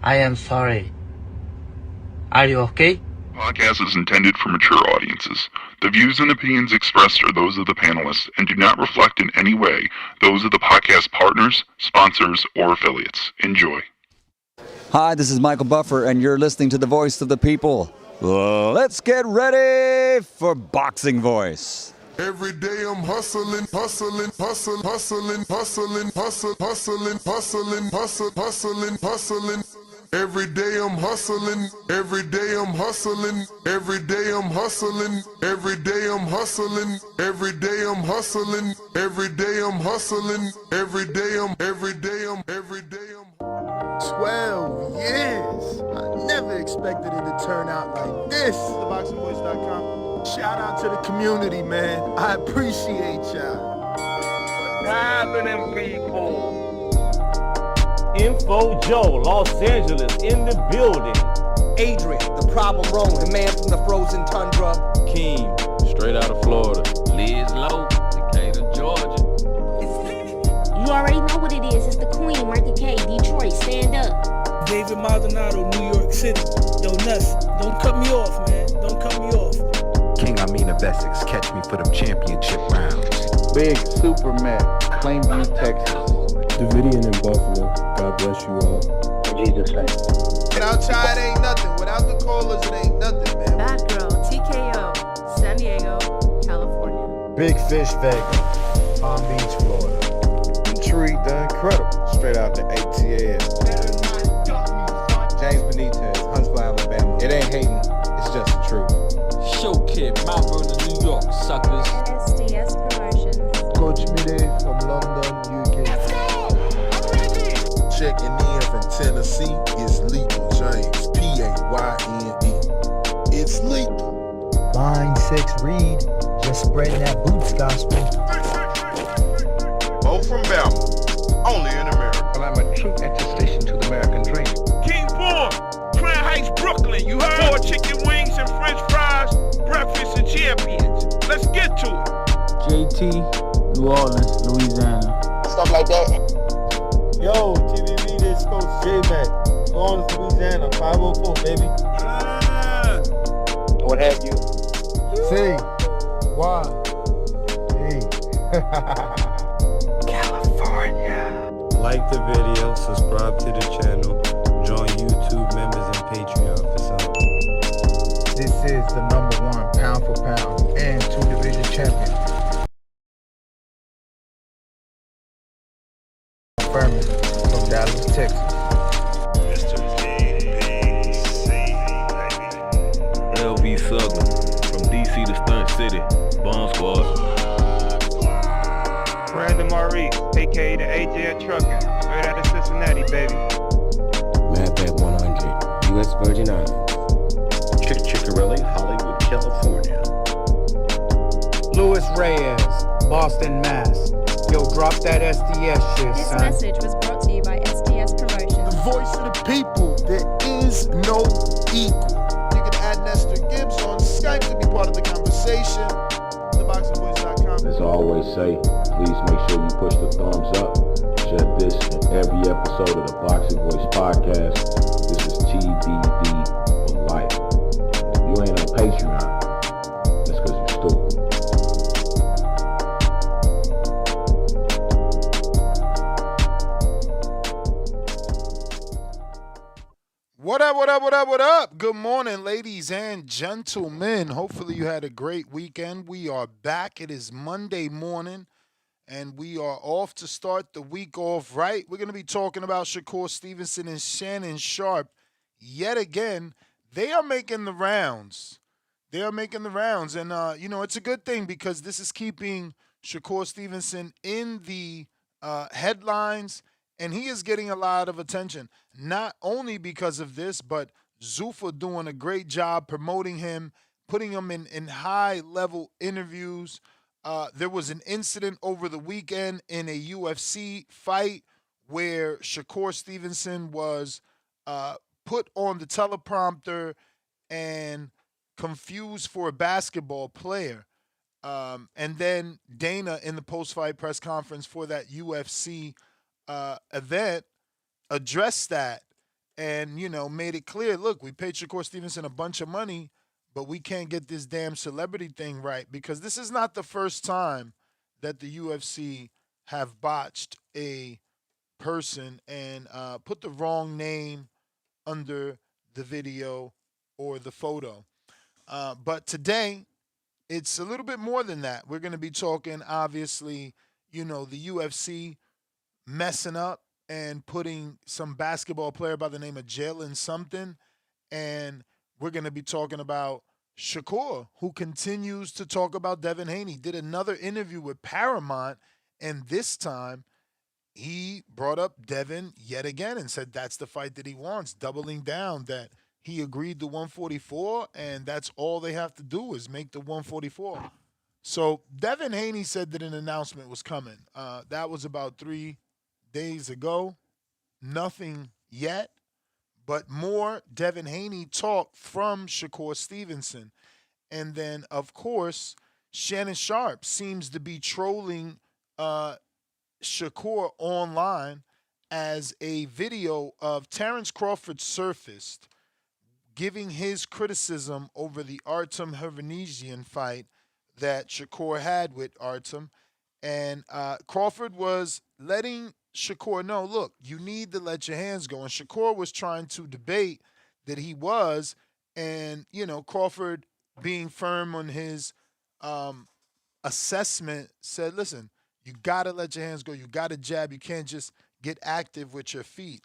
I am sorry. Are you okay? Podcast is intended for mature audiences. The views and opinions expressed are those of the panelists and do not reflect in any way those of the podcast partners, sponsors, or affiliates. Enjoy. Hi, this is Michael Buffer, and you're listening to The Voice of the People. Let's get ready for Boxing Voice. Every day I'm hustling, hustling, hustling, hustling, hustling, hustling, hustling, hustling, hustling, hustling, hustling. Every day I'm hustling, every day I'm hustling, every day I'm hustling, every day I'm hustling, every day I'm hustling, every day I'm hustling, every day I'm 12 years. I never expected it to turn out like this. TheBoxingVoice.com. Shout out to the community, man. I appreciate y'all. What's happening, people? Info Joe, Los Angeles, in the building. Adrian, the problem wrong, the man from the frozen tundra. Keem, straight out of Florida. Liz Lowe, Decatur, Georgia. You already know what it is. It's the Queen, Martha K, Detroit, stand up. David Maldonado, New York City. Yo, Nuss, don't cut me off, man. Don't cut me off. King Amin of Essex, catch me for them championship rounds. Big Super Mac, Plainview, Texas. Davidian in Buffalo. God bless you all. In Jesus' name. Without y'all, it ain't nothing. Without the callers, it ain't nothing, man. Bad Girl, TKO, San Diego, California. Big Fish Vegas, Palm Beach, Florida. Intrigue the Incredible, straight out the ATL. James Benitez, Huntsville, Alabama. It ain't hating, it's just the truth. Show Kid, Mount Vernon, New York, suckers. SDS Promotions. Coach Mide from London, UK. Let's go! I'm ready! Checking in from Tennessee, it's Lethal James, P-A-Y-N-E. It's lethal. Line 6 Reed, just spreading that boots gospel. Bo from Bama, only in America. Well, I'm a true attestation to the American dream. King Born, Crown Heights, Brooklyn. You heard? 4 chicken wings and french fries, breakfast and champions. Let's get to it. JT, New Orleans, Louisiana. Stuff like that. Yo, TVV, this Coach J-Mac. New Orleans, Louisiana, 504, baby. What have you? C, Y, E. California. Like the video, subscribe to the channel, join YouTube members and Patreon for some. This is the #1 pound for pound and 2 division champion. Furman from Dallas, Texas. Mr. PPC, baby. LV Sugler, from DC to Stunt City, Bomb Squad. Brandon Maurice, a.k.a. the AJ Trucking, straight out of Cincinnati, baby. Madbad 100, U.S. Virgin Islands. Chick Chickarelli, Hollywood, California. Louis Reyes, Boston, Mass. Yo, drop that SDS shit, This son. message was brought to you by SDS Promotions. The voice of the people, there is no equal. You can add Nestor Gibbs on Skype to be part of the conversation. TheBoxingVoice.com. As I always say, please make sure you push the thumbs up. Share this in every episode of the Boxing Voice podcast. This is TBV for life. If you ain't on Patreon, that's because you're stupid. What up, what up, what up, what up? Good morning, ladies and gentlemen. Hopefully you had a great weekend. We are back. It is Monday morning, and we are off to start the week off right. We're going to be talking about Shakur Stevenson and Shannon Sharpe yet again. They are making the rounds. They are making the rounds, and, it's a good thing because this is keeping Shakur Stevenson in the headlines, and he is getting a lot of attention, not only because of this, but Zuffa doing a great job promoting him, putting him in high-level interviews. There was an incident over the weekend in a UFC fight where Shakur Stevenson was put on the teleprompter and confused for a basketball player. And then Dana, in the post-fight press conference for that UFC event, addressed that and, made it clear, look, we paid Shakur Stevenson a bunch of money, but we can't get this damn celebrity thing right, because this is not the first time that the UFC have botched a person and put the wrong name under the video or the photo. But today, it's a little bit more than that. We're going to be talking, obviously, the UFC messing up and putting some basketball player by the name of Jalen something. And we're going to be talking about Shakur, who continues to talk about Devin Haney. Did another interview with Paramount, and this time he brought up Devin yet again and said that's the fight that he wants, doubling down that he agreed to 144, and that's all they have to do is make the 144. So Devin Haney said that an announcement was coming. That was about 3 days ago. Nothing yet, but more Devin Haney talk from Shakur Stevenson. And then, of course, Shannon Sharpe seems to be trolling Shakur online as a video of Terence Crawford surfaced giving his criticism over the Artem Hervanesian fight that Shakur had with Artem. And Crawford was letting Shakur know, look, you need to let your hands go. And Shakur was trying to debate that he was, and, Crawford being firm on his assessment said, listen, you got to let your hands go. You got to jab. You can't just get active with your feet.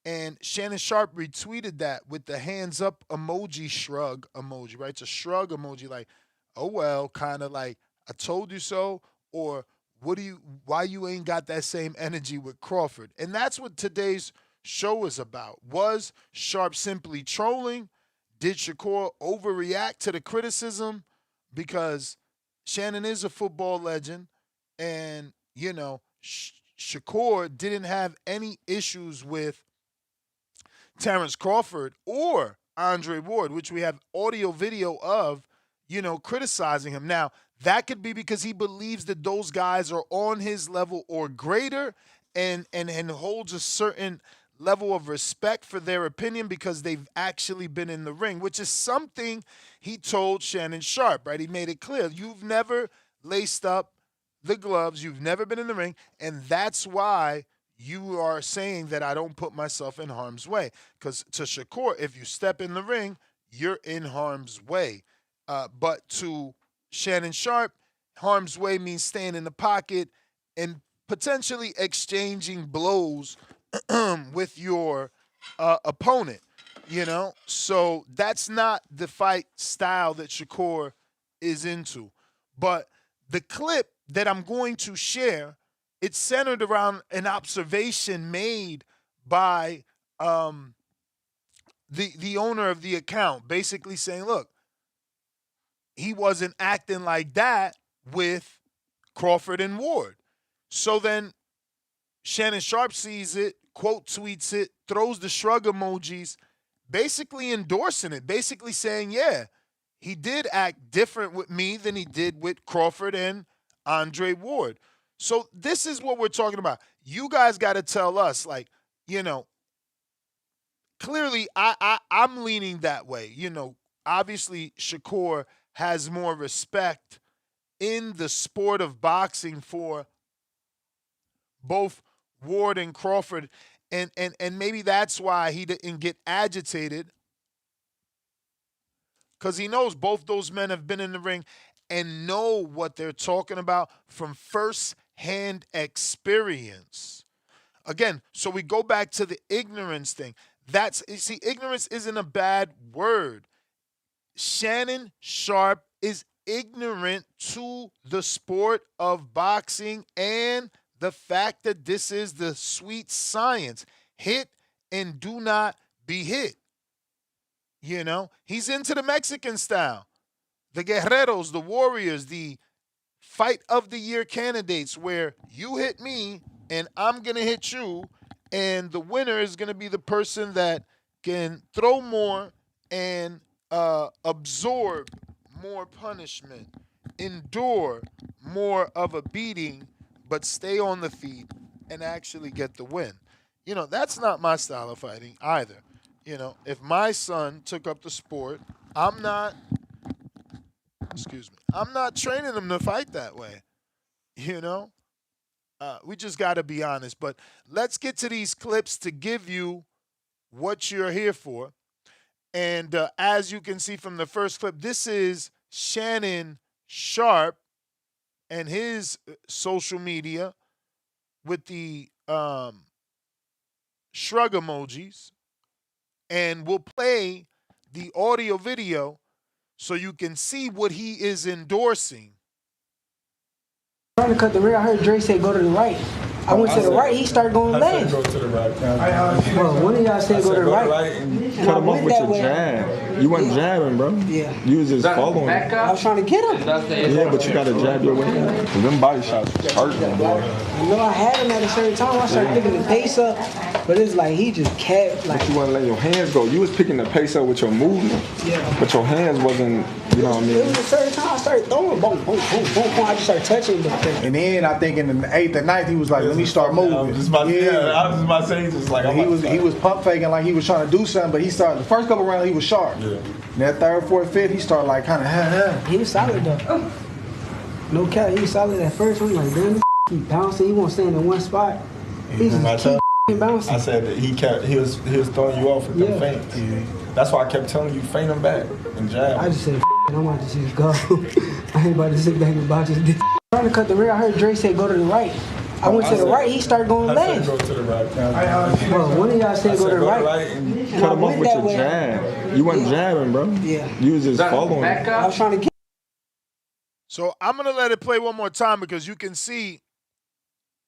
And Shannon Sharpe retweeted that with the hands up emoji, shrug emoji, right? It's a shrug emoji, like, oh, well, kind of like, I told you so, or why you ain't got that same energy with Crawford? And that's what today's show is about. Was Sharpe simply trolling? Did Shakur overreact to the criticism? Because Shannon is a football legend, and, Shakur didn't have any issues with Terence Crawford or Andre Ward, which we have audio video of, criticizing him. Now, that could be because he believes that those guys are on his level or greater, and holds a certain level of respect for their opinion because they've actually been in the ring, which is something he told Shannon Sharpe, right? He made it clear, you've never laced up the gloves, you've never been in the ring, and that's why you are saying that I don't put myself in harm's way. Because to Shakur, if you step in the ring, you're in harm's way. But to Shannon Sharpe, harm's way means staying in the pocket and potentially exchanging blows with your opponent, So that's not the fight style that Shakur is into. But the clip that I'm going to share, it's centered around an observation made by the owner of the account, basically saying, look, he wasn't acting like that with Crawford and Ward. So then Shannon Sharpe sees it, quote tweets it, throws the shrug emojis, basically endorsing it, basically saying, yeah, he did act different with me than he did with Crawford and Andre Ward. So this is what we're talking about. You guys got to tell us, clearly I'm leaning that way. Obviously Shakur has more respect in the sport of boxing for both Ward and Crawford, and maybe that's why he didn't get agitated, because he knows both those men have been in the ring and know what they're talking about from first-hand experience. Again, so we go back to the ignorance thing. Ignorance isn't a bad word. Shannon Sharpe is ignorant to the sport of boxing and the fact that this is the sweet science. Hit and do not be hit. He's into the Mexican style. The guerreros, the warriors, the fight of the year candidates, where you hit me and I'm going to hit you, and the winner is going to be the person that can throw more and absorb more punishment, endure more of a beating, but stay on the feet and actually get the win. That's not my style of fighting either. if my son took up the sport, I'm not training him to fight that way. We just got to be honest. But let's get to these clips to give you what you're here for. And as you can see from the first clip, this is Shannon Sharpe and his social media with the shrug emojis. And we'll play the audio video so you can see what he is endorsing. Trying to cut the rear, I heard Dre say go to the right. I went to the right, he started going left. Go to the right. Bro, one of y'all said go to the right. And cut him off with your jab. You wasn't jabbing, bro. Yeah. You was just following. I was trying to get him. Yeah, but you got to jab your way in. Cause them body shots was hurting, boy. I know I had him at a certain time. I started picking the pace up, but it's like he just kept like. But you wasn't letting your hands go. You was picking the pace up with your movement. Yeah. But your hands wasn't, you know what I mean? It was a certain time I started throwing, boom, boom, boom, boom, boom. I just started touching him. And then I think in the 8th and 9th, he was like, let me start moving. I was just about to say, he's just like, he was pump faking like he was trying to do something, but he started, the first couple rounds, he was sharp. Yeah. And that 3rd, 4th, 5th, he started like kind of, He was solid though. No cap, he was solid at first. I'm like, damn, keep bouncing. He won't stand in one spot. He just keep bouncing. I said that he was throwing you off with them feints. Yeah. That's why I kept telling you, feint him back and jab. I just said, I'm about to just go. I ain't about to sit back and watch this. Trying to cut the rear, I heard Dre say go to the right. I went to the right, he started going left. Go to the right. Bro, one of y'all said go to the right. And cut him off with your jab. You wasn't jabbing, bro. Yeah. You was just following. I was trying to get. So I'm going to let it play one more time because you can see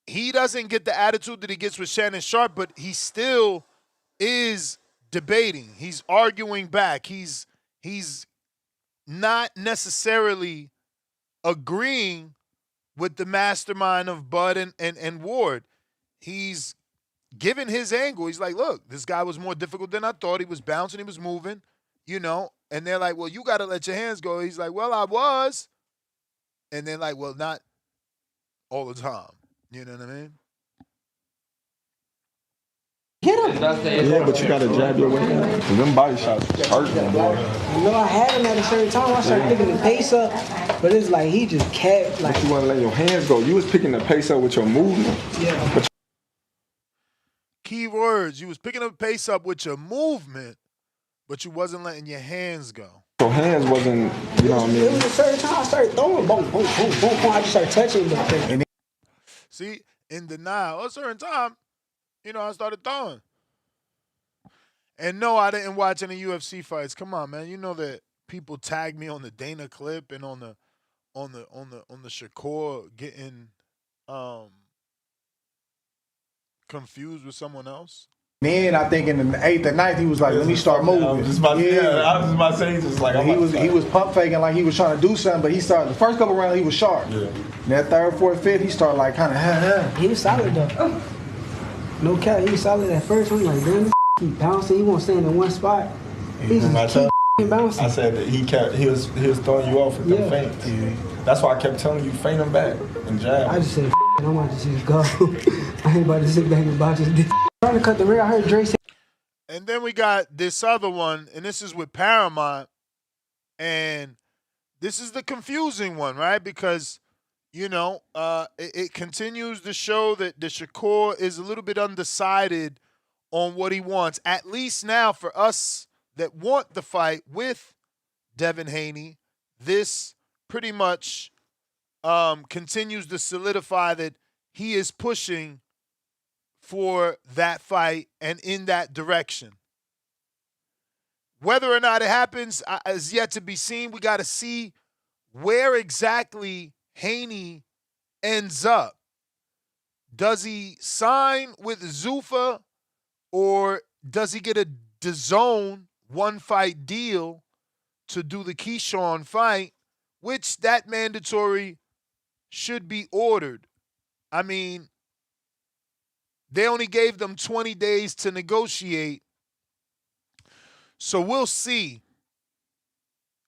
he doesn't get the attitude that he gets with Shannon Sharpe, but he still is debating. He's arguing back. He's not necessarily agreeing with the mastermind of Bud and Ward. He's given his angle. He's like, look, this guy was more difficult than I thought. He was bouncing, he was moving, And they're like, well, you got to let your hands go. He's like, well, I was. And they're like, well, not all the time. You know what I mean? Get him. Yeah, but you got to jab your way in. Cause them body shots was hurting, boy. I know I had him at a certain time. I started picking the pace up, but it's like he just kept like. But you wasn't letting your hands go. You was picking the pace up with your movement. Yeah. But key words. You was picking up pace up with your movement, but you wasn't letting your hands go. Your hands wasn't, you know what I mean? It was a certain time I started throwing, boom, boom, boom, boom, boom. I just started touching him. See, in denial, a certain time, I started throwing. And no, I didn't watch any UFC fights. Come on, man. You know that people tag me on the Dana clip and on the Shakur getting confused with someone else. Then I think in the 8th and 9th, he was like, let me start moving. I was just about to say, he's just like, he was pump faking like he was trying to do something, but he started, the first couple rounds, he was sharp. Yeah. And that 3rd, 4th, 5th, he started like kind of, He was solid though. No cap, he was solid at first. I'm like, damn, keep bouncing. He won't stand in one spot. He just keep bouncing. I said that he was throwing you off with them feints. Yeah. That's why I kept telling you, feint him back and jab. I just said, I'm about to just go. I ain't about to sit back and watch this. Trying to cut the rear, I heard Dre say. And then we got this other one, and this is with Paramount. And this is the confusing one, right? Because, it continues to show that the Shakur is a little bit undecided on what he wants. At least now for us that want the fight with Devin Haney, this pretty much continues to solidify that he is pushing for that fight and in that direction. Whether or not it happens is yet to be seen. We got to see where exactly Haney ends up. Does he sign with Zuffa, or does he get a DAZN one-fight deal to do the Keyshawn fight, which that mandatory should be ordered? I mean, they only gave them 20 days to negotiate. So we'll see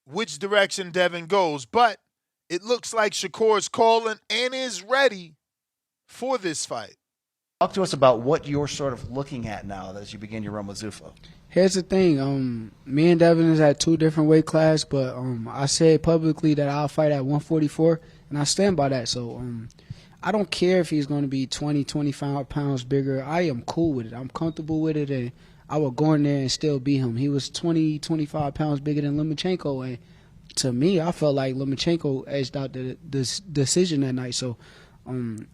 which direction Devin goes. But it looks like Shakur's calling and is ready for this fight. Talk to us about what you're sort of looking at now as you begin your run with Zuffa. Here's the thing. Me and Devin is at 2 different weight classes, but I said publicly that I'll fight at 144, and I stand by that. So I don't care if he's going to be 20, 25 pounds bigger. I am cool with it. I'm comfortable with it, and I will go in there and still beat him. He was 20, 25 pounds bigger than Lomachenko, and to me, I felt like Lomachenko edged out the decision that night. So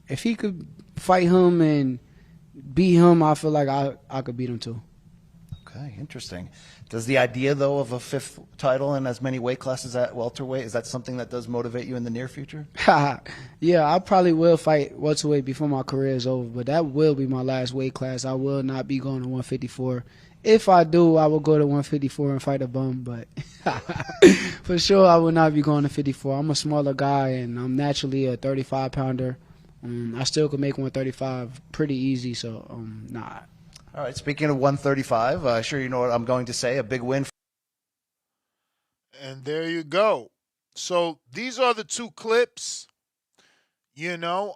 if he could fight him and beat him, I feel like I could beat him too. Okay, interesting. Does the idea, though, of a 5th title in as many weight classes at welterweight, is that something that does motivate you in the near future? Yeah, I probably will fight welterweight before my career is over, but that will be my last weight class. I will not be going to 154. If I do, I will go to 154 and fight a bum, but for sure I will not be going to 54. I'm a smaller guy, and I'm naturally a 35-pounder. I still could make 135 pretty easy, so nah. All right, speaking of 135, sure you know what I'm going to say, a big win. And there you go. So these are the 2 clips. You know,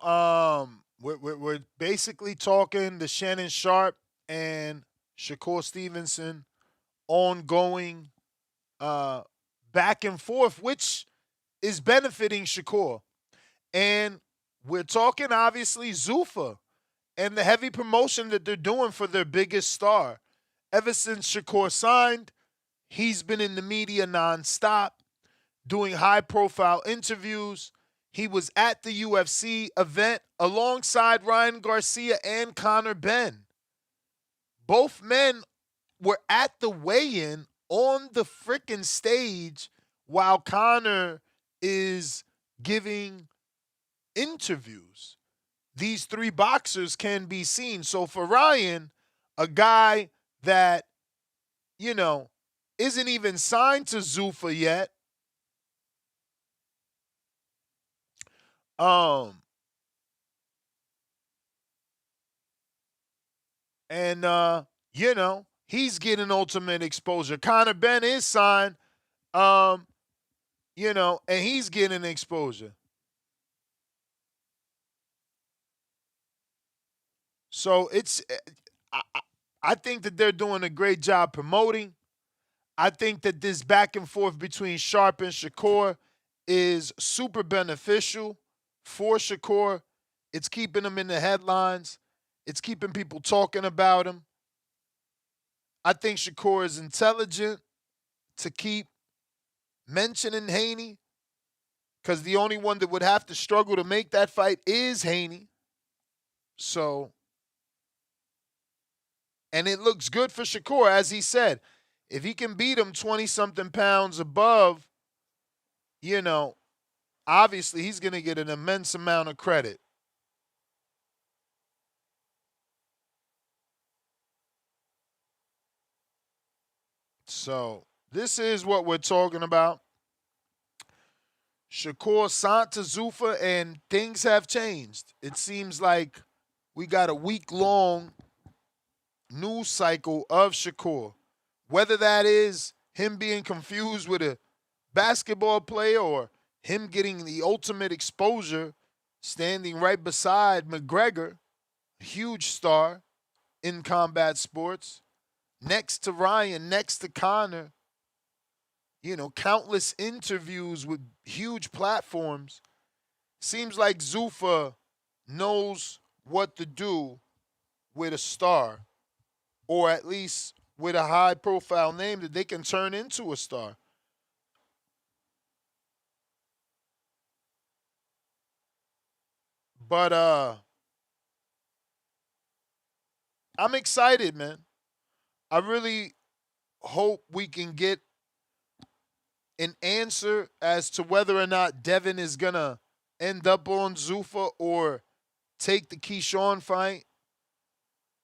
we're basically talking the Shannon Sharpe and Shakur Stevenson ongoing back and forth, which is benefiting Shakur. And we're talking, obviously, Zuffa and the heavy promotion that they're doing for their biggest star. Ever since Shakur signed, he's been in the media nonstop, doing high-profile interviews. He was at the UFC event alongside Ryan Garcia and Conor Benn. Both men were at the weigh-in on the frickin' stage while Conor is giving interviews. These 3 boxers can be seen. So for Ryan, a guy that, you know, isn't even signed to Zuffa yet, you know, he's getting ultimate exposure. Conor Benn is signed, you know, and he's getting exposure. So I think that they're doing a great job promoting. I think that this back and forth between Sharpe and Shakur is super beneficial for Shakur. It's keeping him in the headlines. It's keeping people talking about him. I think Shakur is intelligent to keep mentioning Haney, because the only one that would have to struggle to make that fight is Haney. So, and it looks good for Shakur, as he said. If he can beat him 20-something pounds above, you know, obviously he's going to get an immense amount of credit. So, this is what we're talking about. Shakur signed to Zuffa, and things have changed. It seems like we got a week-long news cycle of Shakur. Whether that is him being confused with a basketball player or him getting the ultimate exposure, standing right beside McGregor, a huge star in combat sports, next to Ryan, next to Conor, you know, countless interviews with huge platforms. Seems like Zuffa knows what to do with a star, or at least with a high-profile name that they can turn into a star. But I'm excited, man. I really hope we can get an answer as to whether or not Devin is going to end up on Zuffa or take the Keyshawn fight,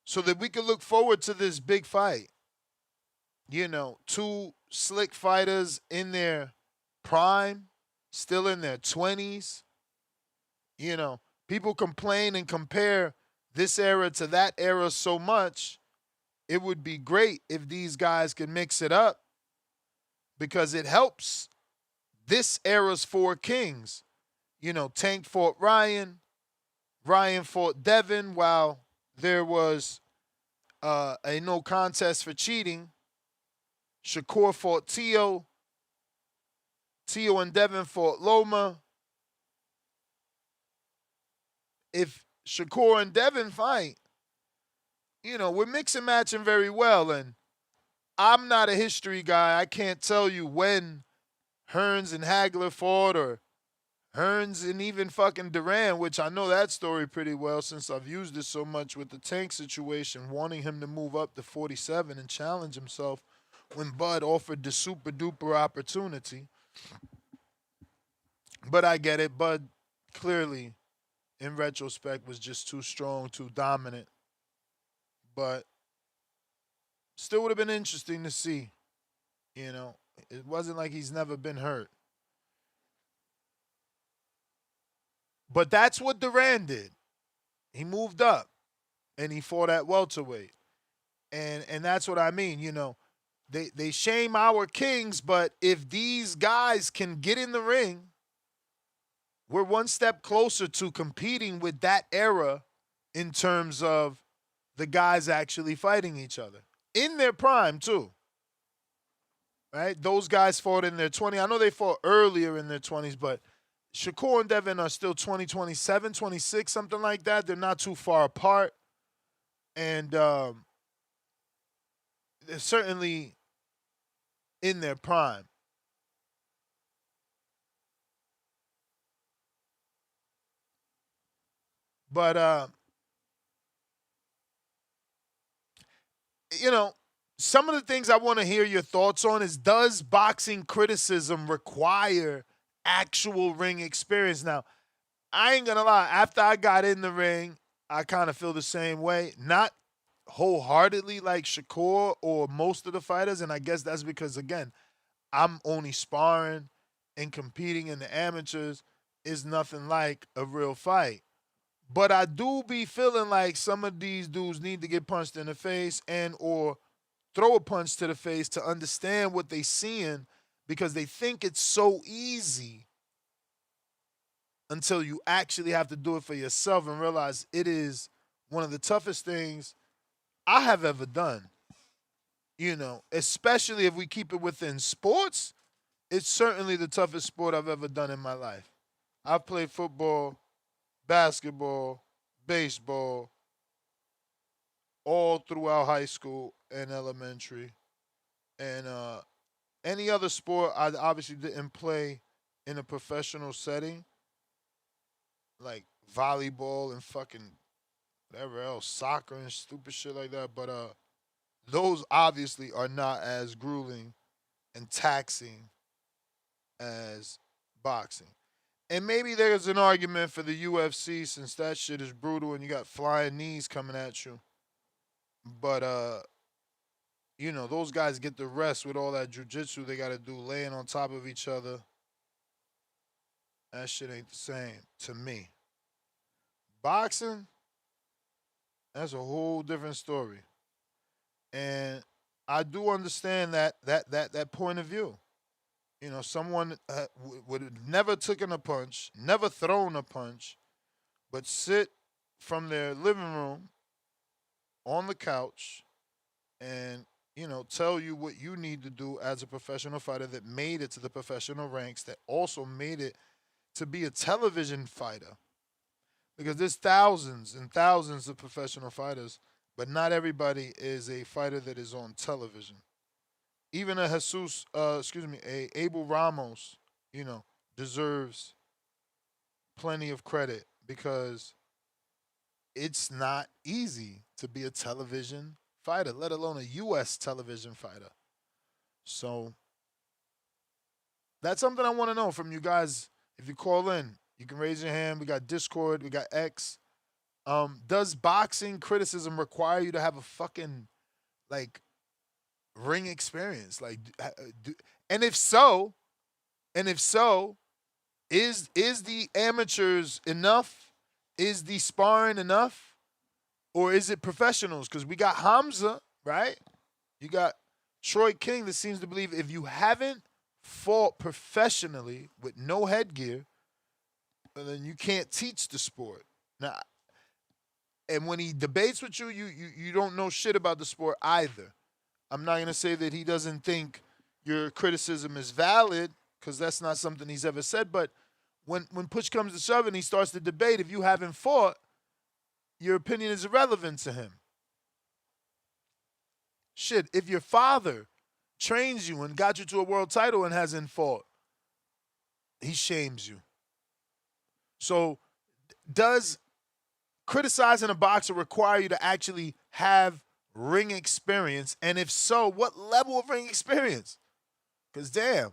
so that we can look forward to this big fight. You know, 2 slick fighters in their prime, still in their 20s. You know, people complain and compare this era to that era so much. It would be great if these guys could mix it up, because it helps this era's 4 kings. You know, Tank fought Ryan. Ryan fought Devin, while there was a no contest for cheating. Shakur fought Tio. Tio and Devin fought Loma. If Shakur and Devin fight, we're mixing matching very well. And I'm not a history guy. I can't tell you when Hearns and Hagler fought or Hearns and even fucking Duran, which I know that story pretty well since I've used it so much with the Tank situation, wanting him to move up to 47 and challenge himself when Bud offered the super duper opportunity. But I get it. Bud clearly, in retrospect, was just too strong, too dominant. But still would have been interesting to see. It wasn't like he's never been hurt. But that's what Duran did. He moved up and he fought at welterweight. And that's what I mean, They shame our kings, but if these guys can get in the ring, we're one step closer to competing with that era in terms of the guys actually fighting each other. In their prime, too. Right? Those guys fought in their 20s. I know they fought earlier in their 20s, but Shakur and Devin are still 20, 27, 26, something like that. They're not too far apart. And they're certainly in their prime. But, some of the things I want to hear your thoughts on is, does boxing criticism require actual ring experience? Now, I ain't going to lie. After I got in the ring, I kind of feel the same way. Not wholeheartedly like Shakur or most of the fighters, and I guess that's because, again, I'm only sparring and competing in the amateurs. Is nothing like a real fight. But I do be feeling like some of these dudes need to get punched in the face and or throw a punch to the face to understand what they seeing, because they think it's so easy until you actually have to do it for yourself and realize it is one of the toughest things I have ever done. Especially if we keep it within sports, it's certainly the toughest sport I've ever done in my life. I've played football, basketball, baseball, all throughout high school and elementary. And any other sport I obviously didn't play in a professional setting, like volleyball and fucking whatever else, soccer and stupid shit like that. But those obviously are not as grueling and taxing as boxing. And maybe there's an argument for the UFC since that shit is brutal and you got flying knees coming at you. But, those guys get the rest with all that jiu-jitsu they got to do, laying on top of each other. That shit ain't the same to me. Boxing, that's a whole different story. And I do understand that point of view. Someone would have never taken a punch, never thrown a punch, but sit from their living room on the couch and, tell you what you need to do as a professional fighter that made it to the professional ranks, that also made it to be a television fighter. Because there's thousands and thousands of professional fighters, but not everybody is a fighter that is on television. Even a Abel Ramos, deserves plenty of credit because it's not easy to be a television fighter, let alone a U.S. television fighter. So that's something I want to know from you guys. If you call in, you can raise your hand. We got Discord. We got X. Does boxing criticism require you to have a fucking, ring experience? And if so, is the amateurs enough? Is the sparring enough? Or is it professionals? Because we got Hamza, right? You got Troy King that seems to believe if you haven't fought professionally with no headgear, then you can't teach the sport. Now, and when he debates with you, you don't know shit about the sport either. I'm not gonna say that he doesn't think your criticism is valid, because that's not something he's ever said. But when push comes to shove and he starts to debate, if you haven't fought, your opinion is irrelevant to him. Shit, if your father trains you and got you to a world title and hasn't fought, he shames you. So does criticizing a boxer require you to actually have ring experience? And if so, what level of ring experience? Because damn,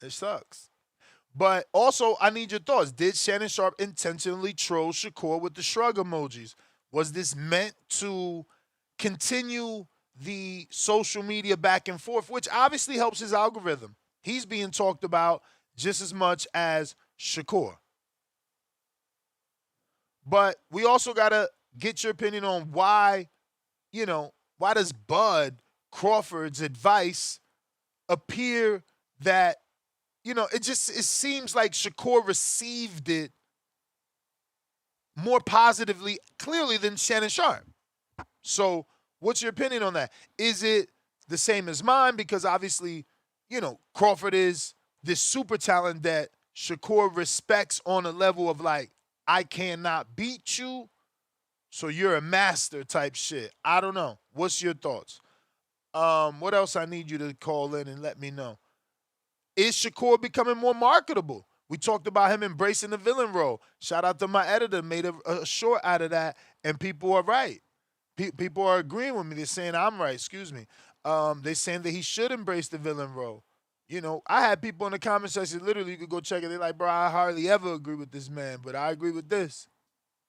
it sucks. But also, I need your thoughts. Did Shannon Sharpe intentionally troll Shakur with the shrug emojis? Was this meant to continue the social media back and forth, which obviously helps his algorithm? He's being talked about just as much as Shakur. But we also got to get your opinion on why does Bud Crawford's advice appear that, it seems like Shakur received it more positively, clearly, than Shannon Sharpe. So what's your opinion on that? Is it the same as mine? Because obviously, Crawford is this super talent that Shakur respects on a level of like, I cannot beat you, so you're a master type shit. I don't know. What's your thoughts? What else I need you to call in and let me know? Is Shakur becoming more marketable? We talked about him embracing the villain role. Shout out to my editor, made a short out of that, and people are right. People are agreeing with me. They're saying I'm right, excuse me. They're saying that he should embrace the villain role. I had people in the comment section, literally, you could go check it. They're like, bro, I hardly ever agree with this man, but I agree with this.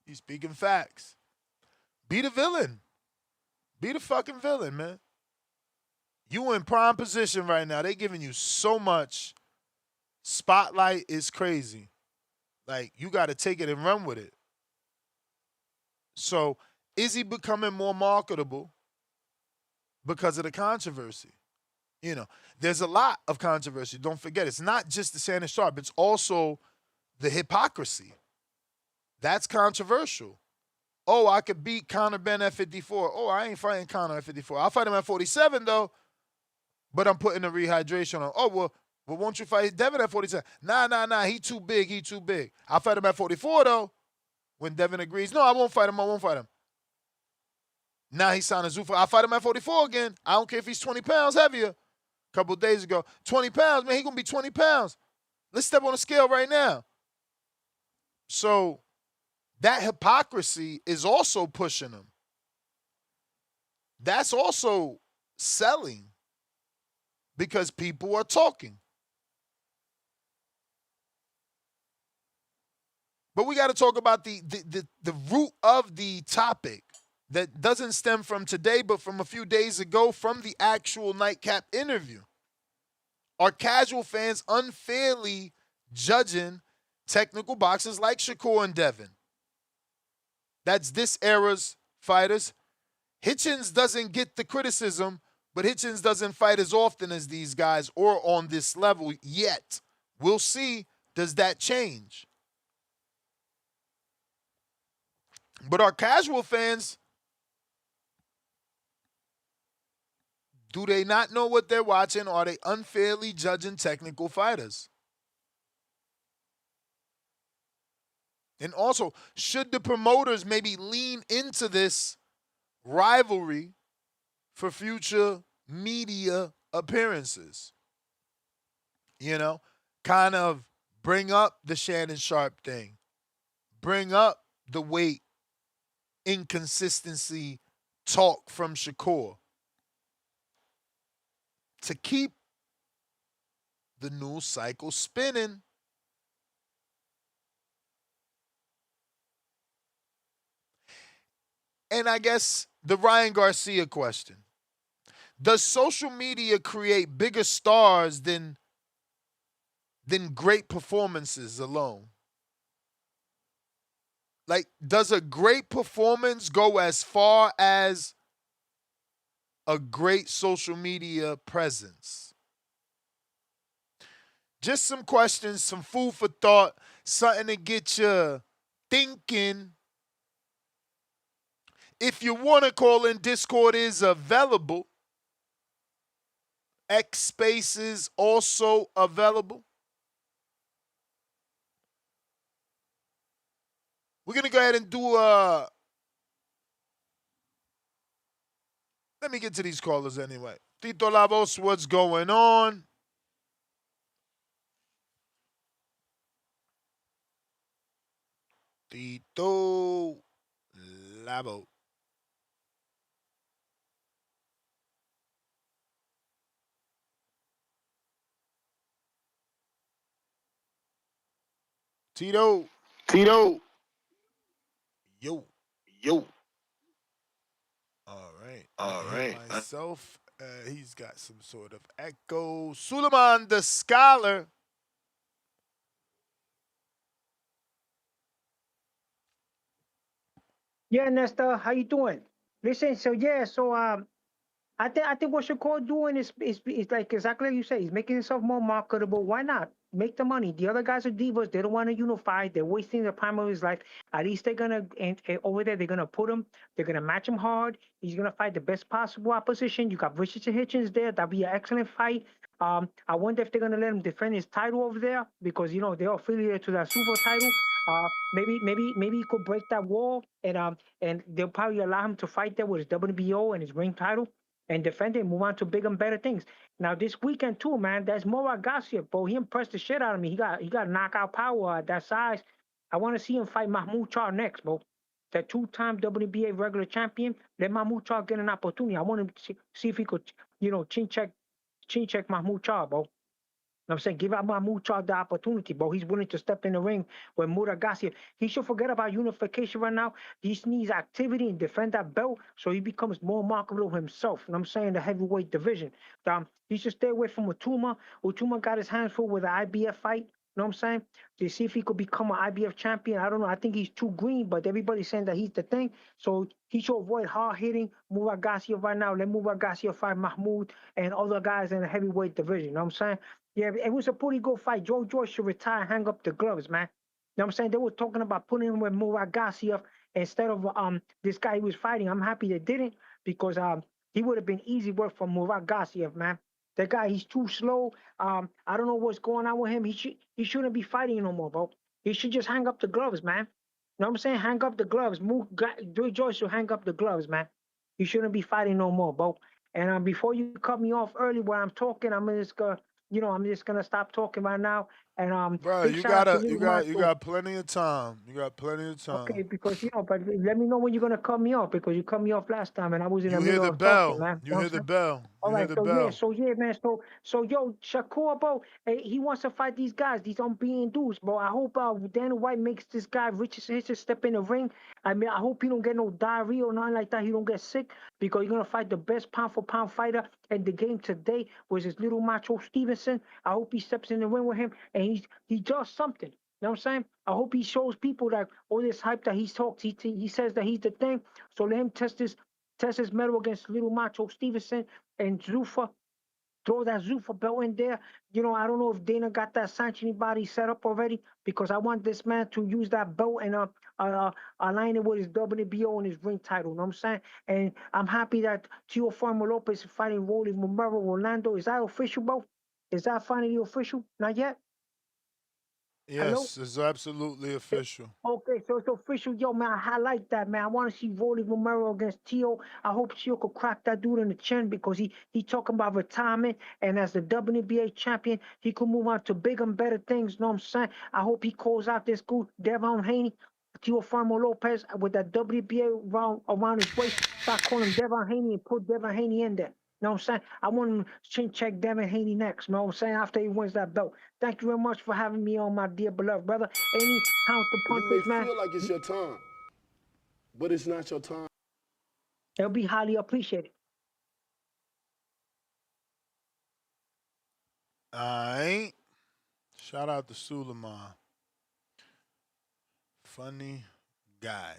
He's speaking facts. Be the villain. Be the fucking villain, man. You in prime position right now. They giving you so much. Spotlight is crazy. Like, you got to take it and run with it. So, is he becoming more marketable because of the controversy? There's a lot of controversy. Don't forget, it's not just the Shannon Sharpe. It's also the hypocrisy. That's controversial. Oh, I could beat Conor Ben at 54. Oh, I ain't fighting Conor at 54. I'll fight him at 47, though, but I'm putting a rehydration on. Oh, well, won't you fight Devin at 47? Nah. He too big. I'll fight him at 44, though, when Devin agrees. No, I won't fight him. Now he's signing Zuffa. I'll fight him at 44 again. I don't care if he's 20 pounds heavier. A couple of days ago, 20 pounds, man, he going to be 20 pounds. Let's step on the scale right now. So that hypocrisy is also pushing him. That's also selling because people are talking. But we got to talk about the root of the topic that doesn't stem from today, but from a few days ago from the actual Nightcap interview. Are casual fans unfairly judging technical boxers like Shakur and Devin? That's this era's fighters. Hitchens doesn't get the criticism, but Hitchens doesn't fight as often as these guys or on this level yet. We'll see, does that change? But our casual fans, do they not know what they're watching? Or are they unfairly judging technical fighters? And also, should the promoters maybe lean into this rivalry for future media appearances? Kind of bring up the Shannon Sharpe thing. Bring up the weight inconsistency talk from Shakur, to keep the news cycle spinning. And I guess the Ryan Garcia question. Does social media create bigger stars than great performances alone? Like, does a great performance go as far as a great social media presence? Just some questions, some food for thought, something to get you thinking. If you want to call in, Discord is available. X Space is also available. We're going to go ahead and do let me get to these callers anyway. Tito Lavos, what's going on? Tito Lavo. Tito. Tito. Yo. Yo. All right. All right. Myself, he's got some sort of echo. Suleiman the Scholar. Yeah, Nestor, how you doing? Listen, I think what Shakur doing is like exactly like you say. He's making himself more marketable. Why not make the money? The other guys are divas. They don't want to unify. They're wasting the prime of his life. At least they're gonna and over there. They're gonna put him. They're gonna match him hard. He's gonna fight the best possible opposition. You got Richardson Hitchens there. That'll be an excellent fight. I wonder if they're gonna let him defend his title over there because they're affiliated to that super title. Maybe he could break that wall and they'll probably allow him to fight there with his WBO and his ring title and defend it, move on to bigger and better things. Now this weekend too, man, that's Morat Garcia, bro. He impressed the shit out of me. He got knockout power at that size. I want to see him fight Mahmoud Char next, bro. The two-time WBA regular champion. Let Mahmoud Char get an opportunity. I want to see if he could, chin check Mahmoud Char, bro. I'm saying give out Mahmoud Char the opportunity, bro. He's willing to step in the ring with Morat Garcia. He should forget about unification right now. He needs activity and defend that belt so he becomes more marketable himself. And I'm saying the heavyweight division. He should stay away from Utuma. Utuma got his hands full with the IBF fight. You know what I'm saying? To see if he could become an IBF champion. I don't know. I think he's too green, but everybody's saying that he's the thing. So he should avoid hard hitting Morat Garcia right now. Let Morat Garcia fight Mahmoud and other guys in the heavyweight division. You know what I'm saying? Yeah, it was a pretty good fight. Joe George should retire and hang up the gloves, man. You know what I'm saying? They were talking about putting him with Morat Garcia instead of this guy he was fighting. I'm happy they didn't because he would have been easy work for Morat Garcia, man. That guy, he's too slow. I don't know what's going on with him. He shouldn't be fighting no more, bro. He should just hang up the gloves, man. You know what I'm saying? Hang up the gloves. Joe George should hang up the gloves, man. He shouldn't be fighting no more, bro. And before you cut me off early when I'm talking, I'm just gonna stop talking right now. And Bro, big you shout out to got plenty of time. You got plenty of time. Okay, because but let me know when you're gonna cut me off because you cut me off last time and I was in the You hear middle the of talking, bell. man. You hear the bell. All You hear right, the so bell. man, so yo, Shakur, bro, he wants to fight these guys, these unbeaten dudes, bro. I hope Dana White makes this guy Richardson step in the ring. I mean, I hope he don't get no diarrhea or nothing like that. He don't get sick because he's gonna fight the best pound for pound fighter in the game today, was his little macho Stevenson. I hope he steps in the ring with him and he does something. You know what I'm saying? I hope he shows people that all this hype that he talks, he says that he's the thing. So let him test his medal against little macho Stevenson and Zuffa. Throw that Zuffa belt in there. I don't know if Dana got that sanctioning body set up already because I want this man to use that belt and align it with his WBO and his ring title. You know what I'm saying? And I'm happy that Tio Farmer Lopez is fighting Rolly Romero Rolando. Is that official, bro? Is that finally official? Not yet? Hello? Yes, it's absolutely official. Okay, so it's official. Yo, man, I like that, man. I want to see Rolly Romero against Tio. I hope Tio could crack that dude in the chin because he talking about retirement. And as the WNBA champion, he could move on to bigger and better things. You know what I'm saying? I hope he calls out this dude, Devon Haney, Tio Farmo Lopez, with that WNBA around his waist. Start calling him Devon Haney and put Devon Haney in there. You know what I'm saying? I want him to chin check Devin Haney next. You know what I'm saying? After he wins that belt. Thank you very much for having me on, my dear beloved brother. Any counter punches, You may man? feel like it's your time, but it's not your time. It'll be highly appreciated. Alright. Shout out to Suleiman. Funny guy.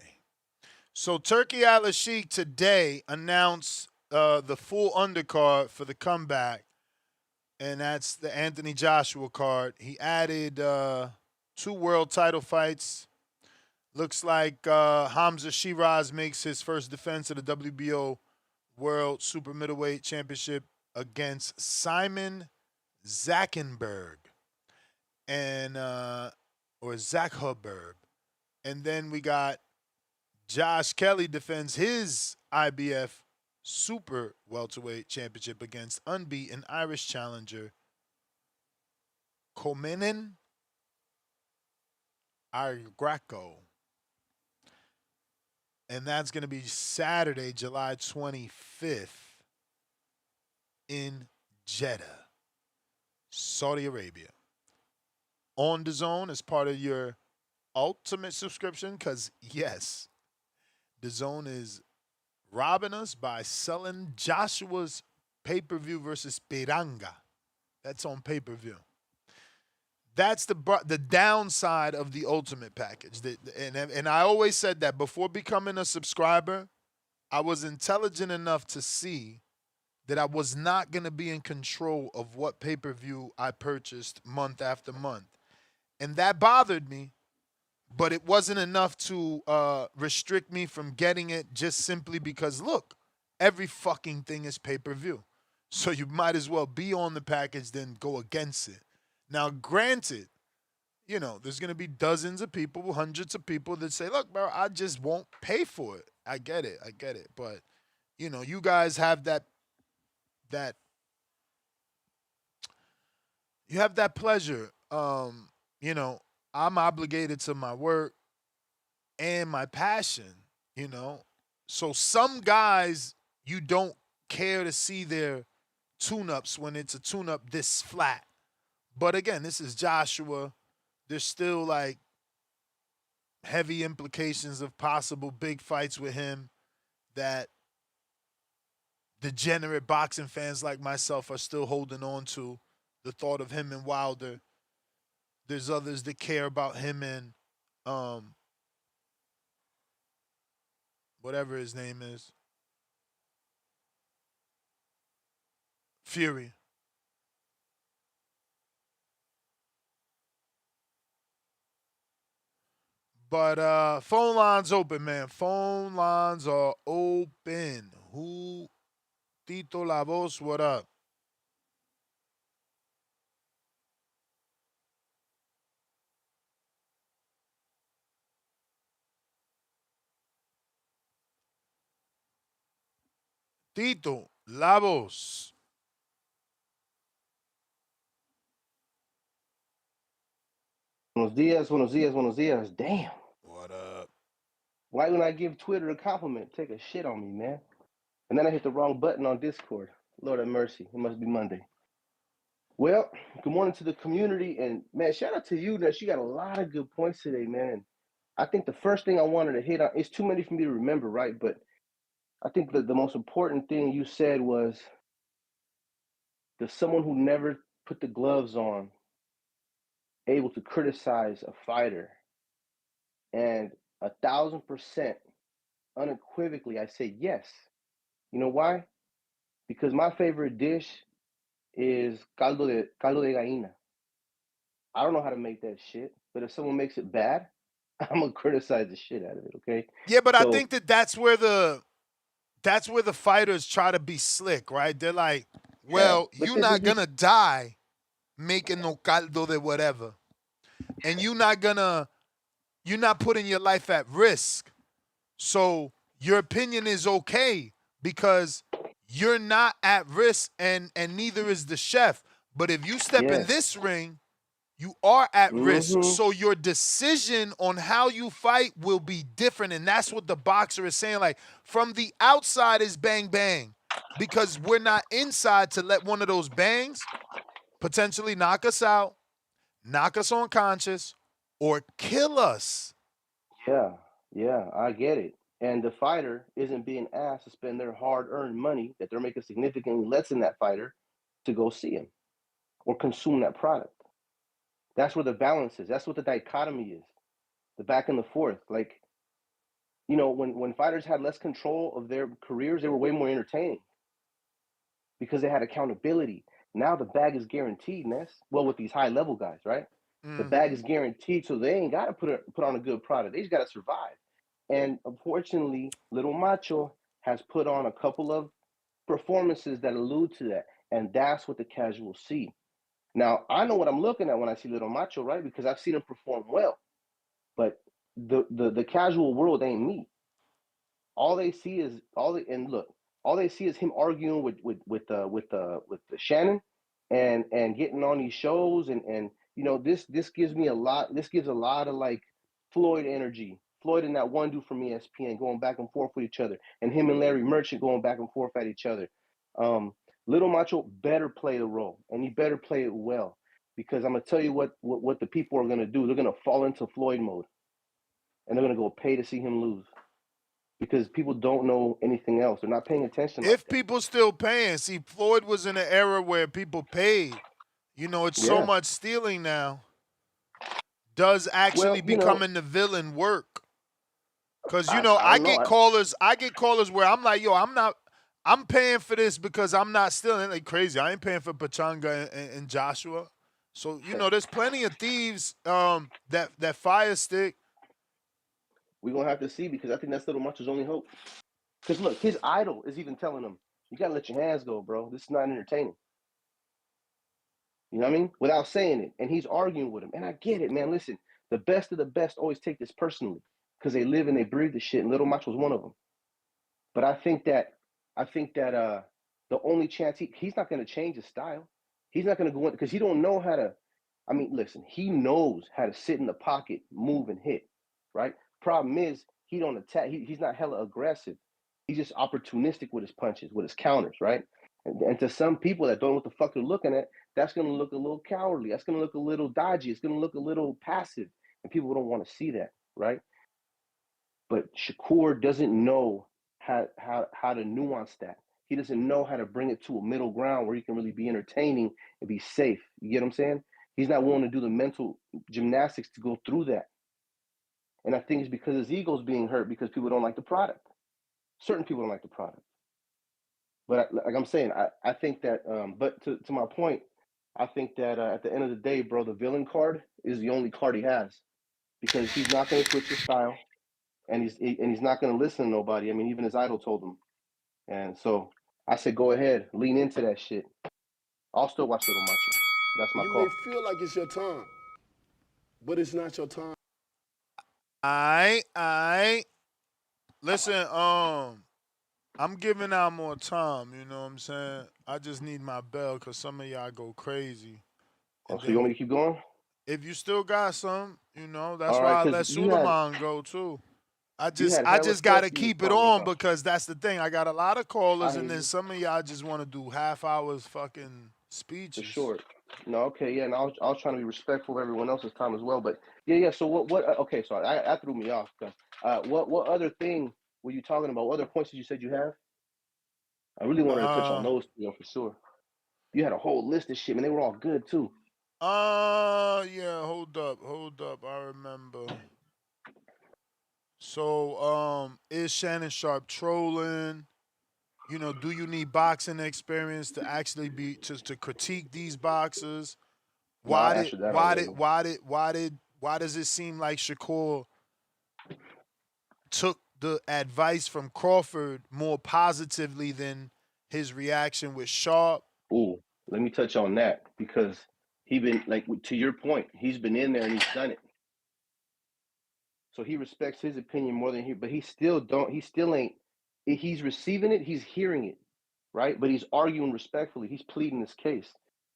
So Turkey Al-Sheikh today announced the full undercard for the comeback, and that's the Anthony Joshua card. He added 2 world title fights, Looks like Hamza Shiraz makes his first defense of the WBO World Super Middleweight Championship against Simon Zackenberg and or Zachherberg. And then we got Josh Kelly defends his IBF Super Welterweight Championship against unbeaten Irish challenger Komenen Argraco. And that's going to be Saturday, July 25th in Jeddah, Saudi Arabia. On DAZN as part of your ultimate subscription, because yes, DAZN is robbing us by selling Joshua's pay-per-view versus Piranga. That's on pay-per-view. That's the downside of the ultimate package. And I always said that before becoming a subscriber, I was intelligent enough to see that I was not going to be in control of what pay-per-view I purchased month after month. And that bothered me, but it wasn't enough to restrict me from getting it just simply because, look, every fucking thing is pay-per-view. So you might as well be on the package than go against it. Now, granted, you know, there's going to be dozens of people, hundreds of people that say, look, bro, I just won't pay for it. I get it. But, you know, you guys have that you have that pleasure. You know, I'm obligated to my work and my passion, you know. So some guys, you don't care to see their tune-ups when it's a tune-up this flat. But again, this is Joshua. There's still like heavy implications of possible big fights with him that degenerate boxing fans like myself are still holding on to. The thought of him and Wilder. There's others that care about him and whatever his name is. Fury. But phone lines open, man. Phone lines are open. Who? Tito La Voz, what up? Tito La Voz. Buenos dias, buenos dias, buenos dias. Damn. What up? Why when I give Twitter a compliment, take a shit on me, man? And then I hit the wrong button on Discord. Lord have mercy. It must be Monday. Well, good morning to the community. And, man, shout out to you. That you got a lot of good points today, man. And I think the first thing I wanted to hit on, it's too many for me to remember, right? But I think that the most important thing you said was there's someone who never put the gloves on able to criticize a fighter. And 1,000% unequivocally, I say yes. You know why? Because my favorite dish is caldo de gallina. I don't know how to make that shit, but if someone makes it bad, I'm gonna criticize the shit out of it. Okay? Yeah, but I think that's where the fighters try to be slick, right? They're like, well, you're not gonna die making no caldo de whatever, and you're not putting your life at risk. So your opinion is okay because you're not at risk, and neither is the chef. But if you step in this ring, you are at risk. So your decision on how you fight will be different. And that's what the boxer is saying. Like, from the outside is bang, bang. Because we're not inside to let one of those bangs potentially knock us out, knock us unconscious, or kill us. Yeah, I get it. And the fighter isn't being asked to spend their hard-earned money that they're making significantly less than that fighter to go see him or consume that product. That's where the balance is. That's what the dichotomy is. The back and the forth. Like, you know, when fighters had less control of their careers, they were way more entertaining because they had accountability. Now the bag is guaranteed, Ness. Well, with these high-level guys, right? The bag is guaranteed, so they ain't got to put on a good product. They just got to survive. And unfortunately, Little Macho has put on a couple of performances that allude to that, and that's what the casuals see. Now, I know what I'm looking at when I see Little Macho, right? Because I've seen him perform well, but the casual world ain't me. All they see is all they see is him arguing with the Shannon, and getting on these shows, and this gives me a lot. This gives a lot of like Floyd energy. Floyd and that one dude from ESPN going back and forth with each other, and him and Larry Merchant going back and forth at each other. Little Macho better play the role, and he better play it well, because I'm gonna tell you what the people are gonna do. They're gonna fall into Floyd mode, and they're gonna go pay to see him lose, because people don't know anything else. They're not paying attention. If people still paying, see, Floyd was in an era where people paid. It's so Yeah. much stealing now. Does actually becoming the villain work? Because I I don't know. get callers where I'm like, yo, I'm paying for this because I'm not stealing. Like crazy. I ain't paying for Pachanga and Joshua. So there's plenty of thieves that fire stick. We're gonna have to see, because I think that's Little Macho's only hope. Because look, his idol is even telling him, "You gotta let your hands go, bro. This is not entertaining." You know what I mean? Without saying it, and he's arguing with him. And I get it, man. Listen, the best of the best always take this personally, because they live and they breathe the shit. And Little Macho was one of them. But I think that the only chance he's not gonna change his style. He's not gonna go in, because he don't know how to. I mean, listen, he knows how to sit in the pocket, move, and hit. Right? Problem is, he don't attack. He's not hella aggressive. He's just opportunistic with his punches, with his counters, right? And to some people that don't know what the fuck they're looking at, that's going to look a little cowardly. That's going to look a little dodgy. It's going to look a little passive, and people don't want to see that, right? But Shakur doesn't know how to nuance that. He doesn't know how to bring it to a middle ground where he can really be entertaining and be safe. You get what I'm saying? He's not willing to do the mental gymnastics to go through that. And I think it's because his ego's being hurt, because people don't like the product. Certain people don't like the product. But like I'm saying, I think that, but to my point, I think that at the end of the day, bro, the villain card is the only card he has, because he's not going to switch his style, and he's not going to listen to nobody. I mean, even his idol told him. And so I said, go ahead, lean into that shit. I'll still watch Little Macho. That's my You call. may feel like it's your time, but it's not your time. I listen. I'm giving out more time. You know what I'm saying? I just need my bell, because some of y'all go crazy. Oh, so you want me to keep going? If you still got some, that's All why right, I 'cause let you had- Suleiman go too. I you just had hella got to stuff you keep was it talking on, about. because that's the thing. I got a lot of callers, I and hear then you. some of y'all just want to do half hours fucking speeches. For sure. No, okay, yeah, and I was trying to be respectful of everyone else's time as well. But yeah. So what? Okay, sorry, that threw me off. What other thing were you talking about? What other points did you said you have? I really wanted to touch on those, for sure. You had a whole list of shit, man. They were all good too. Yeah. Hold up. I remember. So, is Shannon Sharpe trolling? Do you need boxing experience to actually be to critique these boxers? No, I answered that already. Why does it seem like Shakur took the advice from Crawford more positively than his reaction with Sharpe? Ooh, let me touch on that, because he been, like, to your point, he's been in there and he's done it. So he respects his opinion more than but he still ain't, he's receiving it, he's hearing it, right? But he's arguing respectfully. He's pleading his case.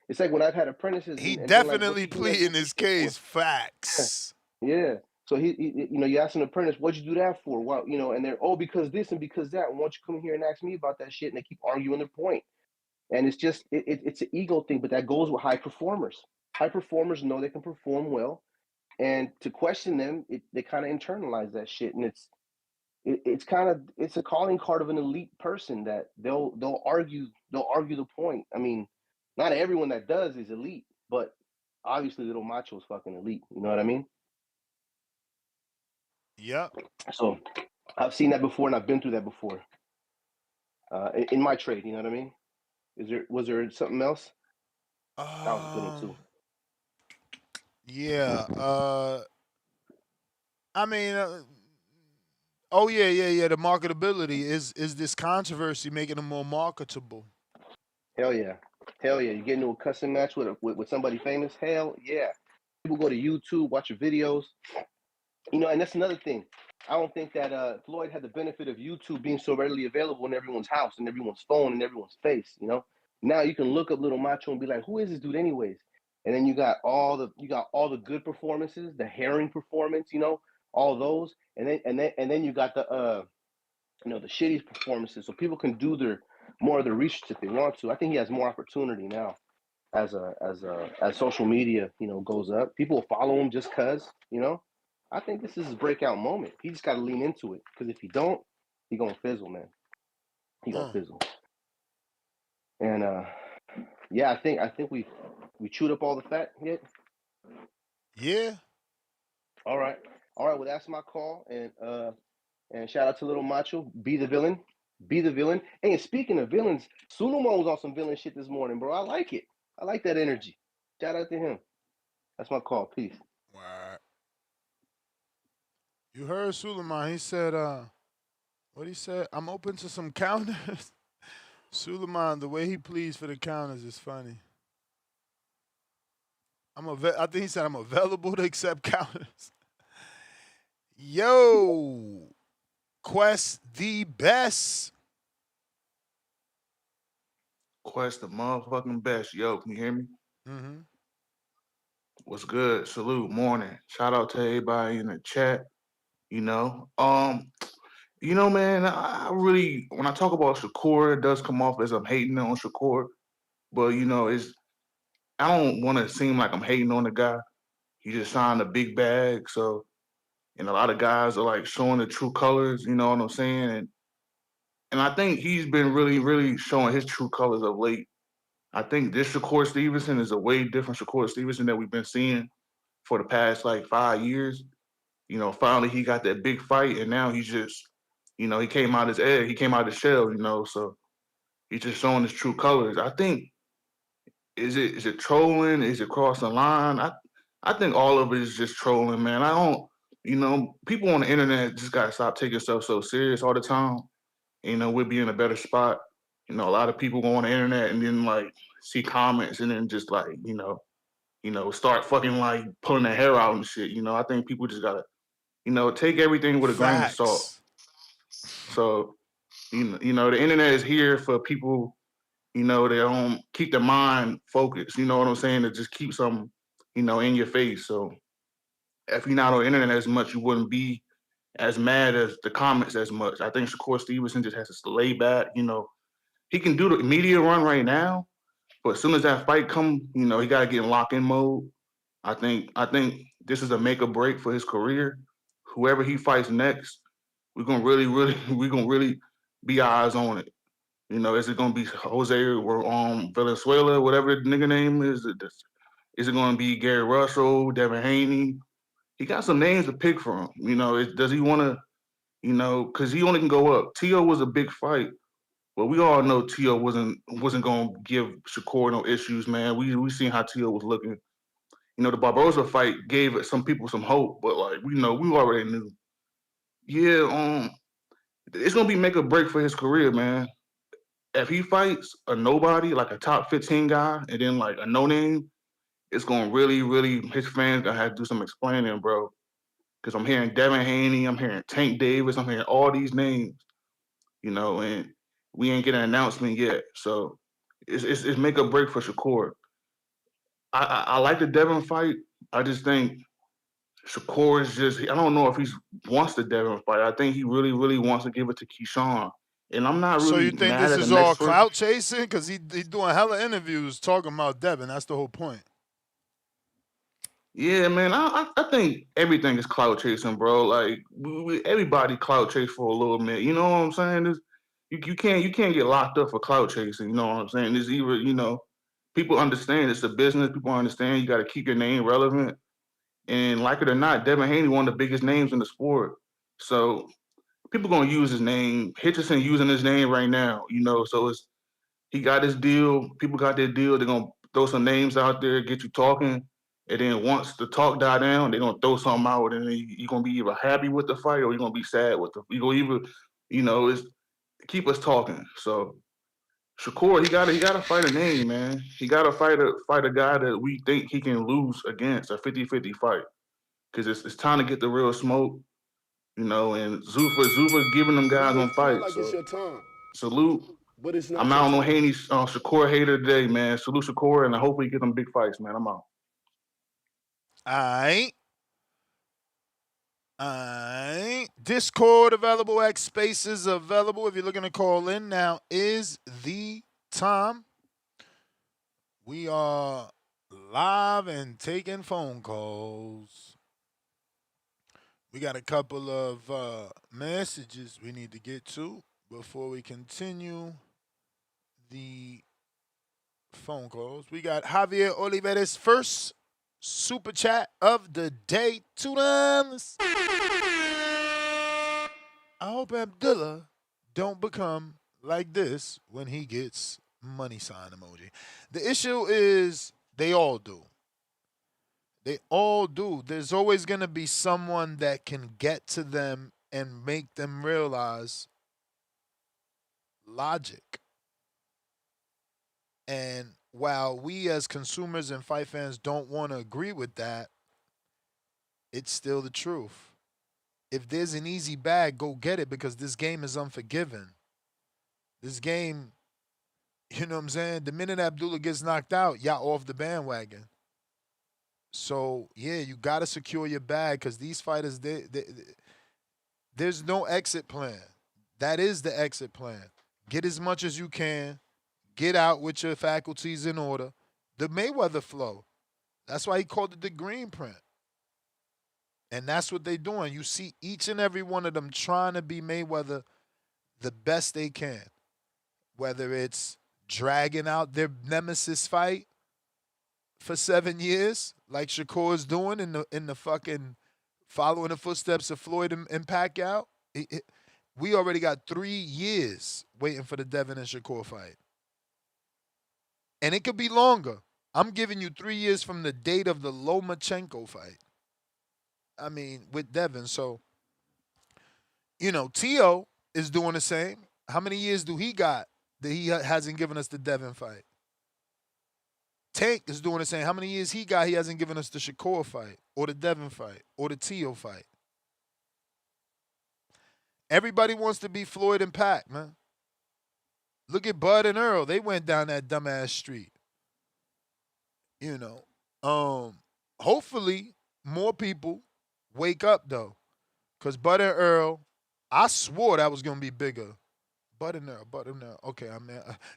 It's like when I've had apprentices, He and they're like, definitely "What you do that pleading his shit for?" case. Facts. Yeah. So he you ask an apprentice, "What'd you do that for?" Well, and they're, "Oh, because this and because that. Why don't you come here and ask me about that shit?" And they keep arguing their point. And it's just it's an ego thing, but that goes with high performers. High performers know they can perform well, and to question them, they kind of internalize that shit, and it's a calling card of an elite person, that they'll argue the point. I mean, not everyone that does is elite, but obviously Little Macho is fucking elite. You know what I mean? Yep. So I've seen that before, and I've been through that before. In my trade, you know what I mean? Was there something else? That was a good one too. Yeah. I mean, oh yeah. The marketability is this controversy making them more marketable. Hell yeah. Hell yeah. You get into a cussing match with somebody famous? Hell yeah. People go to YouTube, watch your videos. And that's another thing. I don't think that Floyd had the benefit of YouTube being so readily available in everyone's house and everyone's phone and everyone's face. Now you can look up Little Macho and be like, who is this dude anyways? And then you got all the good performances, the herring performance, all those, and then you got the shitty performances, so people can do more of the research if they want to. I think he has more opportunity now as social media goes up. People will follow him just cause. I think this is his breakout moment. He just got to lean into it, because if he don't, he gonna fizzle, man. He gonna fizzle. And yeah, I think we chewed up all the fat yet. Yeah. All right. Well, that's my call, and shout out to Little Macho. Be the villain. Be the villain. Hey, and speaking of villains, Suleiman was on some villain shit this morning, bro. I like it. I like that energy. Shout out to him. That's my call. Peace. Wow. You heard Suleiman. He said, what he said? I'm open to some counters. Suleiman, the way he pleads for the counters is funny. I think he said I'm available to accept counters. Yo, Quest the best. Quest the motherfucking best. Yo, can you hear me? Mm-hmm. What's good? Salute, morning. Shout out to everybody in the chat. Man, I really, when I talk about Shakur, it does come off as I'm hating on Shakur, but I don't want to seem like I'm hating on the guy. He just signed a big bag, so, and a lot of guys are like showing the true colors. You know what I'm saying? And I think he's been really, really showing his true colors of late. I think this Shakur Stevenson is a way different Shakur Stevenson that we've been seeing for the past like 5 years. Finally he got that big fight, and now he's just, he came out his egg, he came out his shell, so he's just showing his true colors. I think, is it trolling? Is it crossing the line? I think all of it is just trolling, man. I don't, people on the internet just gotta stop taking stuff so serious all the time. We'll be in a better spot. A lot of people go on the internet and then like see comments and then just like, start fucking like pulling their hair out and shit. I think people just gotta, take everything with a grain of salt. So, the internet is here for people, they keep their mind focused. You know what I'm saying? To just keep something, in your face. So if you're not on the internet as much, you wouldn't be as mad as the comments as much. I think Shakur Stevenson just has to lay back. He can do the media run right now, but as soon as that fight come, he got to get in lock-in mode. I think this is a make or break for his career. Whoever he fights next, we're gonna really be eyes on it. Is it gonna be Jose or Venezuela, whatever the nigga name is? Is it gonna be Gary Russell, Devin Haney? He got some names to pick from. Does he want to? Because he only can go up. T.O. was a big fight, but we all know T.O. wasn't gonna give Shakur no issues, man. We seen how T.O. was looking. The Barboza fight gave some people some hope, but like we already knew. Yeah, it's gonna be make or break for his career, man. If he fights a nobody, like a top 15 guy, and then like a no name, it's gonna really, really, his fans gonna have to do some explaining, bro. Because I'm hearing Devin Haney, I'm hearing Tank Davis, I'm hearing all these names, and we ain't getting an announcement yet. So it's make or break for Shakur. I like the Devin fight. I just think Shakur is just, I don't know if he wants the Devin fight. I think he really, really wants to give it to Keyshawn. And I'm not really. So you think this is all clout chasing? Because he's doing hella interviews talking about Devin. That's the whole point. Yeah, man. I think everything is clout chasing, bro. Like everybody clout chase for a little bit. You know what I'm saying? You can't get locked up for clout chasing. You know what I'm saying? It's either people understand it's a business. People understand you got to keep your name relevant. And like it or not, Devin Haney one of the biggest names in the sport. So people gonna use his name. Hitchison using his name right now, so he got his deal. People got their deal. They're gonna throw some names out there, get you talking, And then once the talk die down, they're gonna throw something out, and then you're gonna be either happy with the fight or you're gonna be sad with the. You gonna either, it's keep us talking. So Shakur, he gotta fight a name, man. He gotta fight a guy that we think he can lose against, a 50-50 fight, because it's time to get the real smoke, And Zufa giving them guys You on feel fight. like it's So your time, salute. but it's I'm not your out on time. Haney Shakur hater today, man. Salute Shakur, and I hope we get them big fights, man. I'm out. Alright. Alright. Discord available, X Spaces available. If you're looking to call in, now is the time. We are live and taking phone calls. We got a couple of messages we need to get to before we continue the phone calls. We got Javier Oliveira's first super chat of the day. $2. I hope Abdullah don't become like this when he gets money sign emoji. The issue is they all do. They all do. There's always going to be someone that can get to them and make them realize logic. And while we as consumers and fight fans don't want to agree with that, it's still the truth. If there's an easy bag, go get it, because this game is unforgiving. This game, you know what I'm saying? The minute Abdullah gets knocked out, y'all off the bandwagon. So, yeah, you got to secure your bag, because these fighters, there's no exit plan. That is the exit plan. Get as much as you can. Get out with your faculties in order. The Mayweather flow. That's why he called it the green print. And that's what they're doing. You see each and every one of them trying to be Mayweather the best they can. Whether it's dragging out their nemesis fight for 7 years, like Shakur is doing in the fucking following the footsteps of Floyd and Pacquiao. We already got 3 years waiting for the Devin and Shakur fight. And it could be longer. I'm giving you 3 years from the date of the Lomachenko fight. I mean, with Devin. So, Tio is doing the same. How many years do he got that he hasn't given us the Devin fight? Tank is doing the same. How many years he got he hasn't given us the Shakur fight or the Devin fight or the Tio fight? Everybody wants to be Floyd and Pac, man. Look at Bud and Earl. They went down that dumbass street. Hopefully more people wake up, though. Because Bud and Earl, I swore that was going to be bigger. Bud and Earl. Okay,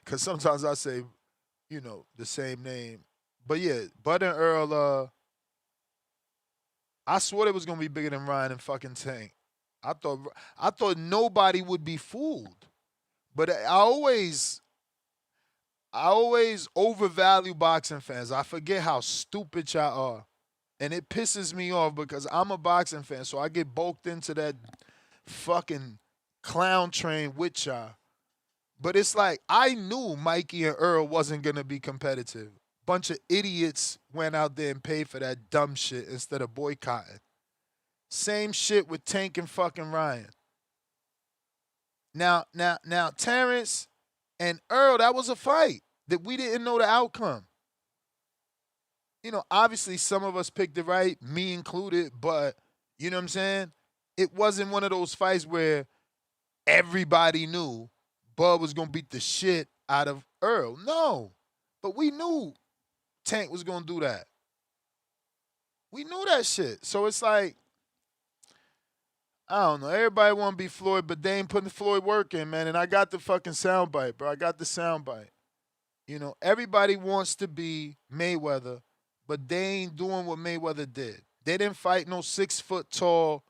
because sometimes I say, the same name. But yeah, Bud and Earl, I swore it was going to be bigger than Ryan and fucking Tank. I thought nobody would be fooled. But I always overvalue boxing fans. I forget how stupid y'all are. And it pisses me off because I'm a boxing fan, so I get bulked into that fucking clown train with y'all. But it's like, I knew Mikey and Earl wasn't going to be competitive. Bunch of idiots went out there and paid for that dumb shit instead of boycotting. Same shit with Tank and fucking Ryan. Now, Terence and Earl, that was a fight that we didn't know the outcome. Obviously some of us picked it right, me included, but you know what I'm saying? It wasn't one of those fights where everybody knew Bud was going to beat the shit out of Earl. No, but we knew Tank was going to do that. We knew that shit. So it's like, I don't know. Everybody want to be Floyd, but they ain't putting Floyd work in, man. And I got the fucking soundbite, bro. I got the soundbite. Everybody wants to be Mayweather, but they ain't doing what Mayweather did. They didn't fight no 6 foot tall,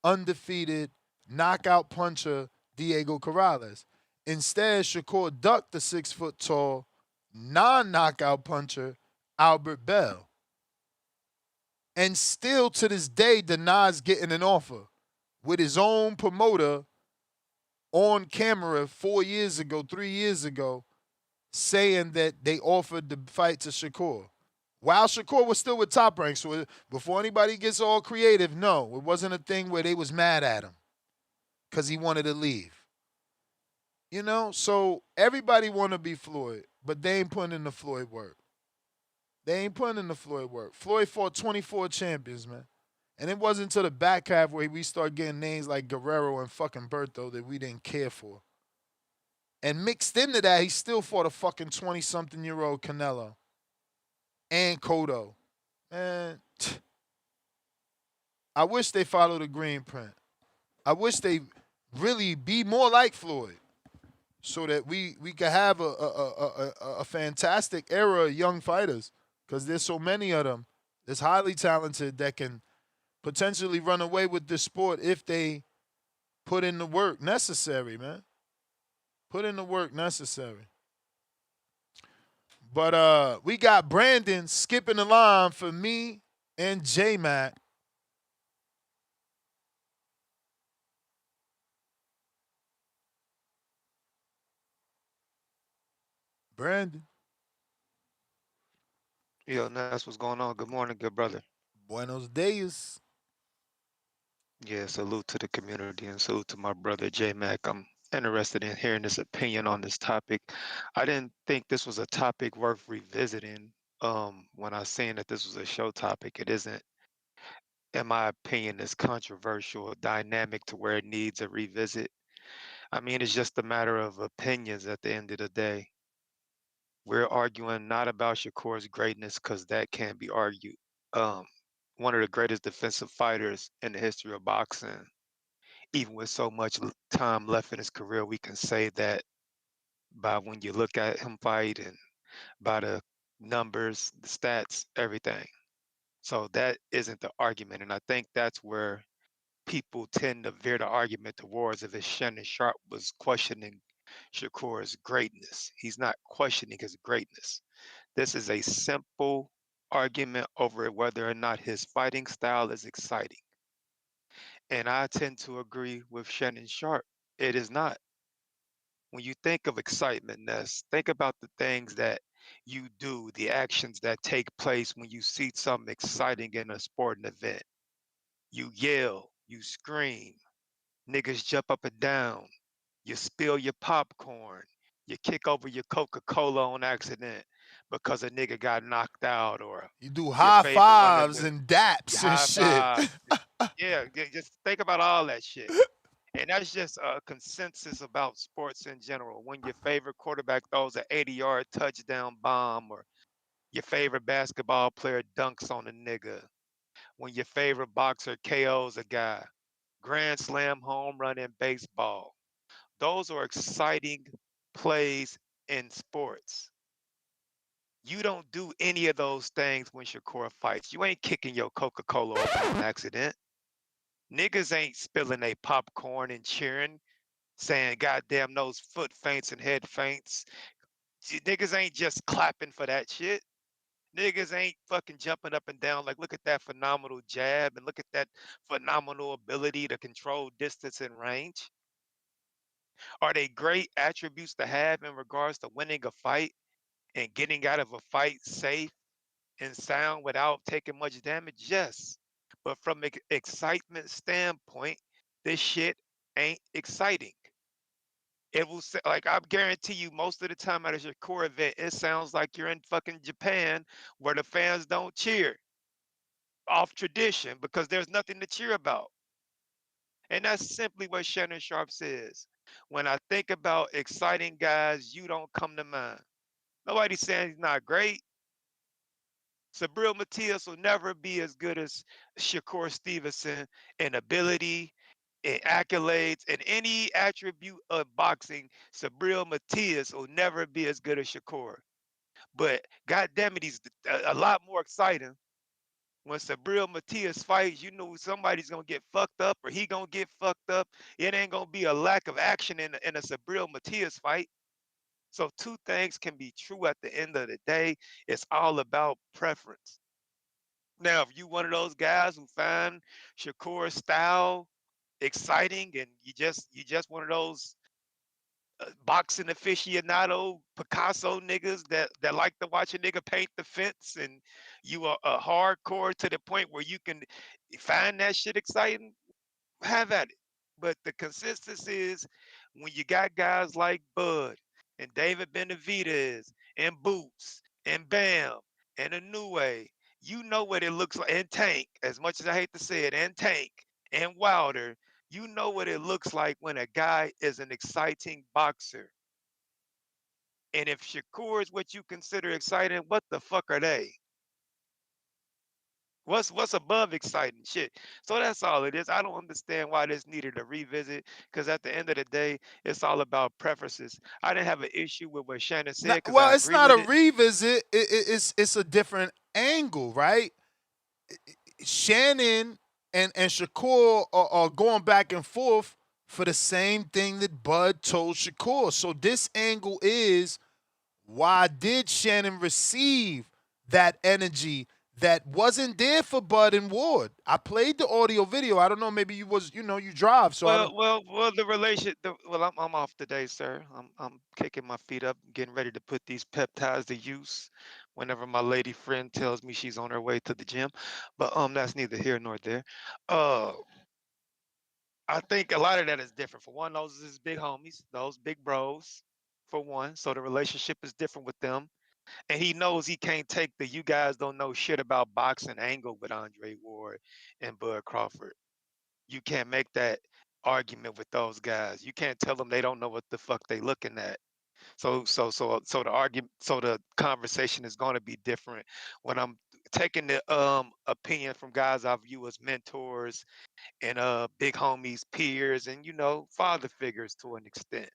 undefeated, knockout puncher Diego Corrales. Instead, Shakur ducked the 6 foot tall, non-knockout puncher Albert Bell. And still to this day denies getting an offer with his own promoter on camera 4 years ago, 3 years ago, saying that they offered the fight to Shakur. While Shakur was still with Top Rank. So before anybody gets all creative, no, it wasn't a thing where they was mad at him because he wanted to leave. You know, so everybody want to be Floyd, but they ain't putting in the Floyd work. They ain't putting in the Floyd work. Floyd fought 24 champions, man. And it wasn't until the back half where we start getting names like Guerrero and fucking Berto that we didn't care for. And mixed into that, he still fought a fucking 20-something-year-old Canelo and Cotto. Man, I wish they followed the green print. I wish they really be more like Floyd so that we could have a fantastic era of young fighters because there's so many of them that's highly talented that can potentially run away with this sport if they put in the work necessary, man. Put in the work necessary. But we got Brandon skipping the line for me and J-Mac. Brandon. Yo, that's what's going on. Good morning, good brother. Buenos dias. Yeah, salute to the community and salute to my brother J Mac. I'm interested in hearing his opinion on this topic. I didn't think this was a topic worth revisiting. When I was saying that this was a show topic, it isn't, in my opinion, it's controversial, dynamic to where it needs a revisit. I mean, it's just a matter of opinions at the end of the day. We're arguing not about Shakur's greatness because that can't be argued. Um, One of the greatest defensive fighters in the history of boxing, even with so much time left in his career, we can say that by when you look at him fight and by the numbers, the stats, everything. So that isn't the argument. And I think that's where people tend to veer the argument towards if it's Shannon Sharpe was questioning Shakur's greatness. He's not questioning his greatness. This is a simple argument over whether or not his fighting style is exciting. And I tend to agree with Shannon Sharpe. It is not. When you think of excitement, Ness, think about the things that you do, the actions that take place when you see something exciting in a sporting event. You yell, you scream, niggas jump up and down, you spill your popcorn, you kick over your Coca-Cola on accident because a nigga got knocked out, or You do your high favorite one of fives the and your daps and high shit. five. Yeah, just think about all that shit. And that's just a consensus about sports in general. When your favorite quarterback throws an 80-yard touchdown bomb, or your favorite basketball player dunks on a nigga, when your favorite boxer KOs a guy, grand slam home run in baseball. Those are exciting plays in sports. You don't do any of those things when Shakur fights. You ain't kicking your Coca-Cola open on accident. Niggas ain't spilling they popcorn and cheering, saying goddamn those foot feints and head feints. Niggas ain't just clapping for that shit. Niggas ain't fucking jumping up and down like, look at that phenomenal jab and look at that phenomenal ability to control distance and range. Are they great attributes to have in regards to winning a fight and getting out of a fight safe and sound without taking much damage? Yes. But from an excitement standpoint, this shit ain't exciting. It will say, like, I guarantee you, most of the time at a Shakur event, it sounds like you're in fucking Japan where the fans don't cheer off tradition because there's nothing to cheer about. And that's simply what Shannon Sharpe says. When I think about exciting guys, you don't come to mind. Nobody's saying he's not great. Sabril Matias will never be as good as Shakur Stevenson in ability, in accolades, in any attribute of boxing. Sabril Matias will never be as good as Shakur. But God damn it, he's a lot more exciting. When Sabril Matias fights, you know somebody's gonna get fucked up or he gonna get fucked up. It ain't gonna be a lack of action in a Sabril Matias fight. So two things can be true at the end of the day. It's all about preference. Now, if you one of those guys who find Shakur's style exciting and you just one of those boxing aficionado, Picasso niggas that like to watch a nigga paint the fence, and you are a hardcore to the point where you can find that shit exciting, have at it. But the consistency is when you got guys like Bud and David Benavidez and Boots and Bam and a New Way, you know what it looks like. And Tank, as much as I hate to say it, and Tank and Wilder, you know what it looks like when a guy is an exciting boxer. And if Shakur is what you consider exciting, what the fuck are they? What's above exciting shit? So that's all it is. I don't understand why this needed a revisit, because at the end of the day, it's all about preferences. I didn't have an issue with what Shannon said because I Well, it's agree not a with it. revisit. It's a different angle, right? Shannon and Shakur are going back and forth for the same thing that Bud told Shakur. So this angle is, why did Shannon receive that energy that wasn't there for Bud and Ward? I played the audio video. I don't know, maybe you drive, so I don't. Well, the relation. Well, I'm off today, sir. I'm kicking my feet up, getting ready to put these peptides to use. Whenever my lady friend tells me she's on her way to the gym, but that's neither here nor there. Uh, I think a lot of that is different. For one, those is big homies, those big bros. For one, so the relationship is different with them, and he knows he can't take the "you guys don't know shit about boxing" angle with Andre Ward and Bud Crawford. You can't make that argument with those guys. You can't tell them they don't know what the fuck they looking at. So the argument, so the conversation is going to be different when I'm taking the opinion from guys I view as mentors and big homies, peers, and father figures to an extent.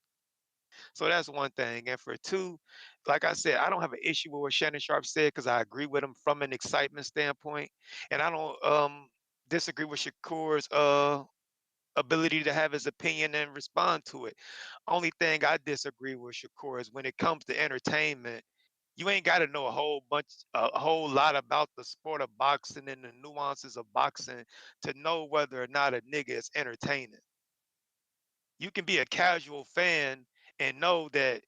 So that's one thing. And for two, like I said, I don't have an issue with what Shannon Sharpe said because I agree with him from an excitement standpoint, and I don't disagree with Shakur's ability to have his opinion and respond to it. Only thing I disagree with Shakur is when it comes to entertainment, you ain't got to know a whole lot about the sport of boxing and the nuances of boxing to know whether or not a nigga is entertaining. You can be a casual fan and know that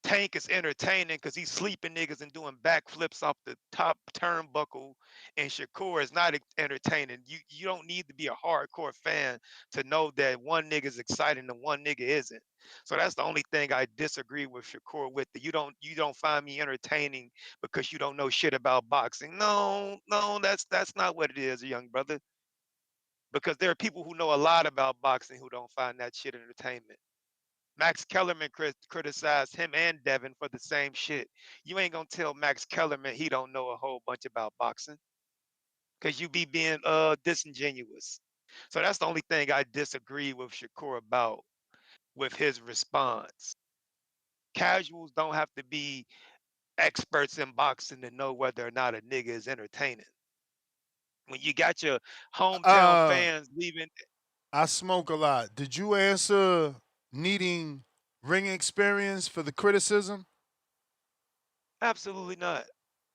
Tank is entertaining because he's sleeping niggas and doing backflips off the top turnbuckle, and Shakur is not entertaining. You don't need to be a hardcore fan to know that one nigga is exciting and one nigga isn't. So that's the only thing I disagree with Shakur with. You don't find me entertaining because you don't know shit about boxing. No, no, that's not what it is, young brother. Because there are people who know a lot about boxing who don't find that shit entertainment. Max Kellerman criticized him and Devin for the same shit. You ain't gonna tell Max Kellerman he don't know a whole bunch about boxing because you be being disingenuous. So that's the only thing I disagree with Shakur about with his response. Casuals don't have to be experts in boxing to know whether or not a nigga is entertaining. When you got your hometown fans leaving. I smoke a lot. Did you answer needing ring experience for the criticism? Absolutely not.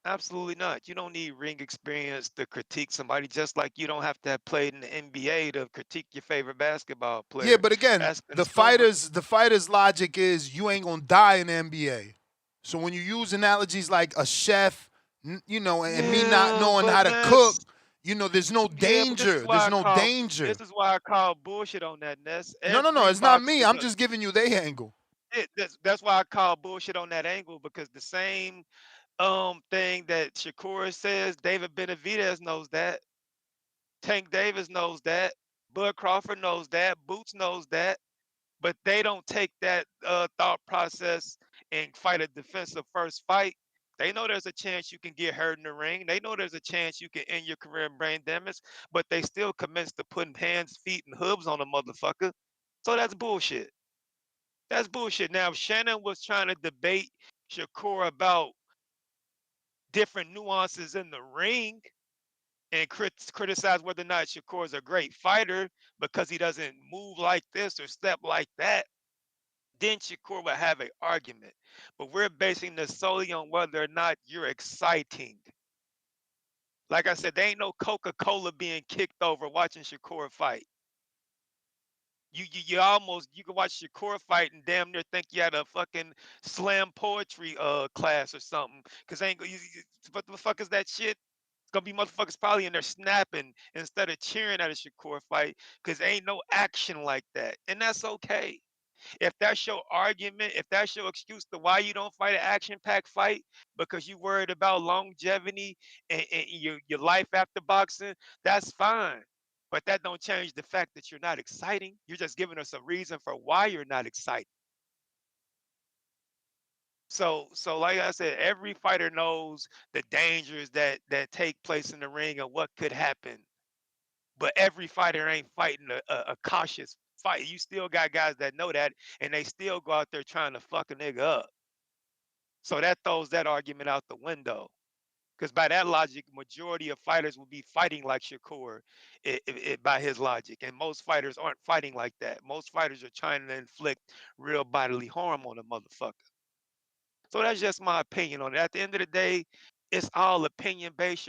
Absolutely not. You don't need ring experience to critique somebody, just like you don't have to have played in the NBA to critique your favorite basketball Yeah, player. but again, As the consumer, fighter's logic is you ain't gonna die in the NBA. So when you use analogies like a chef, and me not yeah, knowing but how to cook, Ness, there's no yeah, but this is danger. why There's I no call danger. this is why I call bullshit on that, Ness. No, Every it's not boxer, me. I'm just giving you their angle. that's why I call bullshit on that angle, because the same thing that Shakur says, David Benavidez knows that. Tank Davis knows that. Bud Crawford knows that. Boots knows that. But they don't take that thought process and fight a defensive first fight. They know there's a chance you can get hurt in the ring. They know there's a chance you can end your career in brain damage, but they still commence to putting hands, feet, and hooves on a motherfucker. So that's bullshit. That's bullshit. Now, if Shannon was trying to debate Shakur about different nuances in the ring, and criticize whether or not Shakur is a great fighter because he doesn't move like this or step like that, then Shakur would have an argument. But we're basing this solely on whether or not you're exciting. Like I said, there ain't no Coca-Cola being kicked over watching Shakur fight. You can watch Shakur fight and damn near think you had a fucking slam poetry class or something. Cause ain't what the fuck is that shit? It's gonna be motherfuckers probably in there snapping instead of cheering at a Shakur fight, cause ain't no action like that, and that's okay. If that's your argument, if that's your excuse to why you don't fight an action-packed fight because you worried about longevity and your life after boxing, that's fine. But that don't change the fact that you're not exciting. You're just giving us a reason for why you're not excited. So like I said, every fighter knows the dangers that take place in the ring and what could happen. But every fighter ain't fighting a cautious fight. You still got guys that know that, and they still go out there trying to fuck a nigga up. So that throws that argument out the window. Because by that logic, majority of fighters will be fighting like Shakur, by his logic, and most fighters aren't fighting like that. Most fighters are trying to inflict real bodily harm on a motherfucker. So that's just my opinion on it. At the end of the day, it's all opinion based.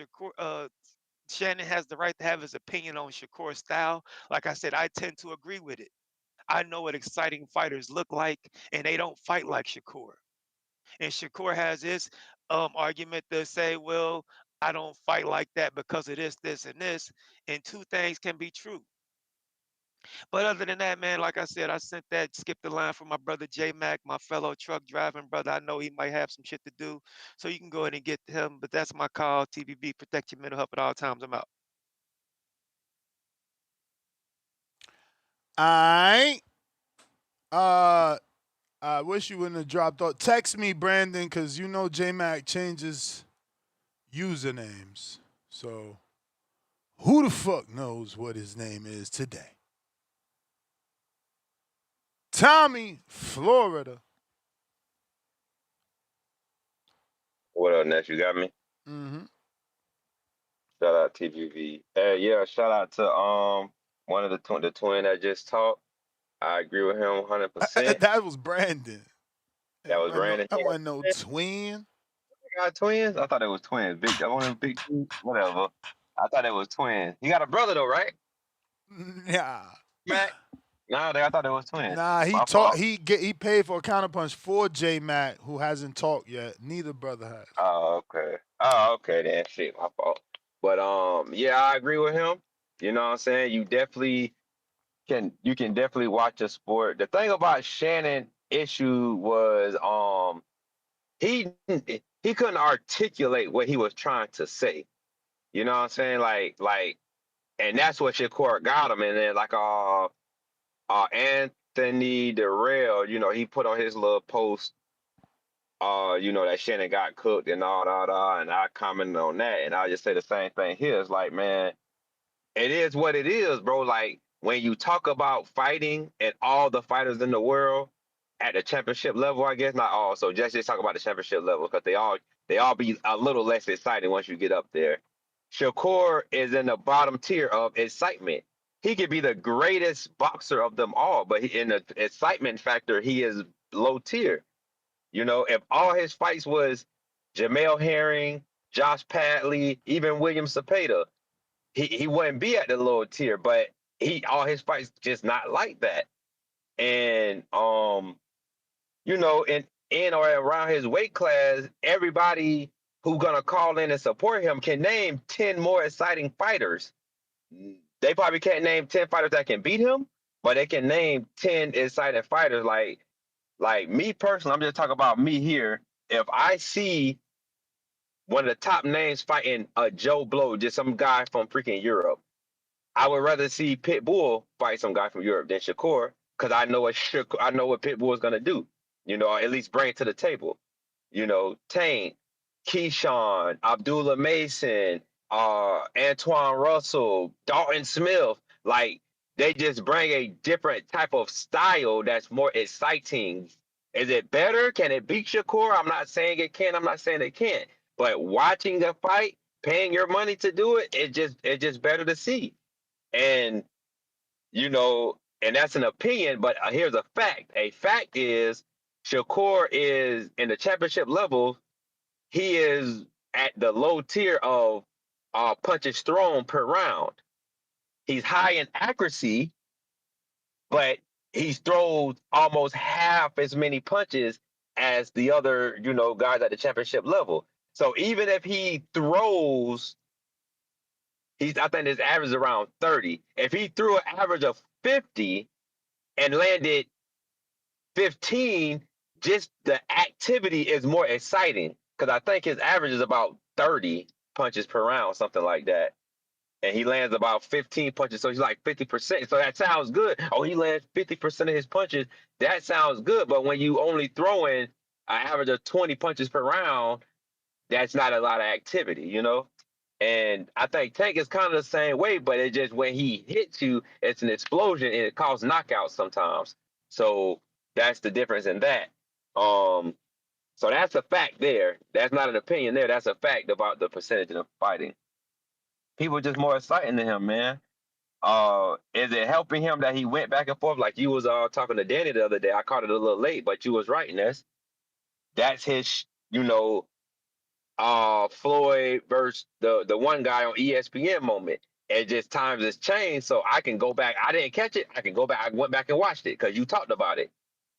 Shannon has the right to have his opinion on Shakur's style. Like I said, I tend to agree with it. I know what exciting fighters look like, and they don't fight like Shakur. And Shakur has his argument to say, well, I don't fight like that because of this, and this. And two things can be true. But other than that, man, like I said, I sent that, skip the line for my brother J Mac, my fellow truck driving brother. I know he might have some shit to do. So you can go ahead and get to him. But that's my call. TBB, protect your mental health at all times. I'm out. I wish you wouldn't have dropped off. Text me, Brandon, because you know J Mac changes usernames. So who the fuck knows what his name is today? Tommy, Florida. What up, Ness? You got me? Mm-hmm. Shout out TGV. Hey, yeah, shout out to one of the twin that just talked. I agree with him 100%. That was Brandon. That was Brandon. That wasn't no twin. You got twins? I thought it was twins. Big, one of them big, whatever. I thought it was twins. You got a brother though, right? Nah. Mac? Nah, I thought it was twins. Nah, My fault. he paid for a counterpunch for J Mac, who hasn't talked yet. Neither brother has. Oh, okay then. Shit, my fault. But yeah, I agree with him. You know what I'm saying? You can definitely watch a sport. The thing about Shannon issue was he couldn't articulate what he was trying to say. You know what I'm saying? Like and that's what Shakur got him. And then like Anthony Darrell, you know, he put on his little post you know, that Shannon got cooked and all that, and I commented on that, and I just say the same thing here. It's like, man, it is what it is, bro. Like when you talk about fighting and all the fighters in the world at the championship level, I guess not all. So just talk about the championship level because they all be a little less exciting once you get up there. Shakur is in the bottom tier of excitement. He could be the greatest boxer of them all, but in the excitement factor, he is low tier. You know, if all his fights was Jamel Herring, Josh Padley, even William Cepeda, he wouldn't be at the lower tier, but all his fights just not like that. And you know, in or around his weight class, everybody who gonna call in and support him can name 10 more exciting fighters. They probably can't name 10 fighters that can beat him, but they can name 10 exciting fighters. Like me personally, I'm just talking about me here. If I see one of the top names fighting a Joe Blow, just some guy from freaking Europe, I would rather see Pitbull fight some guy from Europe than Shakur because I know what Pitbull is gonna do. You know, or at least bring it to the table. You know, Tank, Keyshawn, Abdullah Mason, Antoine Russell, Dalton Smith, like they just bring a different type of style that's more exciting. Is it better? Can it beat Shakur? I'm not saying it can. I'm not saying it can't. But watching the fight, paying your money to do it, it's just better to see. And you know, and that's an opinion. But here's a fact. A fact is Shakur is in the championship level. He is at the low tier of punches thrown per round. He's high in accuracy, but he throws almost half as many punches as the other, guys at the championship level. So even if he throws, I think his average is around 30. If he threw an average of 50 and landed 15, just the activity is more exciting because I think his average is about 30 punches per round, something like that. And he lands about 15 punches, so he's like 50%. So that sounds good. Oh, he lands 50% of his punches. That sounds good. But when you only throwing an average of 20 punches per round, that's not a lot of activity. And I think Tank is kind of the same way, but it just when he hits you, it's an explosion and it causes knockouts sometimes. So that's the difference in that. So that's a fact there. That's not an opinion there. That's a fact about the percentage of fighting. People just more exciting than him, man. Is it helping him that he went back and forth like you was talking to Danny the other day? I caught it a little late, but you was right, and that's his, Floyd versus the one guy on ESPN moment. It just times has changed, so I can go back. I didn't catch it. I can go back. I went back and watched it because you talked about it.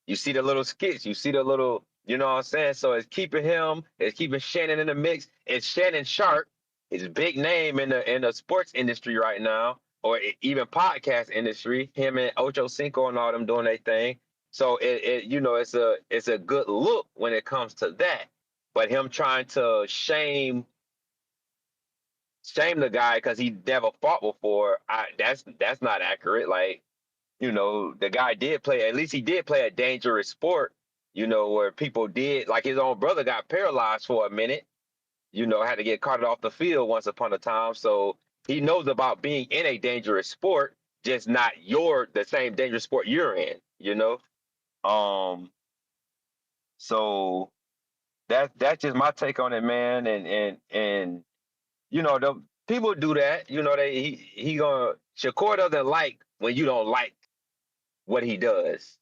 You see the little skits. You see the little, you know what I'm saying? So it's keeping him. It's keeping Shannon in the mix. It's Shannon Sharpe. His big name in the sports industry right now, or even podcast industry. Him and Ocho Cinco and all them doing their thing. So it's a good look when it comes to that. But him trying to shame the guy because he never fought before, that's not accurate. Like, the guy did play, at least he did play a dangerous sport, where people did, like his own brother got paralyzed for a minute, had to get carted off the field once upon a time. So he knows about being in a dangerous sport, just not the same dangerous sport you're in. So that's just my take on it, man. And the people do that. Shakur doesn't like when you don't like what he does,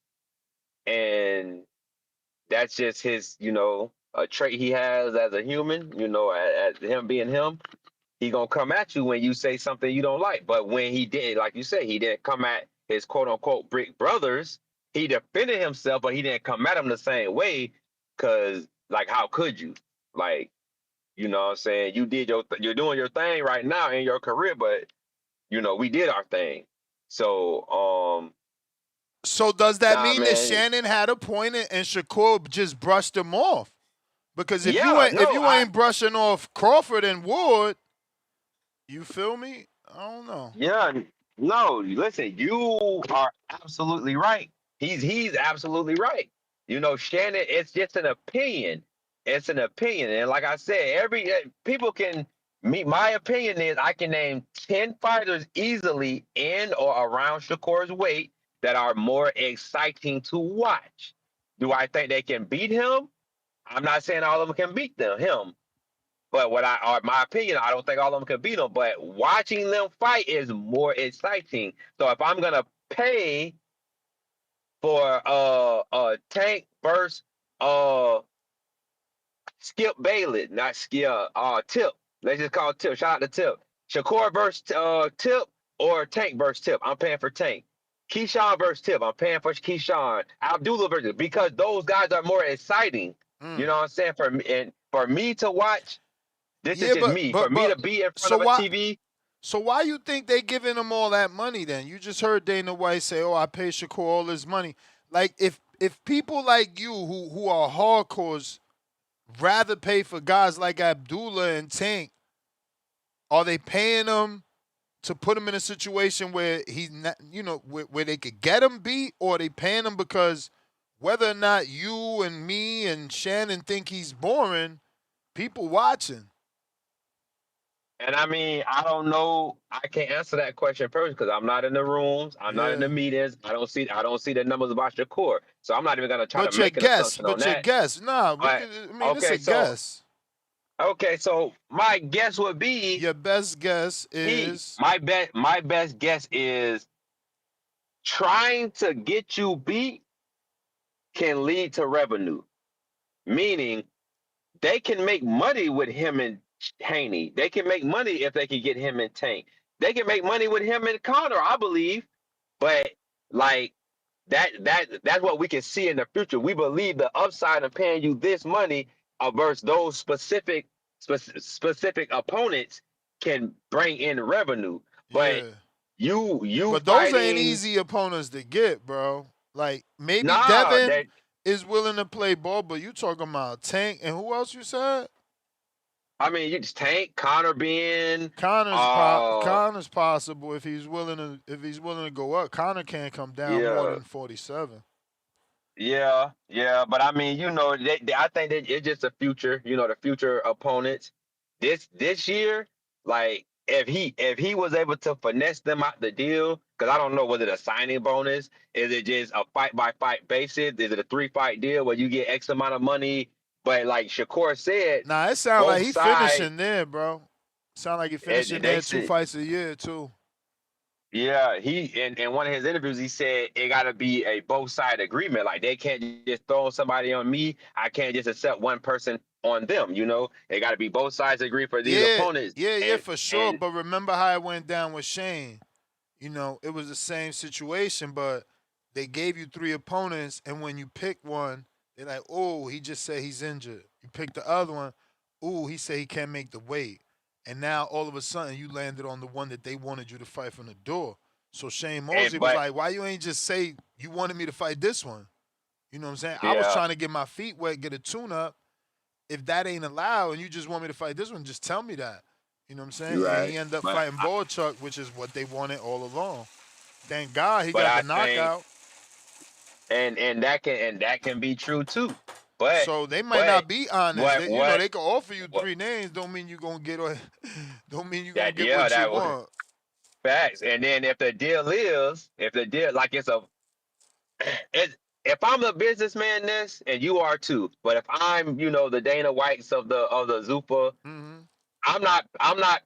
and that's just his, a trait he has as a human. As him being him, he gonna come at you when you say something you don't like. But when he did, like you said, he didn't come at his quote unquote brick brothers. He defended himself, but he didn't come at him the same way. Cause like, how could you? Like, you know what I'm saying? You're doing your thing right now in your career, but we did our thing. So So does that mean that man. Shannon had a point and Shakur just brushed him off? Because if Yeah, you ain't brushing off Crawford and Wood, you feel me? I don't know. Yeah, no, listen, you are absolutely right. He's absolutely right. Shannon, it's just an opinion. It's an opinion. And like I said, people can meet my opinion is I can name 10 fighters easily in or around Shakur's weight that are more exciting to watch. Do I think they can beat him? I'm not saying all of them can beat him. But my opinion, I don't think all of them can beat them. But watching them fight is more exciting. So if I'm gonna pay for a Tank versus Skip Bayless, not Skip, Tip. Let's just call it Tip. Shout out to Tip. Shakur versus Tip or Tank versus Tip. I'm paying for Tank. Keyshawn versus Tip. I'm paying for Keyshawn. Abdullah versus, because those guys are more exciting. You know what I'm saying? For me to watch. This is just me. For me to be in front of a TV. So why you think they giving him all that money then? You just heard Dana White say, "Oh, I pay Shakur all this money." Like if people like you who are hardcores rather pay for guys like Abdullah and Tank, are they paying them to put him in a situation where he's not, where they could get him beat, or are they paying him because whether or not you and me and Shannon think he's boring, people watching? And I mean, I don't know. I can't answer that question personally because I'm not in the rooms. I'm not in the meetings. I don't see the numbers about Shakur. So I'm not even gonna try to make an assumption on that. But your guess, it's a guess. Okay, so my guess would be your best guess is my best guess is trying to get you beat can lead to revenue, meaning they can make money with him and Haney. They can make money if they can get him and Tank. They can make money with him and Connor, I believe. But like that's what we can see in the future. We believe the upside of paying you this money versus those specific opponents can bring in revenue. But Yeah. you But those ain't fighting easy opponents to get, bro. Like maybe nah Devin that is willing to play ball, but you talking about Tank and who else you said? I mean you just Tank, Connor being Connor's possible if he's willing to go up. Connor can't come down more yeah. than 47. Yeah, but I mean, I think that it's just the future, the future opponents. This year, like if he was able to finesse them out the deal, because I don't know whether the signing bonus is it just a fight by fight basis, is it a 3-fight deal where you get X amount of money, but like Shakur said, Nah, it sound like both he sides, finishing there, bro. Sound like he finishing they there 2 said. fights a year too. Yeah, he in one of his interviews he said it got to be a both side agreement. Like they can't just throw somebody on me. I can't just accept one person on them. It got to be both sides agree for these opponents. Yeah, And for sure. and But remember how it went down with Shane. It was the same situation, but they gave you 3 opponents, and when you pick one, they're like, oh, he just said he's injured. You pick the other one, oh, he said he can't make the weight. And now all of a sudden you landed on the one that they wanted you to fight from the door. So Shane Mosley was but like, why you ain't just say you wanted me to fight this one? You know what I'm saying? I was yeah, trying to get my feet wet, get a tune up. If that ain't allowed and you just want me to fight this one, just tell me that. You know what I'm saying? you're And right. he ended up But fighting Boychuk, which is what they wanted all along. Thank God he but got the I think knockout. and that can be true too. But So they might but not be honest. what what They can offer you what 3 names. Don't mean you gonna get. Don't mean you gonna that get yeah what you that was want. facts. And then if the deal like if I'm a businessman, this and you are too. But if I'm, the Dana Whites of the Zupa, Mm-hmm. I'm not.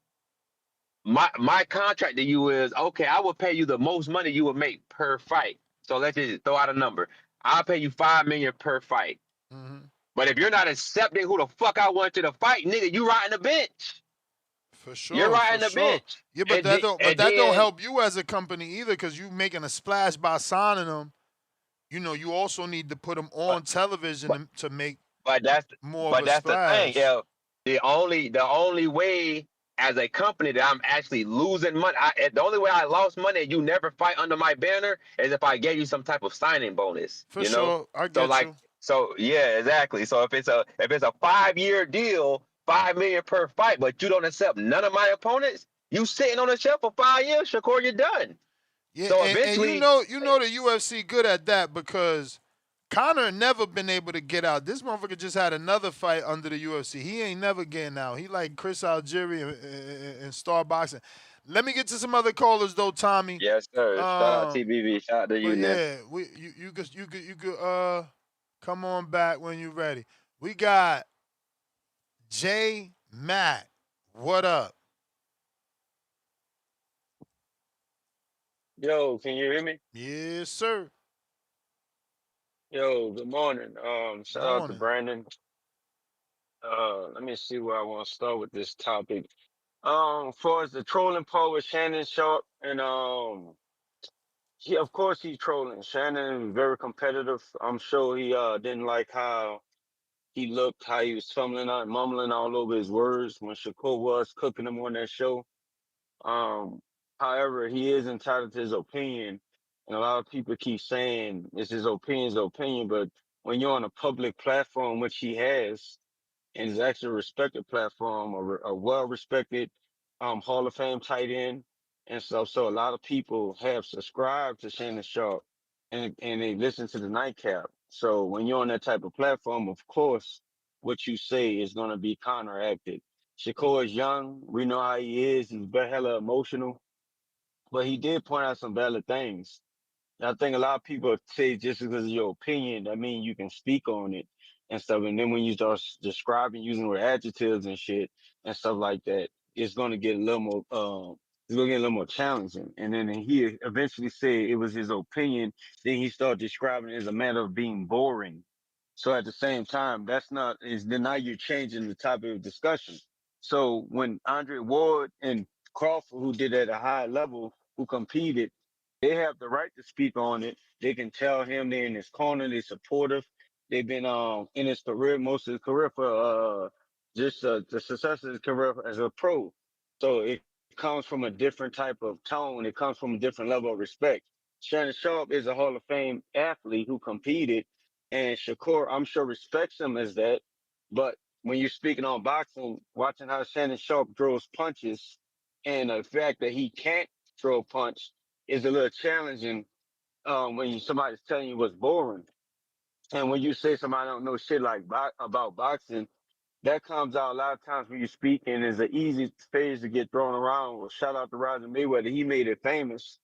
My contract to you is okay. I will pay you the most money you would make per fight. So let's just throw out a number. I'll pay you $5 million per fight. Mm-hmm. But if you're not accepting who the fuck I want you to fight, nigga, you riding the bench. For You're sure, for riding the sure. bench. Yeah, but And then, but and that don't then help you as a company either, because you making a splash by signing them. You also need to put them but, on television but to make But that's more of but a that's the thing. splash. Yeah, the only way as a company that I'm actually losing money, the only way I lost money and you never fight under my banner is if I gave you some type of signing bonus. For sure, I So get like you. so yeah, exactly. So if it's a 5-year deal, 5 million per fight, but you don't accept none of my opponents, you sitting on the shelf for 5 years, Shakur, you're done. Yeah, So and eventually, the UFC good at that because Conor never been able to get out. This motherfucker just had another fight under the UFC. He ain't never getting out. He like Chris Algieri in Star Boxing. Let me get to some other callers though, Tommy. yes, sir. Shout out Um, TBV. Shout out to you, but Nim. yeah, you could come on back when you're ready. We got J Mac. What up? Yo, can you hear me? Yes, sir. Yo, good morning. Shout out to Morning. Brandon. Let me see where I want to start with this topic. Far as the trolling part with Shannon Sharp, and of course he's trolling. Shannon very competitive. I'm sure he didn't like how he looked, how he was fumbling out, mumbling all over his words when Shakur was cooking him on that show. Um, However, he is entitled to his opinion, and a lot of people keep saying it's his opinion. But when you're on a public platform, which he has, and is actually a respected platform, a well-respected Hall of Fame tight end, and stuff. So a lot of people have subscribed to Shannon Sharp, and they listen to the Nightcap. So when you're on that type of platform, of course, what you say is going to be counteracted. Shakur is young. We know how he is. He's hella emotional, but he did point out some valid things. I think a lot of people say just because of your opinion, that means you can speak on it and stuff. And then when you start describing using with adjectives and shit and stuff like that, it's going to get a little more, it's going to get a little more challenging. And then he eventually said it was his opinion. Then he started describing it as a matter of being boring. So at the same time, then now you're changing the topic of discussion. So when Andre Ward and Crawford, who did at a high level, who competed, They have the right to speak on it. They can tell him they're in his corner, they're supportive. They've been in his career, most of his career for just the success of his career as a pro. So it comes from a different type of tone. It comes from a different level of respect. Shannon Sharpe is a Hall of Fame athlete who competed, and Shakur, I'm sure, respects him as that. But when you're speaking on boxing, watching how Shannon Sharpe throws punches and the fact that he can't throw a punch is a little challenging when somebody's telling you what's boring. And when you say somebody don't know shit like about boxing, that comes out a lot of times when you speak, and is an easy phrase to get thrown around. Well, shout out to Roger Mayweather. He made it famous.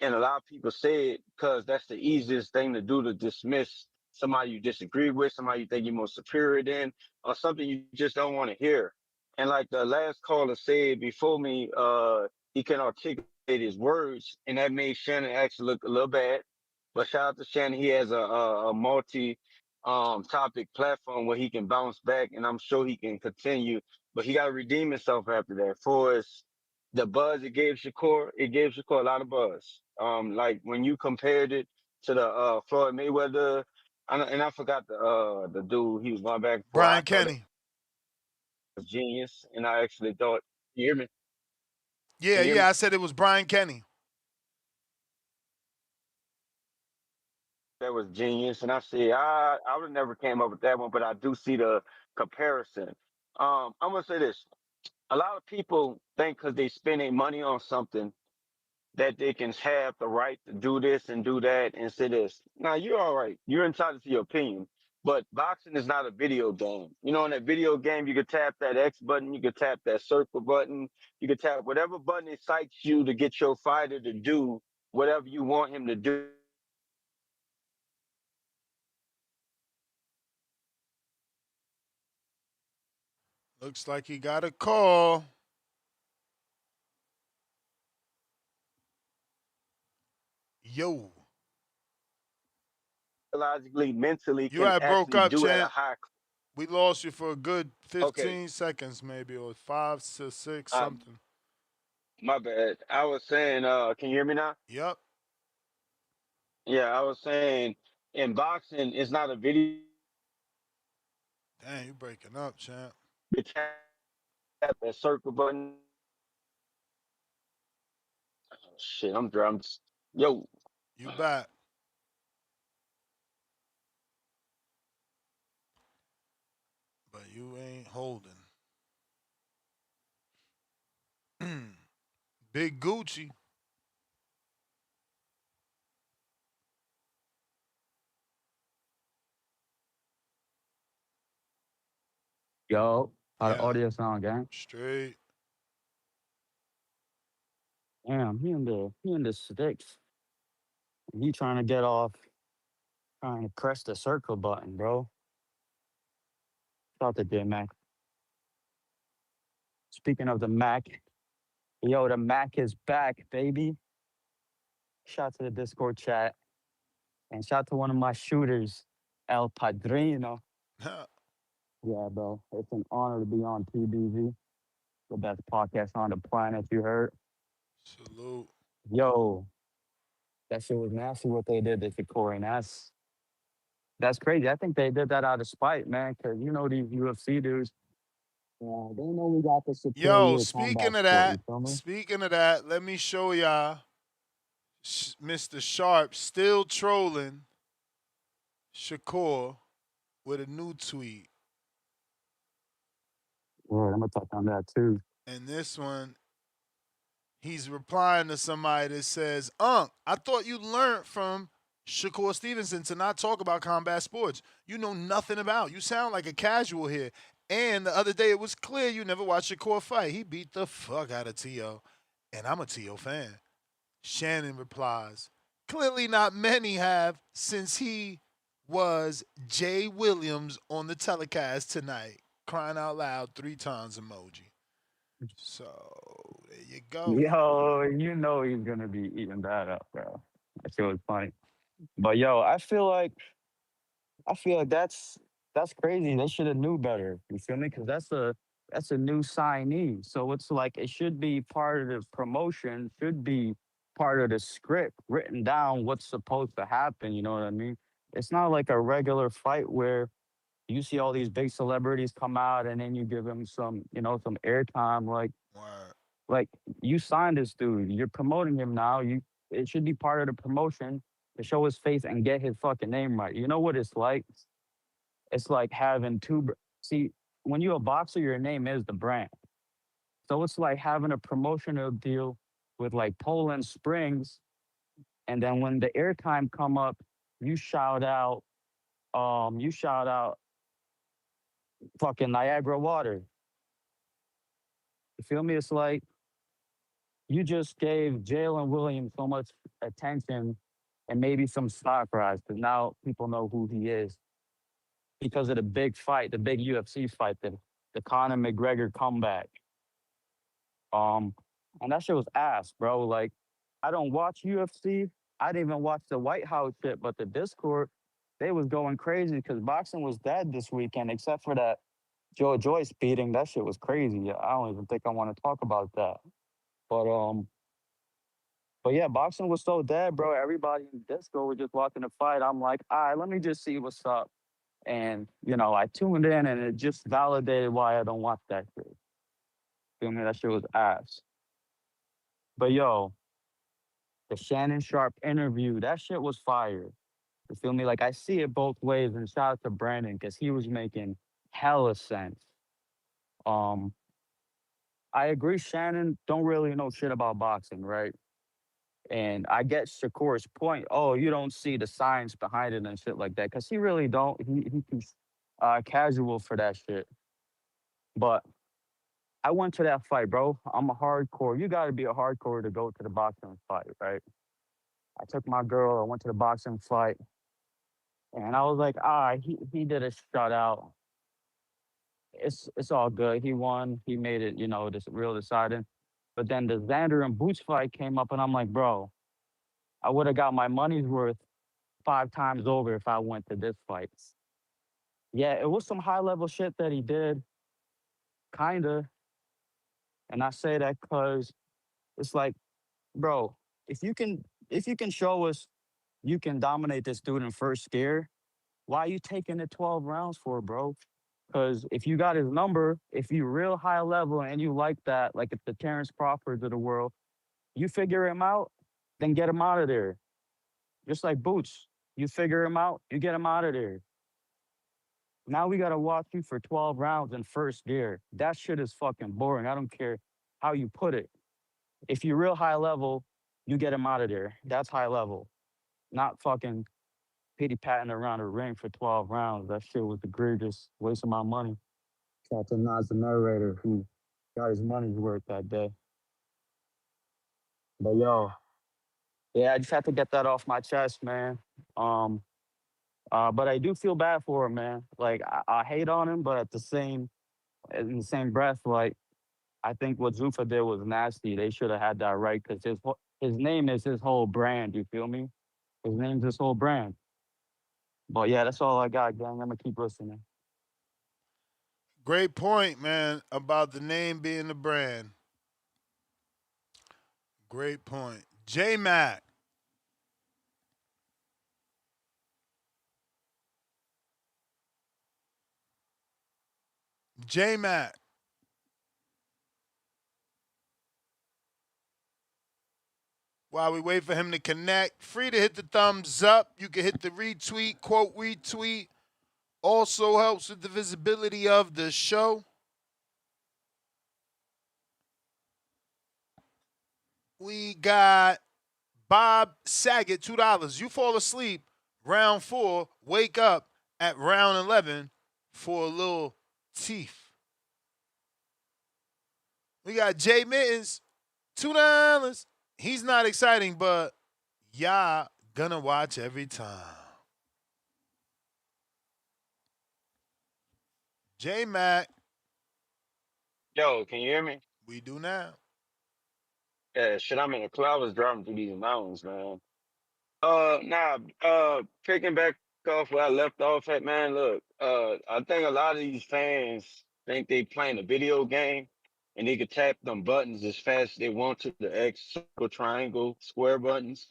And a lot of people say it because that's the easiest thing to do, to dismiss somebody you disagree with, somebody you think you're more superior than, or something you just don't want to hear. And like the last caller said before me, he can articulate his words, and that made Shannon actually look a little bad. But shout out to Shannon. He has a multi topic platform where he can bounce back, and I'm sure he can continue. But he got to redeem himself after that. For us, the buzz it gave Shakur a lot of buzz. Like when you compared it to the Floyd Mayweather, and I forgot the dude he was going back for. I Brian thought that Kenny. was genius, and I actually thought, you hear me? Yeah, Can you hear me? yeah, I said it was Brian Kenny. That was genius, and I said I would have never came up with that one, but I do see the comparison. I'm gonna say this: a lot of people think because they spending money on something that they can have the right to do this and do that and say this. Now you're all right. You're entitled to your opinion. But boxing is not a video game. You know, in a video game, you could tap that X button, you could tap that circle button, you could tap whatever button excites you to get your fighter to do whatever you want him to do. Looks like he got a call. Yo. Psychologically, mentally You can had broke actually up, do at a champ. high. We lost you for a good Okay, 15 seconds, maybe, or 5 to 6, uh, something. my bad. I was saying, can you hear me now? Yep. Yeah, I was saying in boxing, it's not a video. Damn, you breaking up, champ. You tap that circle button. Shit, I'm drunk. Yo, You back, but you ain't holding. Big Gucci. Yo, how the Yeah, audio sound, gang? straight. Damn, he in the sticks. He trying to get off, trying to press the circle button, bro. Shout out to J Mac. Speaking of the Mac, yo, the Mac is back, baby. Shout to the Discord chat and shout to one of my shooters, El Padrino. Yeah, bro, it's an honor to be on TBV, the best podcast on the planet. You heard? Salute. Yo, that shit was nasty what they did to Shakur, and that's crazy. I think they did that out of spite, man, because you know these UFC dudes, they know we got the Yo, superior combat speaking of sport. You that, feel me? let me show y'all Mr. Sharpe still trolling Shakur with a new tweet. Yeah, I'm gonna touch on that too. And this one, he's replying to somebody that says, I thought you learned from Shakur Stevenson to not talk about combat sports. You know nothing about. You sound like a casual here. And the other day, it was clear you never watched Shakur fight. He beat the fuck out of T.O. And I'm a T.O. fan. Shannon replies, clearly not many have since he was Jay Williams on the telecast tonight. Crying out loud 3 times emoji. So there you go. Yo, you know he's gonna be eating that up, bro. That shit was funny. But yo, I feel like that's crazy. They should have knew better. You feel me? Because that's a new signee. So it's like it should be part of the promotion. Should be part of the script written down what's supposed to happen. You know what I mean? It's not like a regular fight where you see all these big celebrities come out and then you give them some, some airtime. Like you signed this dude, you're promoting him now. It should be part of the promotion to show his face and get his fucking name right. You know what it's like? It's like having see, when you're a boxer, your name is the brand. So it's like having a promotional deal with like Poland Springs, and then when the airtime come up, you shout out, you shout out fucking Niagara Water. You feel me? It's like you just gave Jalen Williams so much attention and maybe some stock rise because now people know who he is because of the big fight, the big UFC fight, the Conor McGregor comeback. And that shit was ass, bro. Like, I don't watch UFC. I didn't even watch the White House shit, but the Discord, they was going crazy because boxing was dead this weekend, except for that Joe Joyce beating. That shit was crazy. I don't even think I want to talk about that. But yeah, boxing was so dead, bro. Everybody in Discord was just watching the fight. I'm like, all right, let me just see what's up. And I tuned in, and it just validated why I don't watch that shit. Feel me? That shit was ass. But yo, the Shannon Sharpe interview, that shit was fire. You feel me? Like I see it both ways, and shout out to Brandon because he was making hella sense. Um, I agree, Shannon don't really know shit about boxing, right? And I get Shakur's point. Oh, you don't see the science behind it and shit like that, because he really don't. He's casual for that shit. But I went to that fight, bro. I'm a hardcore. You got to be a hardcore to go to the boxing fight, right? I took my girl. I went to the boxing fight, and I was like, he did a shutout. It's all good. He won. He made it. This real deciding. But then the Xander and Boots fight came up, and I'm like, bro, I would have got my money's worth 5 times over if I went to this fight. Yeah, it was some high level shit that he did, kinda. And I say that because it's like, bro, if you can show us you can dominate this dude in first gear, why are you taking it 12 rounds for, bro? Because if you got his number, if you real high level and you like that, like if the Terence Crawfords of the world, you figure him out, then get him out of there. Just like Boots, you figure him out, you get him out of there. Now we gotta watch you for 12 rounds in first gear. That shit is fucking boring. I don't care how you put it. If you're real high level, you get him out of there. That's high level. Not fucking pity patting around the ring for 12 rounds. That shit was egregious. Waste of my money. Shout out to Nas, the narrator, who got his money's worth that day. But yo, yeah, I just had to get that off my chest, man. But I do feel bad for him, man. Like I hate on him, but in the same breath, like I think what Zuffa did was nasty. They should have had that right because his name is his whole brand. You feel me? His name's his whole brand. But yeah, that's all I got, gang. I'm gonna keep listening. Great point, man, about the name being the brand. Great point. J Mac. J Mac. While we wait for him to connect, free to hit the thumbs up. You can hit the retweet, quote retweet. Also helps with the visibility of the show. We got Bob Saget, $2. You fall asleep, round 4, wake up at round 11 for a little teeth. We got Jay Mittens, $2. He's not exciting, but y'all gonna watch every time. J Mac. Yo, can you hear me? We do now. Yeah, shit, I'm in the cloud. I was driving through these mountains, man. Picking back off where I left off at, man, look, I think a lot of these fans think they playing a video game and they could tap them buttons as fast as they want to, the X, circle, triangle, square buttons,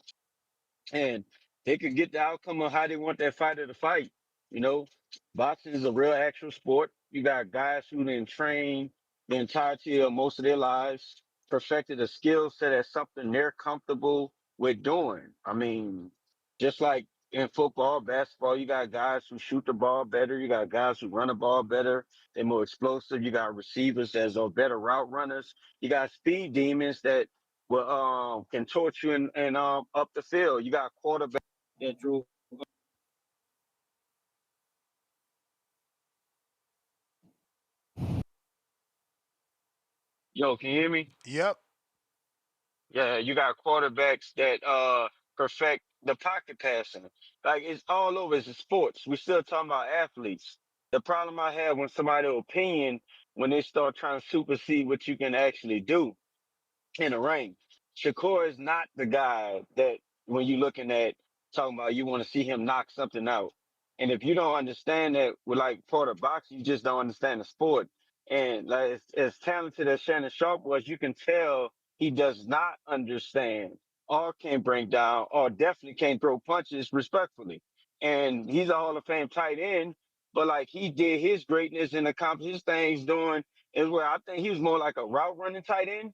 and they could get the outcome of how they want that fighter to fight. You know, boxing is a real actual sport. You got guys who didn't train the entirety of most of their lives, perfected a skill set at something they're comfortable with doing. I mean, just like in football, basketball, you got guys who shoot the ball better. You got guys who run the ball better. They're more explosive. You got receivers that are better route runners. You got speed demons that will can torch you and up the field. You got quarterback that drew. Yo, can you hear me? Yep. Yeah, you got quarterbacks that perfect the pocket passing. Like it's all over. It's sports. We still talking about athletes. The problem I have when somebody opinion when they start trying to supersede what you can actually do in a ring. Shakur is not the guy that when you're looking at talking about you want to see him knock something out. And if you don't understand that with like part of boxing, you just don't understand the sport. And like as talented as Shannon Sharpe was, you can tell he does not understand or can bring down or definitely can't throw punches respectfully. And he's a Hall of Fame tight end, but like he did his greatness and accomplished his things doing is where I think he was more like a route running tight end.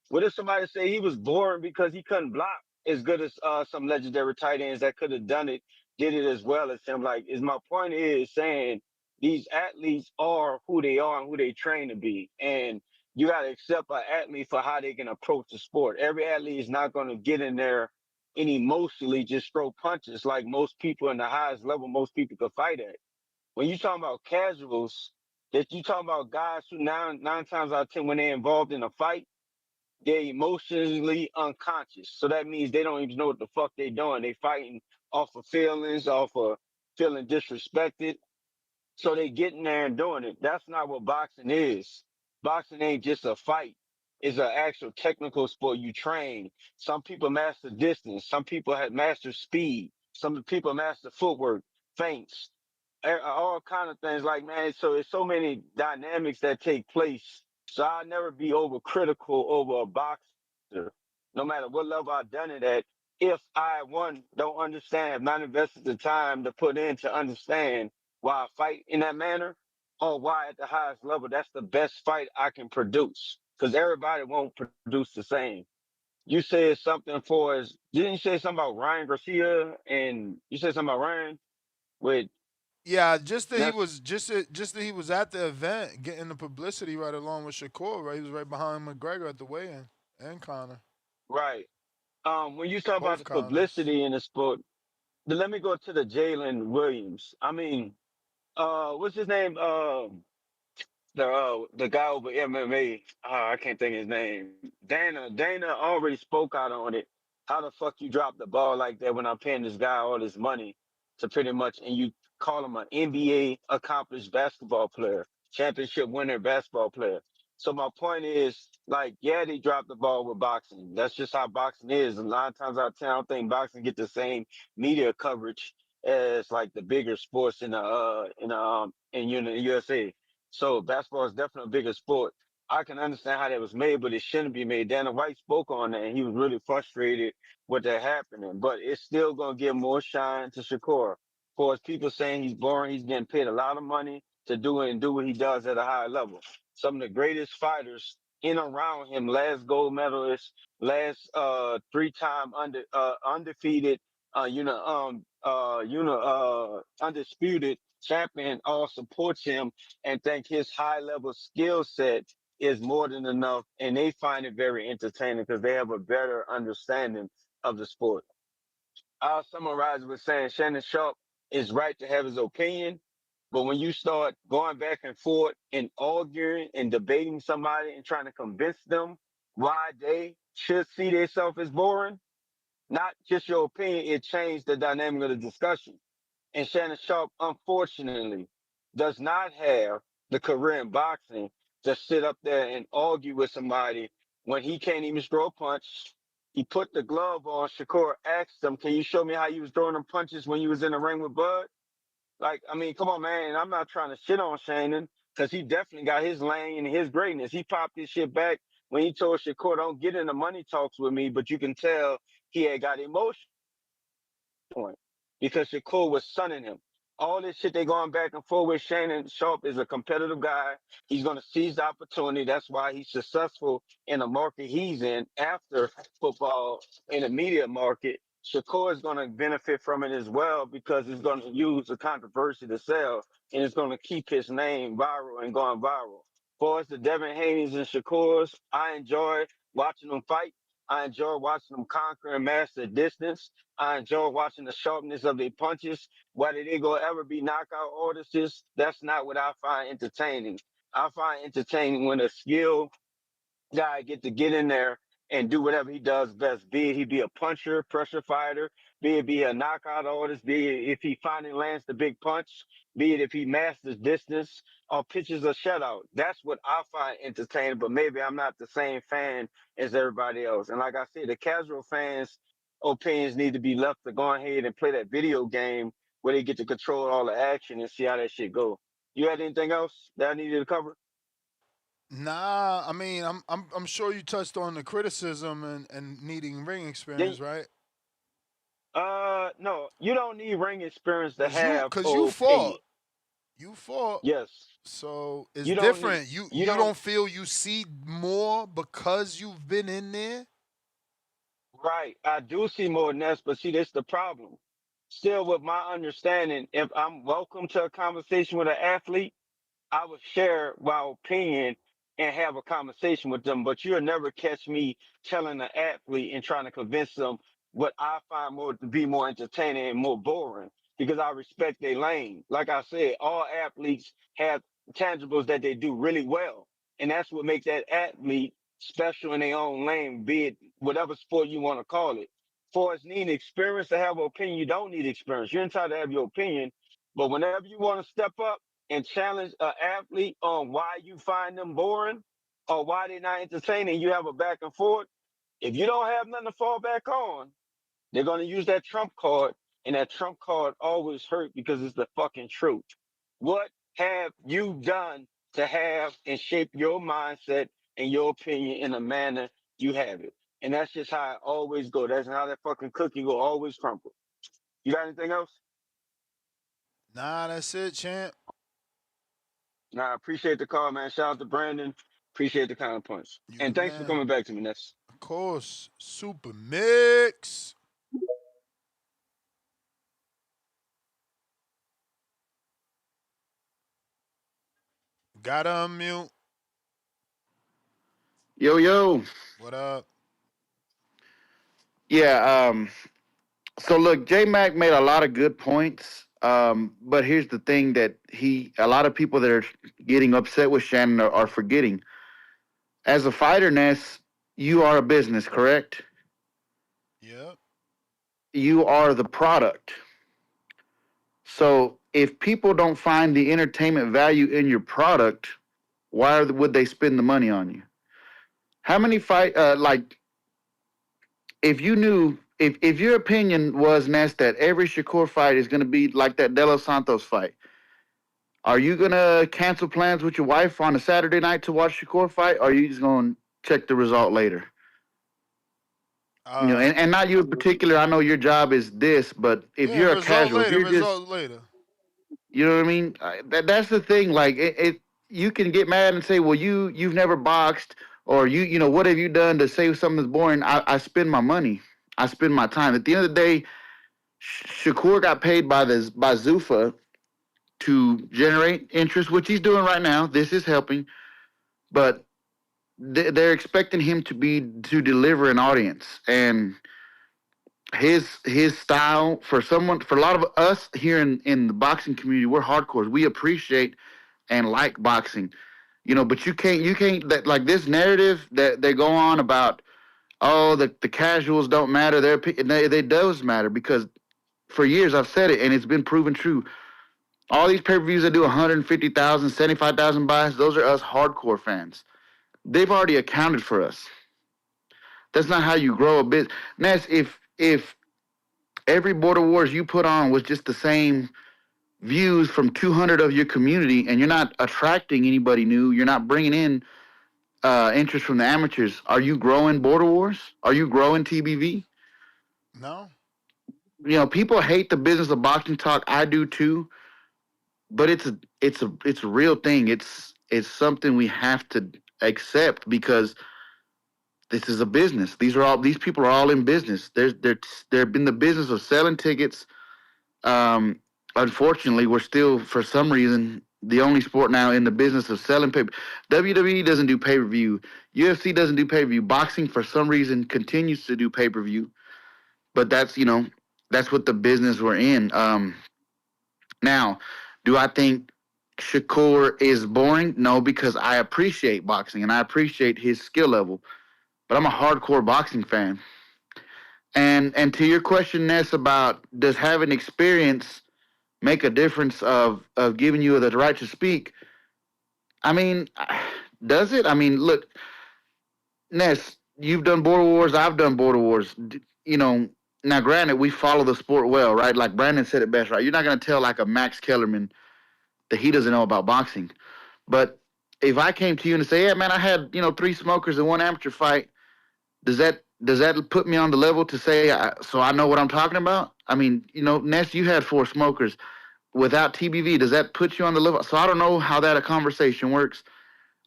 What if somebody say he was boring because he couldn't block as good as some legendary tight ends that could have done it, did it as well as him? Like, is my point is saying these athletes are who they are and who they train to be, and you got to accept an athlete for how they can approach the sport. Every athlete is not going to get in there and emotionally just throw punches like most people in the highest level. Most people could fight at. When you talking about casuals, that you talking about guys who nine times out of 10 when they're involved in a fight they're emotionally unconscious. So that means they don't even know what the fuck they doing. They fighting off of feelings, off of feeling disrespected. So they getting there and doing it. That's not what boxing is. Boxing ain't just a fight. It's an actual technical sport. You train. Some people master distance. Some people have master speed. Some people master footwork, feints, all kind of things. Like man, so it's so many dynamics that take place. So I'll never be overcritical over a boxer, no matter what level I've done it at. If I one don't understand, have not invested the time to put in to understand why I fight in that manner, or why at the highest level, that's the best fight I can produce. Because everybody won't produce the same. You said something for us. Didn't you say something about Ryan Garcia? And you said something about Ryan with Yeah, just that he that's was just that he was at the event getting the publicity right along with Shakur. Right, he was right behind McGregor at the weigh-in and Connor, right. When you talk about both the Connors. publicity in the sport, then let me go to the Jalen Williams. I mean, what's his name? The guy over MMA, I can't think of his name. Dana already spoke out on it. How the fuck you drop the ball like that when I'm paying this guy all this money to pretty much and you call him an NBA accomplished basketball player, championship winner basketball player. So my point is, like, yeah, they dropped the ball with boxing. That's just how boxing is. A lot of times out of town, I don't think boxing get the same media coverage as like the bigger sports in USA. So basketball is definitely a bigger sport. I can understand how that was made, but it shouldn't be made. Dana White spoke on that, and he was really frustrated with that happening. But it's still gonna give more shine to Shakur. For as people saying he's boring, he's getting paid a lot of money to do it and do what he does at a high level. Some of the greatest fighters in around him, last gold medalist, last three-time undefeated, undisputed champion, all supports him and think his high level skill set is more than enough. And they find it very entertaining because they have a better understanding of the sport. I'll summarize with saying Shannon Sharpe is right to have his opinion. But when you start going back and forth and arguing and debating somebody and trying to convince them why they should see themselves as boring, not just your opinion, it changed the dynamic of the discussion. And Shannon Sharpe, unfortunately, does not have the career in boxing to sit up there and argue with somebody when he can't even throw a punch. He put the glove on. Shakur asked him, "Can you show me how you was throwing them punches when you was in the ring with Bud?" Like, I mean, come on, man. And I'm not trying to shit on Shannon, because he definitely got his lane and his greatness. He popped his shit back when he told Shakur, "Don't get in the money talks with me," but you can tell he had got emotional point because Shakur was sunning him. All this shit they going back and forth with. Shannon Sharpe is a competitive guy. He's going to seize the opportunity. That's why he's successful in the market he's in after football in the media market. Shakur is going to benefit from it as well because it's going to use the controversy to sell and it's going to keep his name viral and going viral. For us, the Devin Haney's and Shakur's, I enjoy watching them fight. I enjoy watching them conquer and master distance. I enjoy watching the sharpness of their punches. Whether they gonna ever be knockout artists, that's not what I find entertaining. I find entertaining when a skill guy get in there and do whatever he does best. Be it he be a puncher, pressure fighter, be it be a knockout artist, be it if he finally lands the big punch, be it if he masters distance or pitches a shutout. That's what I find entertaining, but maybe I'm not the same fan as everybody else. And like I said, the casual fans' opinions need to be left to go ahead and play that video game where they get to control all the action and see how that shit go. You had anything else that I needed to cover? Nah, I mean, I'm sure you touched on the criticism and needing ring Yeah, experience, right? no, you don't need ring experience to have Cause you fought, opinion. you fought. Yes, So it's you don't need. different. You You you don't. don't feel you see more because you've been in there. Right, I do see more than that, but see, that's the problem. Still, with my understanding, if I'm welcome to a conversation with an athlete, I would share my opinion and have a conversation with them, but you'll never catch me telling an athlete and trying to convince them what I find more to be more entertaining and more boring because I respect their lane. Like I said, all athletes have tangibles that they do really well. And that's what makes that athlete special in their own lane, be it whatever sport you want to call it. For us needing experience to have an opinion, you don't need experience. You're entitled to have your opinion. But whenever you want to step up and challenge an athlete on why you find them boring or why they're not entertaining, you have a back and forth. If you don't have nothing to fall back on, they're going to use that trump card, and that trump card always hurt because it's the fucking truth. What have you done to have and shape your mindset and your opinion in a manner you have it? And that's just how it always go. That's how that fucking cookie will always crumble. You got anything else? Nah, that's it, champ. Nah, I appreciate the call, man. Shout out to Brandon. Appreciate the kind points. You the And thanks for man. coming back to me, Ness. Of course, super mix. Gotta unmute. Yo, yo. What up? Yeah, so look, J Mac made a lot of good points. But here's the thing that a lot of people that are getting upset with Shannon are forgetting. As a fighter, Ness, you are a business, correct? Yep. You are the product. So if people don't find the entertainment value in your product, why would they spend the money on you? How many like, if you knew, if your opinion was, Ness, that every Shakur fight is going to be like that De Los Santos fight, are you going to cancel plans with your wife on a Saturday night to watch Shakur fight, or are you just going to check the result later? And not you in particular. I know your job is this, but if Yeah, you're a result casual, if later, you're just, result later. you know what I mean? That's the thing. Like you can get mad and say, well, you've never boxed, or what have you done to say something's boring? I spend my money, I spend my time. At the end of the day, Shakur got paid by Zuffa to generate interest, which he's doing right now. This is helping, but they're expecting him to deliver an audience, and his style for a lot of us here in the boxing community, we're hardcores. We appreciate and like boxing, but you can't that, like, this narrative that they go on about, oh, the casuals don't matter. They does matter, because for years I've said it and it's been proven true. All these pay-per-views that do 150,000, 75,000 buys, those are us hardcore fans. They've already accounted for us. That's not how you grow a business. Ness, if every Border Wars you put on was just the same views from 200 of your community, and you're not attracting anybody new. You're not bringing in interest from the amateurs. Are you growing Border Wars? Are you growing TBV? No. People hate the business of boxing talk. I do too, but it's a real thing. It's something we have to accept because this is a business. These people are all in business. They're in the business of selling tickets. Unfortunately, we're still, for some reason, the only sport now in the business of selling pay. WWE doesn't do pay per view. UFC doesn't do pay per view. Boxing, for some reason, continues to do pay per view. But that's what the business we're in. Now, do I think Shakur is boring? No, because I appreciate boxing and I appreciate his skill level. But I'm a hardcore boxing fan. And to your question, Ness, about does having experience make a difference of giving you the right to speak? I mean, does it? I mean, look, Ness, you've done Border Wars. I've done Border Wars. Now granted, we follow the sport well, right? Like Brandon said it best, right? You're not going to tell like a Max Kellerman that he doesn't know about boxing. But if I came to you and say, yeah, man, I had, 3 smokers in one amateur fight, does that put me on the level to say, so I know what I'm talking about? I mean, Ness, you had 4 smokers. Without TBV, does that put you on the level? So I don't know how that a conversation works.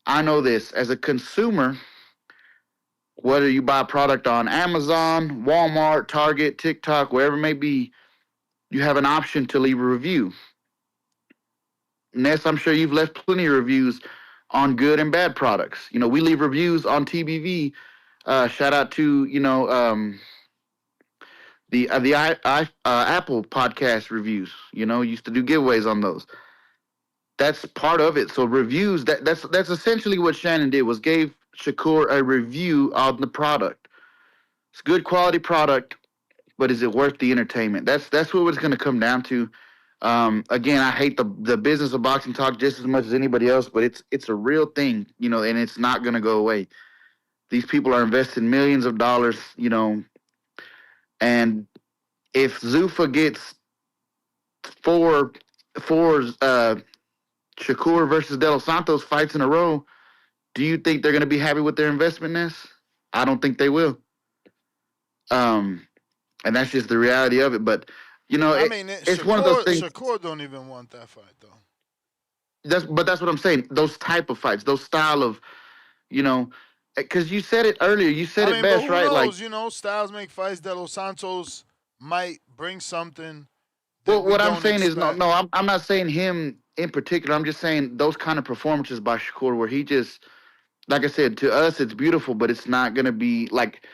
I know this. As a consumer, whether you buy a product on Amazon, Walmart, Target, TikTok, wherever it may be, you have an option to leave a review. Ness, I'm sure you've left plenty of reviews on good and bad products. We leave reviews on TBV. Shout out to, the Apple podcast reviews. Used to do giveaways on those. That's part of it. So reviews, that's essentially what Shannon did, was gave Shakur a review on the product. It's good quality product, but is it worth the entertainment? That's what it's going to come down to. Again, I hate the business of boxing talk just as much as anybody else, but it's a real thing, and it's not going to go away. These people are investing millions of dollars, and if Zuffa gets four Shakur versus De Los Santos fights in a row, do you think they're going to be happy with their investment, Ness? I don't think they will. And that's just the reality of it. But it's one of those things. Shakur don't even want that fight though. That's what I'm saying. Those type of fights, those style of, because you said it earlier. You said it best, but who right? knows? Like, styles make fights. De Los Santos might bring something. Well, what I'm saying is no. I'm not saying him in particular. I'm just saying those kind of performances by Shakur, where he just, like I said, to us it's beautiful, but it's not gonna be like,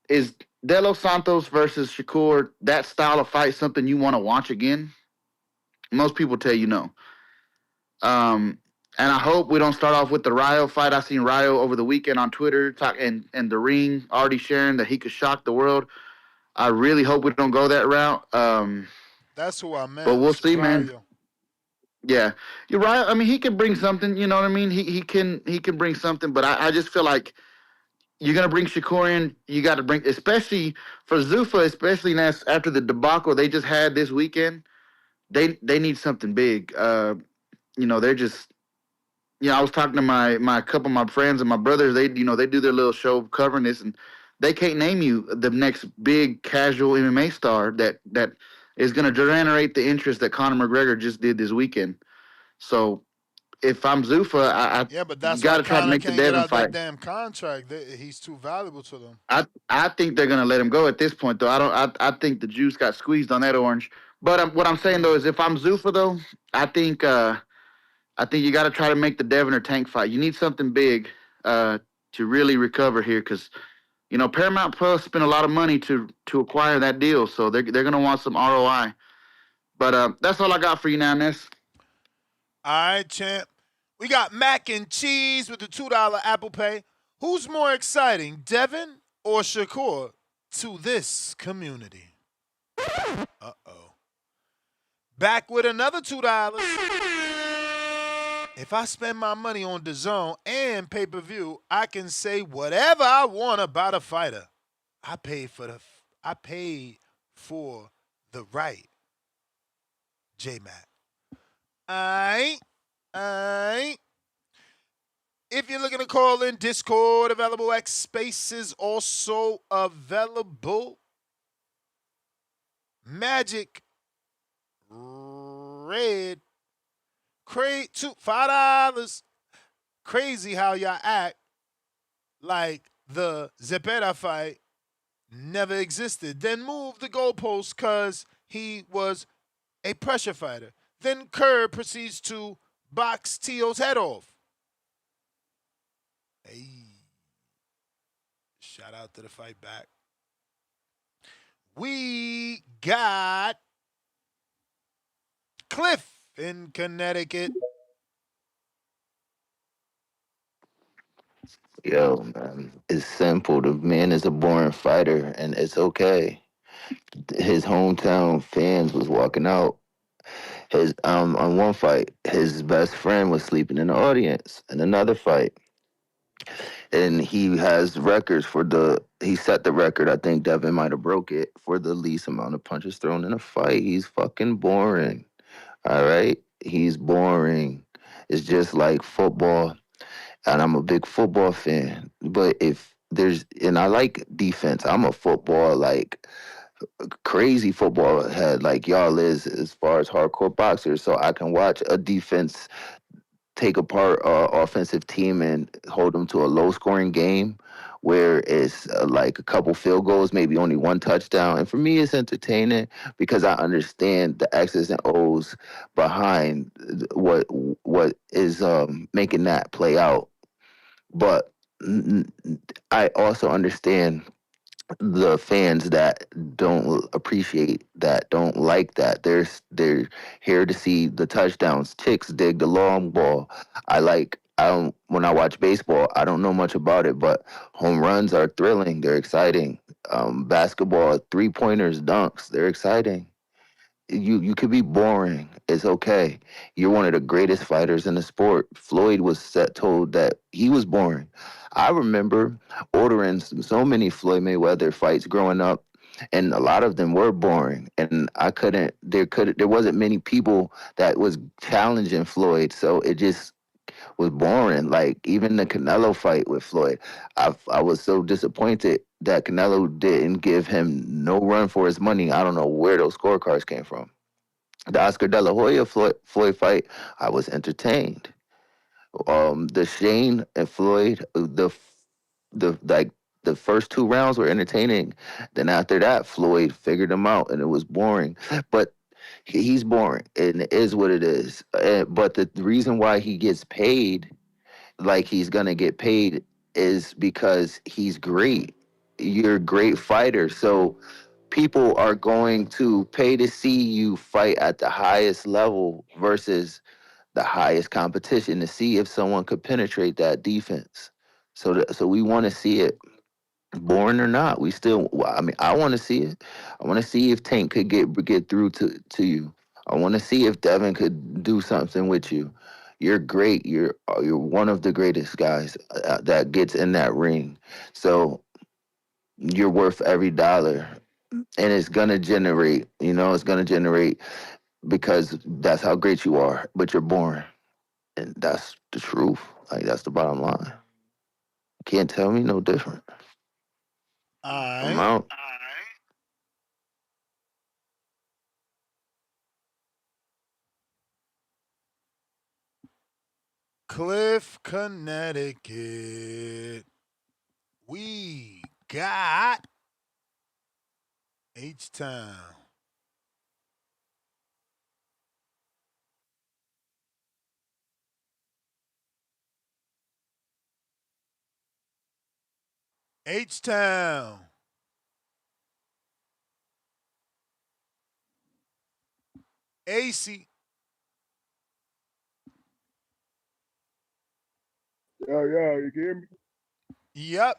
is De Los Santos versus Shakur, that style of fight, something you want to watch again? Most people tell you no. And I hope we don't start off with the Ryo fight. I seen Ryo over the weekend on Twitter and the ring already sharing that he could shock the world. I really hope we don't go that route. That's who I meant. But we'll see, man. Ryo. Yeah, you're right. I mean, he can bring something. You know what I mean? He can bring something. But I just feel like you're gonna bring Shakur in. You got to bring, especially for Zuffa, especially after the debacle they just had this weekend. They need something big. They're just. I was talking to my couple of my friends and my brothers. They do their little show covering this, and they can't name you the next big casual MMA star that is going to generate the interest that Conor McGregor just did this weekend. So if I'm Zuffa, I but that's got why to try to Conor make the can't get Devin out fight. that damn contract. He's too valuable to them. I think they're going to let him go at this point, though. I think the juice got squeezed on that orange. But what I'm saying though is, if I'm Zuffa, though, I think you got to try to make the Devin or Tank fight. You need something big to really recover here, because Paramount Plus spent a lot of money to acquire that deal, so they're going to want some ROI. But that's all I got for you now, Ness. All right, champ. We got mac and cheese with the $2 Apple Pay. Who's more exciting, Devin or Shakur to this community? Uh-oh. Back with another $2. If I spend my money on DAZN and pay-per-view, I can say whatever I want about a fighter. I paid for the right. J-Mac. Aight. Aight. If you're looking to call in, Discord available, X Spaces also available. Magic Red Crate $5. Crazy how y'all act like the Zepeda fight never existed. Then move the goalpost because he was a pressure fighter. Then Kerr proceeds to box Tio's head off. Hey, shout out to the fight back. We got Cliff in Connecticut. Yo, man, it's simple. The man is a born fighter, and it's okay. His hometown fans was walking out. His on one fight, his best friend was sleeping in the audience. In another fight, and he has records for the. He set the record. I think Devin might have broke it for the least amount of punches thrown in a fight. He's fucking boring. All right, he's boring. It's just like football, and I'm a big football fan. But if there's, and I like defense. I'm a football like crazy football head like y'all is as far as hardcore boxers. So I can watch a defense take apart offensive team and hold them to a low scoring game where it's like a couple field goals, maybe only one touchdown. And for me, it's entertaining because I understand the X's and O's behind what is making that play out. But I also understand the fans that don't appreciate that, don't like that. They're here to see the touchdowns. Chicks dig the long ball. I don't when I watch baseball, I don't know much about it, but home runs are thrilling. They're exciting. Basketball, 3-pointers, dunks, they're exciting. You could be boring. It's okay. You're one of the greatest fighters in the sport. Floyd was told that he was boring. I remember ordering so many Floyd Mayweather fights growing up, and a lot of them were boring. And I couldn't. There wasn't many people that was challenging Floyd, so it just was boring. Like even the Canelo fight with Floyd, I was so disappointed that Canelo didn't give him no run for his money. I don't know where those scorecards came from. The Oscar De La Hoya Floyd fight, I was entertained. The Shane and Floyd, the like the first 2 rounds were entertaining. Then after that, Floyd figured him out, and it was boring. But he's boring, and it is what it is. But the reason why he gets paid like he's gonna get paid is because he's great. You're a great fighter, so people are going to pay to see you fight at the highest level versus the highest competition to see if someone could penetrate that defense. So we want to see it, boring or not. We still, I mean, I want to see it. I want to see if Tank could get through to you. I want to see if Devin could do something with you. You're great. You're one of the greatest guys that gets in that ring. So you're worth every dollar, and it's gonna generate. It's gonna generate because that's how great you are. But you're boring, and that's the truth. Like that's the bottom line. Can't tell me no different. All I'm right. out. Cliff, Connecticut. We got H-Town. H-Town. AC. Yeah, you hear me? Yep.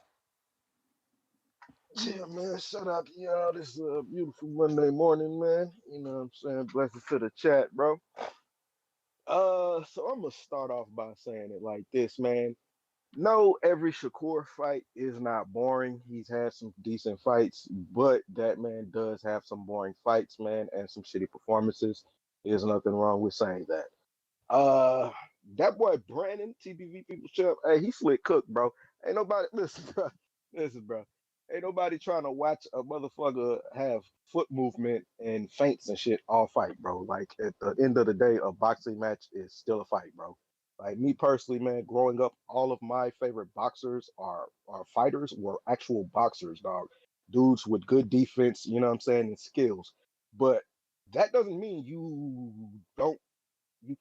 Yeah, man. Shout out to y'all. This is a beautiful Monday morning, man. You know what I'm saying? Blessings to the chat, bro. So I'm gonna start off by saying it like this, man. No, every Shakur fight is not boring. He's had some decent fights, but that man does have some boring fights, man, and some shitty performances. There's nothing wrong with saying that. Uh, that boy Brandon, TBV People Champ, hey, he slick cook, bro. Ain't nobody listen, bro. Listen, bro. Ain't nobody trying to watch a motherfucker have foot movement and feints and shit all fight, bro. Like at the end of the day, a boxing match is still a fight, bro. Like me personally, man, growing up, all of my favorite boxers are fighters, were actual boxers, dog. Dudes with good defense, you know what I'm saying, and skills. But that doesn't mean you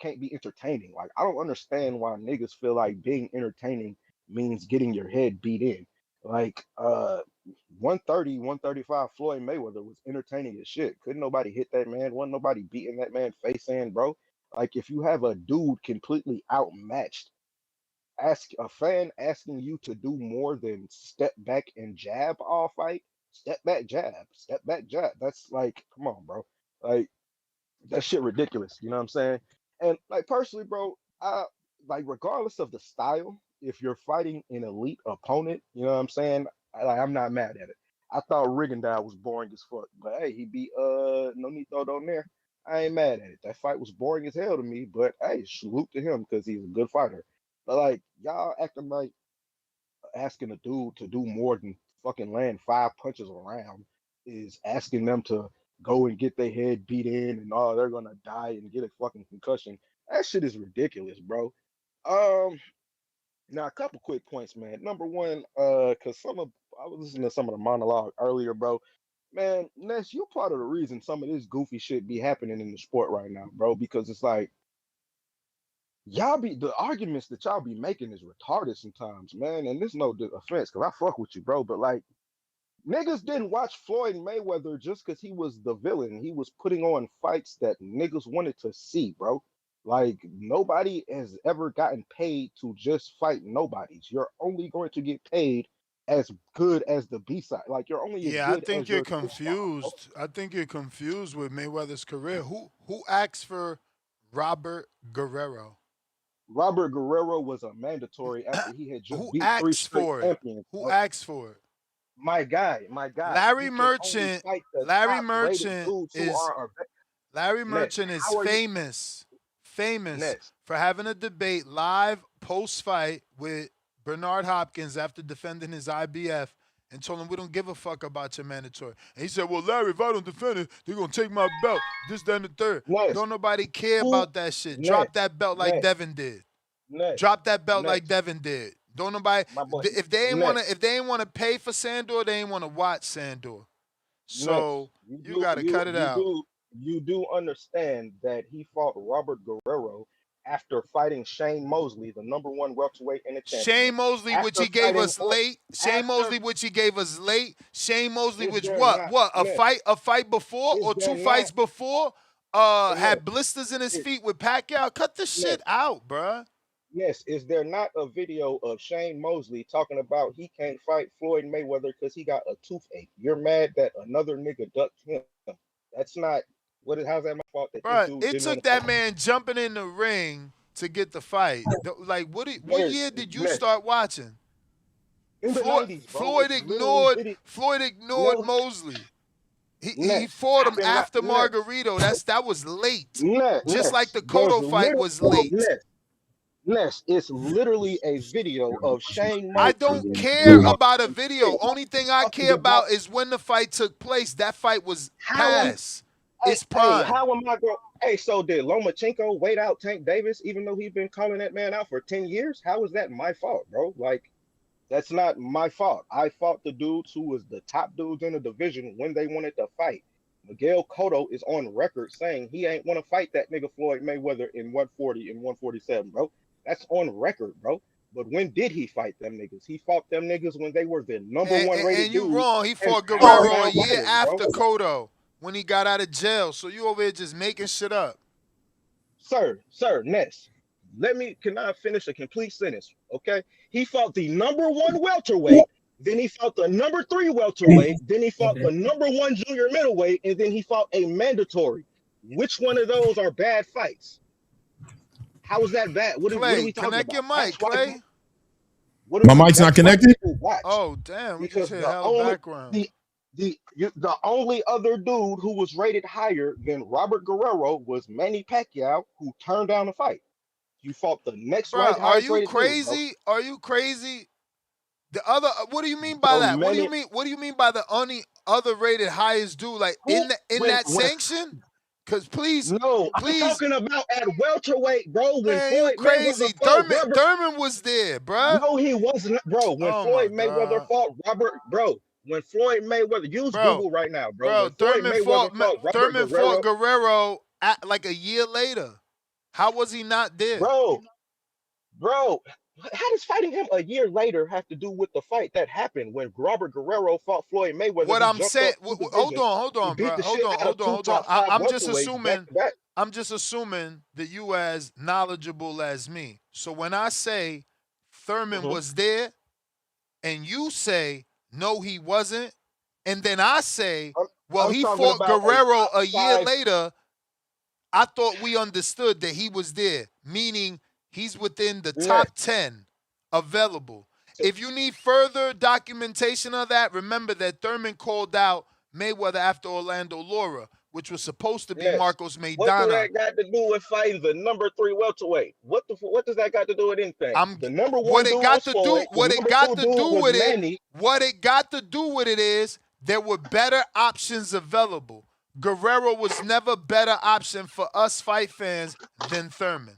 can't be entertaining. Like I don't understand why niggas feel like being entertaining means getting your head beat in. Like 130, 135 Floyd Mayweather was entertaining as shit. Couldn't nobody hit that man. Wasn't nobody beating that man face in, bro. Like if you have a dude completely outmatched, ask a fan asking you to do more than step back and jab all fight, step back jab. That's like, come on, bro. Like that shit ridiculous. You know what I'm saying? And like personally, bro, I like regardless of the style, if you're fighting an elite opponent, you know what I'm saying? I'm not mad at it. I thought Rigondeaux was boring as fuck, but hey, he beat Nonito down there. I ain't mad at it. That fight was boring as hell to me, but hey, salute to him because he's a good fighter. But like y'all acting like asking a dude to do more than fucking land five punches around is asking them to go and get their head beat in and oh they're gonna die and get a fucking concussion. That shit is ridiculous, bro. Um Now a couple quick points, man. Number one, cause I was listening to some of the monologue earlier, bro. Man, Ness, you're part of the reason some of this goofy shit be happening in the sport right now, bro, because it's like y'all be the arguments that y'all be making is retarded sometimes, man. And this no offense, cause I fuck with you, bro. But like niggas didn't watch Floyd Mayweather just cause he was the villain. He was putting on fights that niggas wanted to see, bro. Like nobody has ever gotten paid to just fight nobodies. You're only going to get paid as good as the B side. Like you're only as Yeah, I good think as you're your co-star, bro. confused. I think you're confused with Mayweather's career. Who asked for Robert Guerrero? Robert Guerrero was a mandatory after he had just Who beat three asked straight for it? champions, Who bro. asked for it? My guy, Larry you can only Merchant. fight the Larry top rated Merchant dudes who is are Larry Ness. Merchant is How are you, famous Ness? for having a debate live post fight with Bernard Hopkins after defending his IBF and told him we don't give a fuck about your mandatory. And he said, "Well, Larry, if I don't defend it, they're gonna take my belt. This, that, and the third. Ness, Don't nobody care who? about that shit. Ness, Drop that belt like Ness, Devin did. Ness, Drop that belt like Ness, Devin did. Don't nobody my boy, if Ness, they ain't wanna pay for Sandor, they ain't wanna watch Sandor. Ness. So you gotta cut it out. You do understand that he fought Robert Guerrero after fighting Shane Mosley, the number one welterweight and the champion. Shane Mosley, which After he gave fighting us late. Shane after Mosley, which he gave us late. Shane Mosley, is which there not what? Ness? A fight before Is or there two not fights before? Ness? Had blisters in his Is, feet with Pacquiao. Cut the shit Ness? out, bruh. Yes, is there not a video of Shane Mosley talking about he can't fight Floyd Mayweather because he got a toothache? You're mad that another nigga ducked him. That's not how's that my fault that this Bruh, dude it didn't want took to fight? that man jumping in the ring to get the fight. Like, what There's year did you Ness. start watching? In the 90s, bro. Floyd It's literally ignored video. Floyd ignored No, Mosley. He Ness. fought him In after Ness. Margarito. That was late. Just like Ness. the There's Cotto fight literally was late. Ness. It's literally a video of Shane I Mosley don't care about a talking video. shit, Only thing I talking care about about is when the fight took place. That fight was how am past its hey, prime. how am I going? Hey, so did Lomachenko wait out Tank Davis, even though he's been calling that man out for 10 years? How is that my fault, bro? Like, that's not my fault. I fought the dudes who was the top dudes in the division when they wanted to fight. Miguel Cotto is on record saying he ain't want to fight that nigga Floyd Mayweather in 140 and 147, bro. That's on record, bro. But when did he fight them niggas? He fought them niggas when they were the number one rated And you dudes wrong. He and fought pound for Guerrero a pound year fighters, bro. after Cotto when he got out of jail. So you over here just making shit up. Sir, Ness, can I finish a complete sentence? Okay. He fought the number one welterweight, then he fought the number three welterweight, then he fought the number one junior middleweight, and then he fought a mandatory. Which one of those are bad fights? How is that bad? What are Clay, we talking connect about? your mic, That's why Clay. My mic's not that's why connected? people watch. Oh, damn. We just Because hear hella background. the only other dude who was rated higher than Robert Guerrero was Manny Pacquiao, who turned down the fight. You fought the next Bro, are highest you rated dude, bro. crazy? Are you crazy? The other, what do you mean by Bro, that? What do you many mean? What do you mean by the only other rated highest dude? Like who in when that sanction? Cause please, no, I'm please, talking about at welterweight, bro. When man, you Floyd Mayweather crazy? fought Thurman, Robert, Thurman was there, bruh. no, he wasn't, bro. When Oh my Floyd Mayweather god, fought Robert, bro. When Floyd Mayweather, use bro, Google right now, bro. bro. When Floyd Mayweather fought Robert Thurman fought Guerrero, Guerrero at, like a year later. How was he not there? bro, bro. How does fighting him a year later have to do with the fight that happened when Robert Guerrero fought Floyd Mayweather? What He I'm jumped saying, up two hold divisions. on, He beat bro. the shit out of two Hold on. top five I'm just welterweights back assuming. to back. I'm just assuming that you as knowledgeable as me. So when I say Thurman was there, and you say no, he wasn't, and then I say, well, I'm he talking fought about a Guerrero top a year five. later. I thought we understood that he was there, meaning he's within the top Yes. 10 available. If you need further documentation of that, remember that Thurman called out Mayweather after Orlando Laura, which was supposed to be Yes. Marcos What do Maidana. that got to do with fighting the number 3 welterweight? What does that got to do with anything? The number 1 dude was Floyd. The number 2 dude was Manny. What it got to do with it is there were better options available. Guerrero was never better option for us fight fans than Thurman.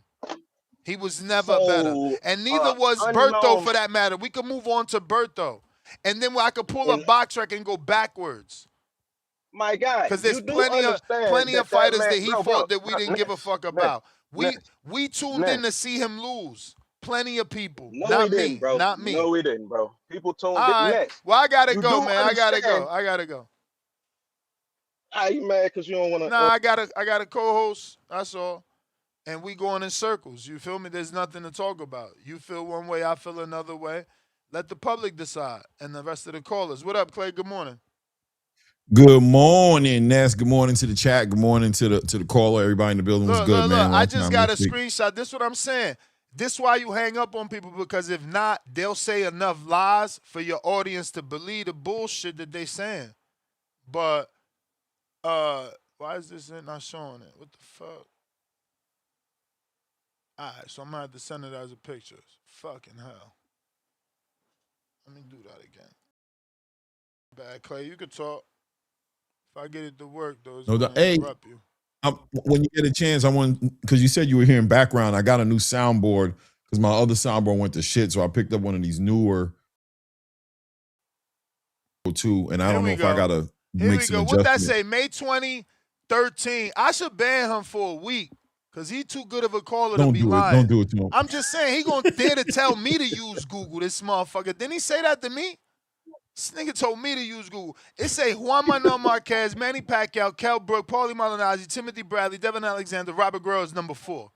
He was never better. And neither was Berto for that matter. We could move on to Berto. And then I could pull up box track and go backwards. My guy, because there's you do plenty understand of fighters man, that he fought that we didn't give a fuck about. Ness, We tuned in to see him lose. Plenty of people. No, Not we me. didn't, bro. Not me. No, we didn't, bro. People tuned All in right. next. Well, I gotta You go, do man. I gotta go. understand. You mad because you don't want to? Nah, I got a co-host. That's all. And we going in circles. You feel me? There's nothing to talk about. You feel one way, I feel another way. Let the public decide and the rest of the callers. What up, Clay? Good morning. Good morning, Ness. Good morning to the chat. Good morning to the caller. Everybody in the building was good, man. I just got a screenshot. This is what I'm saying. This is why you hang up on people, because if not, they'll say enough lies for your audience to believe the bullshit that they saying. But why is this not showing it? What the fuck? All right, so I'm gonna have to send it as a picture. Fucking hell. Let me do that again. Bad Clay, you could talk. If I get it to work, though, it's gonna interrupt you. When you get a chance, I want, because you said you were hearing background. I got a new soundboard because my other soundboard went to shit, so I picked up one of these newer too. And I don't know if I gotta make some adjustments. What that say? May 2013. I should ban him for a week because he too good of a caller to be lying. Don't do it to him. I'm just saying he gonna dare to tell me to use Google. This motherfucker. Didn't he say that to me? This nigga told me to use Google. It say Juan Manuel Marquez, Manny Pacquiao, Kell Brook, Paulie Malignaggi, Timothy Bradley, Devin Alexander, Robert Guerrero is number 4.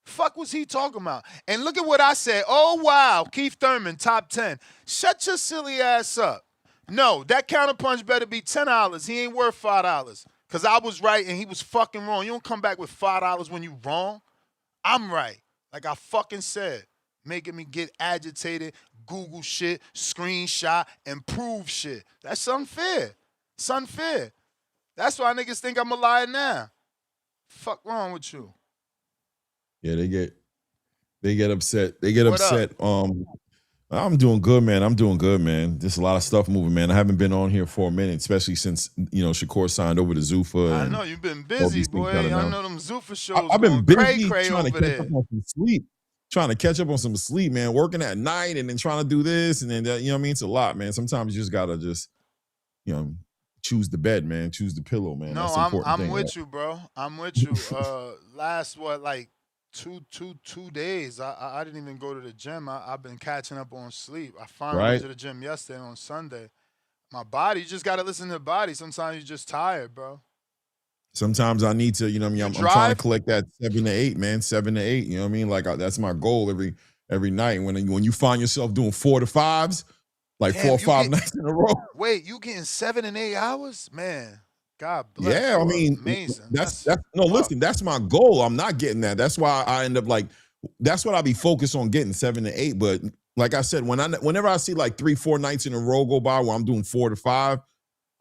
Fuck was he talking about? And look at what I said. Oh, wow. Keith Thurman, top 10. Shut your silly ass up. No, that counterpunch better be $10. He ain't worth $5. Because I was right and he was fucking wrong. You don't come back with $5 when you wrong. I'm right. Like I fucking said. Making me get agitated, Google shit, screenshot, and prove shit. That's unfair. It's unfair. That's why niggas think I'm a liar now. Fuck wrong with you? Yeah, they get upset. They get upset. I'm doing good, man. There's a lot of stuff moving, man. I haven't been on here for a minute, especially since Shakur signed over to Zuffa. I know you've been busy, boy. I know them Zuffa shows. I've been busy cray trying to catch up on some sleep. Trying to catch up on some sleep, man. Working at night and then trying to do this and then you know what I mean. It's a lot, man. Sometimes you just gotta choose the bed, man. Choose the pillow, man. No, that's the important thing. I'm with you, bro. I'm with you. Last two days, I didn't even go to the gym. I've been catching up on sleep. I finally went to the gym yesterday on Sunday. My body, you just gotta listen to the body. Sometimes you're just tired, bro. Sometimes I need to, I'm trying to collect that 7 to 8, man. 7 to 8. You know what I mean? Like that's my goal every night. When you find yourself doing 4 to 5s, like 4 or 5 nights in a row. Wait, you getting 7 and 8 hours, man? God bless. Yeah, I mean, amazing. That's listen, that's my goal. I'm not getting that. That's why I end up that's what I be focused on, getting 7 to 8. But like I said, whenever I see like 3-4 nights in a row go by where I'm doing 4 to 5,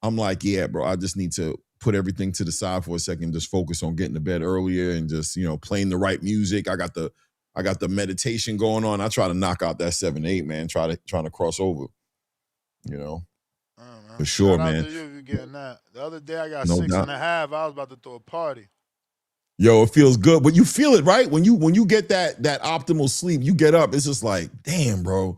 I'm like, yeah, bro, I just need to put everything to the side for a second, just focus on getting to bed earlier and just, playing the right music. I got the I got the meditation going on. I try to knock out that 7-8, man. Trying to cross over. You know, for sure, Shout out man. to you if you're getting that. The other day I got No 6.5. doubt. I was about to throw a party. Yo, it feels good, but you feel it, right? When you get that optimal sleep, you get up. It's just like, damn, bro,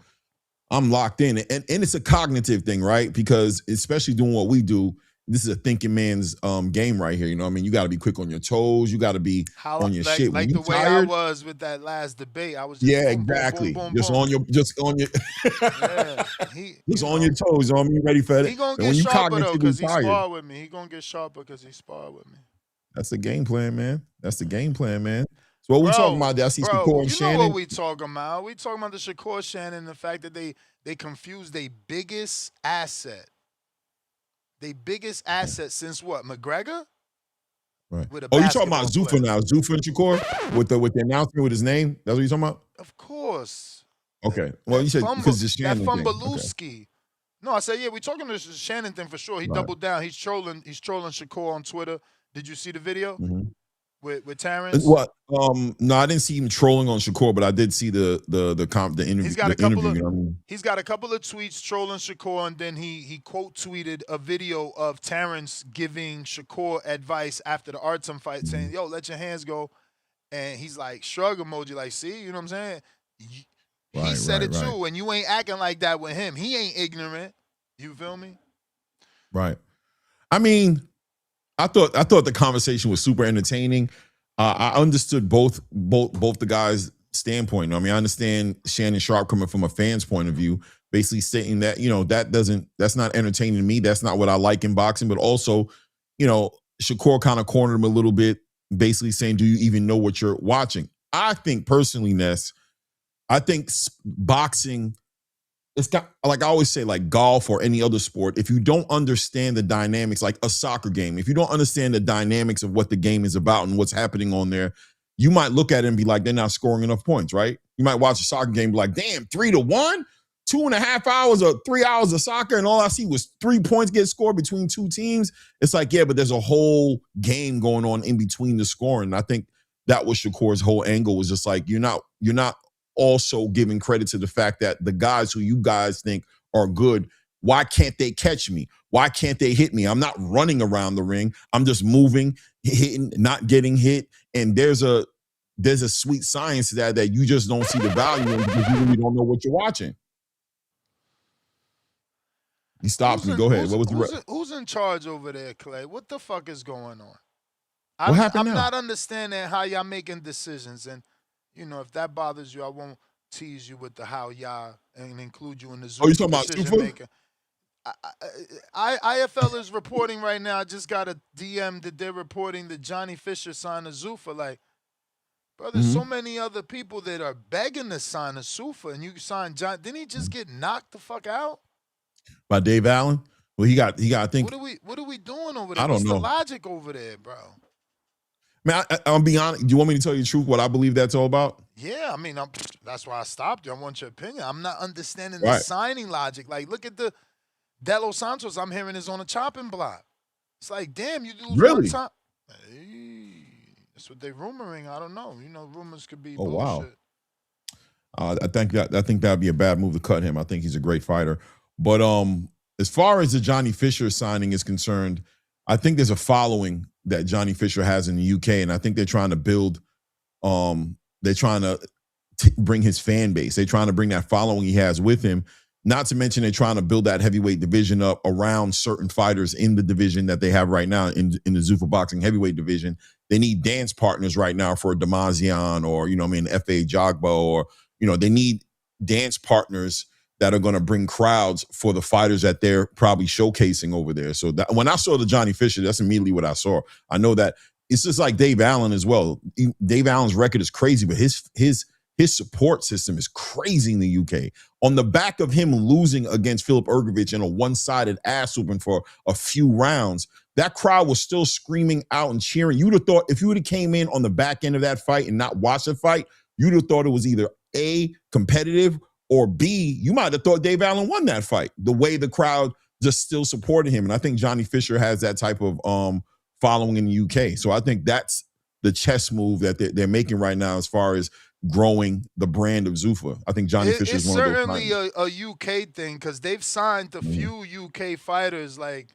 I'm locked in, and it's a cognitive thing, right? Because especially doing what we do, this is a thinking man's game right here. You know what I mean? You got to be quick on your toes. You got to be on your shit. When Like you the way tired, I was with that last debate, I was just yeah, boom, exactly. boom, boom, Just boom. on your Yeah, just on your toes. You know what I mean? Ready for it. He gonna And get when you sharper though, cognitively cause he tired, sparred with me. He gonna get sharper because he sparred with me. that's the game plan, man. That's the game plan, man. So what we talking about? I see Shakur and You Shannon. know what we talking about? We talking about the Shakur Shannon, the fact that they confused their biggest asset. Their biggest asset since what? McGregor? Right. With a Oh, you talking basketball about Zuffa player. now? Zuffa and Shakur with the announcement with his name. That's what you talking about? Of course. Okay. Well, you said because the Shannon that thing. Fumbleowski. No, I said yeah. We talking this Shannon thing for sure. He Right. doubled down. He's trolling Shakur on Twitter. Did you see the video with Terence? What? No, I didn't see him trolling on Shakur, but I did see the interview. He's got the a couple interview, of you know what I mean? he's got a couple of tweets trolling Shakur, and then he quote tweeted a video of Terence giving Shakur advice after the Artem fight, saying, "Yo, let your hands go," and he's like shrug emoji, like, "See, you know what I'm saying?" He said it too, and you ain't acting like that with him. He ain't ignorant. You feel me? Right. I mean, I thought the conversation was super entertaining. I understood both the guys' standpoint. I mean, I understand Shannon Sharpe coming from a fan's point of view, basically stating that, you know, that's not entertaining to me. That's not what I like in boxing. But also, you know, Shakur kind of cornered him a little bit, basically saying, do you even know what you're watching? I think personally, Ness, I think boxing, it's got, like I always say, like golf or any other sport, if you don't understand the dynamics, like a soccer game, if you don't understand the dynamics of what the game is about and what's happening on there, you might look at it and be like, they're not scoring enough points, right? You might watch a soccer game and be like, damn, 3-1, 2.5 hours or 3 hours of soccer, and all I see was 3 points get scored between two teams. It's like, yeah, but there's a whole game going on in between the scoring. And I think that was Shakur's whole angle, was just like, you're not also giving credit to the fact that the guys who you guys think are good, why can't they catch me? Why can't they hit me? I'm not running around the ring. I'm just moving, hitting, not getting hit. And there's a sweet science to that you just don't see the value in because you really don't know what you're watching. He stopped me. Go ahead. What was who's in charge over there, Clay? What the fuck is going on? What happened I'm now? not understanding how y'all making decisions, and you know, if that bothers you, I won't tease you with the how y'all and include you in the Zoom you talking about decision Zuffa? making. IFL is reporting right now. I just got a DM that they're reporting that Johnny Fisher signed a Zuffa. Like, bro, there's so many other people that are begging to sign a Zuffa, and you sign John. Didn't he just get knocked the fuck out By Dave Allen? Well, he got. I think. What are we doing over there? I don't What's know. the logic over there, bro? Man, I'll be honest. Do you want me to tell you the truth? What I believe that's all about? Yeah, I mean, that's why I stopped you. I want your opinion. I'm not understanding the signing logic. Like, look at the De Los Santos. I'm hearing is on a chopping block. It's like, damn, you lose one time. Hey, that's what they're rumoring. I don't know. You know, rumors could be bullshit. Wow. I think that'd be a bad move to cut him. I think he's a great fighter. But as far as the Johnny Fisher signing is concerned, I think there's a following that Johnny Fisher has in the UK, and I think they're trying to build. They're trying to bring his fan base. They're trying to bring that following he has with him. Not to mention they're trying to build that heavyweight division up around certain fighters in the division that they have right now in the Zuffa boxing heavyweight division. They need dance partners right now for Damazian or, you know what I mean, F.A. Jogba, or, you know, they need dance partners that are going to bring crowds for the fighters that they're probably showcasing over there. So that, when I saw the Johnny Fisher, that's immediately what I saw. I know that it's just like Dave Allen as well. Dave Allen's record is crazy, but his support system is crazy in the UK. On the back of him losing against Filip Ergovic in a one-sided ass whooping for a few rounds, that crowd was still screaming out and cheering. You'd have thought if you would have came in on the back end of that fight and not watched the fight, you'd have thought it was either A, competitive, or B, you might have thought Dave Allen won that fight, the way the crowd just still supported him. And I think Johnny Fisher has that type of following in the UK. So I think that's the chess move that they're making right now as far as growing the brand of Zuffa. I think Johnny Fisher It's is one of those certainly guys. a UK thing because they've signed a Mhm. few UK fighters. Like,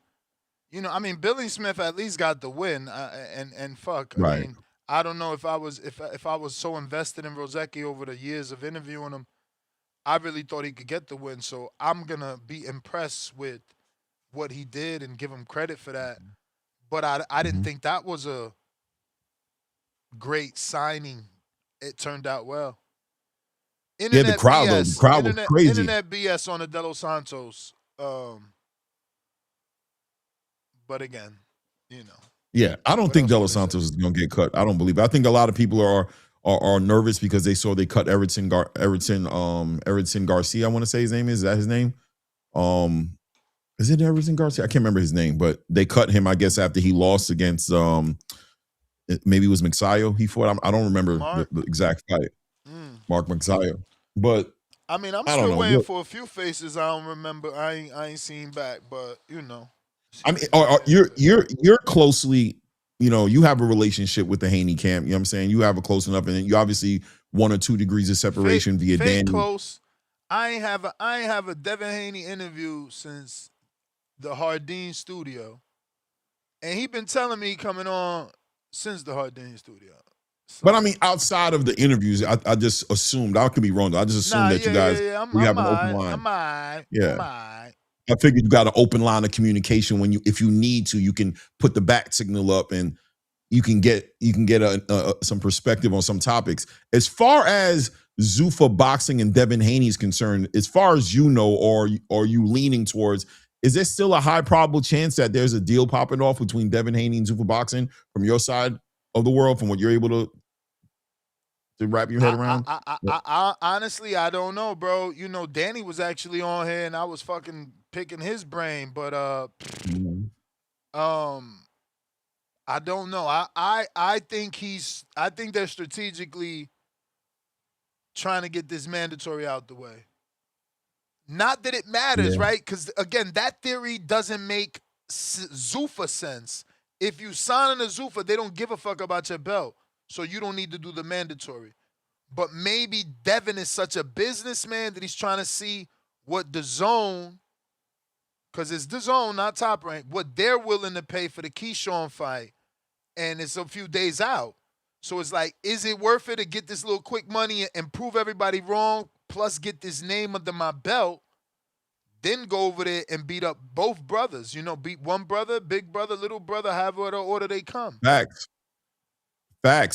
I mean, Billy Smith at least got the win. And fuck, I Right. mean, I don't know if I was if I was so invested in Rozeki over the years of interviewing him, I really thought he could get the win. So I'm gonna be impressed with what he did and give him credit for that. But I didn't Mhm. think that was a great signing. It turned out well. Yeah, the Internet crowd though, the BS. crowd was crazy. Internet BS on the De Los Santos. But again, you know. Yeah, I don't What think else De you Los want to say? Santos is gonna get cut. I don't believe it. I think a lot of people are nervous because they saw they cut Erickson Garcia. I want to say his name is that his name. Is it Erickson Garcia? I can't remember his name, but they cut him. I guess after he lost against maybe it was Mixayo. He fought. I don't remember the exact fight. Mark Mixayo, but I mean, I'm I don't still know. waiting Look, for a few faces I don't remember. I ain't seen back, but you know. I mean, you're closely, you have a relationship with the Haney camp. You know what I'm saying? You have a close enough, and you obviously 1 or 2 degrees of separation via Fake Danny. close. I ain't have a Devin Haney interview since the Hardin studio, and he been telling me coming on since the Hardin studio. So, But I mean, outside of the interviews, I just assumed, I could be wrong. I just assumed that you guys, you have an open line. I'm alright. Yeah. I figured you got an open line of communication if you need to, you can put the back signal up and you can get some perspective on some topics. As far as Zuffa boxing and Devin Haney is concerned, as far as you know, or are you leaning towards, is there still a high probable chance that there's a deal popping off between Devin Haney and Zuffa boxing from your side of the world, from what you're able to wrap your head around? I honestly, I don't know, bro. Danny was actually on here, and I was fucking picking his brain, but I don't know. I think they're strategically trying to get this mandatory out the way. Not that it matters, right? Because again, that theory doesn't make Zuffa sense. If you sign on a Zuffa, they don't give a fuck about your belt, so you don't need to do the mandatory. But maybe Devin is such a businessman that he's trying to see what the zone, because it's the zone, not Top Rank, what they're willing to pay for the Keyshawn fight. And it's a few days out. So it's like, is it worth it to get this little quick money and prove everybody wrong, plus get this name under my belt, then go over there and beat up both brothers? Beat one brother, big brother, little brother, however the order they come. Facts.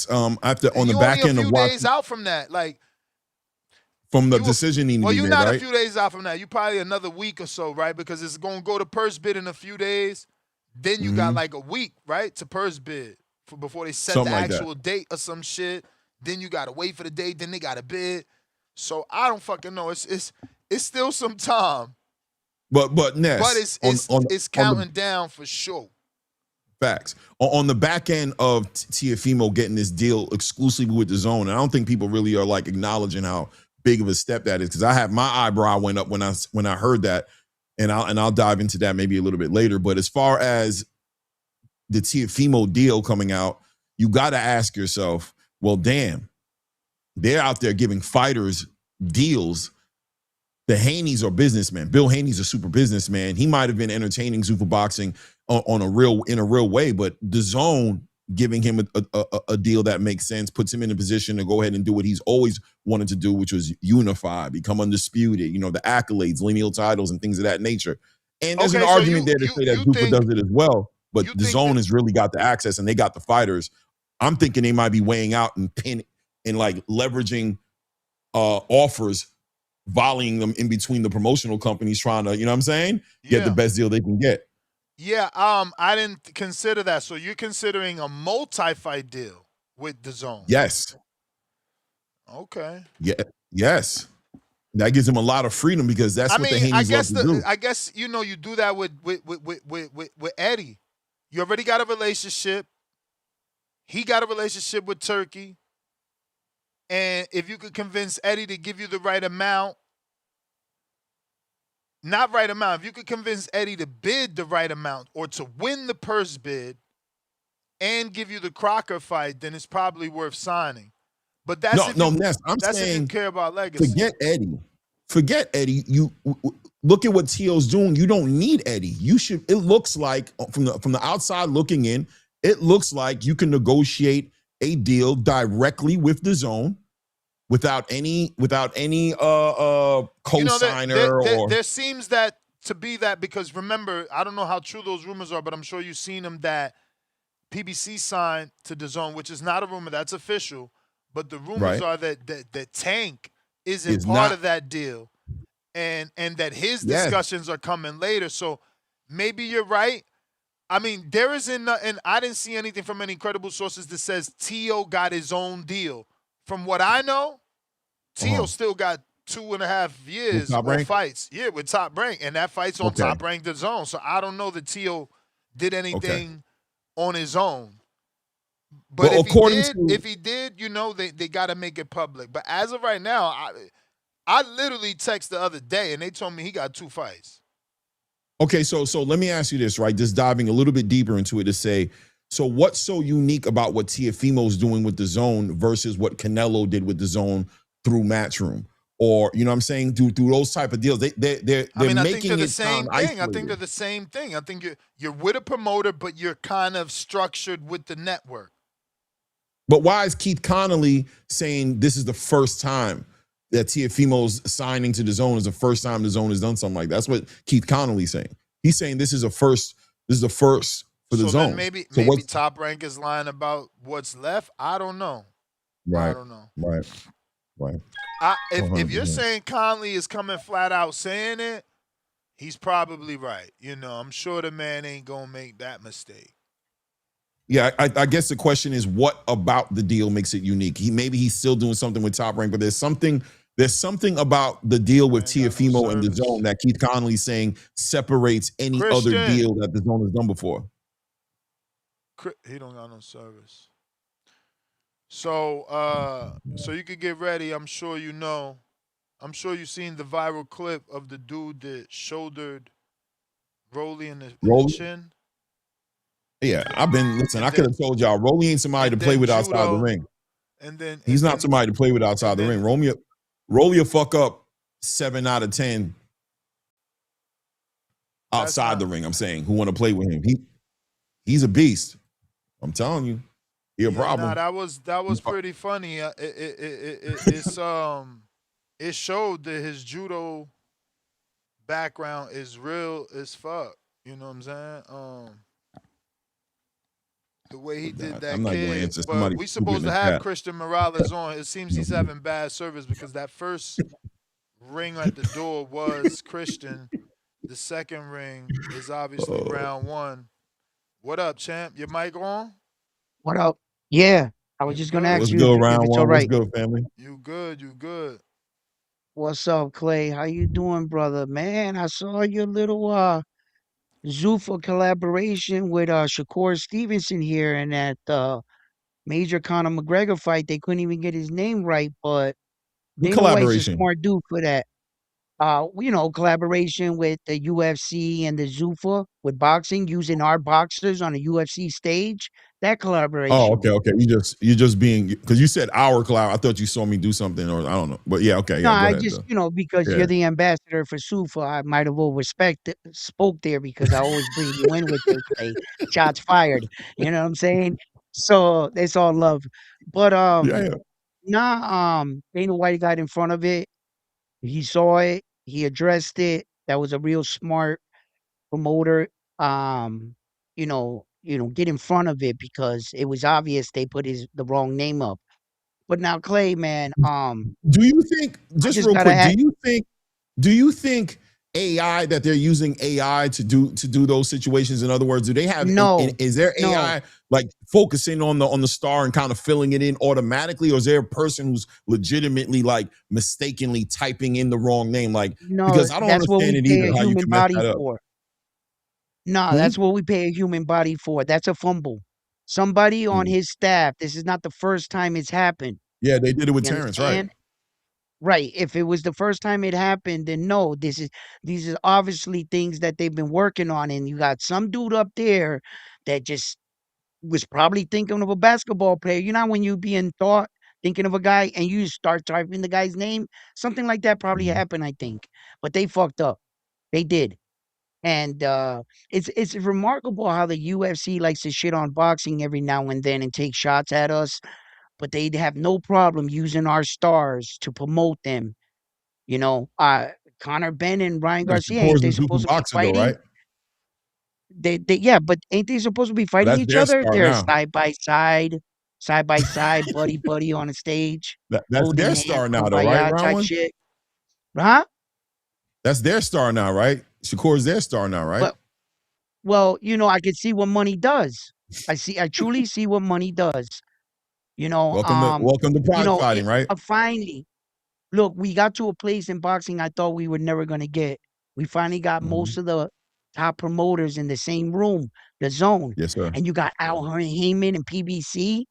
After on the you back only end a of few watching, days out from that, like from the decision needing to be you're made, not right? a few days out from that. You probably another week or so, right? Because it's gonna go to purse bid in a few days. Then you got like a week, right, to purse bid before they set Something the like that. actual date or some shit. Then you gotta wait for the date. Then they gotta bid. So I don't fucking know. It's still some time. But Ness, but it's counting down for sure. Facts. On the back end of Tiafimo getting this deal exclusively with the zone, and I don't think people really are like acknowledging how big of a step that is, because I have my eyebrow went up when I heard that, and I'll dive into that maybe a little bit later. But as far as the Tiafimo deal coming out, you got to ask yourself, well, damn, they're out there giving fighters deals. The Haneys are businessmen. Bill Haney's a super businessman. He might have been entertaining Zuffa boxing in a real way, but the zone giving him a deal that makes sense, puts him in a position to go ahead and do what he's always wanted to do, which was unify, become undisputed, the accolades, lineal titles, and things of that nature. And there's an argument there to say that Zuffa does it as well, but the zone has really got the access and they got the fighters. I'm thinking they might be weighing out and like leveraging offers, volleying them in between the promotional companies, trying to, get the best deal they can get. Yeah, I didn't consider that. So you're considering a multi-fight deal with the zone? Yes. Okay. Yeah. Yes. That gives him a lot of freedom because that's what the Haneys love to do. I guess you do that with Eddie. You already got a relationship. He got a relationship with Turkey. And if you could convince Eddie to give you the right amount, not right amount, if you could convince Eddie to bid the right amount or to win the purse bid and give you the Crocker fight, then it's probably worth signing. But that's No, if no, you Ness. I'm that's if you saying care about legacy. forget Eddie. Forget Eddie. Look at what T.O.'s doing. You don't need Eddie. You should. It looks like from the outside looking in, it looks like you can negotiate a deal directly with the zone without any You know, co-signer or there seems that to be that because remember, I don't know how true those rumors are, but I'm sure you've seen them that PBC signed to the zone, which is not a rumor, that's official. But the rumors right are that Tank isn't is part not. of that deal, and that his Yes, discussions are coming later. So maybe you're right. I mean, there isn't nothing. I didn't see anything from any credible sources that says T.O. got his own deal. From what I know, T.O. uh-huh. still got 2.5 With years Top or Rank. fights. Yeah, with Top Rank. And that fight's on Okay, Top Rank the zone. So I don't know that T.O. did okay. anything on his own. But Well, according to if he did, they got to make it public. But as of right now, I literally texted the other day and they told me he got 2 fights. okay, so let me ask you this, right? Just diving a little bit deeper into it to say, so what's so unique about what Tiafimo's doing with the zone versus what Canelo did with the zone through Matchroom? Or, you know what I'm saying? Through those type of deals. They're I mean, I think they're making the it sound same thing. I think isolated. they're the same thing. I think you're with a promoter, but you're kind of structured with the network. But why is Keith Connolly saying this is the first time that Tiafimo's signing to the zone is the first time the zone has done something like that? That's what Keith Connolly's saying. He's saying this is the first for the So then zone. So maybe what's Top Rank is lying about what's left. I don't know. I right, don't know. right, right. If you're 100%. saying Conley is coming flat out saying it, he's probably right. I'm sure the man ain't gonna make that mistake. Yeah, I guess the question is what about the deal makes it unique? Maybe he's still doing something with Top Rank, but there's something about the deal with Man got no Tiafimo and the service. zone that Keith Connolly's saying separates any other Christian, deal that the zone has done before. he don't got no service. So so you could get ready. I'm sure you know. I'm sure you've seen the viral clip of the dude that shouldered Rolly in the Rolly? chin, Yeah, I've been listen. and I could then have told y'all Rolly ain't somebody to and play then with outside the judo, ring. and then He's and not then somebody to play with outside and the then ring. Rolly will fuck up 7 out of 10 that's outside the not. ring. I'm saying who want to play with him. He's a beast. I'm telling you, he a Yeah, nah, problem. that was pretty funny. It showed that his judo background is real as fuck. You know what I'm saying? The way he did I'm that not going to kid. answer But somebody we stupid in supposed to the have chat. Christian Morales on. It seems he's having bad service because that first ring at the door was Christian. The second ring is obviously round one. What up, champ? Your mic on? What up? Yeah, I was You just gonna ask What's good? you good, if round it's all one? What's right. good, family? You good? You good? What's up, Clay? How you doing, brother? Man, I saw your little Zuffa collaboration with Shakur Stevenson here in that major Conor McGregor fight. They couldn't even get his name right, but What Dana White's a collaboration? smart dude for that. Collaboration with the UFC and the Zuffa with boxing, using our boxers on a UFC stage. That Oh, collaboration. okay, okay. You just being because you said our cloud. I thought you saw me do something, or I don't know. But yeah, okay, No, yeah. Go I ahead, just, though. because Yeah, you're the ambassador for Sufa, I might have spoke there because I always bring you in with the Clay. Shots fired. You know what I'm saying? So it's all love. But yeah, yeah. Dana White got in front of it. He saw it. He addressed it. That was a real smart promoter. Get in front of it because it was obvious they put the wrong name up. But now Clay, man, Do you think I just just real gotta quick? ask. Do you think AI that they're using AI to do those situations? In other words, do they have? No, Is there no, AI like focusing on the star and kind of filling it in automatically, or is there a person who's legitimately like mistakenly typing in the wrong name? Like no. because I don't That's what understand we it pay either. a How you human can mess body that up? for. No, Hmm? that's what we pay a human body for. That's a fumble. Somebody on Hmm. his staff. This is not the first time it's happened. Yeah, they did it with You Terrence, right? understand? Right. If it was the first time it happened, then no, these are obviously things that they've been working on. And you got some dude up there that just was probably thinking of a basketball player. You know when you being taught thinking of a guy, and you start typing the guy's name. Something like that probably happened, I think. But they fucked up. They did. And it's remarkable how the UFC likes to shit on boxing every now and then and take shots at us, but they have no problem using our stars to promote them. You know, Conor Ben and Ryan Yeah, Garcia, ain't Shakur's they the Zupa supposed to be boxer though, fighting? right? They yeah, but ain't they supposed to be But fighting that's each their other? star They're now. side by side, buddy buddy on a stage, That's holding their hands, star now, though, right, kumbaya type Rowan? shit. Huh? That's their star now, right? Shakur's their star now, right? Well, I can see what money does. I truly see what money does. You know, Welcome to pride it, fighting, right? finally, look, we got to a place in boxing I thought we were never gonna get. We finally got Mhm. most of the top promoters in the same room, the zone, Yes, sir. and you got Al Heyman and PBC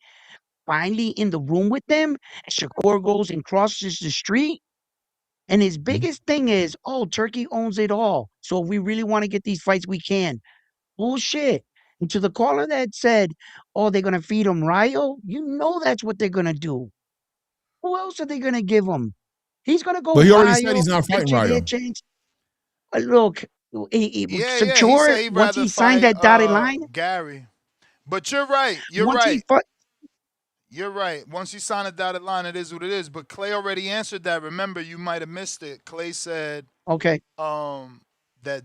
finally in the room with them. And Shakur goes and crosses the street. And his Mhm. biggest thing is, oh, Turkey owns it all. So if we really want to get these fights, we can. Bullshit. And to the caller that said, oh, they're going to feed him Ryo, you know that's what they're going to do. Who else are they going to give him? He's going to go But he already said Ryo, he's not fighting Richard Ryo. Hitchens. Look, Yeah. He Secure, said he'd once rather he signed fight that dotted line, Gary. But you're right. You're once he right. fought, You're right. Once you sign a dotted line, it is what it is. But Clay already answered that. Remember, you might have missed it. Clay said okay. that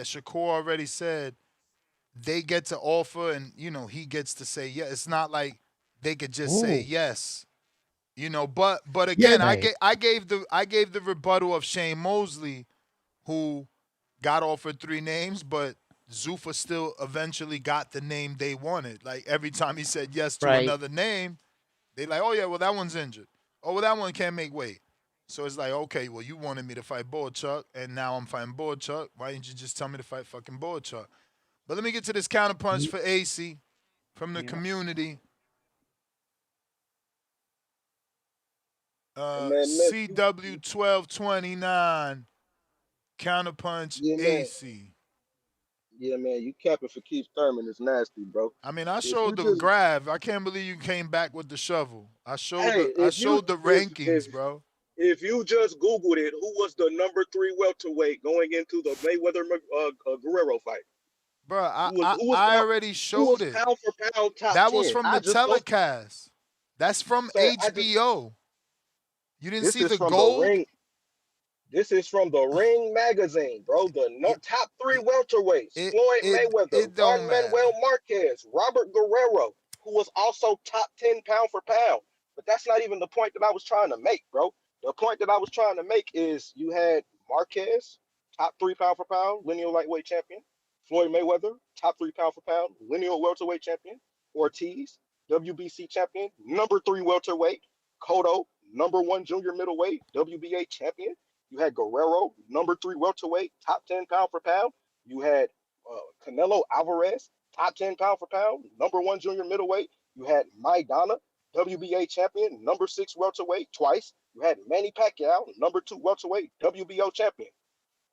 Shakur already said they get to offer, and he gets to say yeah. It's not like they could just say Oh, yes. But Yeah, again, right. I gave the rebuttal of Shane Mosley, who got offered three names, but Zuffa still eventually got the name they wanted. Like every time he said yes to Right. another name, they like, oh yeah, well that one's injured. Oh, well that one can't make weight. So it's like, okay, well you wanted me to fight Chuck, and now I'm fighting Chuck. Why didn't you just tell me to fight fucking Chuck? But let me get to this counterpunch for AC from the Yeah. community. Man, Myth, CW 1229 counterpunch yeah, man, AC. yeah, man, you capping for Keith Thurman is nasty, bro. I mean, I If you showed the just, graph. I can't believe you came back with the shovel. hey, I if you showed the if rankings, bro. if you just Googled it, who was the number three welterweight going into the Mayweather Guerrero fight? Bro, Who already was showed it. pound for pound top That was 10? from I the just go, telecast. That's from sir. HBO. You didn't This see is the from the gold? ring. This is from the Ring magazine, bro. The It top three welterweights: it Floyd it, Mayweather, it don't Juan matter. Manuel Marquez, Robert Guerrero, who was also top 10 pound for pound. But that's not even the point that I was trying to make, bro. The point that I was trying to make is you had Marquez, top three pound for pound, lineal lightweight champion. Floyd Mayweather, top three pound for pound, lineal welterweight champion. Ortiz, WBC champion, number three welterweight. Cotto, number one junior middleweight, WBA champion. You had Guerrero, number three welterweight, top 10 pound for pound. You had Canelo Alvarez, top 10 pound for pound, number one junior middleweight. You had Maidana, WBA champion, number six welterweight twice. You had Manny Pacquiao, number two welterweight, WBO champion.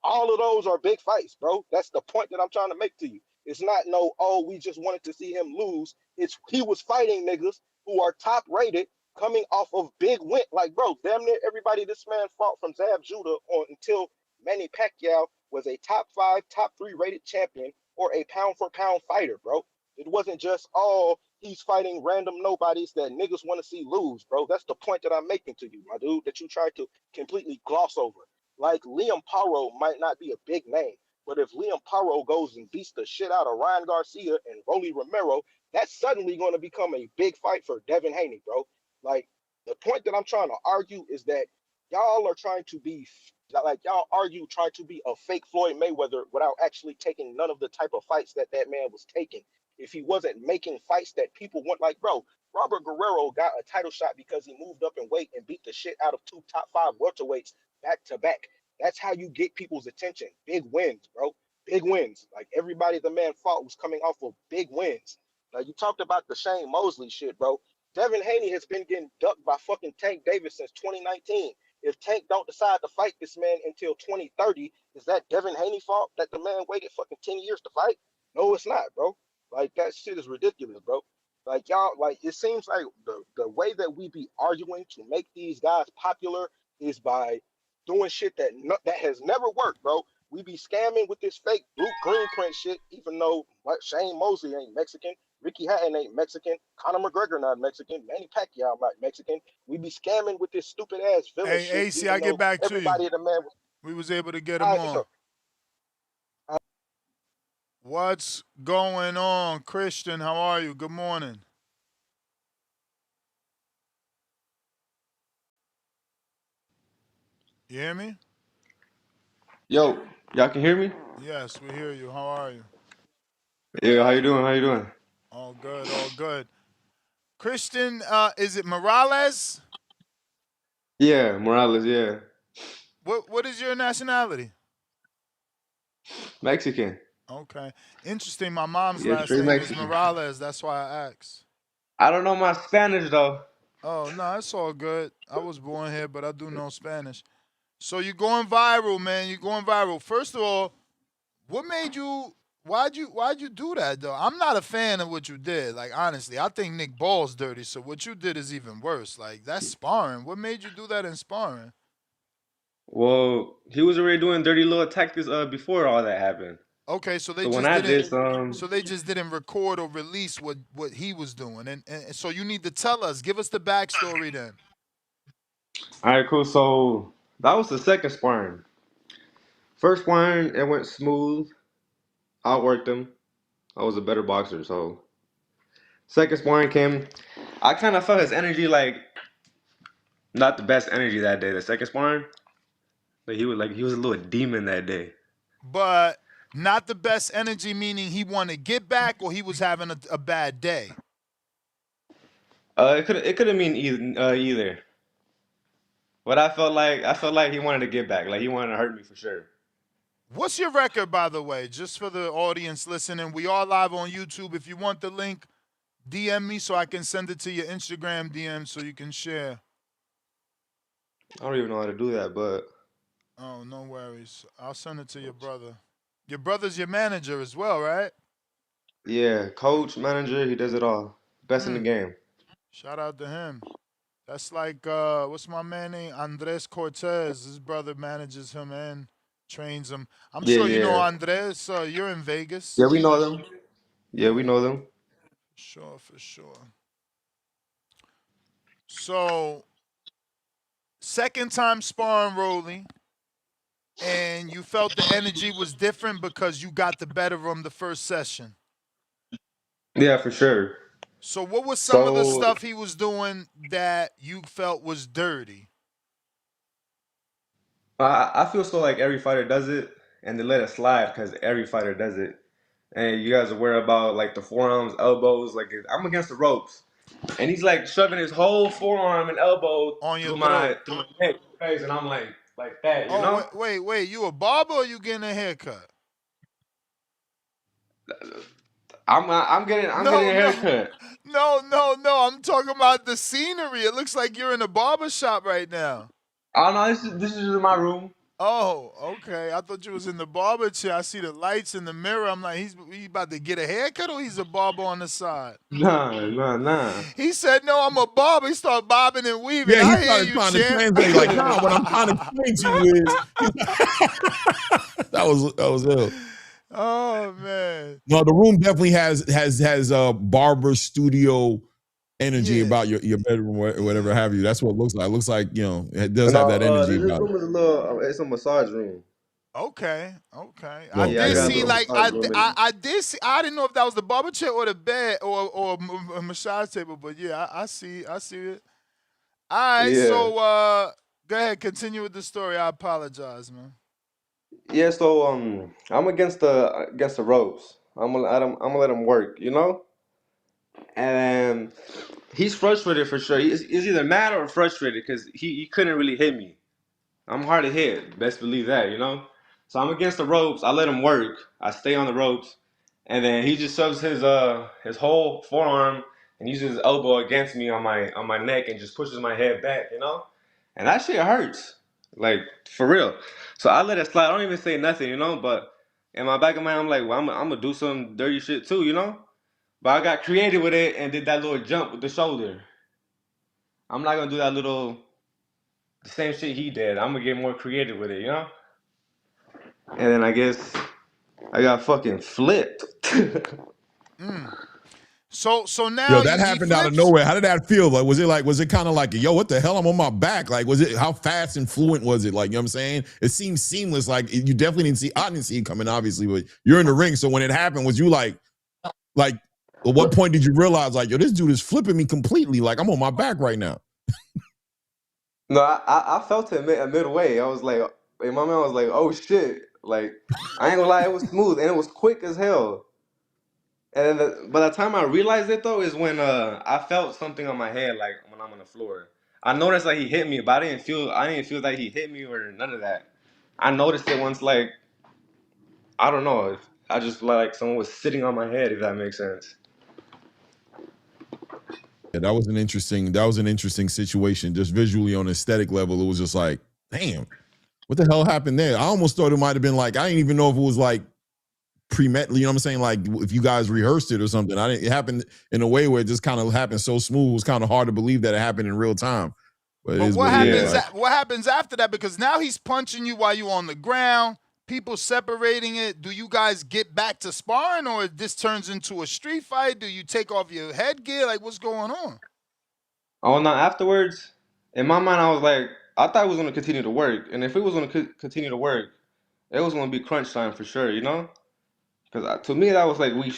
All of those are big fights, bro. That's the point that I'm trying to make to you. It's not no, oh, we just wanted to see him lose. It's he was fighting niggas who are top rated coming off of big win. Like, bro, damn near everybody this man fought from Zab Judah on until Manny Pacquiao was a top five, top three rated champion or a pound for pound fighter, bro. It wasn't just, oh, he's fighting random nobodies that niggas want to see lose, bro. That's the point that I'm making to you, my dude, that you tried to completely gloss over. Like Liam Paro might not be a big name, but if Liam Paro goes and beats the shit out of Ryan Garcia and Rolly Romero, that's suddenly going to become a big fight for Devin Haney, bro. Like the point that I'm trying to argue is that y'all are trying to be like y'all argue trying to be a fake Floyd Mayweather without actually taking none of the type of fights that that man was taking. If he wasn't making fights that people want, like bro, Robert Guerrero got a title shot because he moved up in weight and beat the shit out of two top five welterweights back to back. That's how you get people's attention. Big wins, bro. Big wins. Like everybody the man fought was coming off of big wins. Now you talked about the Shane Mosley shit, bro. Devin Haney has been getting ducked by fucking Tank Davis since 2019. If Tank don't decide to fight this man until 2030, is that Devin Haney fault that the man waited fucking 10 years to fight? No, it's not, bro. Like that shit is ridiculous, bro. Like y'all, like it seems like the way that we be arguing to make these guys popular is by doing shit that that has never worked, bro. We be scamming with this fake blue green print shit, even though what Shane Mosley ain't Mexican, Ricky Hatton ain't Mexican, Conor McGregor not Mexican, Manny Pacquiao not Mexican. We be scamming with this stupid ass villain Hey, shit, AC, I even get though back to you. everybody in the man. We was able to get All him right, on. so What's going on, Christian? How are you? Good morning. You hear me? Yo, y'all can hear me? Yes, we hear you. How are you? Yeah, how you doing? How you doing? All good, all good. Christian, is it Morales? Yeah, Morales, yeah. What is your nationality? Mexican. Okay. Interesting. My mom's Yeah, last straight name is Mexican. Morales. That's why I asked. I don't know my Spanish though. Oh, no, it's all good. I was born here, but I do know Spanish. So you're going viral, man. You're going viral. First of all, what made you why'd you do that though? I'm not a fan of what you did. Like honestly, I think Nick Ball's dirty, so what you did is even worse. Like that's sparring. What made you do that in sparring? Well, he was already doing dirty little tactics before all that happened. Okay, so they So when just I didn't did some, so they just didn't record or release what he was doing. And so you need to tell us, give us the backstory then. all right, cool. So that was the second sparring. First sparring, it went smooth. Outworked him. I was a better boxer, so second sparring came. I kind of felt his energy like not the best energy that day. The second sparring, like he was a little demon that day. But not the best energy, meaning he wanted get back or he was having a bad day. It could have mean either. But I felt like he wanted to get back. Like he wanted to hurt me for sure. What's your record, by the way? Just for the audience listening, we are live on YouTube. If you want the link, DM me so I can send it to your Instagram DM so you can share. I don't even know how to do that, but Oh, no worries. I'll send it to your brother. Your brother's your manager as well, right? yeah, coach, manager, he does it all. Best in the game. Shout out to him. That's like what's my man name? Andres Cortez. His brother manages him and trains him. I'm Yeah, sure you know yeah. Andres. You're in Vegas. Yeah, we know them. Yeah, we Yeah, know them. for sure, for sure. So second time sparring rolling, and you felt the energy was different because you got the better of him the first session. Yeah, for sure. So what was some of the So stuff he was doing that you felt was dirty? I feel so like every fighter does it, and they let it slide because every fighter does it. And you guys are worried about like the forearms, elbows. Like I'm against the ropes, and he's like shoving his whole forearm and elbow On your through throat. my neck, face, and I'm like that, you Oh, know? wait. You a barber or you getting a haircut? I'm getting No, a no. haircut. No. I'm talking about the scenery. It looks like you're in a barber shop right now. Oh no, this is just my room. Oh, okay. I thought you was in the barber chair. I see the lights in the mirror. I'm like, he about to get a haircut or he's a barber on the side? Nah. He said, no, I'm a barber. He started bobbing and weaving. Yeah, he I hear started you, trying to champ. translate. Like, nah, what I'm trying to explain to you is that was ill. Oh man. No, the room definitely has a barber studio energy Yeah. about your bedroom or whatever have you. That's what it looks like. It looks like, you know, it does have No, that energy this about it. room is a little. It's a massage room. Okay. I Okay, Yeah, I did got a see okay. little like massage room. I did see. I didn't know if that was the barber chair or the bed or a massage table, but yeah, I see it. All right, Yeah, so go ahead, continue with the story. I apologize, man. yeah. So I'm against the ropes. I'm gonna let him work. You know, and he's frustrated for sure. He's either mad or frustrated because he couldn't really hit me. I'm hard to hit. Best believe that, you know? So I'm against the ropes. I let him work. I stay on the ropes. And then he just shoves his whole forearm and uses his elbow against me on my neck and just pushes my head back, you know? And that shit hurts. Like for real. So I let it slide. I don't even say nothing, you know, but in my back of my mind, I'm like, well, I'm gonna do some dirty shit too, you know? But I got creative with it and did that little jump with the shoulder. I'm not gonna do that the same shit he did. I'm gonna get more creative with it, you know? And then I guess I got fucking flipped. So Yo, now that he happened out of flips. nowhere. How did that feel? Was it kind of like, yo, what the hell? I'm on my back. Like, how fast and fluent was it? Like, you know what I'm saying? It seemed seamless. Like, you definitely I didn't see it coming, obviously, but you're in the ring. So when it happened, was you like, at what point did you realize, like, yo, this dude is flipping me completely? Like, I'm on my back right now. No, I felt it midway. I was like, in my mind, I was like, oh shit. Like, I ain't gonna lie, it was smooth and it was quick as hell. And then by the time I realized it though, is when I felt something on my head, like when I'm on the floor. I noticed like he hit me, but I didn't feel like he hit me or none of that. I noticed it once, like I don't know, if I just like someone was sitting on my head, if that makes sense. Yeah, that was an interesting situation. Just visually on aesthetic level, it was just like, damn, what the hell happened there? I almost thought it might have been like, I didn't even know if it was like pre-met, you know what I'm saying? Like if you guys rehearsed it or something. It happened in a way where it just kind of happened so smooth. It was kind of hard to believe that it happened in real time. But it is what what it happens? is. Like, What happens after that? Because now he's punching you while you're on the ground. People separating it. Do you guys get back to sparring, or this turns into a street fight? Do you take off your headgear? Like, what's going on? Oh no, afterwards, in my mind, I was like, I thought it was gonna continue to work, and if it was gonna continue to work, it was gonna be crunch time for sure, you know? Because to me, that was like weak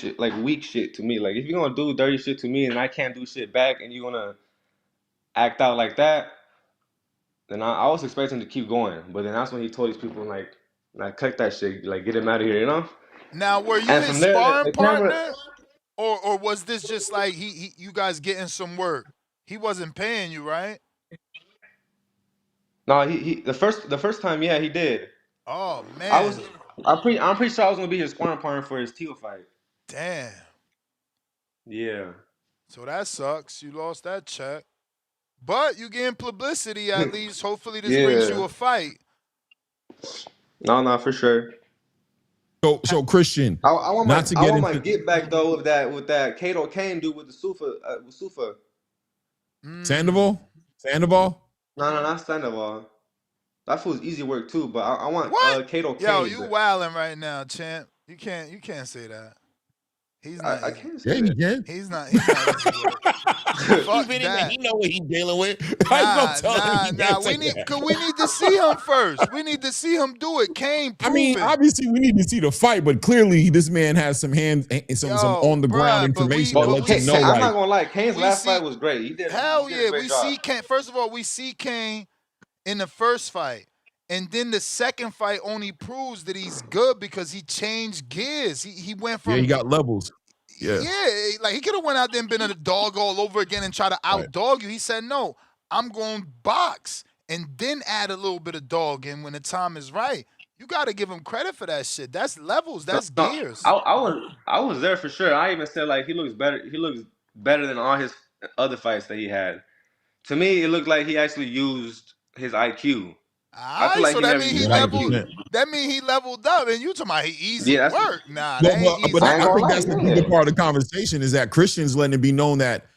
shit to me. Like if you're gonna do dirty shit to me and I can't do shit back, and you're gonna act out like that, then I was expecting to keep going. But then that's when he told these people like cut that shit, like get him out of here, you know? Now, were you And his from there, sparring the camera. partner, or was this just like you guys getting some work? He wasn't paying you, right? No, he the first time, yeah, he did. Oh I was man, I'm pretty sure I was gonna be his sparring partner for his Teal fight. damn. Yeah. So that sucks. You lost that check, but you getting publicity at least. Hopefully, this brings you Yeah. a fight. No, for sure. so Christian, I want not to I get want my into get back though with that Kato Kane dude with the Sufa with Sufa. Sandoval? No, not Sandoval. That fool's easy work too, but I want What? Kato Yo, Kane. you But wilding right now, champ. You can't say that. He's not I easy. can't Yeah, say he that. can. He's not easy work. Fuck that. He know what he's dealing with. I'm Nah, telling him nah, he nah. can't say We need to see him first. We need to see him do it. Kane, I prove mean, it. obviously we need to see the fight, but clearly this man has some some Yo, on the ground bruh, information that But lets him know, I'm like, not gonna lie, Kane's we last see. fight was great. He Hell did a yeah, great we see job. Kane. First of all, we see Kane in the first fight. And then the second fight only proves that he's good because he changed gears. He went yeah, from he got levels. Yeah. like he could have went out there and been a dog all over again and try to Right. outdog you. He said, no, I'm going to box and then add a little bit of dog in when the time is right. You got to give him credit for that shit. That's levels. That's No, gears. I was there for sure. I even said like he looks better. He looks better than all his other fights that he had. To me, it looked like he actually used his IQ. I All feel right, like so he that never mean he used leveled. 100%. IQ. That mean he leveled up, and you talking about he easy Yeah, that's work? Nah, Well, that ain't but easy I ain't I gonna think work. lie. that's the Yeah. deeper part of the conversation is that Christian's letting it be known that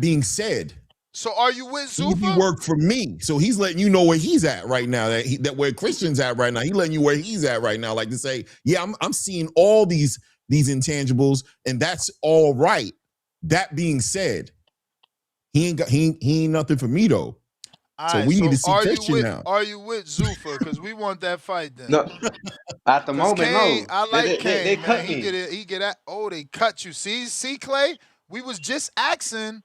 being said, So are you with easy Zuffa? work for me. So he's letting you know where he's at right now. That where Christian's at right now. He letting you where he's at right now. Like to say, yeah, I'm seeing all these intangibles, and that's all right. That being said, he ain't nothing for me though. All So right, we need so to see Christian now. are you with Zuffa? Because we want that fight then. No, at the Cause moment, Kane, no. I They like they, they, they Kane, man. cut He me. get at. Oh, they cut you. See, Clay. We was just asking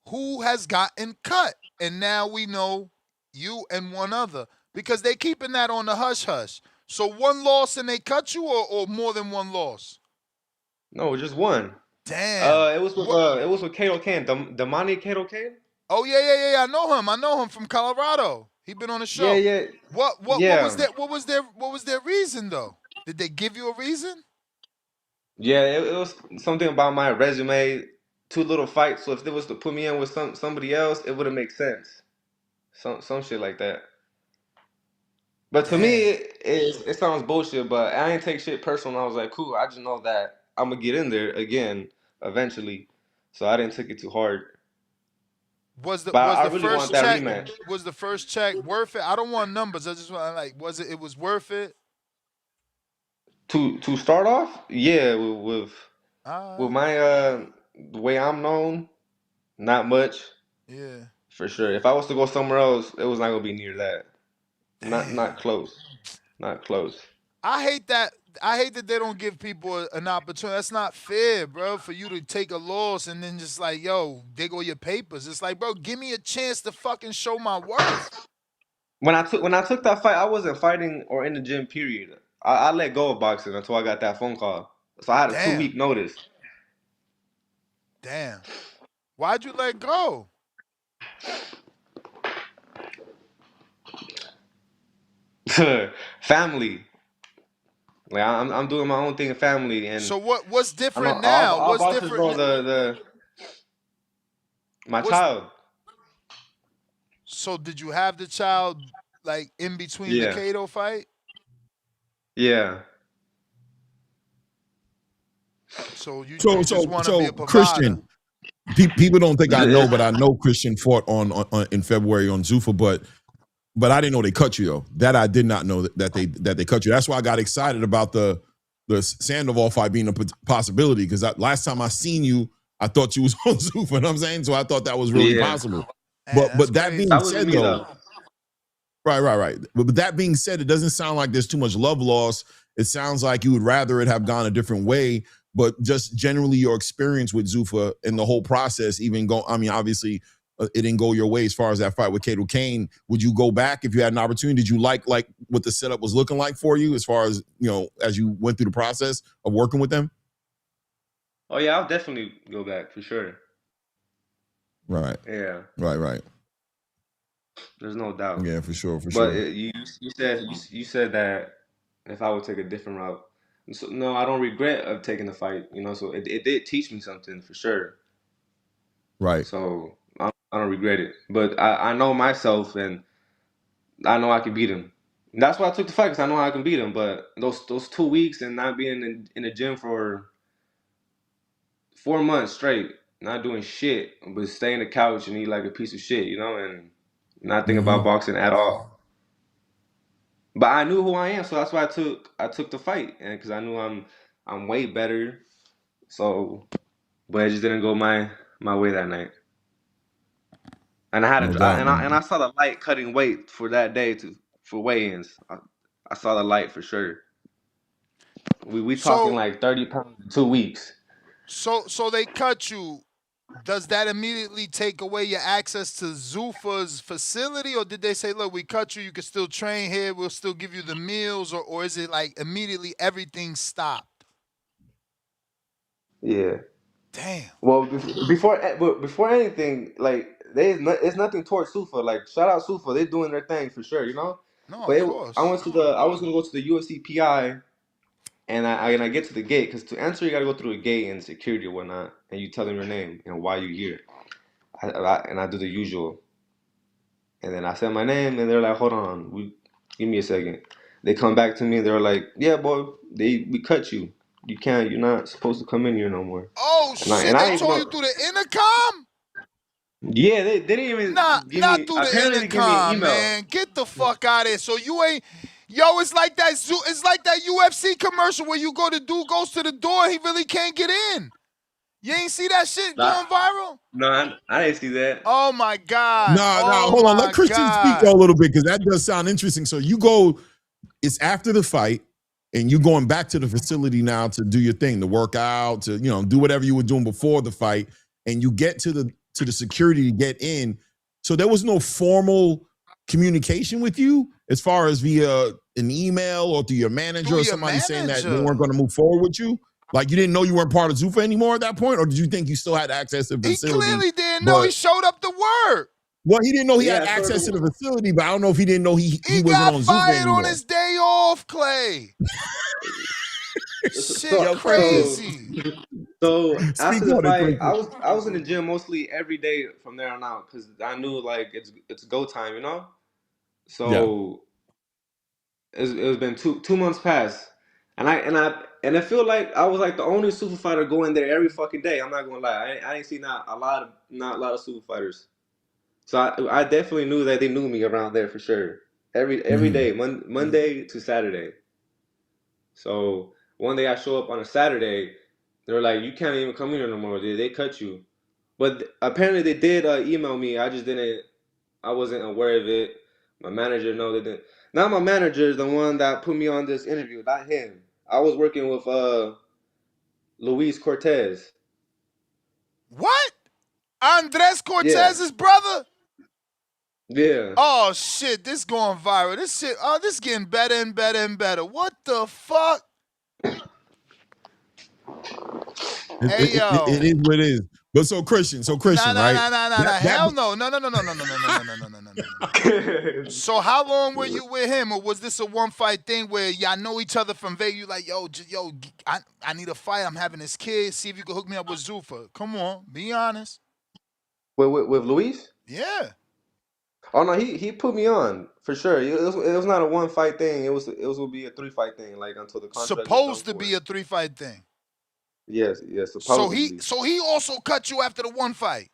who has gotten cut, and now we know you and one other because they keeping that on the hush hush. So one loss and they cut you, or more than one loss. No, just one. Damn. It was with Kato Kane, Damani Kato Kane. Oh yeah. I know him from Colorado. He been on the Yeah, show. yeah, What was yeah, that? What was their reason though? Did they give you a reason? yeah. It was something about my resume. Two little fights. So if they was to put me in with somebody else, it wouldn't make sense. Some shit like that. But to me, Damn. it sounds bullshit. But I ain't take shit personal. I was like, cool. I just know that I'm gonna get in there again. eventually, so I didn't take it too hard. Was But I the really want first that check rematch. worth it? I don't want numbers. I just want like it was worth it? To start off, yeah, with my the way I'm known, not much Yeah. for sure. If I was to go somewhere else, it was not gonna be near that. Not Damn. close. Not close. I hate that. I hate that they don't give people an opportunity. That's not fair, bro. For you to take a loss and then just like, yo, there go your papers. It's like, bro, give me a chance to fucking show my worth. When I took that fight, I wasn't fighting or in the gym. Period. I let go of boxing until I got that phone call. So I had a Damn. 2 week notice. Damn. Why'd you let go? Family. Like I'm doing my own thing in family, and So what's I know different now? all What's boxers different? know my What's child. so did you have the child like in between the Yeah, Cato fight? yeah. So you So just so want to be so a provider. Christian, people don't think I know, but I know Christian fought on in February on Zuffa, but I didn't know they cut you though. That I did not know that they cut you. That's why I got excited about the Sandoval fight being a possibility, because last time I seen you, I thought you was on Zuffa. You know what I'm saying? So I thought that was really Yeah. possible. Man, that's But that crazy. being That wasn't said me though, though. right. But that being said, it doesn't sound like there's too much love lost. It sounds like you would rather it have gone a different way. But just generally your experience with Zuffa and the whole process, even go. I mean, obviously, it didn't go your way as far as that fight with Cato Kane. Would you go back if you had an opportunity? Did you like what the setup was looking like for you as far as as you went through the process of working with them? Oh yeah, I'll definitely go back for sure. Right. Yeah, Right. there's no doubt. Yeah, for sure. But you said that if I would take a different route. So, no, I don't regret of taking the fight. So it did teach me something for sure. Right. So I don't regret it. But I know myself, and I know I can beat him. That's why I took the fight, because I know I can beat him. But those 2 weeks and not being in the gym for 4 months straight, not doing shit, but stay on the couch and eat like a piece of shit, and not think about boxing at all. But I knew who I am, so that's why I took the fight, and because I knew I'm way better. So, but it just didn't go my way that night. And I had No a doubt, and man. I saw the light cutting weight for that day for weigh-ins. I saw the light for sure. We talking So like 30 pounds in 2 weeks. so they cut you. Does that immediately take away your access to Zuffa's facility, or did they say, look, we cut you, you can still train here, we'll still give you the meals, or is it like immediately everything stopped? Yeah. Damn. Well, before anything, like it's nothing towards Sufa. Like shout out Sufa, they're doing their thing for sure. No, But of I course. went to I was gonna go to the UFC PI, and I get to the gate, because to enter you gotta go through a gate and security or whatnot, and you tell them your name and why you're here. And I do the usual, and then I said my name, and they're like, hold on, give me a second. They come back to me, and they're like, yeah, boy, we cut you. You're not supposed to come in here no more. Oh And I shit, and I they didn't even told know. you through the intercom? Yeah, they didn't even give Not me. through the Apparently, they gave me an intercom, email. man. Get the fuck out of here. So you ain't, yo, it's like that UFC commercial where you go, the dude goes to the door, he really can't get in. You ain't see that shit Nah, going viral? no, I didn't see that. Oh my God. Nah, Oh hold on. Let my Christian speak though God. a little bit, because that does sound interesting. So you go, it's after the fight, and you going back to the facility now to do your thing, to work out, to do whatever you were doing before the fight, and you get to the security to get in. So there was no formal communication with you as far as via an email or through your manager Through or your somebody saying that they manager. weren't going to move forward with you. Like you didn't know you weren't part of Zuffa anymore at that point, or did you think you still had access to the He facility? clearly didn't know. He But showed up to work. well, he didn't know he had Yeah, I access to started. the facility, but I don't know if he didn't know he He wasn't got on Zuffa fired on anymore. his day off, Clay. Shit So Yo, Christian, crazy. so speak after the on it, fight, Christian. I was in the gym mostly every day from there on out, because I knew like it's go time. Yeah. So it's been 2 months past, And I feel like I was like the only super fighter going there every fucking day. I'm not gonna lie. I ain't seen not a lot of super fighters. So I definitely knew that they knew me around there for sure. Every day, Monday to Saturday. So one day I show up on a Saturday, they're like, "You can't even come in here no more. They cut you." But apparently they did email me. I just didn't. I wasn't aware of it. My manager know they didn't. Now my manager is the one that put me on this interview, not him. I was working with Luis Cortez. What? Andres Yeah, Cortez's brother? yeah. Oh shit, this going viral. This shit, this getting better and better and better. What the fuck? Hey It yo. is what it is. But so Nah, Christian, nah, right? nah, nah, nah, That nah. that Hell no. No, no, no, no, no, no, no, no, no, no, no, no, no, no, no. So how long were you with him, or was this a one fight thing where y'all know each other from Vegas? You like, yo, I need a fight. I'm having this kid. See if you can hook me up with Zuffa. Come on, be honest. With Luis? Yeah. Oh no, he put me on for sure. It was not a one fight thing. It was will be a 3 fight thing, like until the contract was done Supposed to for. be a 3 fight thing. Yes, yes, So he, supposedly. so he also cut you after the one fight.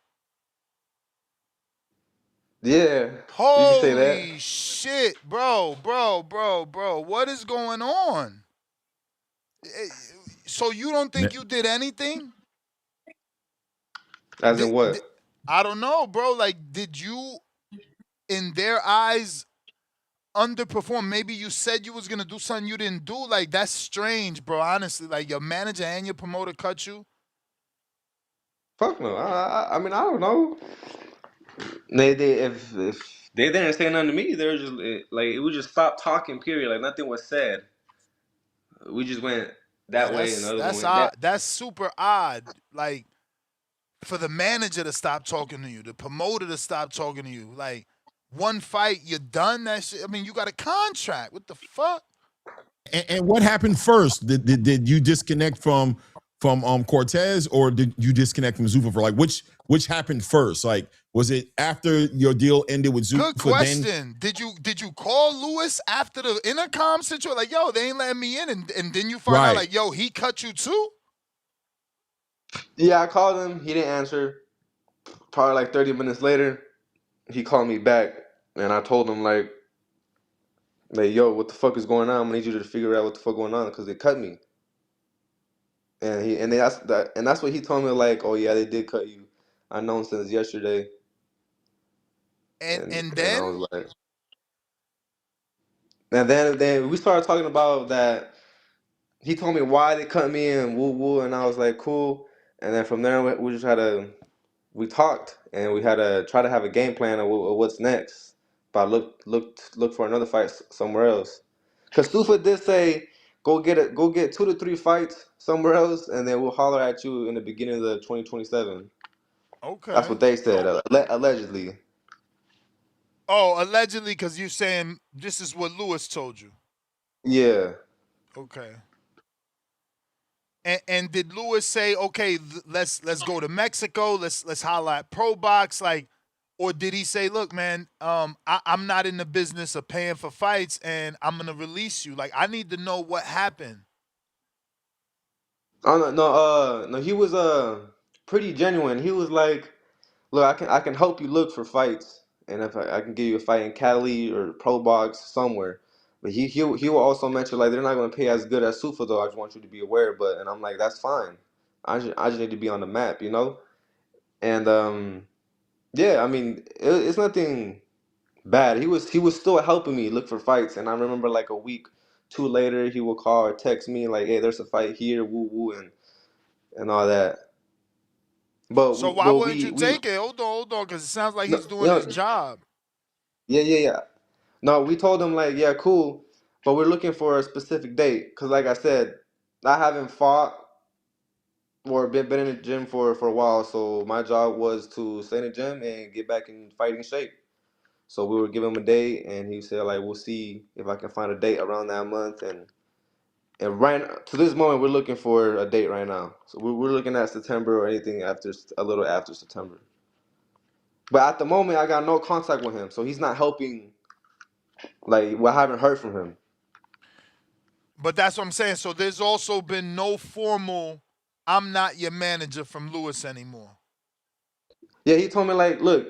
Yeah, you can say that. Holy shit, bro. What is going on? So you don't think you did anything? As Did, in what? did, I don't know, bro. Like, did you, in their eyes, underperform? Maybe you said you was gonna do something you didn't do. Like, that's strange, bro. Honestly, like your manager and your promoter cut you. Fuck no. I mean I don't know. They if they didn't say nothing to me, they were just like it would just stop talking. Period. Like nothing was said. We just went Yeah, that way, and the other one that's went odd. that. That's super odd. Like, for the manager to stop talking to you, the promoter to stop talking to you. Like, one fight, you're done. That shit. I mean, you got a contract. What the fuck? and what happened first? Did you disconnect from Cortez, or did you disconnect from Zuffa? For like which happened first? Like, was it after your deal ended with Good Zuffa? Then question. Did you call Lewis after the intercom situation? Like, yo, they ain't letting me in, and then you find out right. like, yo, he cut you too? Yeah, I called him. He didn't answer. Probably like 30 minutes later, he called me back, and I told him like, yo, what the fuck is going on? I'm gonna need you to figure out what the fuck going on because they cut me. And that's what he told me, like, oh yeah, they did cut you. I known since yesterday. And And I then was like, and then we started talking about that. He told me why they cut me and woo woo, and I was like, cool. And then from there we just had we talked and we had to try to have a game plan of what's next. But look for another fight somewhere else. Cause Stufa did say go get 2 to 3 fights somewhere else, and then we'll holler at you in the beginning of the 2027. That's okay. what they said allegedly. Oh, allegedly, because you saying this is what Lewis told you. Yeah. Okay. And did Lewis say, okay, let's go to Mexico, let's holler at Pro Box, like, or did he say, look, man, I'm not in the business of paying for fights, and I'm gonna release you? Like, I need to know what happened. Oh no, he was pretty genuine. He was like, look, I can help you look for fights, and if I can give you a fight in Cali or Pro Box somewhere. But he will also mention like they're not going to pay as good as Sufa though. I just want you to be aware. But and I'm like that's fine. I just need to be on the map, you know. And yeah, I mean it's nothing bad. He was still helping me look for fights, and I remember like a week, two later he would call or text me like, hey, there's a fight here, woo woo, and all that. So But why but wouldn't you we take it? Hold on, because it sounds like no, he's doing his no, job. yeah. No, we told him like, yeah, cool, but we're looking for a specific date. Cause like I said, I haven't fought or been in the gym for a while, so my job was to stay in the gym and get back in fighting shape. So we were giving him a date, and he said like, we'll see if I can find a date around that month. And right to this moment, we're looking for a date right now. So we're looking at September or anything after a little after September. But at the moment, I got no contact with him, so he's not helping. Like, well, I haven't heard from him. But that's what I'm saying. So there's also been no formal, I'm not your manager from Lewis anymore. Yeah, he told me like, look,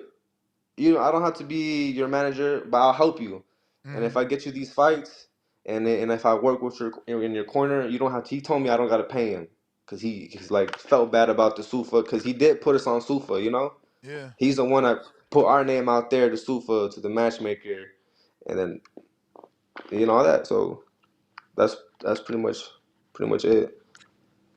I don't have to be your manager, but I'll help you. And if I get you these fights, and if I work with in your corner, you don't have to. He told me I don't gotta pay him because he's like felt bad about the Sufa because he did put us on Sufa. Yeah. He's the one that put our name out there to Sufa to the matchmaker, and then all that. So that's pretty much it.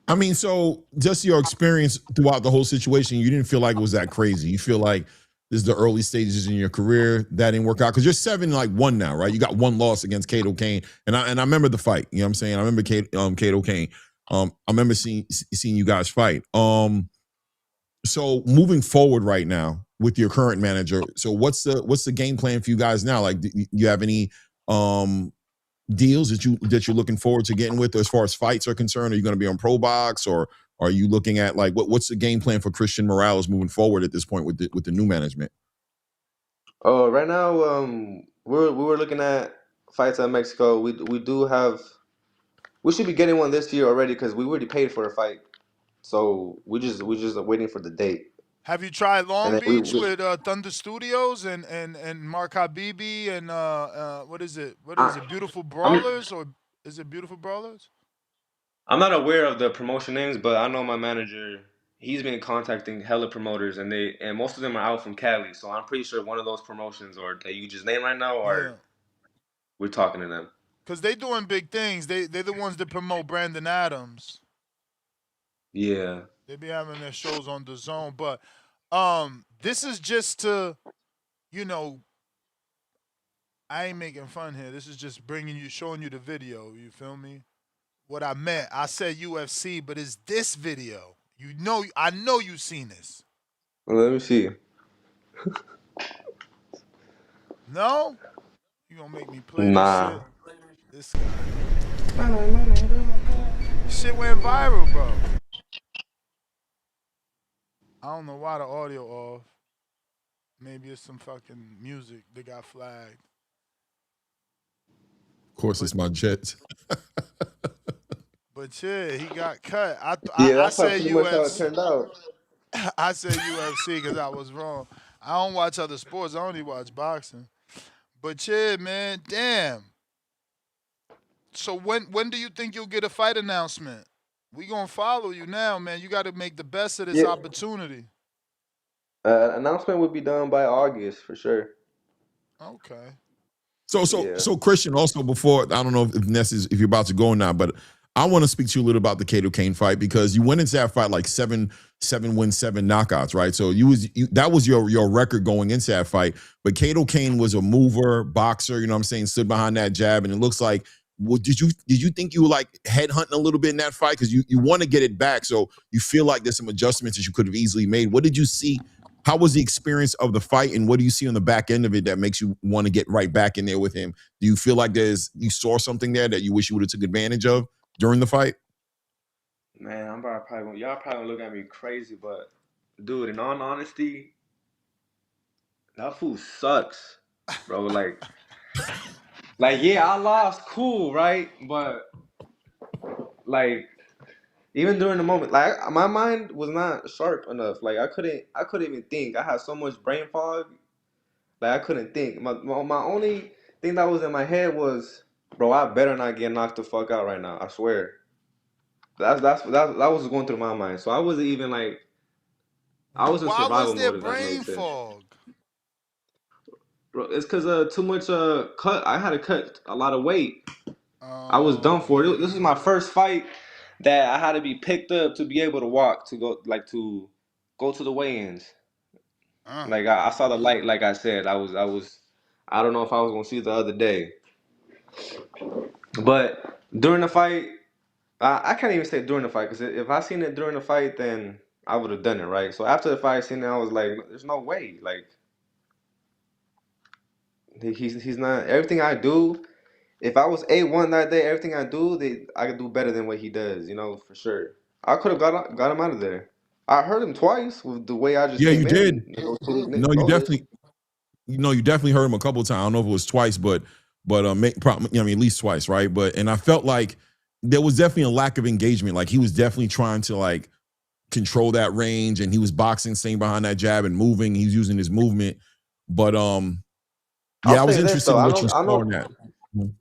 I mean, so just your experience throughout the whole situation, you didn't feel like it was that crazy. You feel like this is the early stages in your career that didn't work out because you're 7-1 now, right? You got one loss against Kato Kane, and I remember the fight. You know what I'm saying? I remember Kato Kane. I remember seeing you guys fight. So moving forward right now with your current manager, so what's the game plan for you guys now? Like, do you have any deals that you're looking forward to getting with as far as fights are concerned? Are you going to be on Pro Box, or are you looking at like what's the game plan for Christian Morales moving forward at this point with the new management? Oh, right now, we were looking at fights at Mexico. We should be getting one this year already because we already paid for a fight. So we just waiting for the date. Have you tried And Long then Beach with Thunder Studios and Mark Habibi and what is it? Beautiful Brawlers, or is it Beautiful Brawlers? I'm not aware of the promotion names, but I know my manager. He's been contacting hella promoters, and most of them are out from Cali. So I'm pretty sure one of those promotions or that you just name right now, we're talking to them. Because they doing big things. They're the ones that promote Brandon Adams. Yeah. They be having their shows on the Zone, but this is just to, I ain't making fun here. This is just showing you the video. You feel me? What I meant, I said UFC, but it's this video. I know you've seen this. Well, let me see. No? You gonna make me play Nah. this shit? This guy. Shit went viral, bro. I don't know why the audio off. Maybe it's some fucking music that got flagged. Of course, it's my Jets. But yeah, he got cut. That's said pretty much how it UFC. turned out. I said UFC because I was wrong. I don't watch other sports. I only watch boxing. But yeah, man, damn. So when do you think you'll get a fight announcement? We gonna follow you now, man. You got to make the best of this opportunity. Announcement would be done by August for sure. Okay. So Christian, also before, I don't know if Ness if you're about to go now, but I want to speak to you a little about the Kato Kane fight because you went into that fight like 7 wins, 7 knockouts, right? So that was your record going into that fight. But Kato Kane was a mover, boxer, you know what I'm saying, stood behind that jab, and it looks like, did you think you were like headhunting a little bit in that fight because you want to get it back? So you feel like there's some adjustments that you could have easily made. What did you see? How was the experience of the fight, and what do you see on the back end of it that makes you want to get right back in there with him? Do you feel like you saw something there that you wish you would have took advantage of during the fight? Man, y'all probably gonna look at me crazy, but dude, in all honesty, that fool sucks, bro. Like yeah, I lost, cool, right? But like, even during the moment, like my mind was not sharp enough. Like I couldn't even think. I had so much brain fog, like I couldn't think. My only thing that was in my head was, bro, I better not get knocked the fuck out right now. I swear. That was going through my mind. So I wasn't even like, I was in survival mode. If that makes sense. Fog? Bro, it's because too much cut. I had to cut a lot of weight. I was done for it. This is my first fight that I had to be picked up to be able to walk to go to the weigh-ins. Like I saw the light. Like I said, I don't know if I was gonna see it the other day. But during the fight, I can't even say during the fight because if I seen it during the fight, then I would have done it, right? So after the fight, I seen it, I was like, there's no way. Like he's not everything I do. If I was A1 that day, everything I do, I could do better than what he does, for sure. I could have got him out of there. I hurt him twice with the way I just came you did. in. No, you definitely. You definitely heard him a couple of times. I don't know if it was twice, but at least twice, right? And I felt like there was definitely a lack of engagement. Like he was definitely trying to like control that range, and he was boxing, staying behind that jab and moving. He's using his movement, but I'll yeah, I was say this interested though. in I what know. you I saw in know. that. Mhm.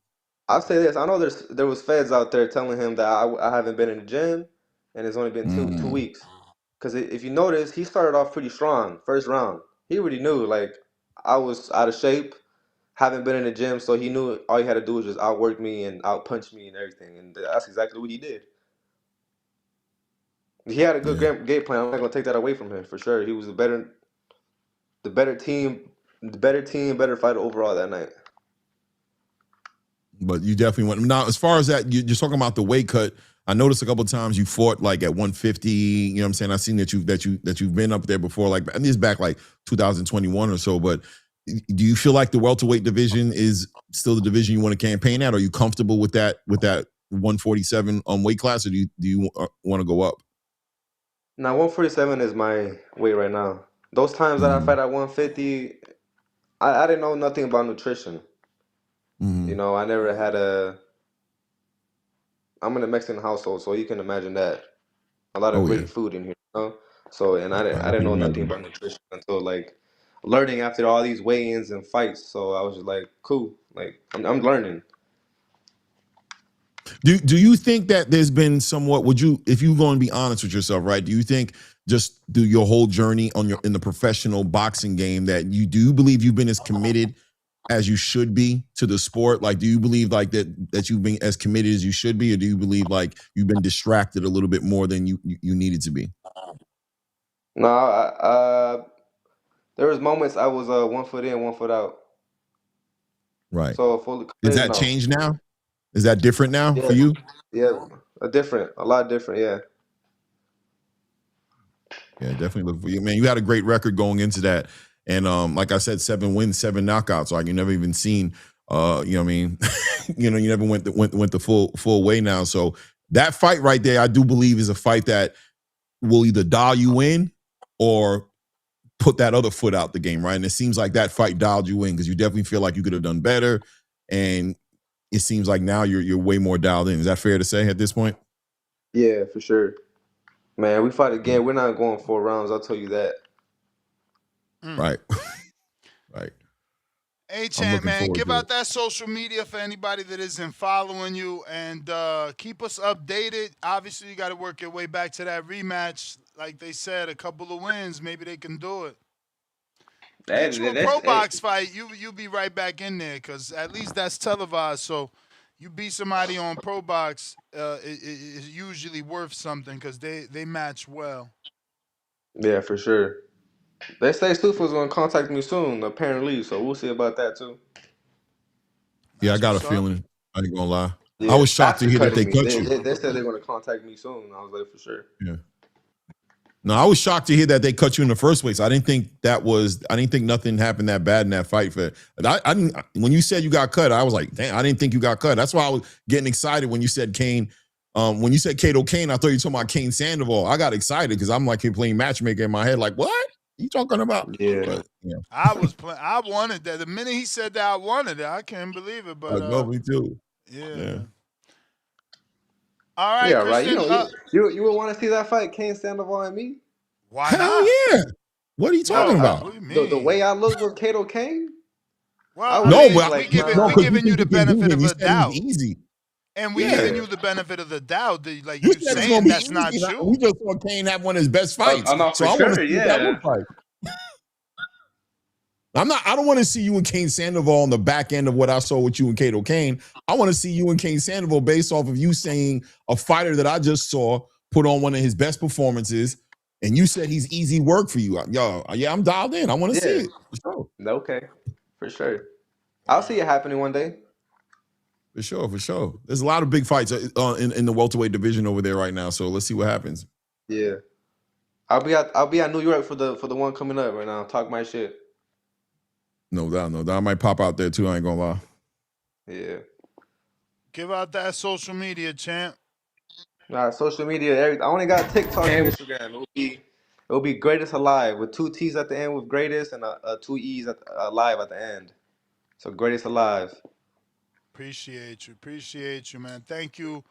I'll say this. I know there was feds out there telling him that I haven't been in the gym, and it's only been two Mm. weeks. Because if you notice, he started off pretty strong first round. He already knew like I was out of shape, haven't been in the gym, so he knew all he had to do was just outwork me and outpunch me and everything, and that's exactly what he did. He had a good Yeah, game plan. I'm not gonna take that away from him for sure. He was the better team, better fighter overall that night. but you definitely went. Now, as far as that, you're talking about the weight cut. I noticed a couple of times you fought like at 150. You know what I'm saying? I've seen that you've been up there before. Like, and this is back like 2021 or so. But do you feel like the welterweight division is still the division you want to campaign at? Are you comfortable with that 147 weight class, or do you want to go up? Now 147 is my weight right now. Those times that I Mm-hmm. fight at 150, I didn't know nothing about nutrition. Mm-hmm. You know, I never had a. I'm in a Mexican household, so you can imagine that a lot of Oh yeah, great food in here. You know? So, and I I didn't can know nothing imagine. about nutrition until like learning after all these weigh-ins and fights. So I was just like, cool, like I'm learning. Do you think that there's been somewhat? Would you, if you're going to be honest with yourself, right? Do you think just through your whole journey in the professional boxing game that you do believe you've been as committed as you should be to the sport? Like, do you believe like that you've been as committed as you should be, or do you believe like you've been distracted a little bit more than you needed to be? No, there was moments I was 1 foot in, 1 foot out. Right. So fully Is committed, that no. changed now? Is that different now for Yeah, you? yeah, a lot different. Yeah. Yeah, definitely look for you, man. You had a great record going into that, and like I said, 7 wins, 7 knockouts. Like you never even seen, you know what I mean? You never went the full way now. So that fight right there, I do believe is a fight that will either dial you in or put that other foot out the game, right? And it seems like that fight dialed you in because you definitely feel like you could have done better, and it seems like now you're way more dialed in. Is that fair to say at this point? Yeah, for sure. Man, we fight again. We're not going 4 rounds. I'll tell you that. Right, right. Hey, I'm Champ, looking man, forward give to out it. that social media for anybody that isn't following you and keep us updated. Obviously, you got to work your way back to that rematch. Like they said, a couple of wins, maybe they can do it. Get you a pro box fight, you be right back in there because at least that's televised. So you beat somebody on pro box, is usually worth something because they match well. Yeah, for sure. They say Sufa's gonna contact me soon, apparently. So we'll see about that too. Yeah, I That's got a what's up. feeling. I ain't gonna lie. I Yeah, was shocked to after hear that cutting they me, cut you. they said they're gonna contact me soon. I was like, for sure. Yeah. No, I was shocked to hear that they cut you in the first place. I didn't think nothing happened that bad in that fight. I didn't, when you said you got cut, I was like, damn, I didn't think you got cut. That's why I was getting excited when you said Kane. When you said Kato Kane, I thought you were talking about Kane Sandoval. I got excited because I'm like playing matchmaker in my head, like, what? You talking about? Yeah. But yeah, I wanted that. The minute he said that, I wanted it. I can't believe it. I But know me too. yeah, Yeah. man. All right, Yeah, right. Christian. You would want to see that fight, Kane Sandoval and me? Why Hell not? yeah. What are you talking Bro, about? What do you the way mean? I look with Kato Kane, Well, I I would No, mean, think but like, no, we because you giving you think the you can beat benefit him. of You the said he's doubt, easy. and we Yeah. giving yeah. you the benefit of the doubt. That, like You you said it's gonna saying be that's easy. not And we true. just saw Kane have one of his best fights. No, So for I want to sure. see what that Yeah. looks like. I don't want to see you and Kane Sandoval on the back end of what I saw with you and Kato Kane. I want to see you and Kane Sandoval based off of you saying a fighter that I just saw put on one of his best performances, and you said he's easy work for you. Yo, yeah, I'm dialed in. I want to see Yeah. it. For sure. Okay. For sure. I'll see it happening one day. For sure, for sure. There's a lot of big fights in the welterweight division over there right now. So let's see what happens. Yeah. I'll be at New York for the one coming up right now. Talk my shit. No doubt, no doubt. I might pop out there too. I ain't gonna lie. Yeah. Give out that social media, champ. Social media, everything. I only got TikTok and Instagram. It'll be greatest alive with 2 T's at the end with greatest and 2 E's alive at the end. So greatest alive. Appreciate you, man. Thank you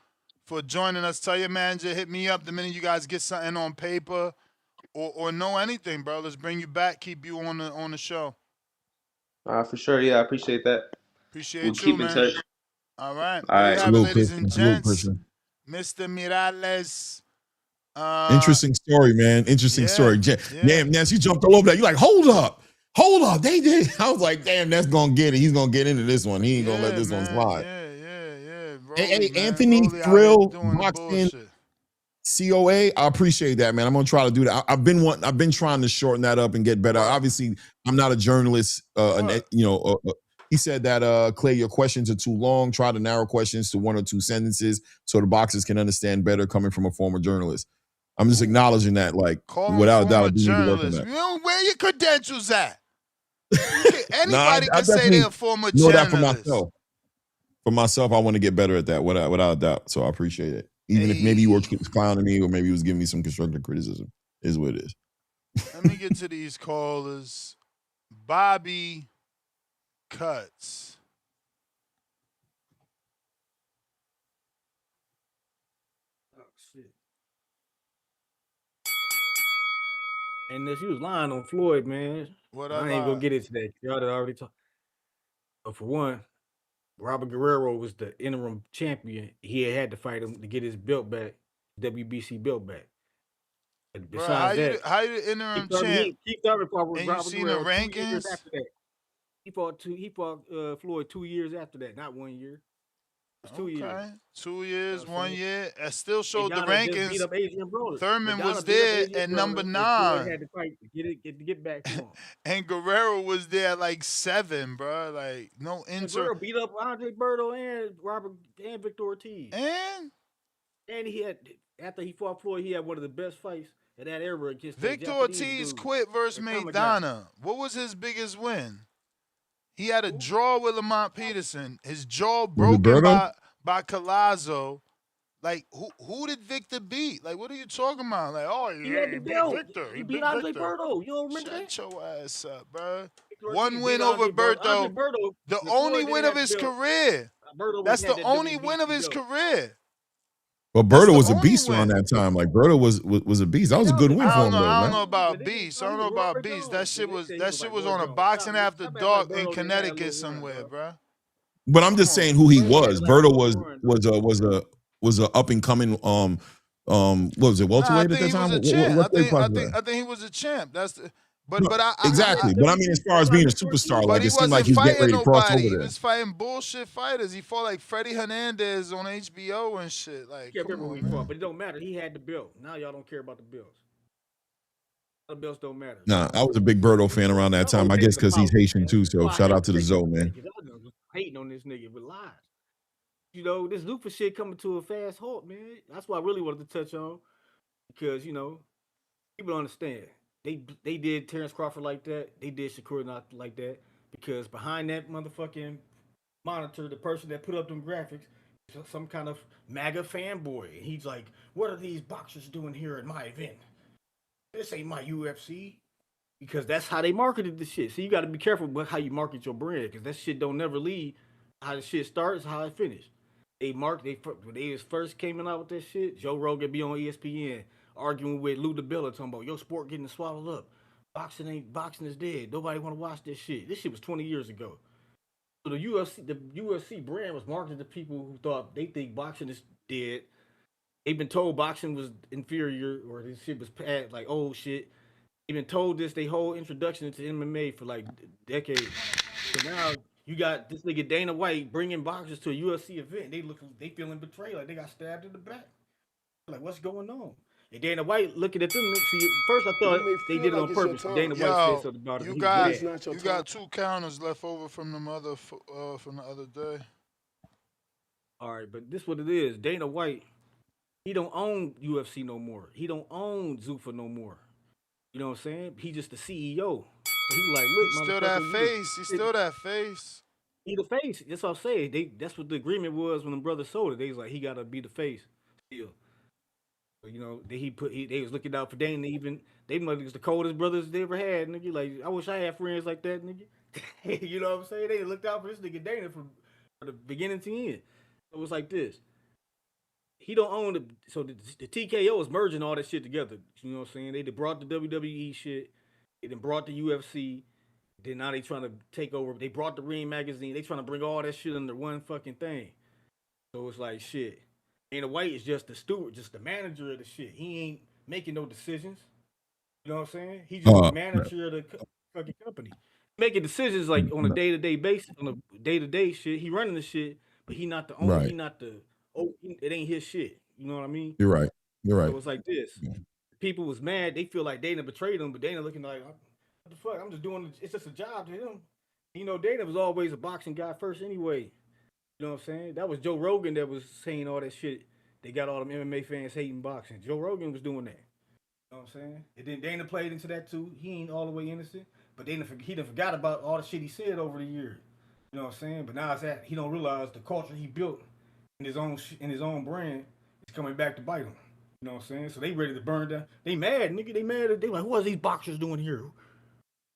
for joining us. Tell your manager, hit me up the minute you guys get something on paper or know anything, bro. Let's bring you back, keep you on the show. For sure. Yeah, I appreciate that. We'll Appreciate you, keep in man. touch. All right. All There you right. have it, Salute, ladies Christian. and Salute, gents. Christian. Mr. Mirales. Interesting story, man. Interesting story. Yeah. Damn, Ness, you jumped all over that. You're like, hold up. They did. I was like, damn, that's gonna get it. He's gonna get into this one. He ain't gonna let this one slide. Yeah. Hey, Rolly, man. Anthony Rolly out here Thrill doing the Boxing bullshit. COA. I appreciate that, man. I'm gonna try to do that. I've been trying to shorten that up and get better. What? Obviously, I'm not a journalist. He said that Clay, your questions are too long. Try to narrow questions to 1 or 2 sentences so the boxers can understand better coming from a former journalist. I'm just acknowledging that, like, Call him without a doubt, I former do need to work on journalist. that. You know, where your credentials at? No, Anybody I can say they're definitely a former know that for journalist. myself. For myself, I want to get better at that without a doubt. So I appreciate it. Even if maybe you were clowning me or maybe he was giving me some constructive criticism, is what it is. Let me get to these callers. Bobby Cuts. Oh shit. And she was lying on Floyd, man. What I ain't gonna get into that. Y'all already talked. But for one, Robert Guerrero was the interim champion. He had to fight him to get his belt back, WBC belt back. And Bro, besides how you the interim champ? Keith Thurman fought with And you Robert seen the Guerrero 2 years rankings? after that. He fought Floyd 2 years after that, not 1 year. It was 2 years. 2 years, You know what I'm 1 year. I still showed the Maidana just beat rankings. up Adrian Broner. Thurman Maidana was beat up there Adrian at Broner, number and Floyd 9. had to fight to get back to him. And Guerrero was there at like 7, bro. Like, no Guerrero beat up Andre Berto and Victor Ortiz. And he had, after he fought Floyd, he had one of the best fights in that era against Victor that Japanese Ortiz dude. quit versus Maidana. What was his biggest win? He had a draw with Lamont Peterson. His jaw Was it broken Berto? by Collazo. Like, who did Victor beat? Like, what are you talking about? Like, oh, He had the beat belt. Victor. He beat Andre Berto. You don't remember Shut that? your ass up, bro. Victor One Ortiz win beat over Andre Berto. Andre Berto. Berto, The Floyd only didn't win have of the his belt. career. Berto That's had the that only win of WBC his belt. career. But That's Berto the was a only beast around win. that time. Like Berto was a beast. That was a good win for him, though, I don't man. know about Beast. I don't know about Beast. That shit was on a boxing after dark in Connecticut somewhere, bro. But I'm just saying who he was. Berto was a up and coming what was it, Nah, I welterweight at think that he was time? a champ. What weight class was that? I think he was a champ. That's the, No, but exactly. But I mean, as far as being a superstar, but like he it seemed like wasn't he was getting fighting ready to cross nobody. over He there. was fighting bullshit fighters. He fought like Freddie Hernandez on HBO and shit. Like, I can't come remember on, who he man. fought, but it don't matter. He had the belt. Now y'all don't care about the belts. The belts don't matter. Nah, I was a big Berto fan around that time. I guess because he's Haitian too. So shout out to the Zoe, man. Y'all was hating on this nigga with lies. You know, this Lufa shit coming to a fast halt, man. That's what I really wanted to touch on. Because, you know, people don't understand. They did Terence Crawford like that. They did Shakur not like that. Because behind that motherfucking monitor, the person that put up them graphics, is some kind of MAGA fanboy. And he's like, what are these boxers doing here at my event? This ain't my UFC. Because that's how they marketed the shit. So you got to be careful about how you market your brand. Because that shit don't never lead how the shit starts, how it finishes. When they first came out with that shit, Joe Rogan be on ESPN arguing with Lou DiBella talking about your sport getting swallowed up. Boxing is dead. Nobody want to watch this shit. This shit was 20 years ago. So the UFC brand was marketed to people who thought they think boxing is dead. They've been told boxing was inferior or this shit was bad, like old shit. They've been told this they whole introduction into MMA for like decades. So now you got this nigga Dana White bringing boxers to a UFC event. They feeling betrayed, like they got stabbed in the back. Like, what's going on? And Dana White looking at them. See, first I thought they did it on purpose. Dana White said something about it. You got 2 counters left over from the other day. All right, but this what it is. Dana White, he don't own UFC no more. He don't own Zuffa no more. You know what I'm saying? He just the CEO. So he like, look, He's still that face. He's still that face. He the face. That's what I'm saying. That's what the agreement was when the brothers sold it. They was like, he gotta be the face still. But, you know, they was looking out for Dana. Even they was the coldest brothers they ever had. Nigga, like I wish I had friends like that, nigga. You know what I'm saying? They looked out for this nigga Dana from the beginning to end. It was like this. he don't own the TKO is merging all that shit together. You know what I'm saying? They brought the WWE shit, they then brought the UFC. Then now they trying to take over. They brought the Ring magazine. They trying to bring all that shit under one fucking thing. So it's like shit. Dana White is just the steward, just the manager of the shit. He ain't making no decisions. You know what I'm saying? He's just the Right. manager of the fucking company. Making decisions like on a No. day-to-day basis, on a day-to-day shit. He running the shit, but he not the owner. He Right. not the it ain't his shit. You know what I mean? You're right. You're right. So it's like this. People was mad. They feel like Dana betrayed them, but Dana looking like, what the fuck? I'm just doing. It's just a job to him. You know, Dana was always a boxing guy first anyway. You know what I'm saying? That was Joe Rogan that was saying all that shit. They got all them MMA fans hating boxing. Joe Rogan was doing that. You know what I'm saying? And then Dana played into that too. He ain't all the way innocent, but he done forgot about all the shit he said over the years. You know what I'm saying? But now it's that he don't realize the culture he built in his own brand is coming back to bite him. You know what I'm saying? So they ready to burn down. They mad, nigga. They mad. They like, what are these boxers doing here?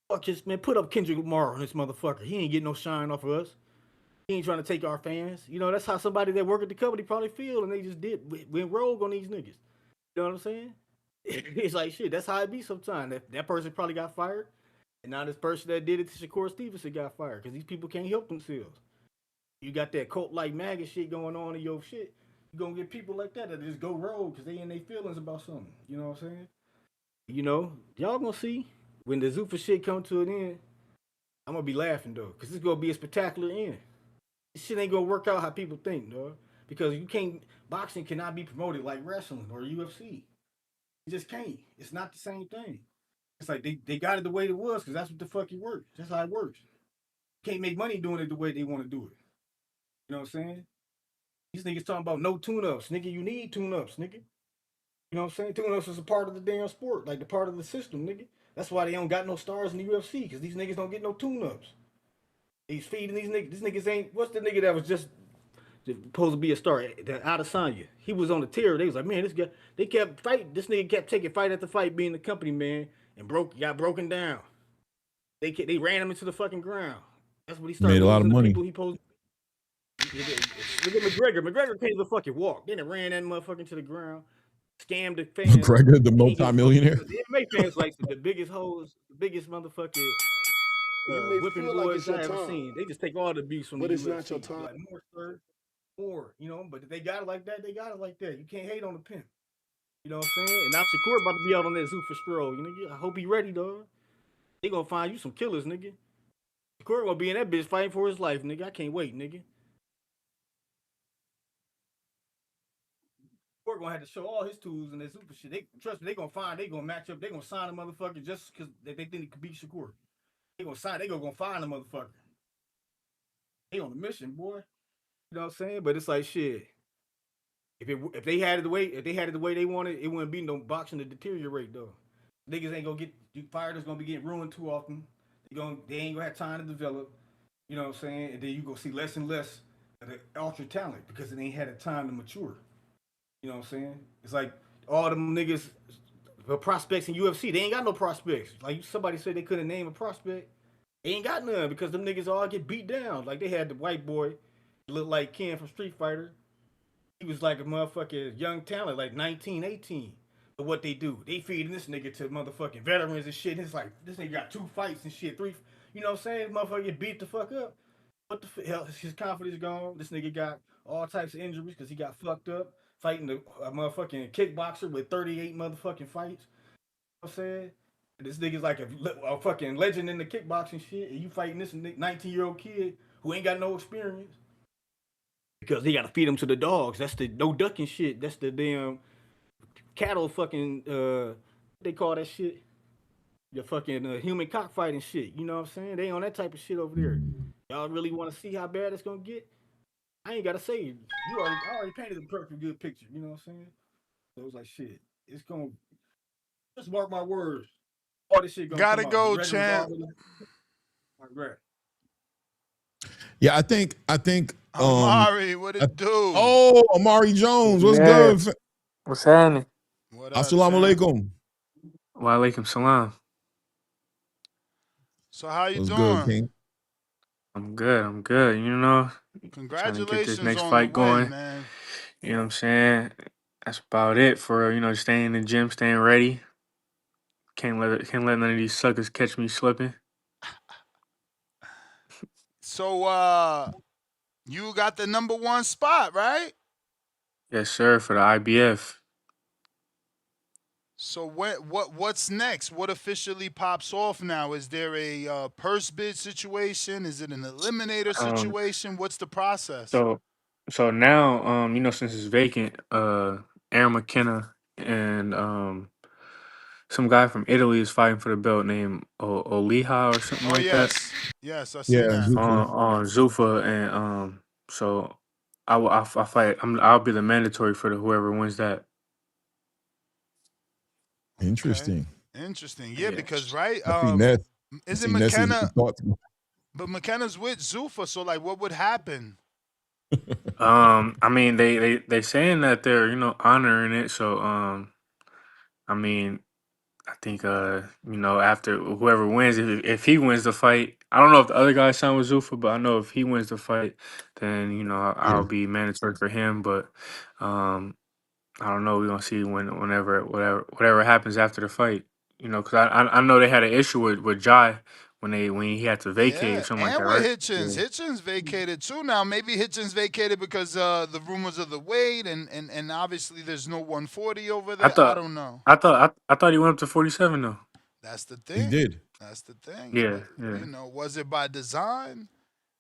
Fuck this, man. Put up Kendrick Lamar on this motherfucker. He ain't getting no shine off of us. He ain't trying to take our fans. You know, that's how somebody that work at the company probably feel, and they just went rogue on these niggas. You know what I'm saying? It's like shit. That's how it be sometimes. That person probably got fired, and now this person that did it to Shakur Stevenson got fired because these people can't help themselves. You got that cult like MAGA shit going on in your shit. You gonna get people like that just go rogue because they in their feelings about something. You know what I'm saying? You know, y'all gonna see when the Zuffa shit come to an end. I'm gonna be laughing though, cause it's gonna be a spectacular end. This shit ain't gonna work out how people think, dog. Because you can't boxing cannot be promoted like wrestling or UFC. You just can't. It's not the same thing. It's like they got it the way it was because that's what the fuck it works. That's how it works. You can't make money doing it the way they want to do it. You know what I'm saying? These niggas talking about no tune-ups. Nigga, you need tune-ups, nigga. You know what I'm saying? Tune-ups is a part of the damn sport, like the part of the system, nigga. That's why they don't got no stars in the UFC, because these niggas don't get no tune-ups. He's feeding these niggas. These niggas ain't. What's the nigga that was just supposed to be a star? That Adesanya. He was on the tier. They was like, man, this guy. They kept fighting. This nigga kept taking fight after fight, being the company man, and got broken down. They ran him into the fucking ground. That's what he started Made a lot of losing the money. people he posed. Look at McGregor. McGregor can't even fucking walk. Then it ran that motherfucker to the ground. Scammed the fans. McGregor, the He ain't give a fuck. multimillionaire. The MMA fans like the biggest hoes, the biggest motherfucking You may whipping feel like it's boys your I ever time, seen. They just take all the abuse from the but it's not your UFC. time. Like more, sir, more. You know, but if they got it like that, they got it like that. You can't hate on the pimp. You know what I'm saying? And now Shakur about to be out on that Zuffa stroll. You know, I hope he ready, dog. They gonna find you some killers, nigga. Shakur gonna be in that bitch fighting for his life, nigga. I can't wait, nigga. Shakur gonna have to show all his tools and that Zuffa shit. They trust me, they gonna match up, they gonna sign a motherfucker just because they think he could beat Shakur. They gonna find a motherfucker. They on a mission, boy. You know what I'm saying? But it's like shit. If they had it the way they wanted, it wouldn't be no boxing to deteriorate though. Niggas ain't gonna get fighters gonna be getting ruined too often. They ain't gonna have time to develop. You know what I'm saying? And then you gonna see less and less of the ultra talent because it ain't had the time to mature. You know what I'm saying? It's like all them niggas, the prospects in UFC, they ain't got no prospects. Like somebody said they couldn't name a prospect. They ain't got none because them niggas all get beat down. Like they had the white boy, look like Ken from Street Fighter. He was like a motherfucking young talent, like 19, 18. But what they do, they feeding this nigga to motherfucking veterans and shit. And it's like, this nigga got 2 fights and shit, 3, you know what I'm saying? Motherfucker get beat the fuck up. What the hell? His confidence gone. This nigga got all types of injuries because he got fucked up fighting a motherfucking kickboxer with 38 motherfucking fights. You know what I'm saying? This nigga's like a fucking legend in the kickboxing shit, and you fighting this 19-year-old kid who ain't got no experience. Because they gotta feed them to the dogs. That's the no ducking shit. That's the damn cattle fucking they call that shit. The fucking human cockfighting shit. You know what I'm saying? They on that type of shit over there. Y'all really want to see how bad it's gonna get? I ain't gotta say it. I already painted a perfect good picture. You know what I'm saying? So it was like shit. It's gonna just mark my words. All this shit gonna Gotta come out. go, McGregor was champ. already McGregor. Yeah, I think Amari, what it do? Oh, Amari Jones, what's Yeah. good? What's happening? What up, Assalamu champ? alaikum. Wa alaikum salam. So how you What's good, doing? King? I'm good. You know, trying to get this Congratulations next on the fight win, going. man. You know what I'm saying? That's about it for staying in the gym, staying ready. Can't let none of these suckers catch me slipping. So you got the number one spot, right? Yes, sir, for the IBF. So what's next? What officially pops off now? Is there a purse bid situation? Is it an eliminator Um, situation? What's the process? so so now, since it's vacant, Aaron McKenna and some guy from Italy is fighting for the belt named Oliha or something Oh like that. yes, yes, I seen Yeah, that. On Zufa, and so I fight. I'll be the mandatory for the whoever wins that. Okay, interesting. interesting. Yeah, Yeah. because right, I think Ness. I isn't think Ness is McKenna? thought. But McKenna's with Zufa, so like, what would happen? I mean they saying that they're honoring it. So I mean I think after whoever wins, if he wins the fight, I don't know if the other guy signed with Zufa, but I know if he wins the fight, then Yeah, I'll be mandatory for him. But um I don't know. We're gonna see whatever happens after the fight. Because I know they had an issue with Jai when he had to vacate or Yeah, something like that, and with right? Hitchens, Yeah. Hitchens vacated too. Now maybe Hitchens vacated because the rumors of the weight, and obviously there's no 140 over I there. I thought don't know. I thought he went up to 47 though. That's the he thing. did. That's the thing. Yeah, But yeah. was it by design?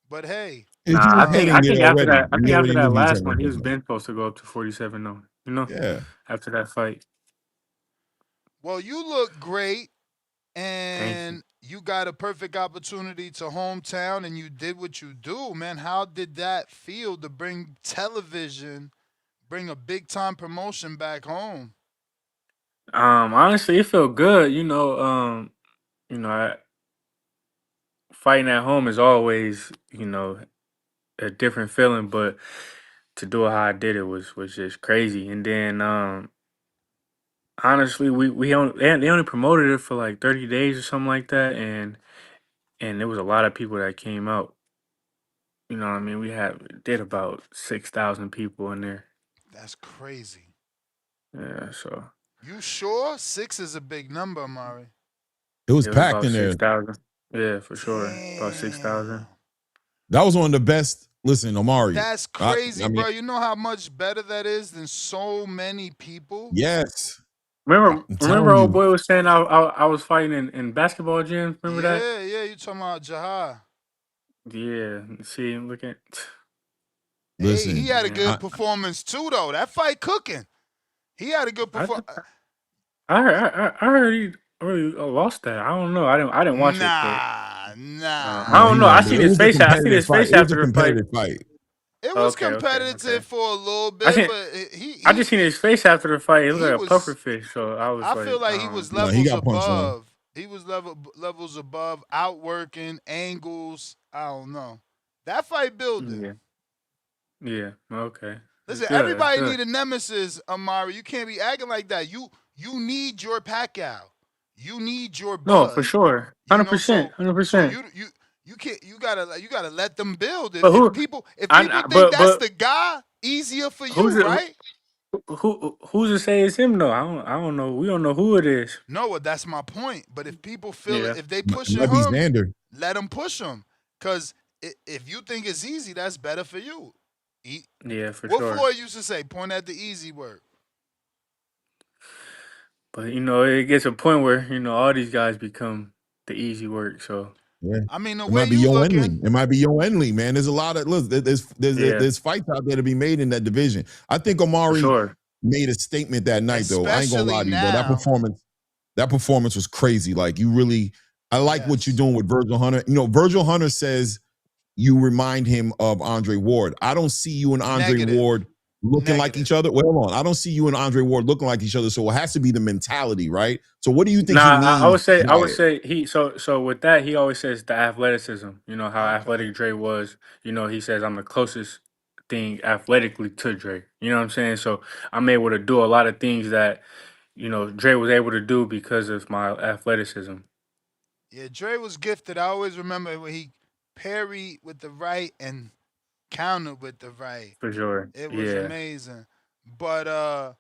But hey, He Nah, I was think um, I hitting it think after already. that I He think after already knew that he was last having one a he good was fight. been supposed to go up to 47 though. Yeah, After that fight. well, you look great, Thank you. and you got a perfect opportunity to hometown, and you did what you do, man. How did that feel to bring television, bring a big time promotion back home? Honestly, it felt good. Fighting at home is always a different feeling, but to do it how I did it was just crazy. And then honestly, we only they only promoted it for like 30 days or something like that, and there was a lot of people that came out. You know what I mean? We did about 6,000 people in there. That's crazy. Yeah, so You sure? Six is a big number, Mari. it was it was packed about in there. 6,000. Yeah, for sure, about Damn. 6,000. That was one of the best. Listen, Omari. That's I, crazy, I mean, bro. You know how much better that is than so many people? yes, Remember, I'm remember, telling old you. boy was saying I was fighting in basketball gyms. Remember that? Yeah, yeah, you talking about Jahar. Yeah. See, look at Hey, he Listen, had a yeah. I, good performance too, though. That fight cooking. He had a good I performance. I heard he really lost that. I don't know. I didn't watch it, but Nah, I nah. no, don't he know. I won, but seen it his was a face. I seen competitive his fight. face It was a after the fight. competitive fight. It was Okay, okay, okay. competitive for a little I bit, seen. but I just seen his face after the fight. He looked he like a puffer was. fish. So I was I feel like, like he was No, he levels got punched on. above. He was levels above, outworking angles. I don't know. That fight building. yeah, yeah. Okay, that's Listen, good. That's everybody good. need a nemesis, Amari. You can't be acting like that. You need your Pacquiao. You need your No, for Bud. sure, You hundred know, percent, so hundred so percent. you can't you gotta let them build. But If who? people if people think But that's the guy, easier for who's you, it? right? Who's to say it's him though? I don't know. We don't know who it is. No, well, that's my point. But if people feel it, Yeah, if they It pushing might be him, Xander. let them push him. Cause if you think it's easy, that's better for you. E- yeah, for What sure. Floyd used to say, point at the easy word. But it gets a point where all these guys become the easy work. So Yeah. I mean, the It way might be you Yo Enley. looking, It might be Yo Enley, man. There's a lot of look. yeah, There's fights out there to be made in that division. I think for Omari sure. made a statement that night, though. I ain't gonna especially lie to you, bro. now. That performance was crazy. Like you really, I like what you're Yes. doing with Virgil Hunter. Virgil Hunter says you remind him of Andre Ward. I don't see you and Andre Negative. Ward looking like each Negative. other. Well, hold on. I don't see you and Andre Ward looking like each other. So it has to be the mentality, right? So what do you think he Nah, I would means say by it? he so with that he always says the athleticism. You know how Okay. athletic Dre was. He says I'm the closest thing athletically to Dre. You know what I'm saying? So I'm able to do a lot of things that Dre was able to do because of my athleticism. Yeah, Dre was gifted. I always remember when he parried with the right and countered with the right. For sure. It was Yeah. amazing. But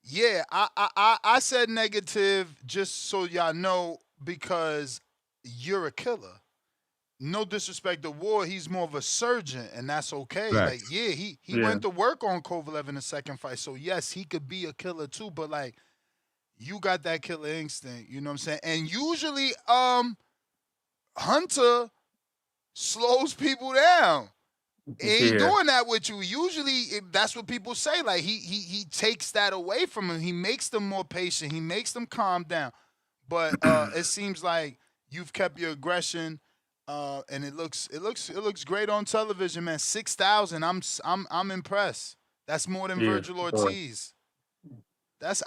yeah, I said negative just so y'all know because you're a killer. No disrespect to War, he's more of a surgeon, and that's okay. Like, Facts. yeah, he Yeah. went to work on Kovalev in the second fight, so yes, he could be a killer too. But like, you got that killer instinct, you know what I'm saying? And usually, Hunter slows people down. Ain't Yeah. doing that with you. Usually, that's what people say. Like he takes that away from him. He makes them more patient. He makes them calm down. But it seems like you've kept your aggression, and it looks great on television, man. 6,000. I'm impressed. That's more than Yeah. Virgil For sure. Ortiz.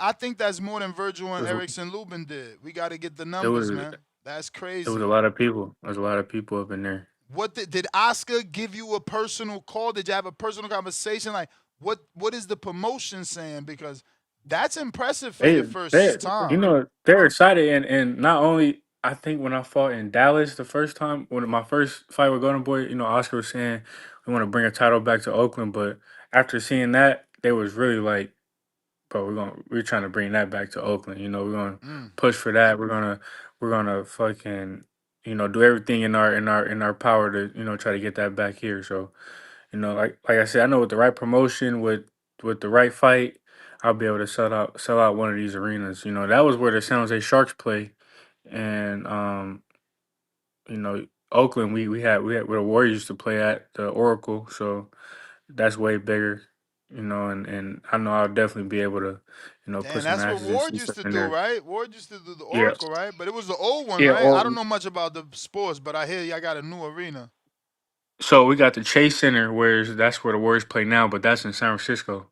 I think that's more than Virgil It and was, Erickson Lubin did. We got to get the it numbers, was man. That's it was a crazy. lot of people. There's a lot of people up in there. What did Oscar give you a personal call? Did you have a personal conversation? Like, what is the promotion saying? Because that's impressive for your They first time. they're excited, and not only I think when I fought in Dallas the first time, when my first fight with Golden Boy, Oscar was saying we want to bring a title back to Oakland, but after seeing that, they was really like, bro, we're trying to bring that back to Oakland. We're gonna Mm. push for that. We're gonna fucking do everything in our power to try to get that back here. So like I said, I know with the right promotion, with the right fight, I'll be able to sell out one of these arenas. That was where the San Jose Sharks play, and Oakland, we had where the Warriors used to play at the Oracle, so that's way bigger. And I know I'll definitely be able to, put Damn, some that's what asses and Ward see used to stuff in do, there. right? Ward used to do the Yeah, Oracle, right? But it was the old one, yeah. right? I don't Or know much about the sports, but I hear y'all got a new arena. so we got the Chase Center, where that's where the Warriors play now, but that's in San Francisco.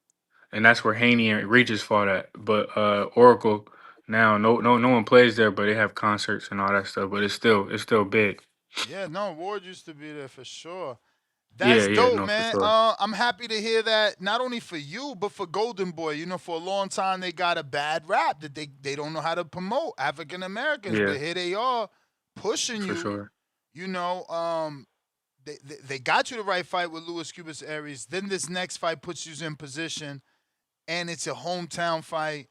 And that's where Haney and Regis fought at. But Oracle now, no one plays there, but they have concerts and all that stuff. But it's still big. Yeah, no, Ward used to be there for sure. Yeah, That's yeah, dope, no, for man. sure. I'm happy to hear that. Not only for you, but for Golden Boy. For a long time they got a bad rap that they don't know how to promote African Americans, Yeah, but here they are pushing for you. sure. You know, they got you the right fight with Luis Cubas Aries. Then this next fight puts you in position, and it's a hometown fight.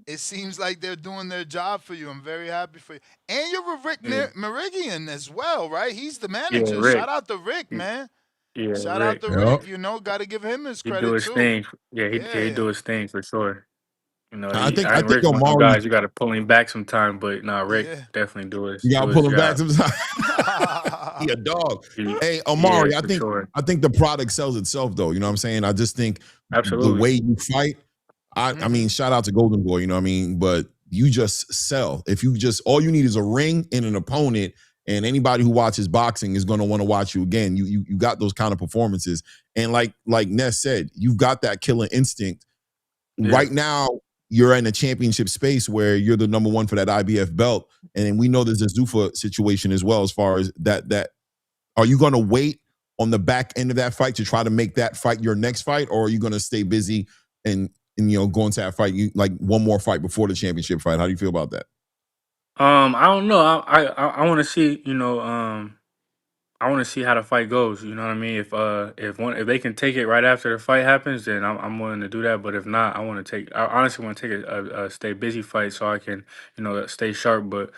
It seems like they're doing their job for you. I'm very happy for you. And you're with Rick Yeah, Merigian as well, right? He's the yeah, manager. Rick. Shout out to Rick, Yeah, man. yeah, Shout out Rick. to Yep. Rick. Got to give him his He do credit his too. thing. Yeah, he Yeah, do his thing for sure. I think I I think think Rick's one of them Omari, guys you got to pull him back sometime. But nah, Rick yeah. definitely do his you do gotta his pull him back job. sometimes. He a dog. Hey, Yeah, Omari, I for think sure. I think the product sells itself though. You know what I'm saying? I just think the Absolutely. way you fight, I hmm mean, shout out to Golden Boy, you know what I mean? But you just sell. If you just all you need is a ring and an opponent, and anybody who watches boxing is gonna want to watch you again. You got those kind of performances. And like Ness said, you've got that killer instinct. Yeah. Right now, you're in a championship space where you're the number one for that IBF belt. And we know there's a Zuffa situation as well, as far as that are you going to wait on the back end of that fight to try to make that fight your next fight, or are you going to stay busy and go into that fight, you like one more fight before the championship fight? How do you feel about that? I don't know. I want to see. I want to see how the fight goes. You know what I mean? If they can take it right after the fight happens, then I'm willing to do that. But if not, I honestly want to take a stay busy fight so I can stay sharp. But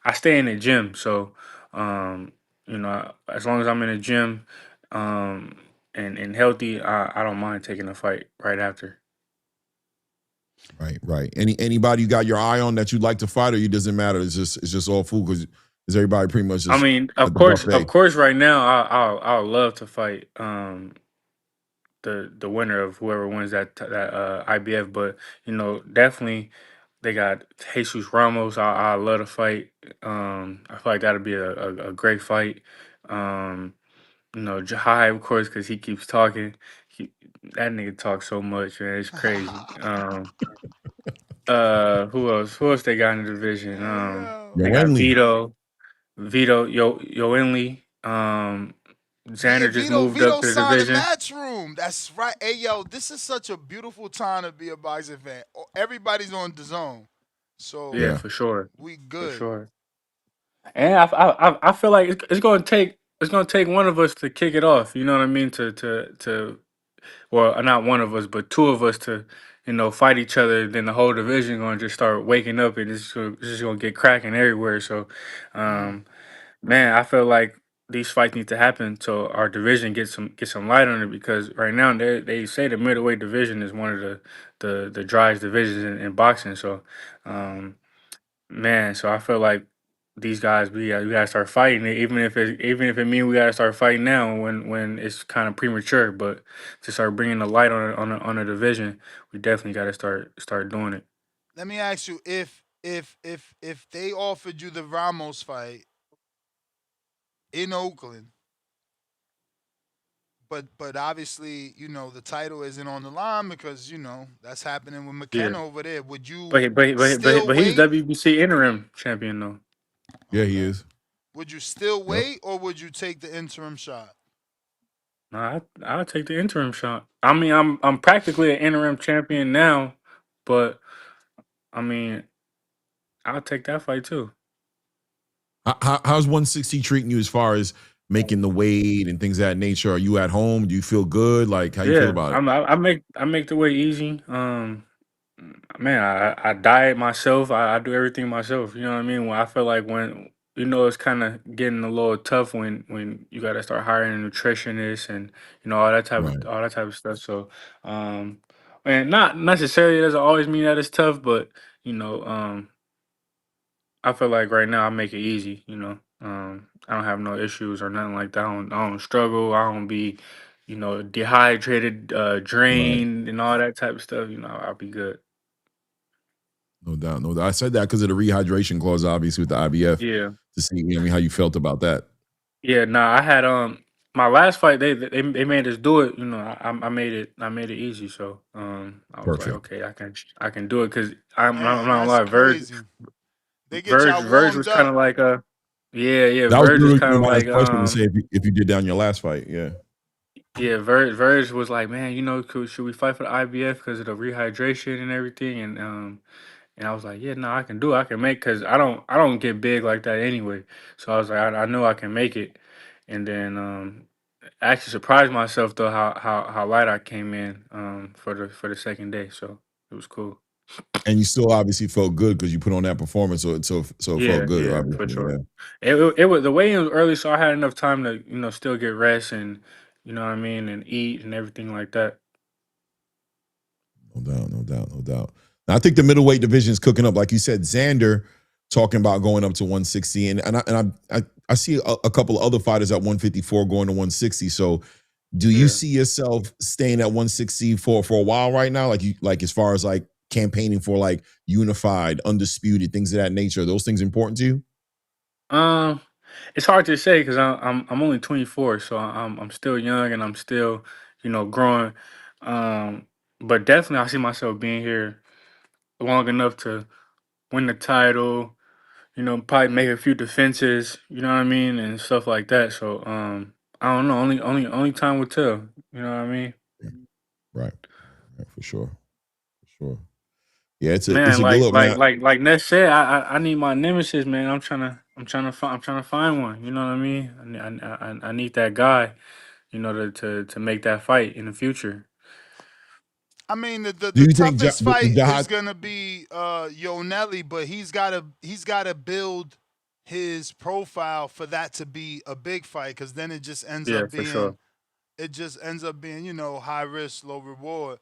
I stay in the gym, so as long as I'm in the gym, and healthy, I don't mind taking a fight right after. Right, right. Anybody you got your eye on that you'd like to fight, or you doesn't matter? It's just all food because is everybody pretty much I just mean, at of the course, buffet? of course. Right now, I'll love to fight the winner of whoever wins that IBF. But definitely they got Jesus Ramos. I love to fight. I feel like that'll be a great fight. Um, Jahai, of course, because he keeps talking. He, that nigga talks so much, man. It's crazy. Who else? Who else they got in the division? Hey yo. They Yo, got Enley. Vito, Yoenli. Yeah, Xander just Vito. moved up Vito to the signed a division. Matchroom. That's right. Hey, yo, this is such a beautiful time to be a boxing fan. Everybody's on the zone, so Yeah, Yeah. for sure, we for good. sure. And I feel like it's gonna take one of us to kick it off. You know what I mean? To well, not one of us, but two of us to, fight each other, then the whole division gonna just start waking up and it's just gonna get cracking everywhere. So, Mm. um, man, I feel like these fights need to happen so our division get some light on it because right now they say the middleweight division is one of the driest divisions in boxing. So, um, man, so I feel like these guys we gotta start fighting it, even if it means we gotta start fighting now when it's kind of premature. But to start bringing the light on a division, we definitely gotta start doing it. Let me ask you, if they offered you the Ramos fight in Oakland, but obviously, the title isn't on the line because, that's happening with Yeah, McKenna over there. Would you but still he's wait? WBC interim champion though. Yeah, he Okay. is. Would you still Yep. wait or would you take the interim shot? No, I'll take the interim shot. I mean, I'm practically an interim champion now, but I mean, I'll take that fight too. How's 160 treating you as far as making the weight and things of that nature? Are you at home? Do you feel good? Like, how you feel Yeah, about it? I make the way easy. Man, I diet myself. I do everything myself. You know what I mean? When I feel like when it's kind of getting a little tough when you got to start hiring a nutritionist and Right. all that type of stuff. So, um, and not necessarily doesn't always mean that it's tough, but you know, um, I feel like right now I make it easy. I don't have no issues or nothing like that. I don't struggle. I don't be, dehydrated, Right. drained, and all that type of stuff. I'll be good. No doubt. No doubt. I said that because of the rehydration clause, obviously, with the IBF Yeah. to see, how you felt about that. Yeah, nah, I had my last fight they made us do it. I made it easy. So I was like, Perfect. okay, I can do it because I'm Man, not gonna that's lie, crazy. They get Verge y'all Verge warmed was kind up. of like yeah, That was Verge was literally kind gonna of be my like next question to say if you did that on your last fight. Yeah. yeah, Verge was like, man, should we fight for the IBF because of the rehydration and everything? And I was like, yeah, no, I can do it. I can make because I don't get big like that anyway. So I was like, I know I can make it. And then I actually surprised myself though how light I came in for the second day. So it was cool. And you still obviously felt good because you put on that performance, so it felt Yeah, good, yeah, for obviously. Yeah. sure. It was the weigh-in was early, so I had enough time to still get rest and what I mean and eat and everything like that. No doubt, no doubt, no doubt. Now, I think the middleweight division is cooking up. Like you said, Xander talking about going up to 160, and I see a couple of other fighters at 154 going to 160. So, do you Yeah. see yourself staying at 160 for a while right now? Like as far as like campaigning for like unified, undisputed things of that nature. Are those things important to you? Um, it's hard to say because I'm only 24, so I'm still young and I'm still growing. Um, but definitely I see myself being here long enough to win the title. Probably make a few defenses. You know what I mean and stuff like that. So I don't know. Only time will tell. You know what I mean? Right, right, for sure, for sure. Yeah, it's Man, a good like look, like man. like like Ness said, I need my nemesis, man. I'm trying to find one. You know what I mean? I need that guy. To make that fight in the future. I mean, Do the you think toughest fight is Jihad? gonna be Yonelli, but he's gotta build his profile for that to be a big fight, because then Yeah, for sure. it just ends up being, high risk, low reward.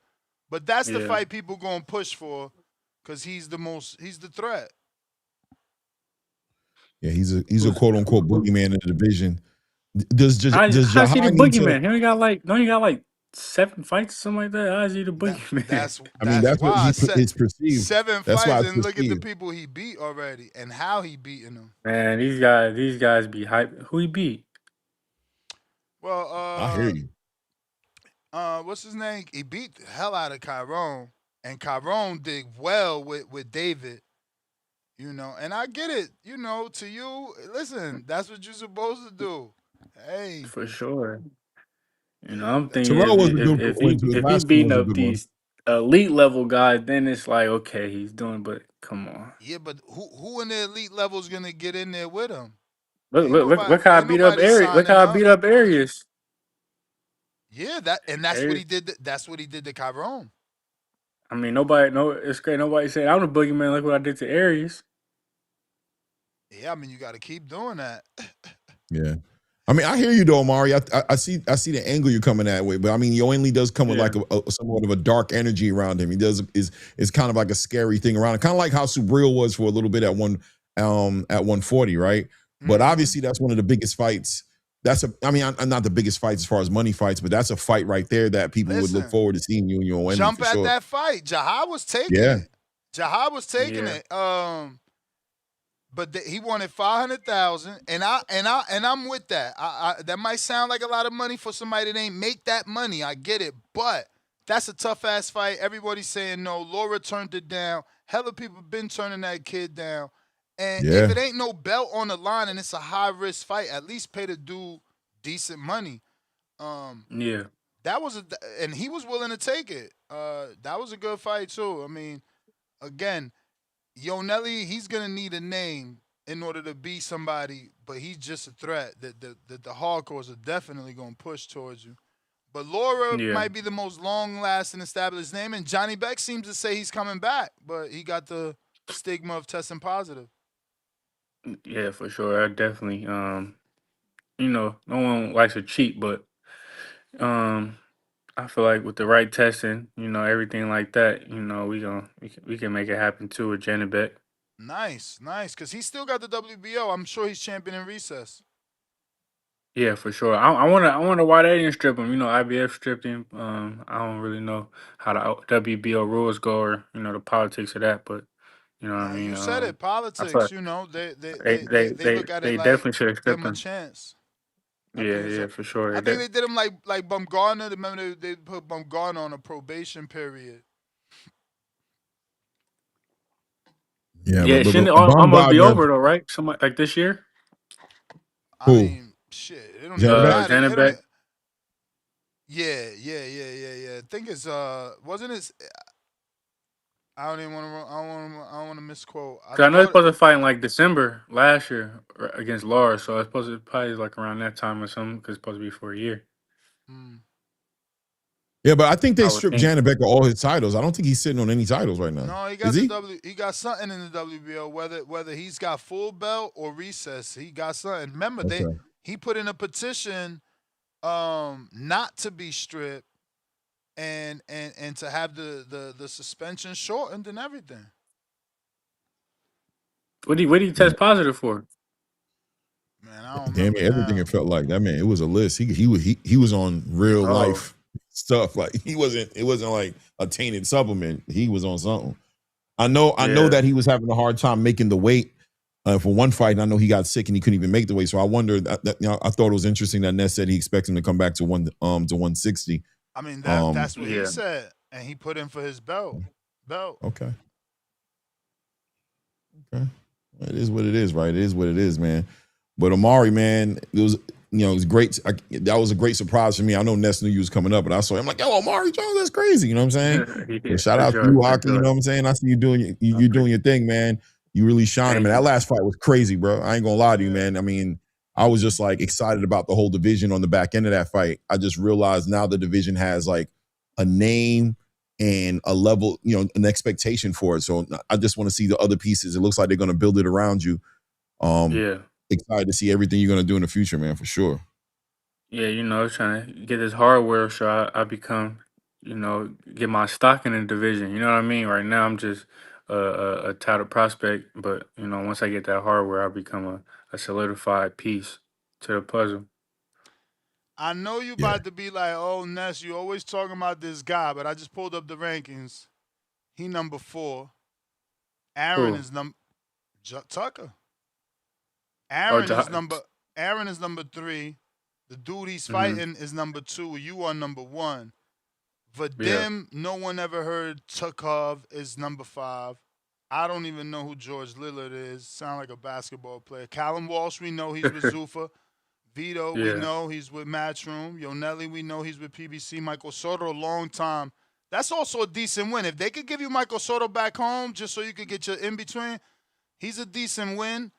But that's the Yeah. fight people gonna push for, because he's the threat. Yeah, he's a Who's quote unquote boogeyman in the division. Does does how is he the Jihad need to? boogeyman? He only got like don't he got like 7 fights or something like that? How is he the That boogeyman? that's I mean, that's that's what why it's perceived. seven That's why fights, it's and look at the perceived. people he beat already and how he beating them. Man, these guys be hype. Who he beat? Well, I hear you. what's his name? He beat the hell out of Chiron, and Chiron did well with David. And I get it. To you, listen, that's what you're supposed to do. Hey, For sure. yeah, I'm thinking Terrell was a if good if win he too. His if he last one beating was a up good one. these elite level guys, then it's like okay, he's doing. But come on, yeah, but who in the elite level is gonna get in there with him? look Ain't look look nobody, look how I ain't beat up nobody Arius. Look signing how I up. beat up Arius. Yeah, that's what he Aries. did. That's what he did to Chiron. I mean, nobody. No, it's great. Nobody said I'm the boogeyman. Look what I did to Aries. Yeah, I mean you got to keep doing that. Yeah. I mean, I hear you though, Amari. I see the angle you're coming at with, but I mean, Yoenli does come with Yeah. like a somewhat of a dark energy around him. He does is kind of like a scary thing around it, kind of like how Subriel was for a little bit at 140, right? But Mm-hmm. obviously, that's one of the biggest fights. I mean, I'm not the biggest fights as far as money fights, but that's a fight right there that people would look Listen, forward to seeing you and Yoenli jump for at sure. that fight. Jahad was taking Yeah, it. Jahad was taking Yeah. it. But he wanted 500,000, and I'm with that. That might sound like a lot of money for somebody that ain't make that money. I get it, but that's a tough ass fight. Everybody's saying no. Laura turned it down. Hella people been turning that kid down. And if yeah, it ain't no belt on the line and it's a high risk fight, at least pay the dude decent money. Um, Yeah. that was and he was willing to take it. That was a good fight too. I mean, again, Yonelli, he's gonna need a name in order to be somebody, but he's just a threat that the hardcores are definitely gonna push towards you. But Laura Yeah. might be the most long lasting established name, and Johnny Beck seems to say he's coming back, but he got the stigma of testing positive. Yeah. For sure. I definitely. No one likes to cheat, but um, I feel like with the right testing, everything like that, we can make it happen too with Janet Beck. Nice, nice, because he still got the WBO. I'm sure he's champion in recess. Yeah, for sure. I wonder why they didn't strip him. IBF stripped him. I don't really know how the WBO rules go or the politics of that, but you know what I Now mean. you said it, I feel politics. like You know, they they they they they they, they they, look at it they like definitely should have give stripped him a him. chance. I Yeah, think it's yeah, a. for sure. I think they did him like Bumgarner. Remember they put Bumgarner on a probation period. yeah. Yeah, But shouldn't it Bomb almost be Gardner, over though, right? Something like this year. I who? mean, shit, it don't even matter. Janet It don't. Beck. Yeah. I think it's wasn't it? I don't even want to. I don't want to misquote. I 'Cause I know they're thought. supposed to fight in like December last year against Laura, so it's supposed to probably like around that time or something because it's supposed to be for a year. Mm, Yeah, but I think they I would stripped think. Janet Beck of all his titles. I don't think he's sitting on any titles right now. no, he Is got the he? W. He got something in the WBO. Whether he's got full belt or recess, he got something. Remember, Okay. he put in a petition not to be stripped and to have the suspension shortened and everything. What did he test positive for? Man, I don't Damn remember it, everything now. it felt like that man. It was a list. He was on real Oh, life stuff. Like he wasn't. It wasn't like a tainted supplement. He was on something. I know yeah, that he was having a hard time making the weight for one fight. And I know he got sick and he couldn't even make the weight. So I wonder. I thought it was interesting that Ness said he expects him to come back to 160. I mean Um. that's what he yeah, said, and he put in for his belt. Belt. Okay. Okay. It is what it is, right? It is what it is, man. But Amari, man, it was great. That was a great surprise for me. I know Ness knew you was coming up, but I saw him like, yo, Amari Jones, that's crazy. You know what I'm saying? So yeah, shout for out to sure, you, for Hockey. You know sure. what I'm saying? I see you doing I you doing appreciate your thing, man. You really shining, man. Hey, That last fight was crazy, bro. I ain't gonna lie to you, Yeah. man. I mean, I was just like excited about the whole division on the back end of that fight. I just realized now the division has like a name and a level, an expectation for it. So I just want to see the other pieces. It looks like they're gonna build it around you. Um, yeah, excited to see everything you're gonna do in the future, man, for sure. yeah. Trying to get this hardware so I become, get my stock in the division. You know what I mean? Right now, I'm just a touted prospect, but once I get that hardware, I'll become a solidified piece to the puzzle. I know you Yeah. about to be like, oh Ness, you always talking about this guy, but I just pulled up the rankings. He number 4. Aaron Who? is Tucker. Oh, Aaron is number Aaron is number 3. The dude he's mm-hmm. fighting is number 2. You are number 1. Yeah. Vadim, no one ever heard. Tukov is number 5. I don't even know who George Lillard is. Sound like a basketball player. Callum Walsh, we know he's with Zuffa. Vito, we Yeah. know he's with Matchroom. Yonelli, we know he's with PBC. Michael Soto, long time. That's also a decent win. If they could give you Michael Soto back home just so you could get your in between, he's a decent win.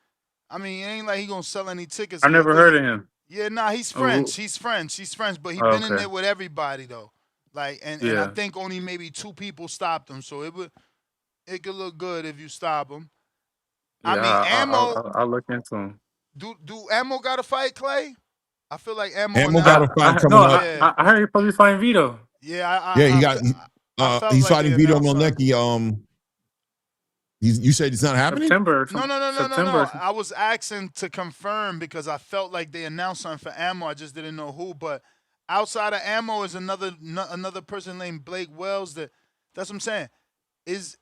I mean, it ain't like he gonna sell any tickets I there never because heard of him. Yeah, nah, he's Oh, French. He's French. He's French, but he been in okay. there with everybody though. Like, and I Yeah. think only maybe 2 people stopped him. So it could look good if you stop him. I Yeah. mean, Ammo. I'll look into him. Do Ammo got to fight Clay? I feel like Ammo Ammo got announced. a fight No, coming up. Yeah, I heard he probably fighting Vito. yeah. Yeah, he got I felt he's like they fighting Vito announced something. Milnecki. You said it's not happening? September or No, some no, no, no, no, September. no. I was asking to confirm because I felt like they announced something for Ammo. I just didn't know who. But outside of Ammo is another person named Blake Wells. That's what I'm saying. Is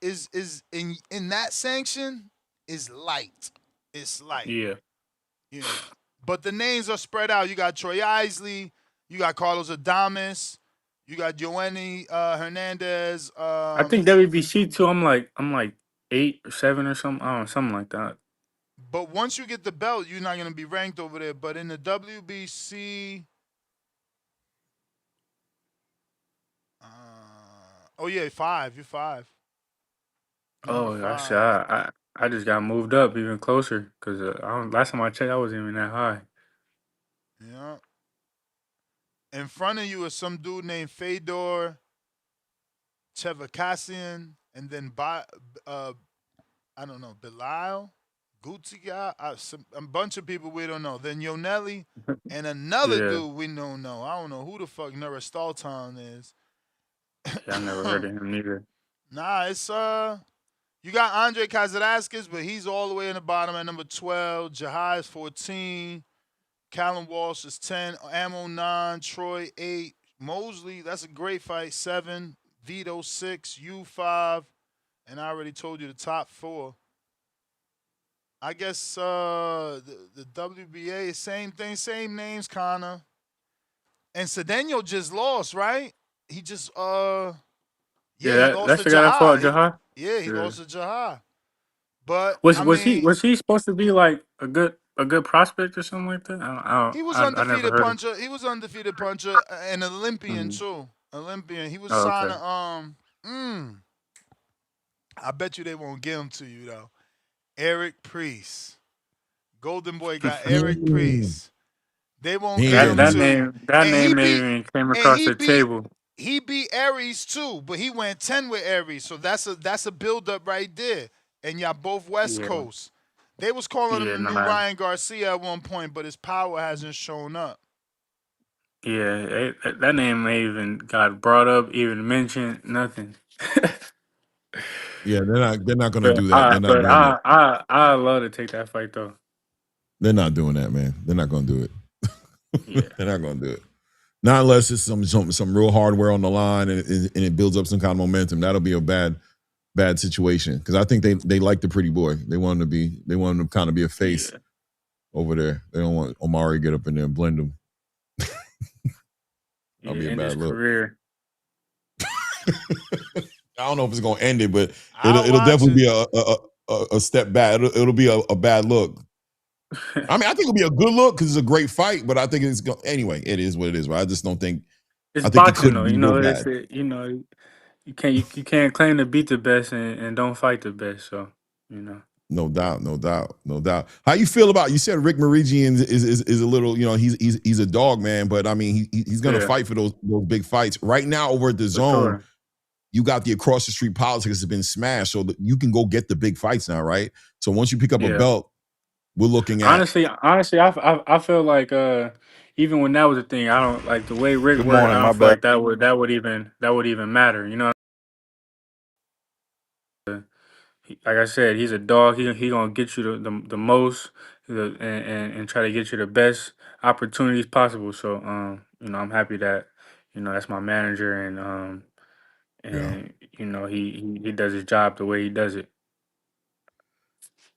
in that sanction is light. It's light. Yeah. Yeah. But the names are spread out. You got Troy Isley, you got Carlos Adames, you got Joanny Hernandez. I think WBC too. I'm like 8 or 7 or something. I don't know, something like that. But once you get the belt, you're not gonna be ranked over there. But in the WBC, oh yeah, 5. You're 5. Number Oh, I said 5. I just got moved up even closer because last time I checked, I wasn't even that high. Yeah. In front of you is some dude named Fedor Chevakassian, and then I don't know, Belial, Gutiga, a bunch of people we don't know. Then Yonelli, and another Yeah. dude we don't know. I don't know who the fuck Nura Stalton is. Yeah, I never heard of him neither. Nah, it's you got Andre Kazaraskis, but he's all the way in the bottom at number 12. Jahai is 14. Callum Walsh is 10. Ammo 9. Troy 8. Mosley, that's a great fight, 7. Vito 6. U 5. And I already told you the top 4. I guess the WBA, same thing, same names, kinda. And Cedeno just lost, right? He just Yeah, yeah, he lost that's to the guy that fought Jahai. Jahai. Yeah, he Yeah. lost to Jahai. But Was I was he mean, was he supposed to be like a good prospect or something like that? he was I never undefeated heard of. puncher. He was undefeated puncher, an Olympian Mhm. too. Olympian. He was Oh, signed okay. to I bet you they won't give him to you though. Eric Priest. Golden Boy got Eric Mm. Priest. They won't He ain't give That him getting that it. to you. name that And he name beat even came and across the table. he beat Aries too, but he went 10 with Aries. So that's a build up right there. And y'all both West Yeah. Coast. They was calling him Yeah. the new Nah. Ryan Garcia at one point, but his power hasn't shown up. Yeah. That name ain't even got brought up, even mentioned, nothing. Yeah, they're not gonna but do that. I They're not but doing that. I love to take that fight though. They're not doing that, man. They're not gonna do it. Yeah. They're not gonna do it. Not unless it's some real hardware on the line and it builds up some kind of momentum. That'll be a bad situation. Because I think they like the pretty boy. They want him to kind of be a face Yeah. over there. They don't want Omari to get up in there and blend him. That'll Yeah. be a In his bad look. career. I don't know if it's gonna end it, but I'll it'll watch definitely it. be a step back. It'll be a bad look. I mean, I think it'll be a good look because it's a great fight, but I think anyway. It is what it is. But I just don't think. It's I think it boxing could though, be real it's bad. you can't claim to beat the best and don't fight the best. So you know. No doubt, no doubt, no doubt. How you feel about? You said Rick Morigian is a little, he's a dog, man. But I mean, he's gonna Yeah, fight for those big fights right now over at the for zone. sure. You got the across the street politics has been smashed, so that you can go get the big fights now, right? So once you pick up a Yeah. belt, we're looking at Honestly, I feel like even when that was a thing, I don't like the way Rick Good worked. I morning, my don't feel bad. like that would even matter. You know, like I said, he's a dog. He gonna get you the most, and try to get you the best opportunities possible. So I'm happy that that's my manager, yeah. and he does his job the way he does it.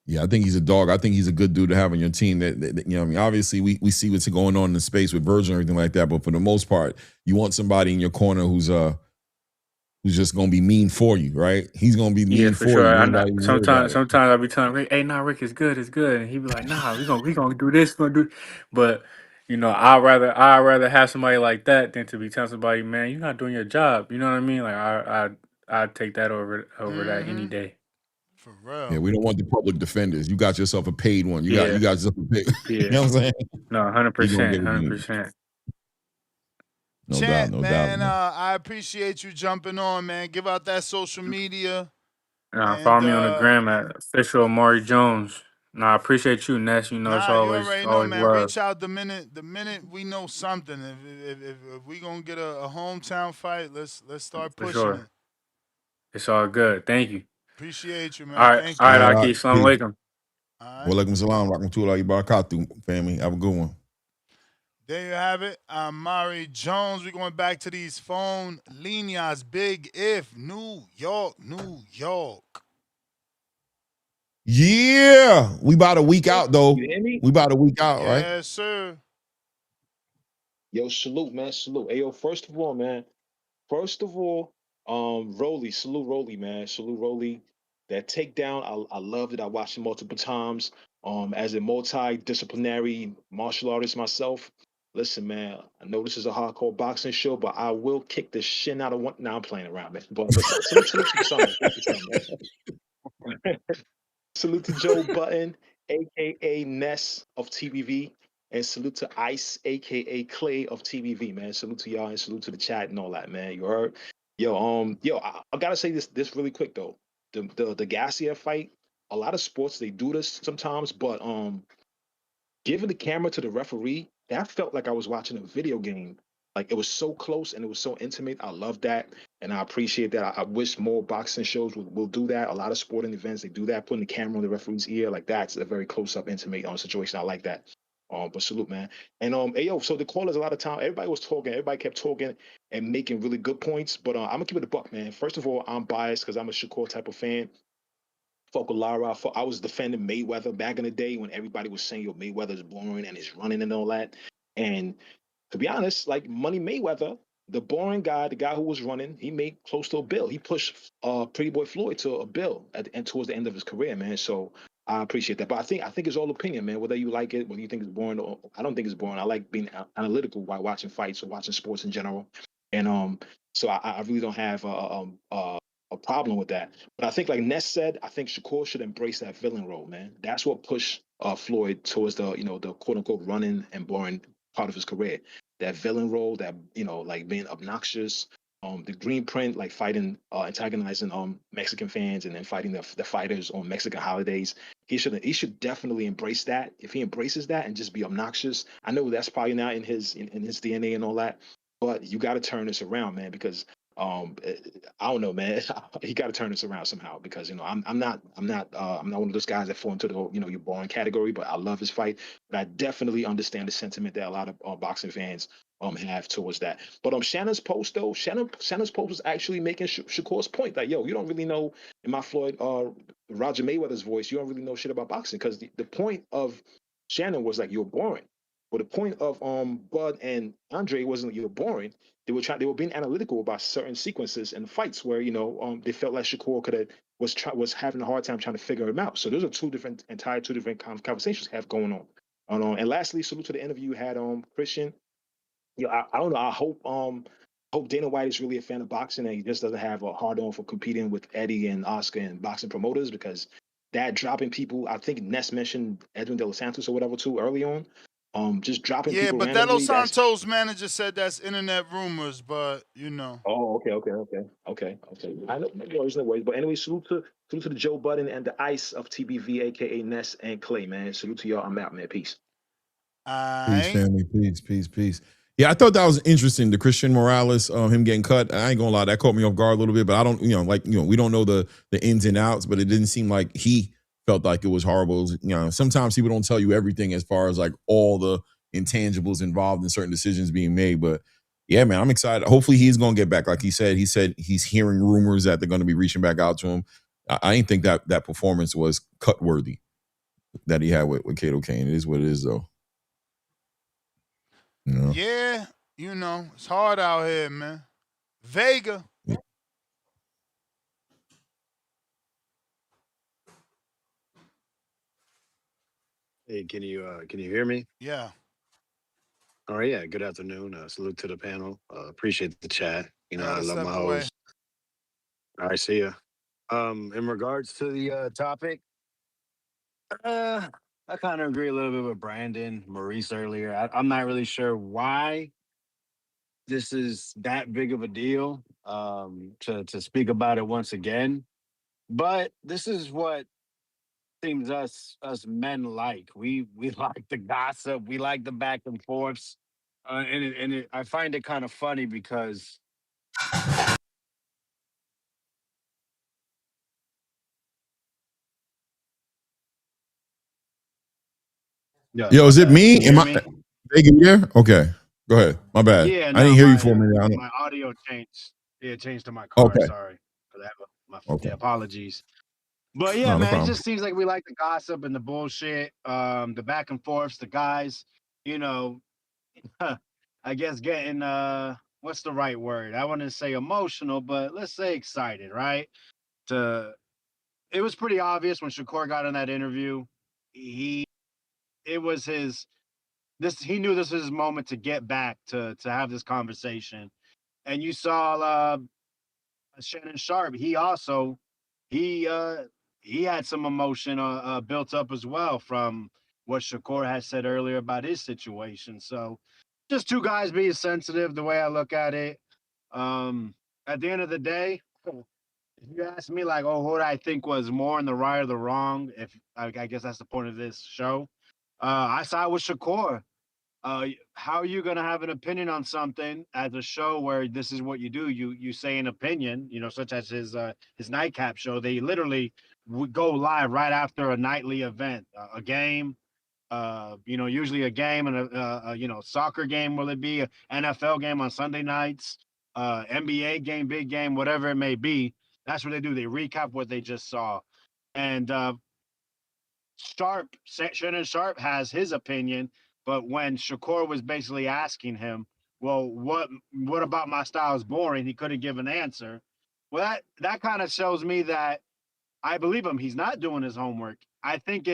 Yeah, I think he's a dog. I think he's a good dude to have on your team. I mean, obviously we see what's going on in the space with Virgil and everything like that, but for the most part, you want somebody in your corner who's just gonna be mean for you, right? He's gonna be Yeah, mean for for sure. you. You ain't got to even worry about it. Sometimes I'll be telling Rick, "Hey, nah, Rick is good, it's good," and he be like, "Nah, we gonna do this, we gonna do." But I'd rather have somebody like that than to be telling somebody, "Man, you're not doing your job." You know what I mean? Like I'd take that over that any Mm-hmm. day. For real. Yeah, we don't want the public defenders. You got yourself a paid one. You got Yeah, yourself a paid. You yeah. know what I'm saying? No, He gonna 100%, get what you need. 100%. No doubt, Champ, no doubt, man, man. I appreciate you jumping on, man. Give out that social media. Follow And me on the gram at official Amari Jones. I appreciate you, Ness. You know, it's nah, you always already know, always man. love. Reach out the minute we know something. If we gonna get a hometown fight, let's start For pushing it. sure. It's all good. Thank you. Appreciate you, man. All right, Thank all you. right, All Aki. right, Assalamu peace. alaikum. All right. Walaikum salam, rahmatullahi barakatuh, family. Have a good one. There you have it. I'm Mari Jones. We're going back to these phone líneas. Big If, New York, New York. Yeah, we about a week out though. You hear me? We about a week out, right? Yes, sir. Yo, salute, man. Salute. Hey, yo, first of all, man. First of all, Rolly, salute Rolly, man. Salute Rolly. That takedown, I loved it. I watched it multiple times. As a multidisciplinary martial artist myself, listen, man. I know this is a hardcore boxing show, but I will kick the shit out of one. Now I'm playing around, man. But salute to the son, man. Salute to the son, man. Salute to Joe Button, aka Ness of TBV, and salute to Ice, aka Clay of TBV, man. Salute to y'all and salute to the chat and all that, man. You heard? Yo, I gotta say this really quick though. The Gassier fight, a lot of sports they do this sometimes, but giving the camera to the referee, that felt like I was watching a video game. Like it was so close and it was so intimate. I love that. And I appreciate that. I wish more boxing shows will do that. A lot of sporting events, they do that, putting the camera on the referee's ear. Like that's a very close up, intimate situation. I like that. But salute, man. And hey, yo, so the callers a lot of time, everybody kept talking and making really good points. But I'm gonna keep it a buck, man. First of all, I'm biased because I'm a Shakur type of fan. Fuck with Lara. I was defending Mayweather back in the day when everybody was saying, yo, Mayweather's boring and he's running and all that. And to be honest, like Money Mayweather, the boring guy, the guy who was running, he made close to a bill. He pushed Pretty Boy Floyd to a bill and towards the end of his career, man. So I appreciate that. But I think it's all opinion, man. Whether you like it, whether you think it's boring, or I don't think it's boring. I like being analytical while watching fights or watching sports in general. And so I really don't have a problem with that. But I think, like Ness said, I think Shakur should embrace that villain role, man. That's what pushed Floyd towards the quote unquote running and boring part of his career. That villain role, that like being obnoxious, the green print, like fighting, antagonizing Mexican fans, and then fighting the fighters on Mexican holidays. He should definitely embrace that. If he embraces that and just be obnoxious, I know that's probably not in his DNA and all that, but you got to turn this around, man, because I don't know, man. He got to turn this around somehow because I'm not one of those guys that fall into the your boring category. But I love his fight. But I definitely understand the sentiment that a lot of boxing fans have towards that. But Shannon's post though, Shannon's post was actually making Shakur's point that yo, you don't really know in my Floyd Roger Mayweather's voice, you don't really know shit about boxing because the point of Shannon was like you're boring. But the point of Bud and Andre wasn't you're boring. They were being analytical about certain sequences and fights where they felt like Shakur was having a hard time trying to figure him out. So those are two different conversations have going on. And lastly, salute to the interview you had Christian. I don't know. I hope Dana White is really a fan of boxing and he just doesn't have a hard on for competing with Eddie and Oscar and boxing promoters because that dropping people. I think Ness mentioned Edwin De Los Santos or whatever too early on. Just dropping Yeah, people but that Los randomly. That's Santos manager said that's internet rumors, but Oh, okay. I know, no worries, no worries. But anyway, salute to the Joe Budden and the Ice of TBV, aka Ness and Clay, man. Salute to y'all. I'm out, man. Peace. Peace, family. Peace. Yeah, I thought that was interesting. The Christian Morales, him getting cut. I ain't gonna lie, that caught me off guard a little bit. But I don't, we don't know the ins and outs. But it didn't seem like he felt like it was horrible. Sometimes people don't tell you everything as far as like all the intangibles involved in certain decisions being made. But yeah, man, I'm excited. Hopefully, he's gonna get back. Like he said he's hearing rumors that they're gonna be reaching back out to him. I didn't think that performance was cut worthy that he had with Kato Kane. It is what it is, though. Yeah, it's hard out here, man. Vega. Hey, can you hear me? Yeah. All right, yeah. Good afternoon. Salute to the panel. Appreciate the chat. I love Step my away. host. All right, see ya. In regards to the topic, uh, I kind of agree a little bit with Brandon, Maurice earlier. I'm not really sure why this is that big of a deal to speak about it once again. But this is what seems us men like. We like the gossip. We like the back and forths. I find it kind of funny because yeah, Yo, my is it bad. Can me? you Am hear I? me? They can hear? Okay, go ahead. My bad. Yeah, I didn't no, hear you for a minute. I don't. my audio changed. Yeah, it changed to my car. Okay. Sorry for that. Okay. Yeah, apologies. But yeah, No, no man, it problem. just seems like we like the gossip and the bullshit, the back and forths, the guys, you know, I guess getting what's the right word? I wouldn't say emotional, but let's say excited, right? To It was pretty obvious when Shakur got in that interview. He it was his this he knew this was his moment to get back to have this conversation. And you saw Shannon Sharpe. He uh he had some emotion built up as well from what Shakur had said earlier about his situation. So just two guys being sensitive the way I look at it. Um at the end of the day, if you ask me like, oh, who do I think was more in the right or the wrong, if I guess that's the point of this show. I side with Shakur. How are you gonna have an opinion on something as a show where this is what you do? You say an opinion, such as his nightcap show. They literally would go live right after a nightly event, a game. Usually a game and a soccer game. Will it be an NFL game on Sunday nights? NBA game, big game, whatever it may be. That's what they do. They recap what they just saw, and Shannon Sharpe has his opinion, but when Shakur was basically asking him, "Well, what about my style is boring?" He couldn't give an answer. Well, that kind of shows me that I believe him. He's not doing his homework. I think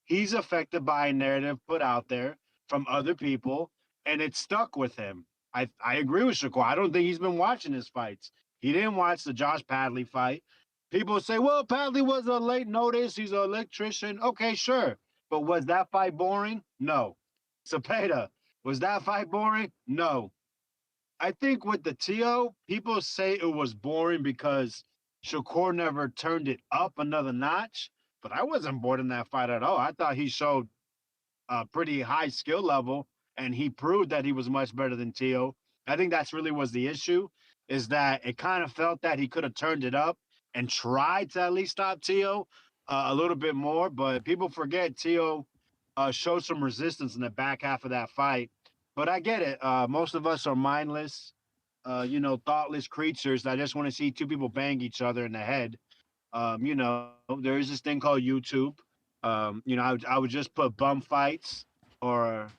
he's affected by a narrative put out there from other people, and it stuck with him. I agree with Shakur. I don't think he's been watching his fights. He didn't watch the Josh Padley fight. People say, well, Padley was a late notice. He's an electrician. Okay, sure. But was that fight boring? No. Cepeda, was that fight boring? No. I think with the Tio, people say it was boring because Shakur never turned it up another notch. But I wasn't bored in that fight at all. I thought he showed a pretty high skill level, and he proved that he was much better than Tio. I think that's really was the issue, is that it kind of felt that he could have turned it up and tried to at least stop Tio a little bit more. But people forget Tio showed some resistance in the back half of that fight. But I get it. Most of us are mindless, thoughtless creatures that just want to see two people bang each other in the head. There is this thing called YouTube. I would just put bum fights or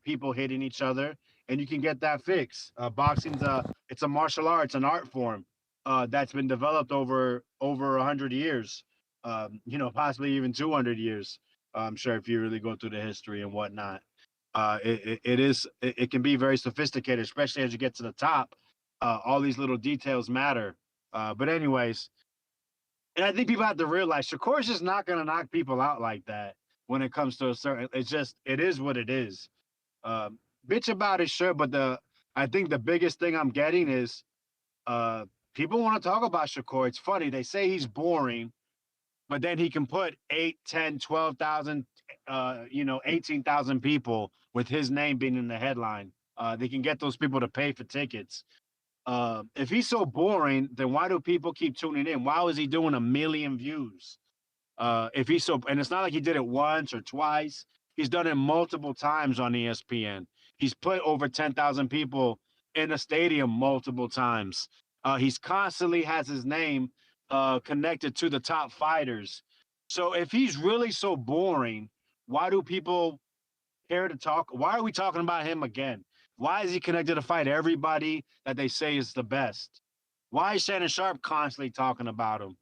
people hitting each other, and you can get that fix. Boxing's it's a martial arts, an art form that's been developed over 100 years, possibly even 200 years. I'm sure if you really go through the history and whatnot. It can be very sophisticated, especially as you get to the top. All these little details matter. But anyways, and I think people have to realize Shakur's just not going to knock people out like that when it comes to a certain. It is what it is. Bitch about it, sure, but I think the biggest thing I'm getting is uh, people want to talk about Shakur. It's funny. They say he's boring, but then he can put 8, 10, 12,000, 18,000 people with his name being in the headline. They can get those people to pay for tickets. If he's so boring, then why do people keep tuning in? Why is he doing 1 million views? If he's so, and it's not like he did it once or twice. He's done it multiple times on ESPN. He's put over 10,000 people in a stadium multiple times. He's constantly has his name connected to the top fighters. So if he's really so boring, why do people care to talk? Why are we talking about him again? Why is he connected to fight everybody that they say is the best? Why is Shannon Sharpe constantly talking about him?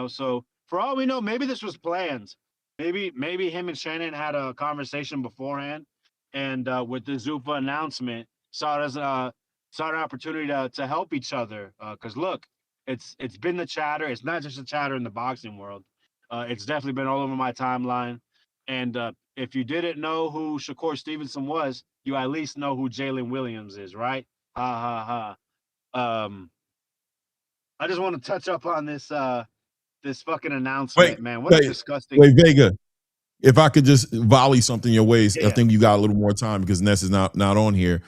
So for all we know, maybe this was planned. Maybe him and Shannon had a conversation beforehand, and with the Zupa announcement, saw it as saw an opportunity to help each other. Because look, it's been the chatter. It's not just the chatter in the boxing world. It's definitely been all over my timeline. And if you didn't know who Shakur Stevenson was, you at least know who Jalen Williams is, right? Ha ha ha. I just want to touch up on this fucking Wait, announcement, man. What a wait, disgusting. wait, Vega. If I could just volley something your ways, I Yeah. think you got a little more time because Ness is not on here.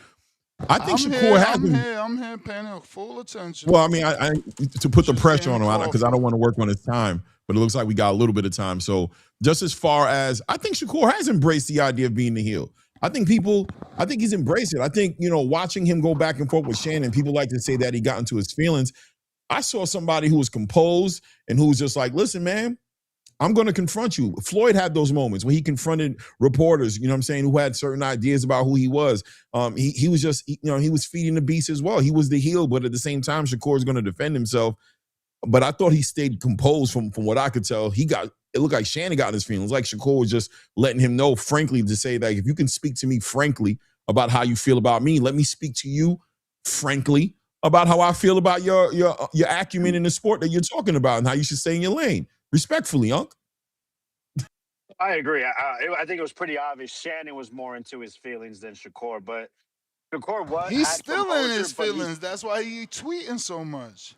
I think I'm Shakur here. has I'm been. here. I'm here paying full attention. Well, I mean, I to put the Just pressure Danny on him because I Crawford. don't want to work on his time, but it looks like we got a little bit of time. So just as far as I think Shakur has embraced the idea of being the heel. I think he's embraced it. I think, watching him go back and forth with Shannon, people like to say that he got into his feelings. I saw somebody who was composed and who was just like, listen, man, I'm going to confront you. Floyd had those moments where he confronted reporters, you know what I'm saying, who had certain ideas about who he was. He was just, he was feeding the beast as well. He was the heel, but at the same time, Shakur is going to defend himself. But I thought he stayed composed from what I could tell. It looked like Shannon got in his feelings. Like Shakur was just letting him know, frankly, to say that if you can speak to me frankly about how you feel about me, let me speak to you frankly about how I feel about your acumen in the sport that you're talking about and how you should stay in your lane. Respectfully, Unc. I agree. I think it was pretty obvious Shannon was more into his feelings than Shakur, but Shakur He's had still in composure, his but he feelings. That's why he tweeting so much.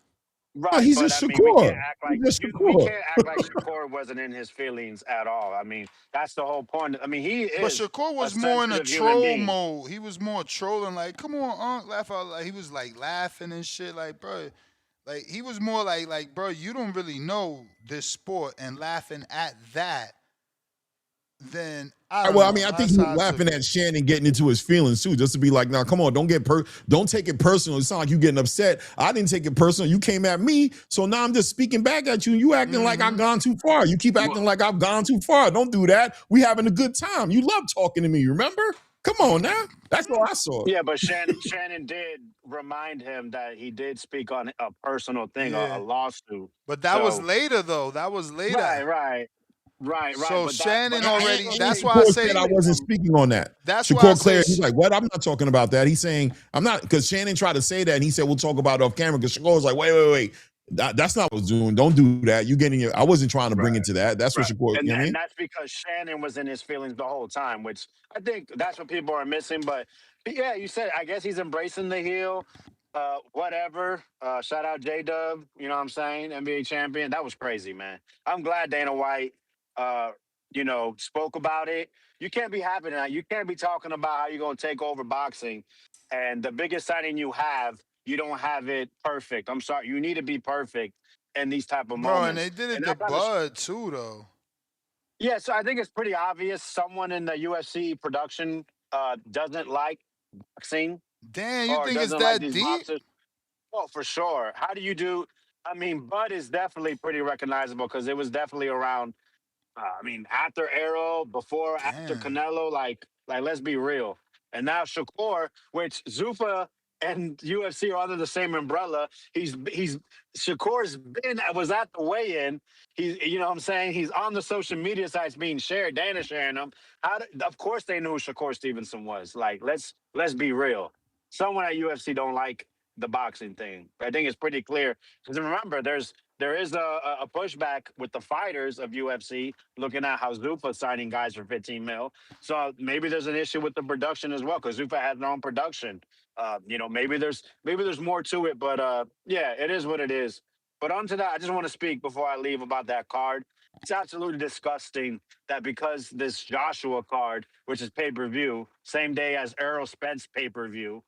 No, right. he's But just I mean, we can't Shakur. act He's like just we Shakur. can't act like Shakur wasn't in his feelings at all. I mean, that's the whole point. I mean, he But is Shakur a was more in a sensitive human troll being. mode. He was more trolling, like, come on, Unc, laugh out loud. He was like laughing and shit, like, bro. Like he was more like, bro, you don't really know this sport and laughing at that. Then I don't Well, I know. mean, I think That's he was how I took laughing it. at Shannon getting into his feelings too, just to be like, "Now, come on, don't take it personal. It's not like you getting upset. I didn't take it personal. You came at me, so now I'm just speaking back at you. And you acting like I've Mm-hmm. gone too far. You keep Well, acting like I've gone too far. Don't do that. We having a good time. You love talking to me. Remember? Come on now. That's what I saw. yeah, but Shannon did remind him that he did speak on a personal thing, a Yeah. lawsuit. But that was So later though. That was later. right, right, right. So But Shannon that's And, already, still and that's taking why I Shakur said say I away wasn't from. speaking on that. that's why I Shakur say cleared. He's like, "What? I'm not talking about that." He's saying, "I'm not," because Shannon tried to say that, and he said, "We'll talk about it off camera." Because Shakur was like, "Wait. That's not what I was doing. Don't do that. You getting your. I wasn't trying to bring Right. it to that. That's what Right. Shakur. You know what I And mean?" that's because Shannon was in his feelings the whole time, which I think that's what people are missing. But yeah, you said I guess he's embracing the heel. Whatever. Shout out J Dub, you know what I'm saying? NBA champion. That was crazy, man. I'm glad Dana White uh, spoke about it. You can't be having that. You can't be talking about how you're gonna take over boxing. And the biggest signing you have, you don't have it perfect. I'm sorry. You need to be perfect in these type of bro, and moments. they did it And to that kind of Bud too though. yeah, so I think it's pretty obvious someone in the UFC production doesn't like boxing Damn, you or think it's doesn't like that these deep? boxers. Oh, for sure. How do you do? I mean, Bud is definitely pretty recognizable because it was definitely around I mean, after Arrow, before, after Damn. Canelo, like let's be real. And now Shakur, which Zufa and UFC are under the same umbrella. He's Shakur's been was at the weigh-in. He's you know what I'm saying he's on the social media sites being shared. Dana sharing them. Of course they knew who Shakur Stevenson was. Like let's be real. Someone at UFC don't like the boxing thing. I think it's pretty clear because remember there is a pushback with the fighters of UFC looking at how Zuffa signing guys for 15 mil. So maybe there's an issue with the production as well because Zuffa has their own production. Maybe there's more to it, but yeah, it is what it is. But onto that, I just want to speak before I leave about that card. It's absolutely disgusting that because this Joshua card, which is pay per view, same day as Errol Spence pay per view,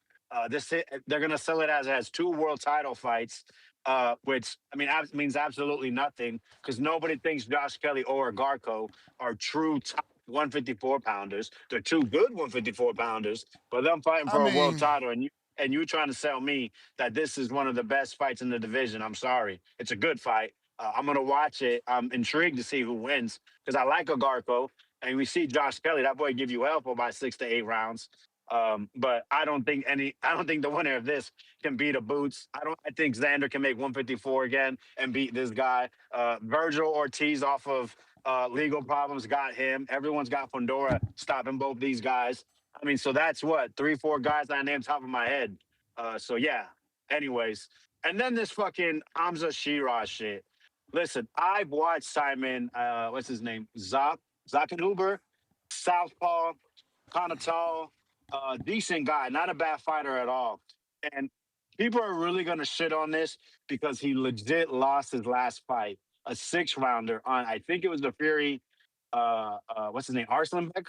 they're gonna sell it as two world title fights, which I mean means absolutely nothing because nobody thinks Josh Kelly or Garco are true top 154 pounders. They're two good 154 pounders, but them fighting I for a world mean, title and you trying to sell me that this is one of the best fights in the division. I'm sorry, it's a good fight. I'm gonna watch it. I'm intrigued to see who wins because I like a Garco, and we see Josh Kelly. That boy give you hell for about 6 to 8 rounds. But I don't think the winner of this can beat a Boots. I think Xander can make 154 again and beat this guy. Virgil Ortiz off of legal problems got him. Everyone's got Fundora stopping both these guys. I mean, so that's what 3, 4 guys I named top of my head. So yeah. Anyways, And then this fucking Hamza Shiraz shit. Listen, I've watched Simon, what's his name? Zakenhuber, Southpaw, kind of tall, decent guy, not a bad fighter at all. And people are really gonna shit on this because he legit lost his last fight, a 6 rounder on I think it was the Fury, what's his name, Arslanbek.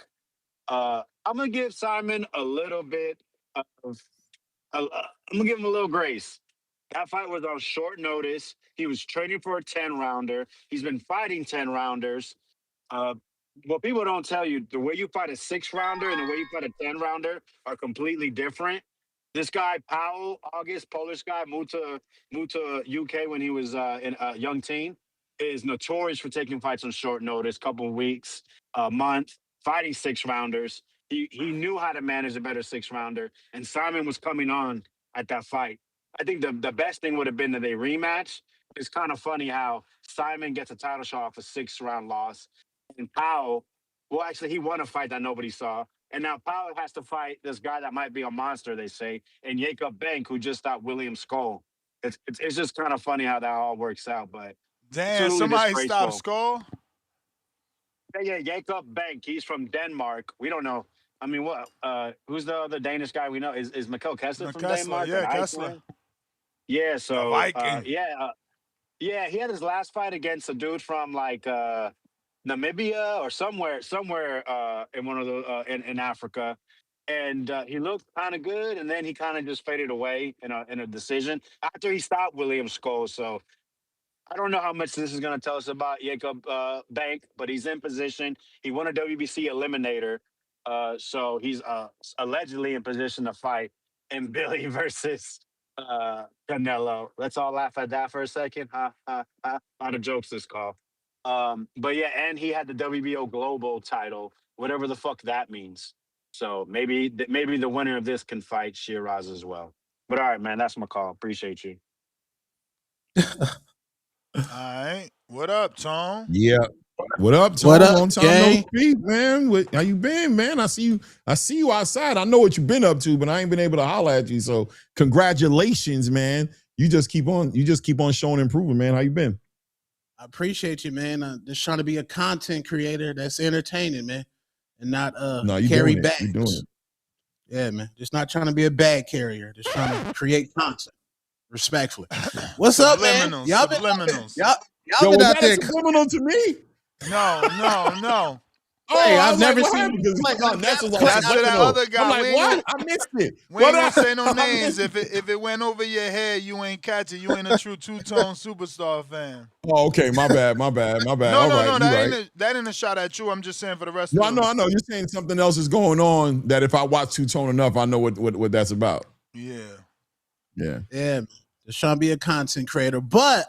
I'm gonna give Simon a little bit of, I'm gonna give him a little grace. That fight was on short notice. He was training for a 10 rounder. He's been fighting 10 rounders. Uh, what people don't tell you, the way you fight a 6 rounder and the way you fight a 10 rounder are completely different. This guy, Powell, August, Polish guy, moved to UK when he was in a young teen, is notorious for taking fights on short notice, couple of weeks, a month, fighting 6 rounders. He knew how to manage a better 6 rounder, and Simon was coming on at that fight. I think the best thing would have been that they rematch. It's kind of funny how Simon gets a title shot off a 6 round loss, and Powell, well, actually, he won a fight that nobody saw. And now Powell has to fight this guy that might be a monster, they say, and Jacob Bank, who just stopped William Skull. It's just kind of funny how that all works out, but Damn, absolutely somebody stop disgraceful. Skull. Yeah, Jacob Bank. He's from Denmark. We don't know. I mean, what? Who's the other Danish guy we know? Is Mikkel Kessler from Kessler, Denmark? yeah, An Kessler. Iceland? Yeah, The so Viking. yeah, he had his last fight against a dude from like Namibia or somewhere in one of the in Africa, and he looked kind of good, and then he kind of just faded away in a decision after he stopped William Skull. So I don't know how much this is going to tell us about Jacob Bank, but he's in position. He won a WBC eliminator, so he's allegedly in position to fight in Billy versus Canelo. Let's all laugh at that for a second. Ha ha ha! A lot of jokes this call. But yeah, and he had the WBO Global title, whatever the fuck that means. So maybe the winner of this can fight Shiraz as well. But all right, man, that's my call. Appreciate you. All right. What up, Tom? Yeah. What up, Tone? What up, Long time no gang? speak, man. How you been, man? I see you outside. I know what you've been up to, but I ain't been able to holler at you. So congratulations, man. You just keep on showing improvement, man. How you been? I appreciate you, man. Just trying to be a content creator that's entertaining, man, and not No, you carry doing it. bags. You're doing it. Yeah, man. Just not trying to be a bag carrier. Just trying to create content. Respectfully. What's up, man? Y'all been out there. Y'all been out there. Subliminal to me? No. Hey, I've was never what seen happened? you play. Ness was That's to that other guy. I'm like, We what? ain't I missed it. We ain't gonna say no I names. missed If it went over your head, you ain't catch it. You ain't a true two-tone superstar fan. Oh, okay. My bad. No, All no, right, no. you right. That ain't a shot at you. I'm just saying for the rest No, of them. I know. You're saying something else is going on that if I watch Two Tone enough, I know what that's about. Yeah. Yeah, man. Just trying to be a content creator. But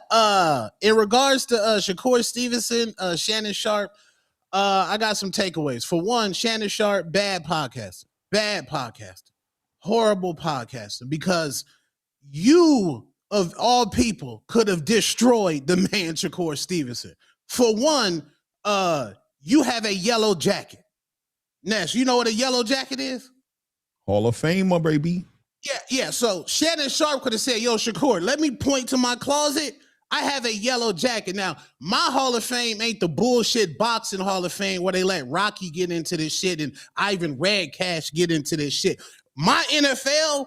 in regards to Shakur Stevenson, Shannon Sharpe, I got some takeaways. For one, Shannon Sharpe, bad podcaster. Horrible podcaster, because you, of all people, could have destroyed the man Shakur Stevenson. For one, you have a yellow jacket. Ness, you know what a yellow jacket is? Hall of Fame, my baby. Yeah. So Shannon Sharpe could have said, yo, Shakur, let me point to my closet. I have a yellow jacket. Now, my Hall of Fame ain't the bullshit boxing Hall of Fame where they let Rocky get into this shit and Ivan Radcash get into this shit. My NFL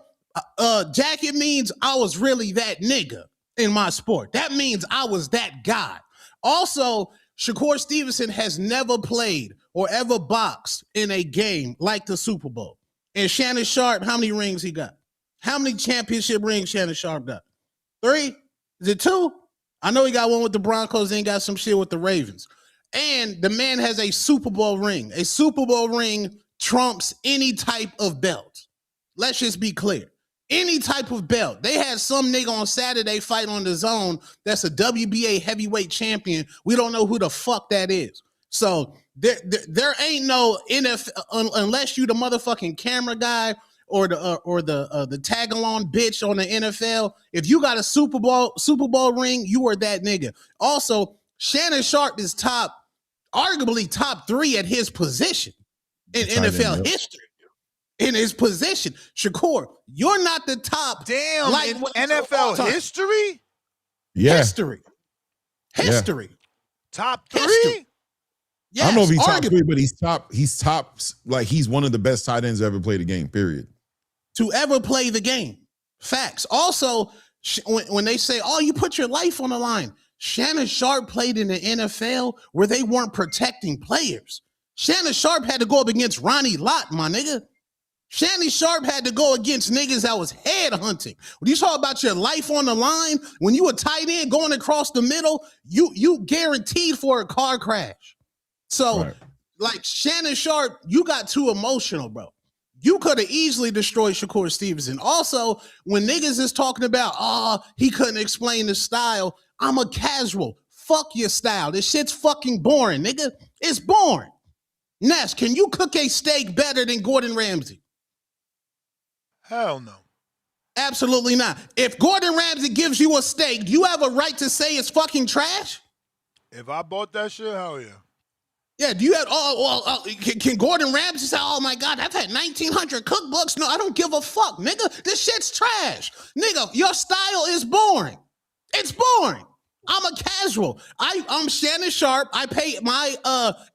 jacket means I was really that nigga in my sport. That means I was that guy. Also, Shakur Stevenson has never played or ever boxed in a game like the Super Bowl. And Shannon Sharpe, how many rings he got? How many championship rings Shannon Sharpe got? 3? Is it 2? I know he got one with the Broncos and got some shit with the Ravens. And the man has a Super Bowl ring. A Super Bowl ring trumps any type of belt. Let's just be clear. Any type of belt. They had some nigga on Saturday fight on the zone that's a WBA heavyweight champion. We don't know who the fuck that is. So there ain't no NFL unless you the motherfucking camera guy or the tag along bitch on the NFL. If you got a Super Bowl ring, you are that nigga. Also, Shannon Sharpe is arguably top 3 at his position in NFL history. in his position. Shakur, you're not the top. Damn, like in NFL history? Yeah. History. Yeah. Top 3? History. Yes, I don't know if he's top arguably. 3, but he's top, like he's one of the best tight ends ever played the game, period. To ever play the game. Facts. Also, when they say, oh, you put your life on the line, Shannon Sharpe played in the NFL where they weren't protecting players. Shannon Sharpe had to go up against Ronnie Lott, my nigga. Shannon Sharpe had to go against niggas that was head hunting. When you talk about your life on the line, when you a tight end going across the middle, you guaranteed for a car crash. So, like Shannon Sharpe, you got too emotional, bro. You could have easily destroyed Shakur Stevenson. Also, when niggas is talking about, he couldn't explain the style, I'm a casual. Fuck your style. This shit's fucking boring, nigga. It's boring. Ness, can you cook a steak better than Gordon Ramsay? Hell no. Absolutely not. If Gordon Ramsay gives you a steak, do you have a right to say it's fucking trash? If I bought that shit, hell yeah. Yeah, do you have, can Gordon Ramsay say, oh my God, I've had 1,900 cookbooks? No, I don't give a fuck, nigga. This shit's trash. Nigga, your style is boring. It's boring. I'm a casual. I'm Shannon Sharpe. I pay my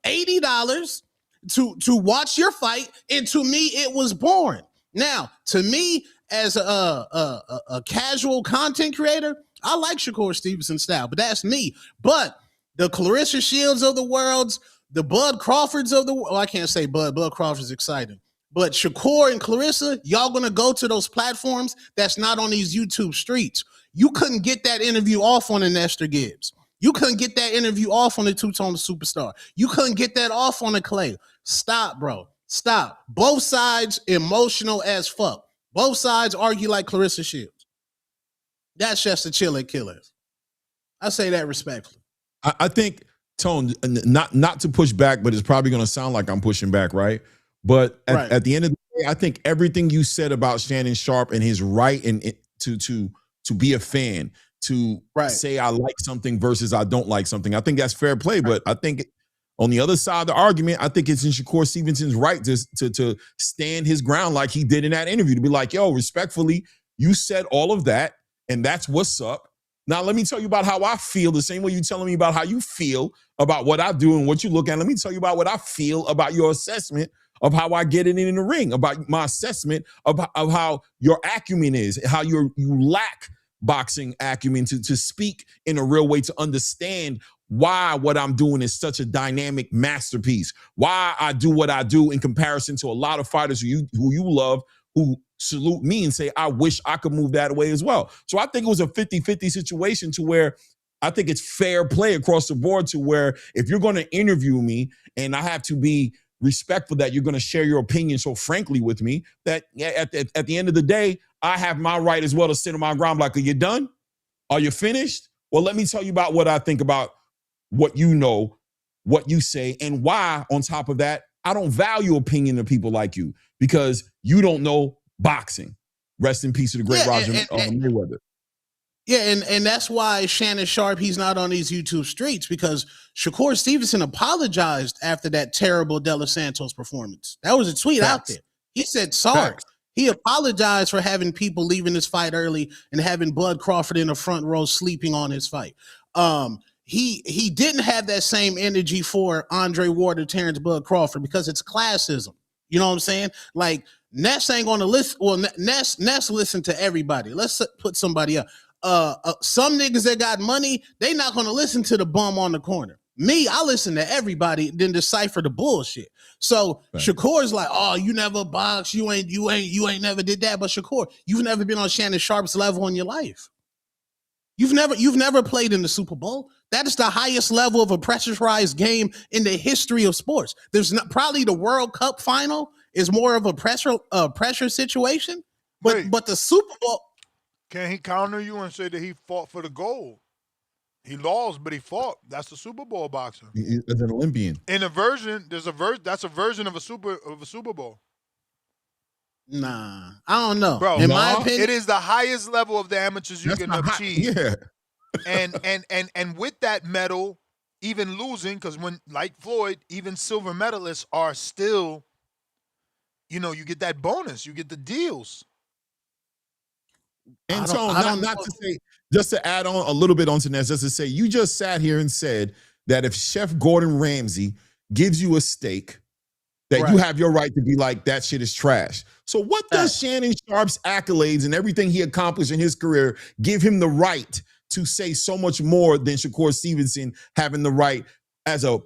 $80 to watch your fight, and to me, it was boring. Now, to me, as a casual content creator, I like Shakur Stevenson's style, but that's me. But the Clarissa Shields of the worlds, the Bud Crawfords of the world, I can't say Bud. Bud Crawford's exciting. But Shakur and Clarissa, y'all gonna go to those platforms that's not on these YouTube streets. You couldn't get that interview off on the Nestor Gibbs. You couldn't get that interview off on the Two-Tone Superstar. You couldn't get that off on the Clay. Stop, bro. Stop. Both sides emotional as fuck. Both sides argue like Clarissa Shields. That's just a chiller killers. I say that respectfully. I think, Tone, not to push back, but it's probably going to sound like I'm pushing back, right? But at the end of the day, I think everything you said about Shannon Sharpe and his right and to be a fan, to say I like something versus I don't like something, I think that's fair play. But I think on the other side of the argument, I think it's in Shakur Stevenson's right to stand his ground like he did in that interview, to be like, yo, respectfully, you said all of that, and that's what's up. Now, let me tell you about how I feel, the same way you're telling me about how you feel about what I do and what you look at. Let me tell you about what I feel about your assessment of how I get it in the ring, about my assessment of how your acumen is, how you lack boxing acumen to speak in a real way, to understand why what I'm doing is such a dynamic masterpiece, why I do what I do in comparison to a lot of fighters who you love, who salute me and say, I wish I could move that way as well. So I think it was a 50-50 situation, to where I think it's fair play across the board, to where if you're going to interview me and I have to be respectful that you're going to share your opinion so frankly with me, that at the end of the day, I have my right as well to sit on my ground like, are you done? Are you finished? Well, let me tell you about what I think about what you know, what you say, and why, on top of that, I don't value opinion of people like you, because you don't know boxing. Rest in peace to the great Roger Mayweather. Yeah, and that's why Shannon Sharpe, he's not on these YouTube streets, because Shakur Stevenson apologized after that terrible De Los Santos performance. That was a tweet out there. He said sorry. He apologized for having people leaving his fight early and having Bud Crawford in the front row sleeping on his fight. He didn't have that same energy for Andre Ward or Terence Bud Crawford, because it's classism. You know what I'm saying? Like, Ness ain't gonna listen. Well, Ness listen to everybody. Let's put somebody up. Some niggas that got money, they not gonna listen to the bum on the corner. Me, I listen to everybody, then decipher the bullshit. So Shakur's like, oh, you never boxed, you ain't never did that. But Shakur, you've never been on Shannon Sharpe's level in your life. You've never played in the Super Bowl. That is the highest level of a pressurized game in the history of sports. There's not, probably the World Cup final is more of a pressure situation, but the Super Bowl. Can he counter you and say that he fought for the gold? He lost, but he fought. That's the Super Bowl boxer. As an Olympian. In a version, that's a version of a Super Bowl. Nah, I don't know. Bro, in my opinion, it is the highest level of the amateurs you can achieve. Yeah. And with that medal, even losing, because when, like Floyd, even silver medalists are still, you get that bonus, you get the deals. And so not to say, just to add on a little bit onto that, just to say, you just sat here and said that if Chef Gordon Ramsay gives you a steak, that you have your right to be like, that shit is trash. So what does Shannon Sharpe's accolades and everything he accomplished in his career give him the right to say so much more than Shakur Stevenson having the right as a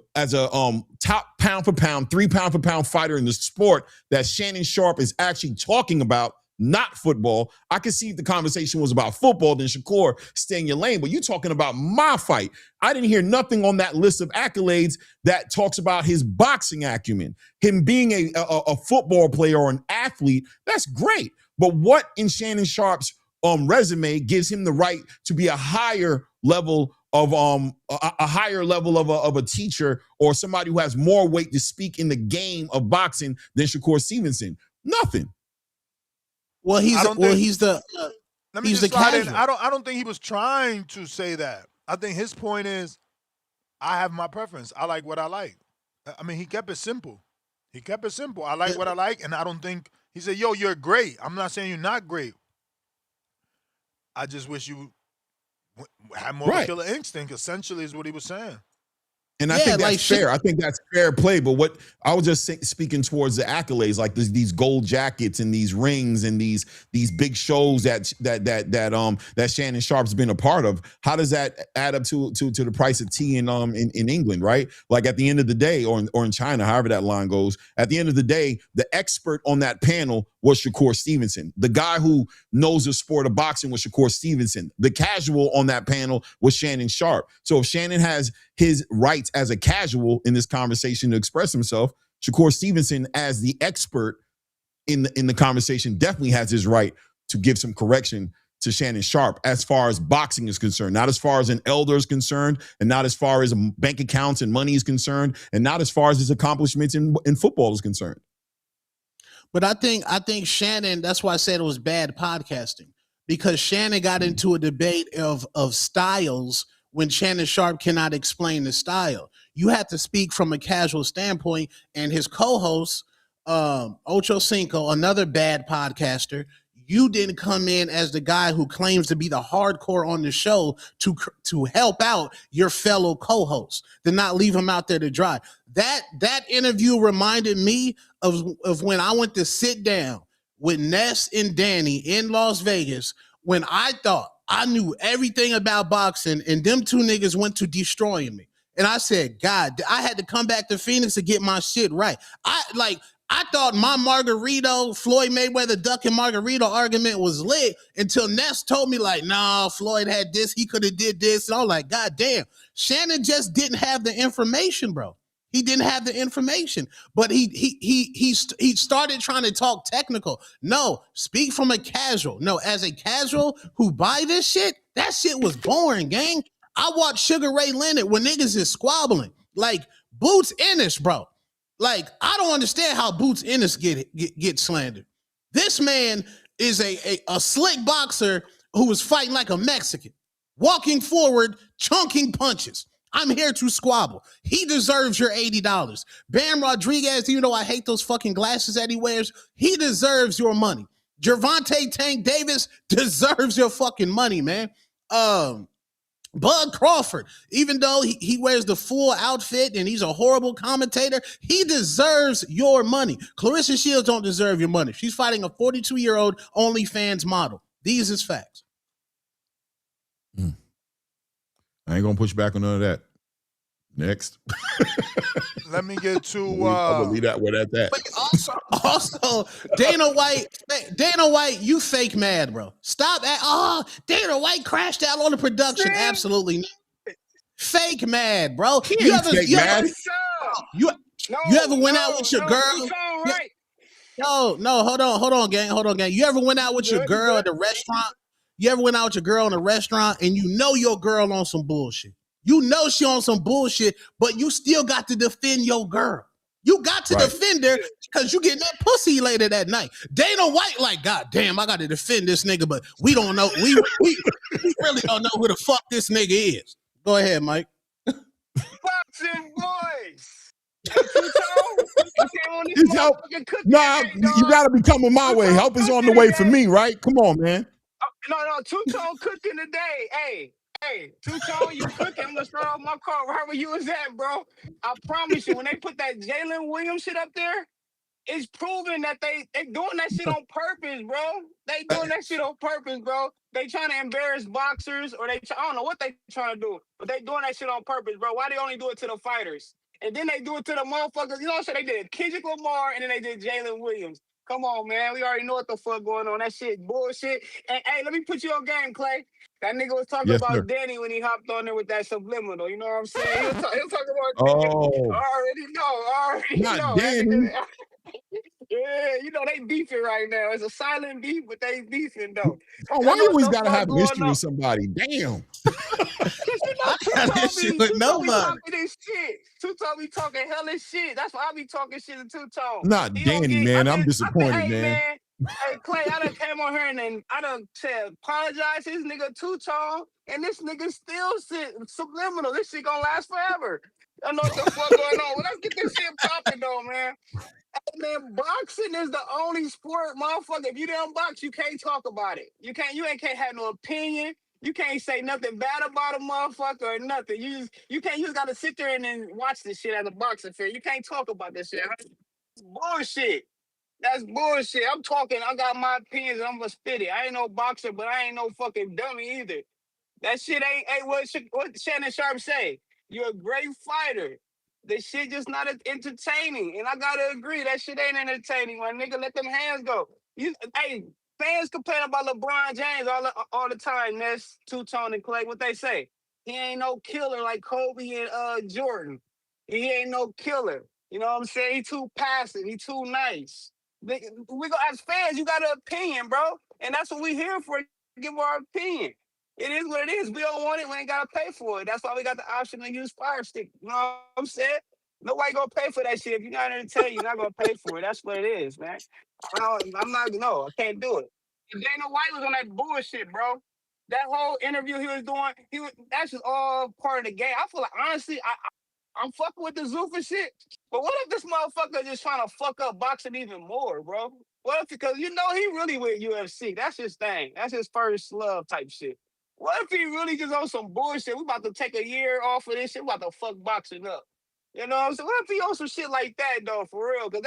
top pound for pound, 3 pound for pound fighter in the sport that Shannon Sharpe is actually talking about, not football? I could see if the conversation was about football, then Shakur, stay in your lane. But you're talking about my fight. I didn't hear nothing on that list of accolades that talks about his boxing acumen, him being a football player or an athlete. That's great. But what in Shannon Sharpe's resume gives him the right to be a higher level of a teacher or somebody who has more weight to speak in the game of boxing than Shakur Stevenson? Nothing. Well, he's the casual. I don't think he was trying to say that. I think his point is, I have my preference. I like what I like. I mean, he kept it simple. I like what I like, and I don't think he said, "Yo, you're great." I'm not saying you're not great. I just wish you had more of a killer instinct. Essentially, is what he was saying. And I think that's fair. I think that's fair play. But what I was just speaking towards the accolades, like these gold jackets and these rings and these big shows that Shannon Sharpe's been a part of. How does that add up to the price of tea in England, right? Like at the end of the day, or in China, however that line goes. At the end of the day, the expert on that panel was Shakur Stevenson. The guy who knows the sport of boxing was Shakur Stevenson. The casual on that panel was Shannon Sharpe. So if Shannon has his rights as a casual in this conversation to express himself, Shakur Stevenson as the expert in the conversation definitely has his right to give some correction to Shannon Sharpe as far as boxing is concerned, not as far as an elder is concerned, and not as far as bank accounts and money is concerned, and not as far as his accomplishments in football is concerned. But I think Shannon, that's why I said it was bad podcasting, because Shannon got into a debate of styles when Shannon Sharpe cannot explain the style. You have to speak from a casual standpoint, and his co-host, Ocho Cinco, another bad podcaster, you didn't come in as the guy who claims to be the hardcore on the show to help out your fellow co-hosts, to not leave him out there to dry. That interview reminded me of when I went to sit down with Ness and Danny in Las Vegas, when I thought I knew everything about boxing, and them two niggas went to destroying me. And I said, God, I had to come back to Phoenix to get my shit right. I thought my Margarito, Floyd Mayweather duck and Margarito argument was lit until Ness told me, like, nah, Floyd had this, he could have did this. And I was like, God damn, Shannon just didn't have the information, bro. He didn't have the information, but he started trying to talk technical. No, speak from a casual. No, as a casual who buy this shit, that shit was boring, gang. I watched Sugar Ray Leonard when niggas is squabbling. Like, Boots Ennis, bro. Like, I don't understand how Boots Ennis get slandered. This man is a slick boxer who was fighting like a Mexican, walking forward, chunking punches. I'm here to squabble. He deserves your $80. Bam Rodriguez, even though I hate those fucking glasses that he wears, he deserves your money. Gervonta Tank Davis deserves your fucking money, man. Bud Crawford, even though he wears the full outfit and he's a horrible commentator, he deserves your money. Clarissa Shields don't deserve your money. She's fighting a 42-year-old OnlyFans model. These is facts. I ain't gonna push back on none of that. Next. Let me get to I'm gonna leave that with that. But also, Dana White, you fake mad, bro. Stop at Dana White crashed out on the production. Absolutely not. Fake mad, bro. You ever went out with your girl? No, hold on, gang. You ever went out with your girl at a restaurant? You ever went out with your girl in a restaurant and you know your girl on some bullshit? You know she on some bullshit, but you still got to defend your girl. You got to defend her because you getting that pussy later that night. Dana White, like, God damn, I got to defend this nigga, but we don't know. We really don't know who the fuck this nigga is. Go ahead, Mike. Boxing boys. Hey, Tuto, you came on this Just help. motherfucking cooking Nah, today, you dog. gotta be coming my way. Two-tone Help is on the cooking way for today. me, right? Come on, man. No, two-tone cooking today. Hey, two-tone, you cooking. I'm gonna start off my car right where you was at, bro. I promise you, when they put that Jalen Williams shit up there, it's proven that they doing that shit on purpose, bro. They doing that shit on purpose, bro. They trying to embarrass boxers, or I don't know what they trying to do, but they doing that shit on purpose, bro. Why they only do it to the fighters, and then they do it to the motherfuckers? You know what I'm saying? They did Kendrick Lamar, and then they did Jalen Williams. Come on, man. We already know what the fuck going on. That shit bullshit. And hey, let me put you on game, Clay. That nigga was talking Yes, sir. about Danny when he hopped on there with that subliminal. You know what I'm saying? He'll talk about Danny. Oh, I already not know. That Danny. nigga. Yeah, you know they beefing right now. It's a silent beef, but they beefing though. Oh, I why know you what always the gotta fuck have going history on. with somebody? Damn. Cause you know I got this shit with Two Tone be nobody. talking this shit. Two Tone be talking hella shit. That's why I be talking shit to Two Tone. Not He don't Danny, get. man. I'm disappointed, Hey man. man. Hey Clay, I done came on here and then I done said apologize to this nigga Two Tone, and this nigga still subliminal. This shit gonna last forever. I know what the fuck going on. Well, let's get this shit popping though, man. Man, boxing is the only sport, motherfucker. If you don't box, you can't talk about it. You can't have no opinion. You can't say nothing bad about a motherfucker or nothing. You just gotta sit there and then watch this shit as a boxing fan. You can't talk about this shit. It's bullshit. That's bullshit. I'm talking, I got my opinions and I'm gonna spit it. I ain't no boxer, but I ain't no fucking dummy either. That shit ain't what Shannon Sharpe say. You're a great fighter. The shit just not entertaining. And I gotta agree, that shit ain't entertaining. My nigga, let them hands go. Hey, fans complain about LeBron James all the time. That's Two-Tone and Clay. What they say? He ain't no killer like Kobe and Jordan. He ain't no killer. You know what I'm saying? He too passive. He too nice. We go as fans, you got an opinion, bro. And that's what we here for, to give our opinion. It is what it is. We don't want it. We ain't gotta pay for it. That's why we got the option to use Fire Stick. You know what I'm saying? Nobody gonna pay for that shit. If you're not entertained, you're not gonna pay for it. That's what it is, man. I'm not. No, I can't do it. And Dana White was on that bullshit, bro. That whole interview he was doing, that's just all part of the game. I feel like honestly, I'm fucking with the Zuffa shit. But what if this motherfucker just trying to fuck up boxing even more, bro? What if, because you know he really with UFC. That's his thing. That's his first love type shit. What if he really just on some bullshit? We about to take a year off of this shit. We about to fuck boxing up. You know what I'm saying? What if he on some shit like that, though, for real? Because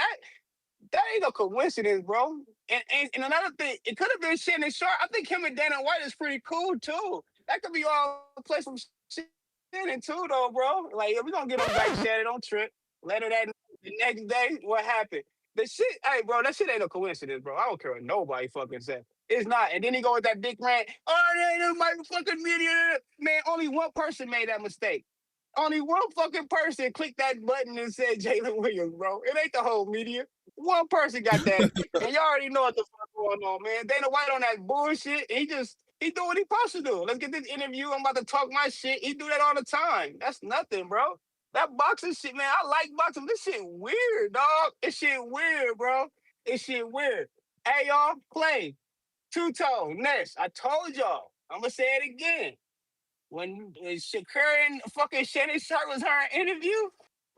that ain't no coincidence, bro. And another thing, it could have been Shannon Sharpe. I think him and Dana White is pretty cool, too. That could be all play some Shannon, too, though, bro. Like, we going to get him back, Shannon. Don't trip. Let her that the next day, what happened? The shit, hey, bro, that shit ain't no coincidence, bro. I don't care what nobody fucking said. It's not. And then he go with that big rant. Oh, there ain't no motherfucking media. Man, only one person made that mistake. Only one fucking person clicked that button and said Jalen Williams, bro. It ain't the whole media. One person got that. And y'all already know what the fuck going on, man. Dana White on that bullshit. He do what he supposed to do. Let's get this interview. I'm about to talk my shit. He do that all the time. That's nothing, bro. That boxing shit, man. I like boxing. This shit weird, dog. This shit weird, bro. This shit weird. Hey, y'all, play. Two-tone, Ness. I told y'all. I'm going to say it again. When Shakur and fucking Shannon Sharpe was her interview,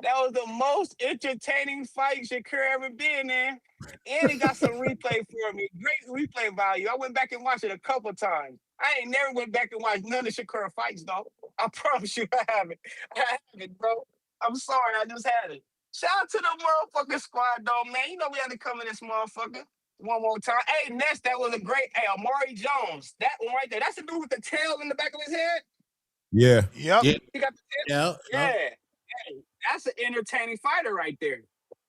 that was the most entertaining fight Shakur ever been in. And it got some replay for me. Great replay value. I went back and watched it a couple times. I ain't never went back and watched none of Shakur fights, though. I promise you I haven't. I haven't, bro. I'm sorry, I just had it. Shout out to the motherfucking squad, though, man. You know we had to come in this motherfucker. One more time. Hey, Ness, that was a great. Hey, Amari Jones. That one right there. That's the dude with the tail in the back of his head. Yeah. Yep. Yeah. He got the tail. Yeah. Hey, that's an entertaining fighter right there.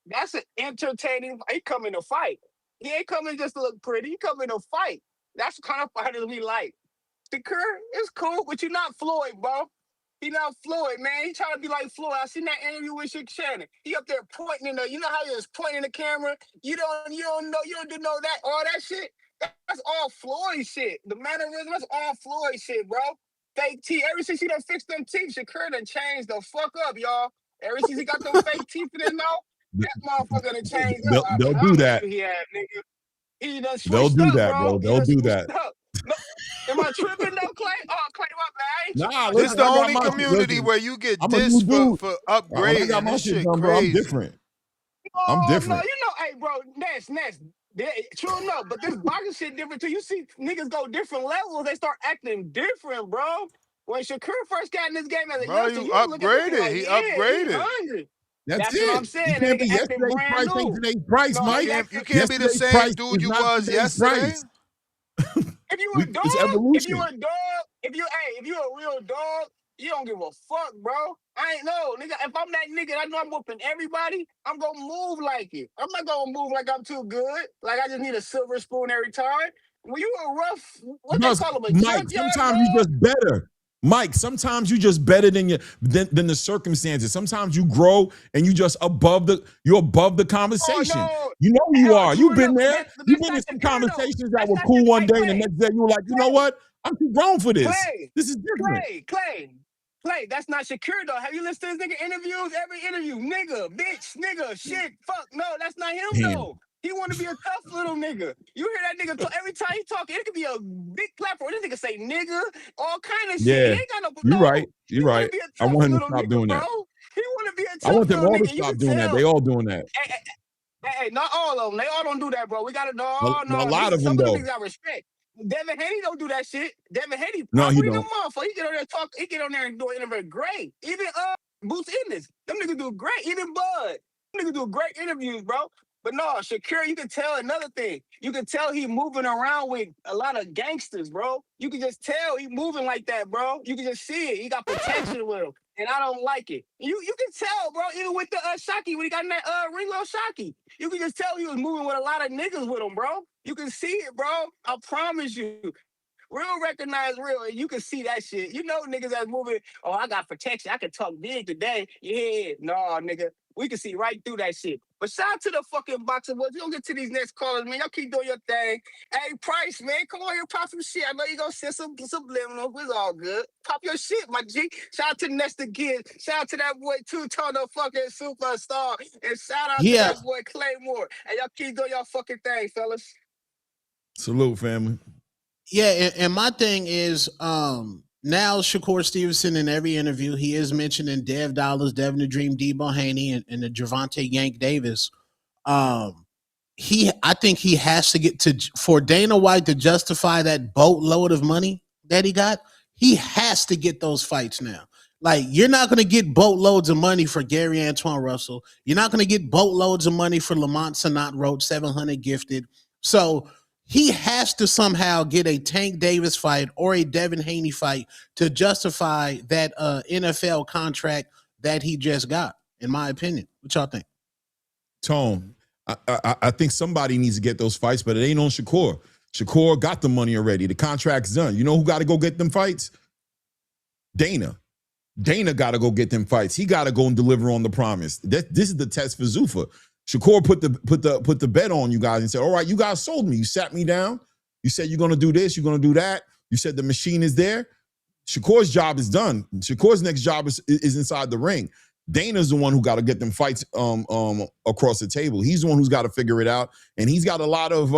That's an entertaining. He coming to fight. He ain't coming just to look pretty. He coming to fight. That's the kind of fighters we like. Shakur is cool, but you're not Floyd, bro. He not Floyd, man. He trying to be like Floyd. I seen that interview with Shannon. He up there pointing in the, you know how he was pointing the camera? You don't know, you don't do know that, all that shit. That's all Floyd shit. The mannerism, that's all Floyd shit, bro. Fake teeth. Ever since he done fixed them teeth, Shakur done changed the fuck up, y'all. Ever since he got them fake teeth in his mouth, that motherfucker done changed up. I They'll do promise that. you he had, nigga. He done They'll switched do up, that, bro. bro. He They'll done do switched that. up. No, am I tripping though, Clay? Oh, Clay, my bad. I ain't tripping. Nah, I This got the listen, I you. got only my shit. community Listen, where you get I'm a new dissed dude. for When I got upgrading. my This shit shit done, bro, I'm crazy. different. I'm Oh no, different. hey, bro, Ness. True enough, but this boxing shit different too. You see niggas go different levels, they start acting different, bro. When Shakur first got in this game as a Bro, youngster, you you look at this nigga upgraded. like, He yeah, he upgraded. hungry. That's That's what I'm it. You saying. That can't nigga be acting yesterday's brand price ain't new. today's price, No, Mike. he You acting. can't be the Yesterday's same price dude is you not was today's yesterday. price. If you a It's dog, evolution. if you a real dog, you don't give a fuck, bro. I ain't no nigga. If I'm that nigga, I know I'm whooping everybody. I'm gonna move like it. I'm not gonna move like I'm too good. Like I just need a silver spoon every time. When you a rough, what they Because call him, a Mike, junkyard sometimes you dog? just better. Mike, sometimes you just better than the circumstances. Sometimes you grow and you're above the Oh conversation. no, You know you hell, are. You've true been enough. there. But You've that's been in not some secure though. conversations that That's were not cool one hey day, and the Clay, next day you were like, you know Clay, what? I'm too grown for this. Clay, This is different. Clay, that's not Shakur though. Have you listened to this nigga interviews? Every interview, nigga, bitch, nigga, shit, fuck. No, that's not him Damn. though. He want to be a tough little nigga. You hear that nigga talk every time he talk, it could be a big platform. This nigga say nigga, all kind of shit. He Yeah, ain't got you're right. he You're want to right. be a I tough want him to little stop nigga, doing bro. that. He want to be a I tough want them little all to nigga. You stop can doing that. tell. They all doing that. Hey, not all of them. They all don't do that, bro. We got to A no. lot of them Some of them though. niggas I respect. Devin Haney don't do that shit. Devin Haney No, he property the don't. motherfucker. He get on there and talk. He get on there and do an interview great. Even Boots Ennis, them niggas do great. Even Bud, them niggas do great interviews, bro. But no, Shakira, you can tell another thing. You can tell he moving around with a lot of gangsters, bro. You can just tell he moving like that, bro. You can just see it. He got protection with him, and I don't like it. You can tell, bro. Even with the Shocky when he got in that Ringo Shocky, you can just tell he was moving with a lot of niggas with him, bro. You can see it, bro. I promise you. Real recognize real, and you can see that shit. You know niggas that's moving, oh, I got protection. I can talk big today. Yeah, no, nigga. We can see right through that shit. But shout out to the fucking boxing boys. We gonna get to these next callers, man. Y'all keep doing your thing. Hey, Price, man, come on here, pop some shit. I know you gonna send some subliminals. It's all good. Pop your shit, my G. Shout out to the Nesta Kid. Shout out to that boy Two-Tone, the fucking superstar. And shout out to Yeah, that boy Claymore. And y'all keep doing y'all fucking thing, fellas. Salute, family. yeah, and my thing is, now Shakur Stevenson in every interview he is mentioning Dev Dollars, Devin the Dream, Debo Haney, and the Javante Yank Davis. Um, I think he has to get to for Dana White to justify that boatload of money that he got. He has to get those fights now. Like you're not going to get boatloads of money for Gary Antoine Russell. You're not going to get boatloads of money for Lamont Sanat Road 700 gifted. So he has to somehow get a Tank Davis fight or a Devin Haney fight to justify that NFL contract that he just got. In my opinion, what y'all think? Tone. I think somebody needs to get those fights, but it ain't on Shakur. Shakur got the money already. The contract's done. You know who got to go get them fights? Dana. Dana got to go get them fights. He got to go and deliver on the promise. This is the test for Zuffa. Shakur put the bet on you guys and said, all right, you guys sold me. You sat me down. You said you're going to do this. You're going to do that. You said the machine is there. Shakur's job is done. Shakur's next job is inside the ring. Dana's the one who got to get them fights across the table. He's the one who's got to figure it out, and he's got a lot of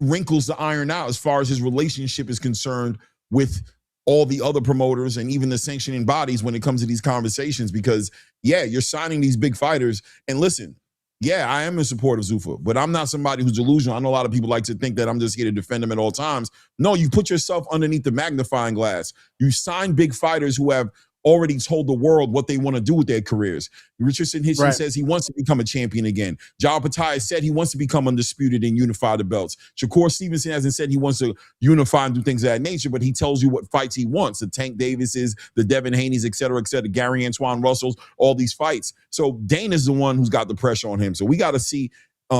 wrinkles to iron out as far as his relationship is concerned with all the other promoters and even the sanctioning bodies when it comes to these conversations. Because yeah, you're signing these big fighters, and listen. Yeah, I am in support of Zuffa, but I'm not somebody who's delusional. I know a lot of people like to think that I'm just here to defend him at all times. No, you put yourself underneath the magnifying glass. You sign big fighters who have already told the world what they want to do with their careers. Richardson Hitchens says he wants to become a champion again. Jal Patai said he wants to become undisputed and unify the belts. Shakur Stevenson hasn't said he wants to unify and do things of that nature, but he tells you what fights he wants. The Tank Davises, the Devin Haney's, et cetera, Gary Antoine Russells, all these fights. So Dana's the one who's got the pressure on him. So we got to see,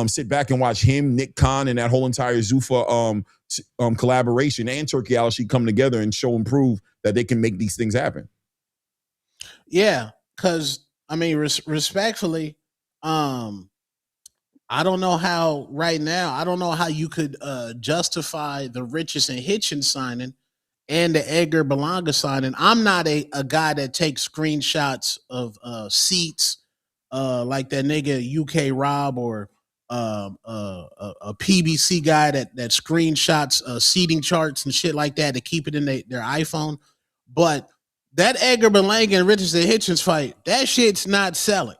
sit back and watch him, Nick Khan, and that whole entire Zuffa collaboration and Turkey Alashi come together and show and prove that they can make these things happen. Yeah, because I mean, respectfully, I don't know how right now. I don't know how you could justify the Richardson Hitchens signing and the Edgar Berlanga signing. I'm not a guy that takes screenshots of seats like that nigga UK Rob or a PBC guy that screenshots seating charts and shit like that to keep it in their iPhone. But that Edgar Berlanga and Richardson Hitchens fight, that shit's not selling.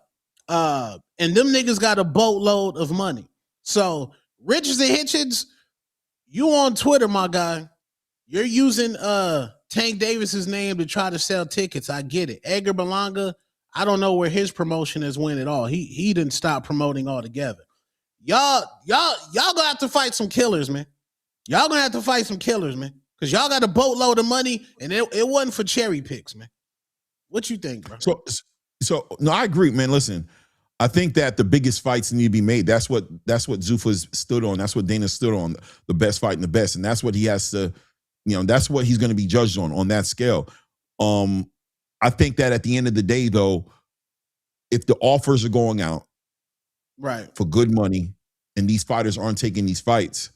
And them niggas got a boatload of money. So Richardson Hitchens, you on Twitter, my guy. You're using Tank Davis's name to try to sell tickets. I get it. Edgar Berlanga, I don't know where his promotion has went at all. He didn't stop promoting altogether. Y'all gonna have to fight some killers, man. Y'all gonna have to fight some killers, man. Cause y'all got a boatload of money, and it wasn't for cherry picks, man. What you think, bro? So no, I agree, man. Listen, I think that the biggest fights need to be made. That's what Zuffa's stood on. That's what Dana stood on. The best fight and the best, and that's what he has to. That's what he's going to be judged on that scale. I think that at the end of the day, though, if the offers are going out right for good money, and these fighters aren't taking these fights,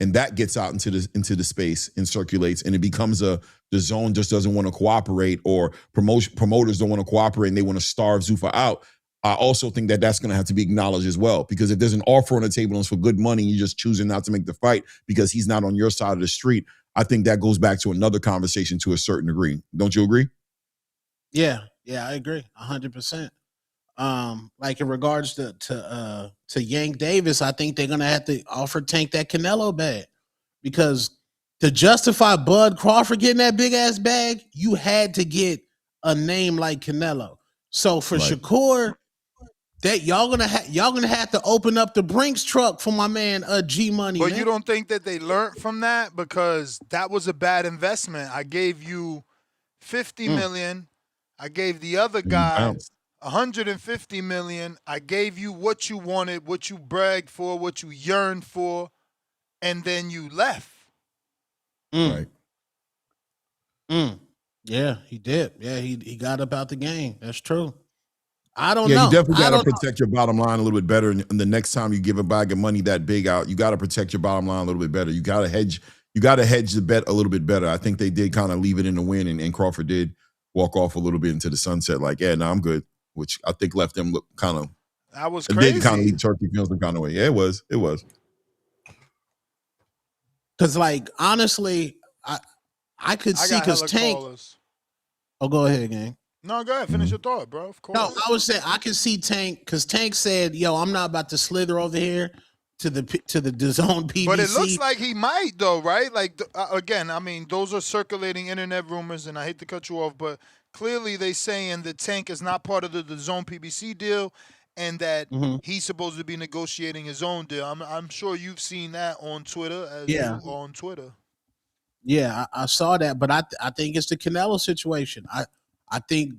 and that gets out into the space and circulates, and it becomes the zone just doesn't want to cooperate, or promoters don't want to cooperate, and they want to starve Zuffa out. I also think that that's going to have to be acknowledged as well, because if there's an offer on the table and it's for good money, and you're just choosing not to make the fight because he's not on your side of the street, I think that goes back to another conversation to a certain degree. Don't you agree? Yeah, I agree 100%. Like in regards to Yank Davis, I think they're gonna have to offer Tank that Canelo bag, because to justify Bud Crawford getting that big ass bag, you had to get a name like Canelo. So for Shakur, that y'all gonna have to open up the Brinks truck for my man G Money. But man. you don't think that they learned from that, because that was a bad investment? I gave you $50 million. I gave the other guy $150 million. I gave you what you wanted, what you bragged for, what you yearned for, and then you left. Right. Yeah, he did. Yeah, he got up out the game. That's true. I don't know. Yeah, you definitely got to protect your bottom line a little bit better. And the next time you give a bag of money that big out, you got to protect your bottom line a little bit better. You got to hedge. You got to hedge the bet a little bit better. I think they did kind of leave it in the wind, and Crawford did walk off a little bit into the sunset, like, yeah, no, I'm good, which I think left them look kind of. That was crazy. It did kind of leave Turkey feeling some kind of way. Yeah, it was. Because, like, honestly, I could see, because Tank. Callers. Oh, go ahead, gang. No, go ahead. Finish your thought, bro. Of course. No, I was saying I could see Tank, because Tank said, "Yo, I'm not about to slither over here to the DAZN PBC." But it looks like he might, though, right? Like, again, I mean, those are circulating internet rumors, and I hate to cut you off, but clearly they saying that Tank is not part of the DAZN PBC deal, and that he's supposed to be negotiating his own deal. I'm sure you've seen that on Twitter. On Twitter. Yeah, I saw that, but I think it's the Canelo situation. I think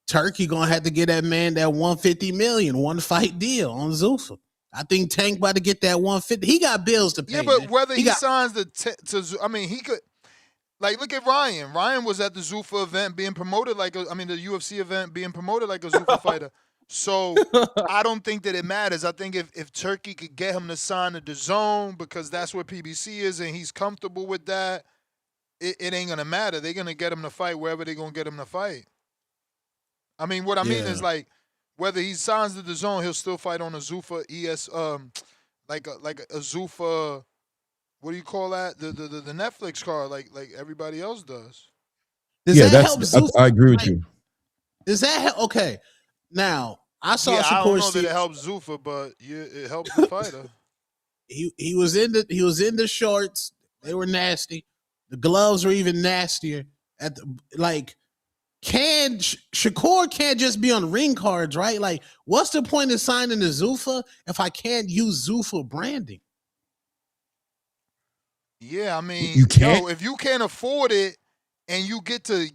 Turkey gonna have to get that man that $150 million, one fight deal on Zuffa. I think Tank about to get that 150. He got bills to pay. Yeah, but man. whether he signs I mean, he could. Like, look at Ryan. Ryan was at the Zuffa event being promoted the UFC event being promoted like a Zuffa fighter. So I don't think that it matters. I think if Turkey could get him to sign the DAZN, because that's where PBC is, and he's comfortable with that, it ain't gonna matter. They're gonna get him to fight wherever they're gonna get him to fight. I mean, what I mean is, like, whether he signs the DAZN, he'll still fight on a Zuffa like a Zuffa. What do you call that? The Netflix card, like everybody else does. Does that help Zuffa? I agree with you. Does that help? Okay, now I saw. Yeah, I don't know that it helps Zuffa, but it helps the fighter. He was in the shorts. They were nasty. The gloves were even nastier. Shakur can't just be on ring cards, right? Like, what's the point of signing the Zuffa if I can't use Zuffa branding? Yeah, I mean, you can't. If you can't afford it, and you get to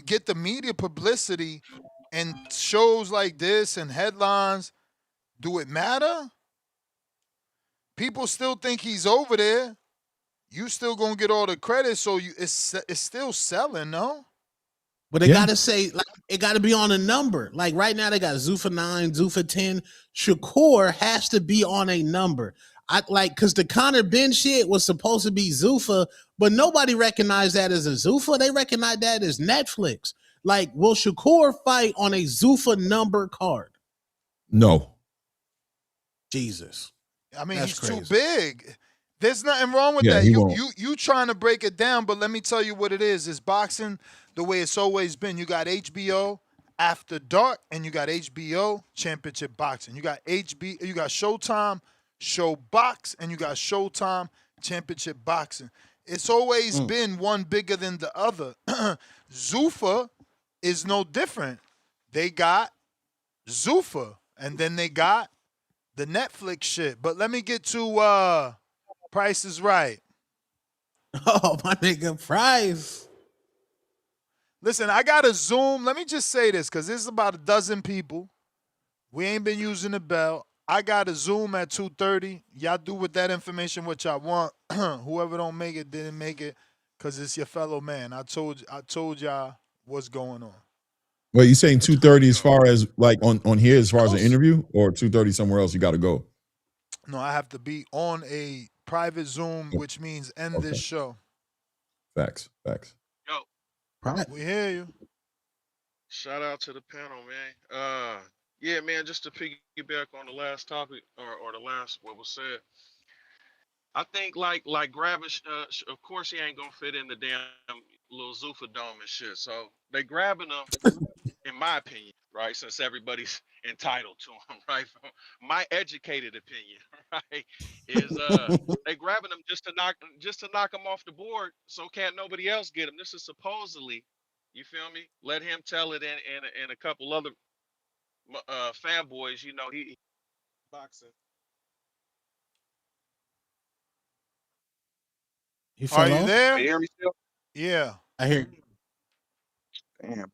get the media publicity and shows like this and headlines, do it matter? People still think he's over there. You still gonna get all the credit, so it's still selling, no? But they gotta say, like, it gotta be on a number. Like right now, they got Zuffa 9, Zuffa 10. Shakur has to be on a number. Because the Conor Ben shit was supposed to be Zuffa, but nobody recognized that as a Zuffa. They recognize that as Netflix. Like, will Shakur fight on a Zuffa number card? No. Jesus. I mean, That's he's crazy. too big. There's nothing wrong with that. You trying to break it down, but let me tell you what it is. It's boxing. the way it's always been. You got HBO After Dark, and you got HBO Championship Boxing. You got you got Showtime Showbox, and you got Showtime Championship Boxing. It's always been one bigger than the other. Zuffa is no different. They got Zuffa, and then they got the Netflix shit. But let me get to Price is Right. Oh, my nigga, Price. Listen, I got to Zoom. Let me just say this, because there's about a dozen people. We ain't been using the bell. I got a Zoom at 2:30. Y'all do with that information what y'all want. Whoever don't make it didn't make it, because it's your fellow man. I told y'all what's going on. Wait, you saying 2:30 as Yo, far as like on here as far as an Close. interview, or 2:30 somewhere else? You got to go. No, I have to be on a private Zoom, Oh, which means end this okay, show. facts, facts. yo, Price. We hear you. shout out to the panel, man. Yeah, man, just to piggyback on the last topic or the last what was said. I think like grabbing, of course he ain't gonna fit in the damn little Zuffa dome and shit. So they grabbing him, in my opinion, right? Since everybody's entitled to him, right? My educated opinion, right, is they grabbing him just to knock him off the board. So can't nobody else get him. This is supposedly, you feel me? Let him tell it and a couple other fanboys. You know he boxing. You Are fell you off? You there? hear me still? Yeah. I hear you. Damn, man,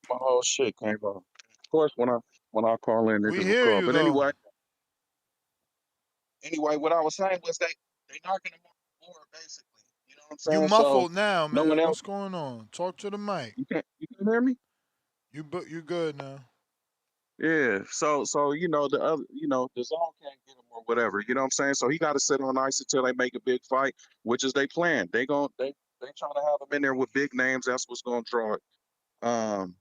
my whole shit came off. Of course, when I call in, We niggas will hear call. you, But though. anyway, what I was saying was they knocking them off the board basically. You know what I'm You saying? So muffled now, no one man. else. What's going on? Talk to the mic. You can hear me? You good now. Yeah. So the other the zone can't get him or whatever. You know what I'm saying? So he got to sit on ice until they make a big fight, which is they plan. They trying to have him in there with big names. That's what's gonna draw it. Um,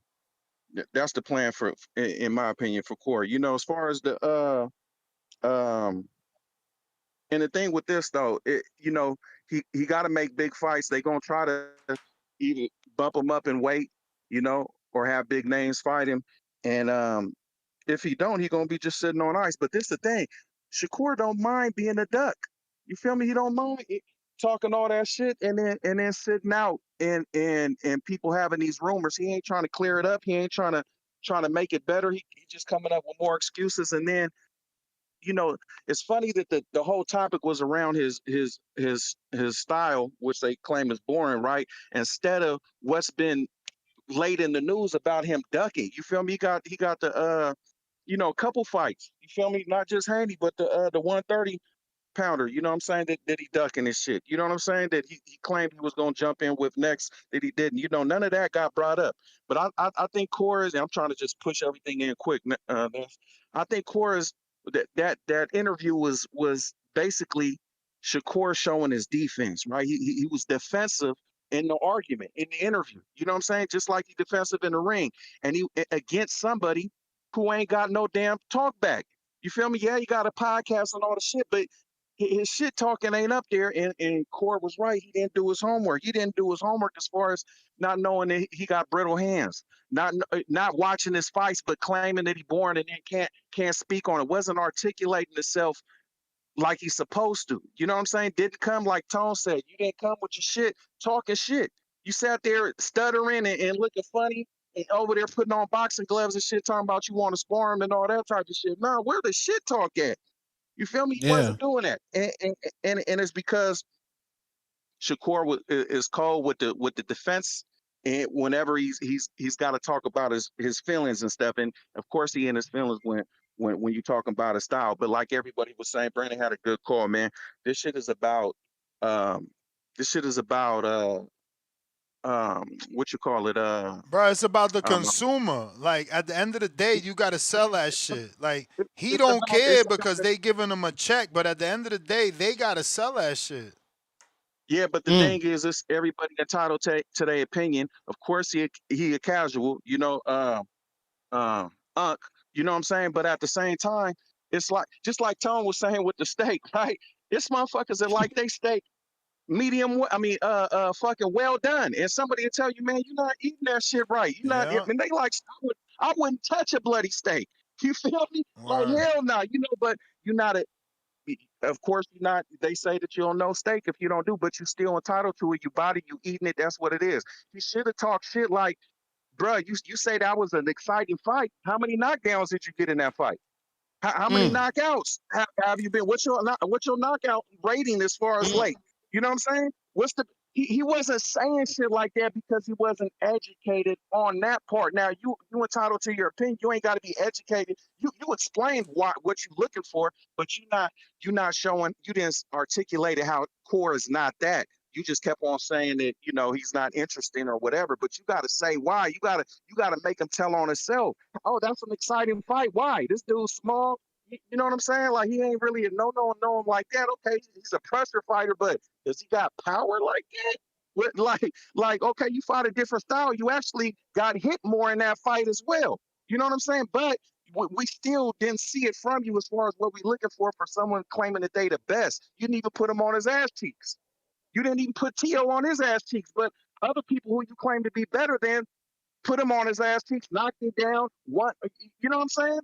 that's the plan for, in my opinion, for Corey. As far as the um and the thing with this though, he got to make big fights. They gonna try to either bump him up in weight, or have big names fight him. And if he don't, he gonna be just sitting on ice. But this the thing, Shakur don't mind being a duck. You feel me? He don't mind talking all that shit and then sitting out and people having these rumors. He ain't trying to clear it up. He ain't trying to make it better. He just coming up with more excuses. And then it's funny that the whole topic was around his style, which they claim is boring, right? Instead of what's been laid in the news about him ducking. You feel me? He got the couple fights. You feel me? Not just Haney, but the 130 pounder, you know what I'm saying? That he ducking his shit. You know what I'm saying? That he claimed he was gonna jump in with next that he didn't. None of that got brought up. But I think Cora's, and I'm trying to just push everything in quick. I think Cora's that interview was basically Shakur showing his defense, right? He was defensive in the argument, in the interview. You know what I'm saying? Just like he defensive in the ring. And he against somebody who ain't got no damn talk back. You feel me? Yeah, you got a podcast and all the shit, but his shit talking ain't up there. And Core was right. He didn't do his homework. He didn't do his homework as far as not knowing that he got brittle hands, not watching his fights, but claiming that he born and then can't speak on it. Wasn't articulating himself like he's supposed to. You know what I'm saying? Didn't come like Tone said. You didn't come with your shit talking shit. You sat there stuttering and looking funny and over there putting on boxing gloves and shit, talking about you want to spar him and all that type of shit. Man, where the shit talk at? You feel me? He Yeah. wasn't doing that, and it's because Shakur is cold with the defense, and whenever he's got to talk about his feelings and stuff, and of course he in his feelings when you talking about his style. But like everybody was saying, Brandon had a good call, man. This shit is about um, this shit is about what you call it Bro, it's about the um, consumer. Like at the end of the day, you gotta sell that shit. Like he it's don't about care it's about because they giving him a check, but at the end of the day, they gotta sell that shit. yeah, but the thing is, it's everybody entitled to their opinion. Of course, he a casual, unk, you know what I'm saying? But at the same time, it's like just like Tone was saying with the steak, right? It's motherfuckers that like they steak medium. I mean, fucking well done. And somebody will tell you, man, you're not eating that shit right. You're not. I Yeah. mean, they like, I wouldn't touch a bloody steak. You feel me? Like Word. hell no. But you're not a. Of course, you're not. They say that you don't know steak if you don't do, but you're still entitled to it. You body, you eating it. That's what it is. You should have talked shit like, bruh, you say that was an exciting fight. How many knockdowns did you get in that fight? How many knockouts have you been? What's your knockout rating as far as late? You know what I'm saying? He wasn't saying shit like that because he wasn't educated on that part. Now you entitled to your opinion. You ain't got to be educated. You explained what you're looking for, but you're not showing. You didn't articulate how core is not that. You just kept on saying that he's not interesting or whatever. But you got to say why. You got to make him tell on himself. Oh, that's an exciting fight. Why? This dude's small. You know what I'm saying? Like he ain't really a no like that. Okay, he's a pressure fighter, but does he got power like that? Like okay, you fought a different style. You actually got hit more in that fight as well. You know what I'm saying? But we still didn't see it from you as far as what we're looking for someone claiming that they the best. You didn't even put him on his ass cheeks. You didn't even put Tio on his ass cheeks. But other people who you claim to be better than put him on his ass cheeks, knocked him down. What? You know what I'm saying?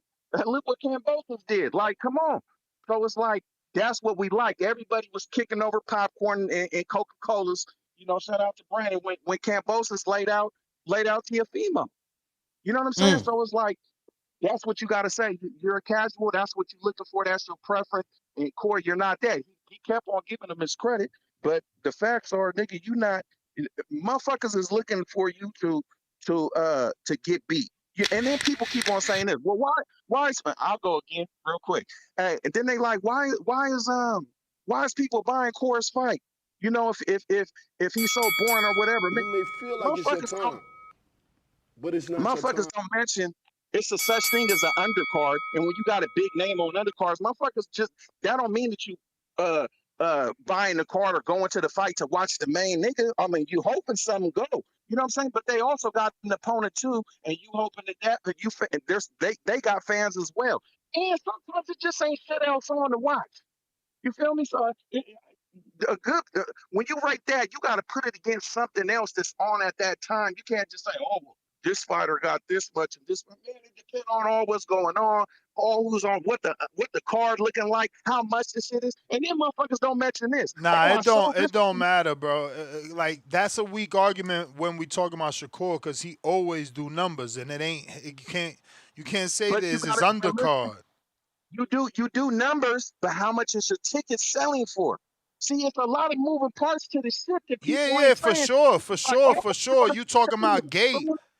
Look what Cambosos did. Like, come on. So it's like that's what we like. Everybody was kicking over popcorn and Coca-Colas. Shout out to Brandon when Cambosos laid out Teofimo. You know what I'm saying? So it's like that's what you got to say. You're a casual. That's what you're looking for. That's your preference. And Corey, you're not that. He kept on giving him his credit, but the facts are, nigga, you not. Motherfuckers is looking for you to get beat. And then people keep on saying this. Well, why is I'll go again real quick. And then they like, why is people buying Corey's fight? If he's so boring or whatever. You may feel like it's your Motherfuckers turn, but it's not your Motherfuckers turn. don't mention it's a such thing as an undercard, and when you got a big name on undercards, motherfuckers just that don't mean that you buying the card or going to the fight to watch the main nigga. I mean, you hoping something go. You know what I'm saying? But they also got an opponent too, and you hoping that you they got fans as well. And sometimes it just ain't shit else on to watch. You feel me? So a good when you write that, you got to put it against something else that's on at that time. You can't just say, "Oh, well, this fighter got this much and this." Man, it depends on all what's going on, all who's on, what the card looking like, how much this shit is, and then motherfuckers don't mention this. Nah, Oh, I it saw don't. this. It don't matter, bro. Like that's a weak argument when we talking about Shakur because he always do numbers, and it ain't. You can't say But you this is gotta listen. undercard. You do numbers, but how much is your ticket selling for? See, it's a lot of moving parts to the shit that Yeah, people yeah, ain't for saying. sure, for Like, sure, oh, for sure. You talking about gate.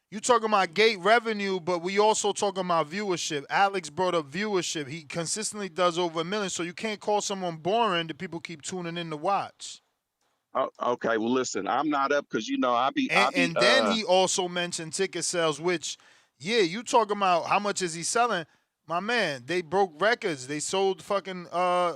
You talking about gate revenue, but we also talking about viewership. Alex brought up viewership. He consistently does over 1 million, so you can't call someone boring that people keep tuning in to watch. okay, well, listen, I'm not up because And then he also mentioned ticket sales, which, yeah, you talking about how much is he selling? My man, they broke records. They sold fucking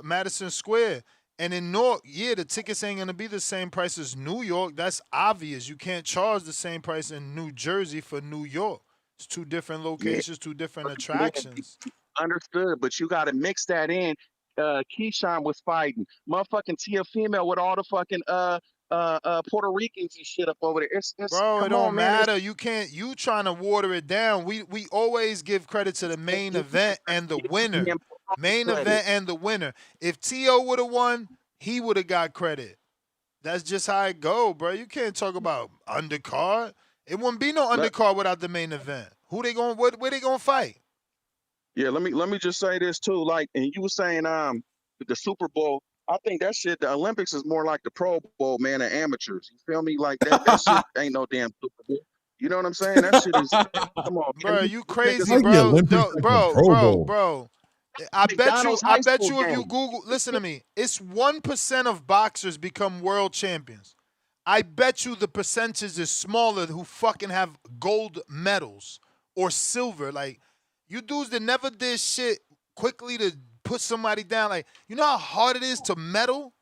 Madison Square. And in North, yeah, the tickets ain't gonna be the same price as New York. That's obvious. You can't charge the same price in New Jersey for New York. It's two different yeah, locations, two different man, attractions. understood, but you got to mix that in. Keyshawn was fighting, motherfucking Tia female with all the fucking Puerto Ricans and shit up over there. It's Bro, it come don't on, man. matter. You can't. You trying to water it down. We always give credit to the main event and the winner. Main Credit. event and the winner. If T.O. would have won, he would have got credit. That's just how it go, bro. You can't talk about undercard. It wouldn't be no Let, undercard without the main event. Who they going? Where they gonna fight? yeah, let me just say this too. Like, and you were saying the Super Bowl. I think that shit. The Olympics is more like the Pro Bowl, man, of amateurs. You feel me? Like that shit ain't no damn Super Bowl. You know what I'm saying? That shit is. Come on, man. Bro, you These niggas crazy, Like the bro. Olympics, like the Bro, Pro bro, Bowl. bro. I bet you. McDonald's I high bet school you if you game. Google, listen to me. It's 1% of boxers become world champions. I bet you the percentage is smaller who fucking have gold medals or silver. Like you dudes that never did shit quickly to put somebody down. Like you know how hard it is to medal.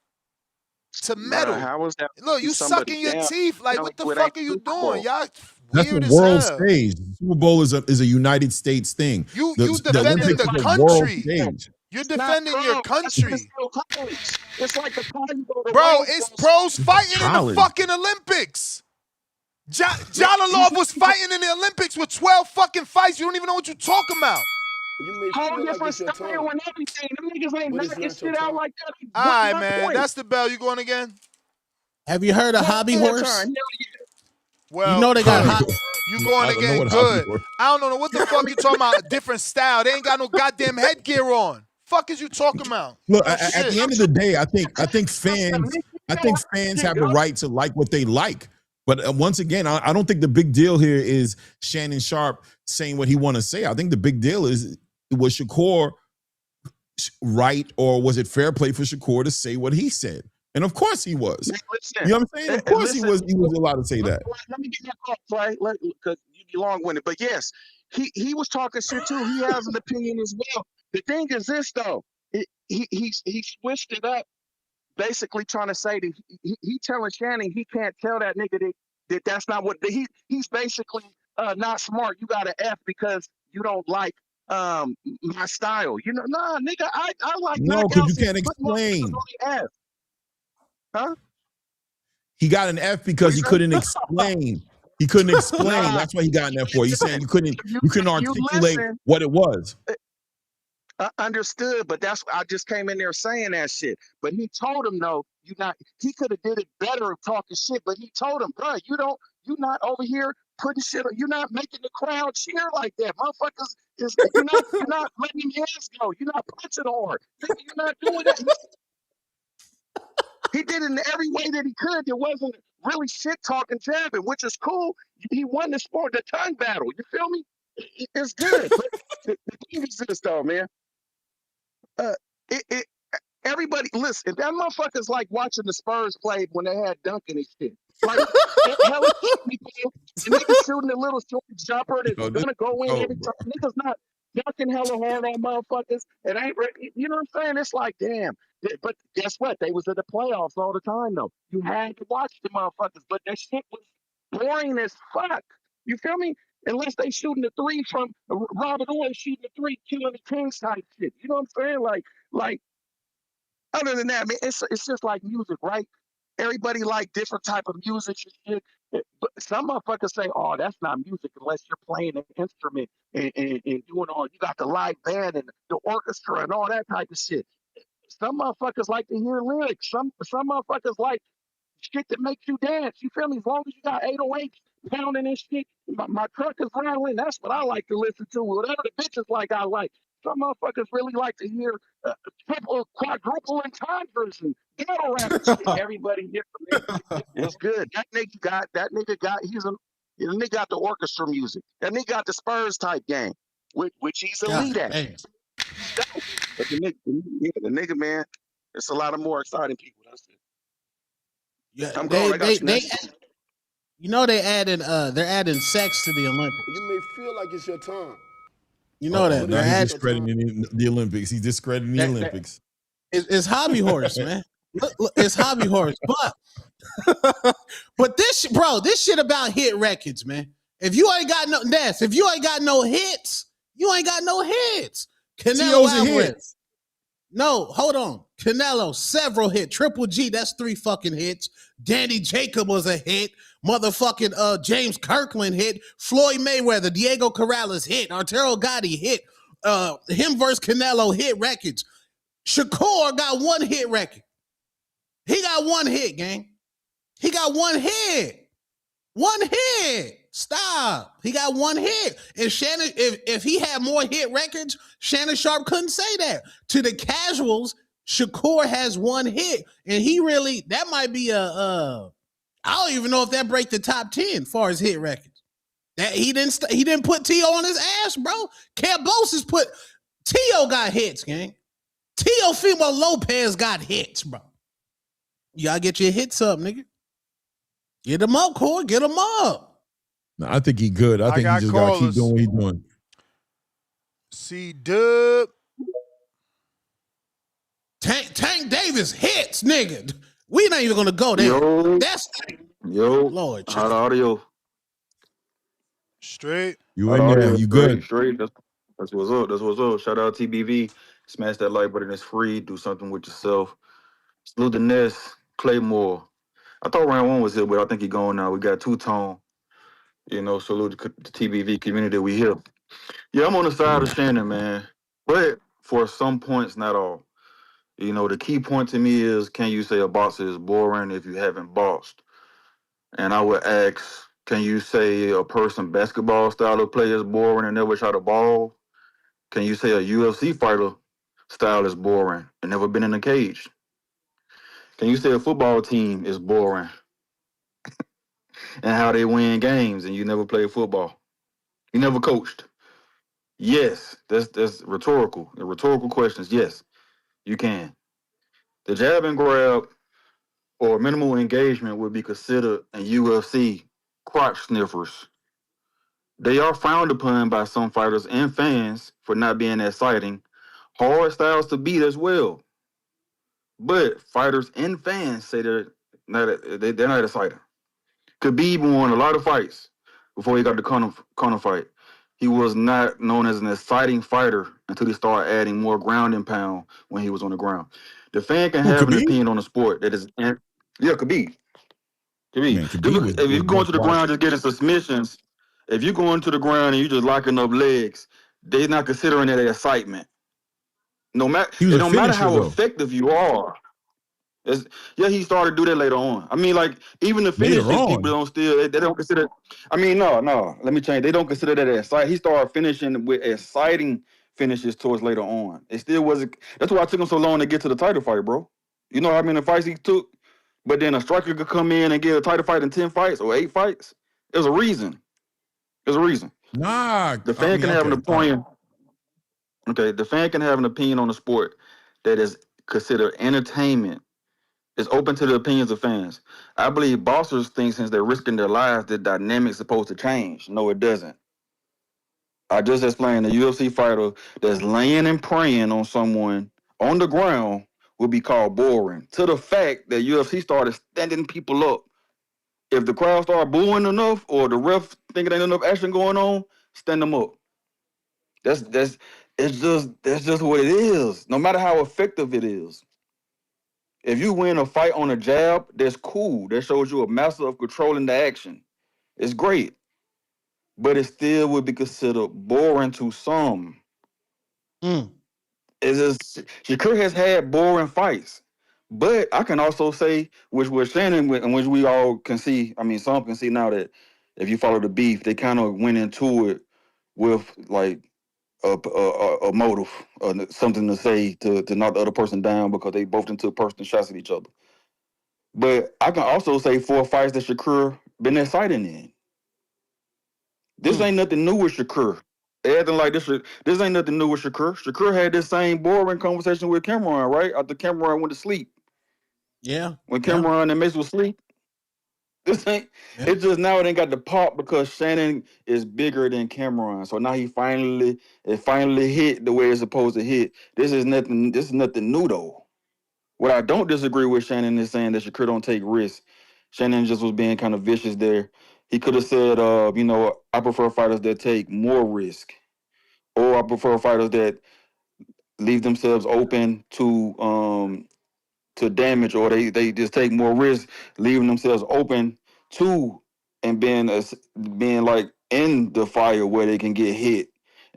To Bro, medal. how is that Look, you somebody sucking your down teeth. Like telling what the you it ain't fuck are you Super doing? Bowl? Y'all That's a weird as world hell. stage. The Super Bowl is a United States thing. You The defending Olympics the is a world country. stage. You're It's not defending your pro. That shit is country. still college. It's like the time you go to Bro, Rose it's Bowl. pros fighting in the College. fucking Olympics. Jalalov was fighting in the Olympics with 12 fucking fights. You don't even know what you're talking about. You may Whole feel like different it's your style turn, and everything. Them niggas ain't but it's knocking not your shit out turn. like that. All One right, one man. point. That's the bell. You going again? Have you heard of One Hobby more Horse? time. Hell yeah. You Well, know they got good. hobby. You going I don't know again? what hobby Good. horse. I don't know what the fuck you talking about. A different style. They ain't got no goddamn headgear on. Fuck is you talking about? Look, Real at the shit. end of the day, I think fans have a right to like what they like. But once again, I don't think the big deal here is Shannon Sharpe saying what he want to say. I think the big deal is, was Shakur right, or was it fair play for Shakur to say what he said? And of course he was. Man, listen, You know what I'm saying? Of course listen, he was allowed to say that. let me get my thoughts right, because you be long winded. But yes, he was talking shit too. He has an opinion as well. The thing is this though, he switched it up, basically trying to say that he telling Shannon he can't tell that nigga that's not what he's basically not smart. You got an F because you don't like my style. You know, nah, nigga, I like No, because you knockouts and can't put motherfuckers explain. on the F. Huh? He got an F What because you he say? couldn't explain. He couldn't explain. Nah, That's why he got an F for. He's saying you couldn't you articulate listen. what it was. Understood, but that's I just came in there saying that shit. But he told him no, you not. He could have did it better of talking shit, but he told him, bro, you not over here putting shit. You're not making the crowd cheer like that, motherfuckers. You're not letting him hands go. You're not punching hard. You're not doing that. He did it in every way that he could. There wasn't really shit talking jabbing, which is cool. He won the sport, the tongue battle. You feel me? It's good. But the thing is this though, man. Uh, it everybody listen. That motherfuckers like watching the Spurs play when they had Duncan and shit. Like hell, the niggas shooting a little short jumper that's gonna go in every time. Niggas not dunking hella hard on motherfuckers. It ain't, you know what I'm saying? It's like damn. But guess what? They was in the playoffs all the time though. You had to watch the motherfuckers, but that shit was boring as fuck. You feel me? Unless they shooting the three from Robert Ory shooting the three, killing the Kings type shit. You know what I'm saying? Like other than that, man, it's just like music, right? Everybody like different type of music and shit. But some motherfuckers say, "Oh, that's not music unless you're playing an instrument and doing all. You got the live band and the orchestra and all that type of shit." Some motherfuckers like to hear lyrics. Some motherfuckers like shit that makes you dance. You feel me? As long as you got 808s pounding and shit, my truck is rattling. That's what I like to listen to. Whatever the bitches like, I like. Some motherfuckers really like to hear triple, quadruple entendres and battle rap and shit. Everybody different. It's good. That nigga got. The nigga got the orchestra music. That nigga got the Spurs type game, which he's elite at. But the nigga, man, it's a lot of more exciting people. That's it. Yeah, I'm grown. I got you next. you know they're adding sex to the Olympics. You may feel like it's your turn. You know that Now they're he's adding. discrediting the Olympics. He's discrediting the Olympics. It's Hobby Horse, man. Look, it's Hobby Horse, but this shit about hit records, man. If you ain't got no hits, you ain't got no hits. Canelo Alvarez. No, hold on. Canelo, several hits. Triple G, that's 3 fucking hits. Danny Jacob was a hit. Motherfucking James Kirkland hit. Floyd Mayweather, Diego Corrales hit. Arturo Gotti hit. Him versus Canelo hit records. Shakur got 1 hit record. He got 1 hit, gang. He got 1 hit. 1 hit. Stop. He got 1 hit. And Shannon, if he had more hit records, Shannon Sharpe couldn't say that. To the casuals, Shakur has 1 hit. And that might be I don't even know if that break the top 10 as far as hit records. That he didn't put T.O. on his ass, bro. Cambosis put T.O. got hits, gang. Teofimo Lopez got hits, bro. You gotta get your hits up, nigga. Get them up, Core. Get them up. No, I think he good. I think he just gotta keep doing what he's doing. C-Dub. Tank Davis hits, nigga. We not even gonna go there. Lord, hot audio. Straight. You in there? You good? Straight. That's what's up. That's what's up. Shout out TBV. Smash that like button. It's free. Do something with yourself. Salute the Nest. Claymore. I thought round one was here, but I think he gone now. We got Two Tone. Salute the TBV community. We here. Yeah, I'm on the side of Shannon, man. But for some points, not all. The key point to me is, can you say a boxer is boring if you haven't boxed? And I would ask, can you say a person basketball style of play is boring and never shot a ball? Can you say a UFC fighter style is boring and never been in a cage? Can you say a football team is boring and how they win games and you never played football? You never coached? Yes, that's rhetorical. The rhetorical questions, yes, you can. The jab and grab or minimal engagement would be considered in UFC crotch sniffers. They are frowned upon by some fighters and fans for not being exciting. Hard styles to beat as well. But fighters and fans say they're not exciting. Khabib won a lot of fights before he got the Conor fight. He was not known as an exciting fighter until he started adding more ground and pound when he was on the ground. The fan can Who have an Khabib? opinion on the sport that is, yeah, Khabib. Khabib. Man, Khabib If you was go much into the watched. ground just getting submissions, if you go into the ground and you just locking up legs, they're not considering that excitement. No matter He was it a don't matter finisher how though. effective you are. Yeah, he started to do that later on. I mean, like even the Later finishing people on, don't still they don't consider. I mean, no. Let me change. They don't consider that exciting. He started finishing with exciting finishes towards later on. It still wasn't. That's why it took him so long to get to the title fight, bro. You know how many fights he took, but then a striker could come in and get a title fight in 10 fights or 8 fights. There's a reason. There's a reason. nah. The I fan mean, can have an okay, all right. opinion. Okay, the fan can have an opinion on the sport that is considered entertainment. It's open to the opinions of fans. I believe boxers think since they're risking their lives, the dynamic's supposed to change. No, it doesn't. I just explained a UFC fighter that's laying and praying on someone on the ground will be called boring. To the fact that UFC started standing people up. If the crowd start booing enough or the ref thinking ain't enough action going on, stand them up. That's just what it is. No matter how effective it is. If you win a fight on a jab, that's cool. That shows you a master of controlling the action. It's great. But it still would be considered boring to some. Mm. It's just Shakur has had boring fights. But I can also say, which was Shannon, and which we all can see, I mean, some can see now that if you follow the beef, they kind of went into it with like a motive, something to say to knock the other person down because they both done took personal shots at each other. But I can also say 4 fights that Shakur been exciting in. This Mm. ain't nothing new with Shakur. Acting like this ain't nothing new with Shakur. Shakur had this same boring conversation with Cameron, right? After Cameron went to sleep. Yeah. When Yeah. Cameron and Mace was asleep. This ain't Yeah. it's just now it ain't got the pop because Shannon is bigger than Cameron. So now it finally hit the way it's supposed to hit. This is nothing new though. What I don't disagree with Shannon is saying that Shakur don't take risks. Shannon just was being kind of vicious there. He could have said, I prefer fighters that take more risk, or I prefer fighters that leave themselves open to damage, or they just take more risk, leaving themselves open to and being like in the fire where they can get hit.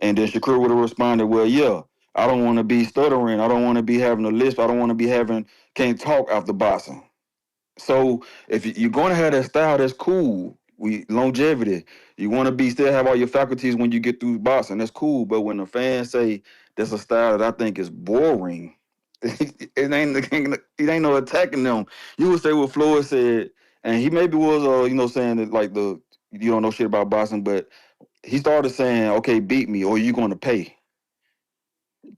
And then Shakur would have responded, well, yeah, I don't want to be stuttering. I don't want to be having a lisp. I don't want to be can't talk after boxing. So if you're going to have that style, that's cool. Longevity. You want to still have all your faculties when you get through boxing. That's cool. But when the fans say that's a style that I think is boring, it ain't no attacking them. You would say what Floyd said, and he maybe was saying that like you don't know shit about boxing, but he started saying, okay, beat me or you going to pay.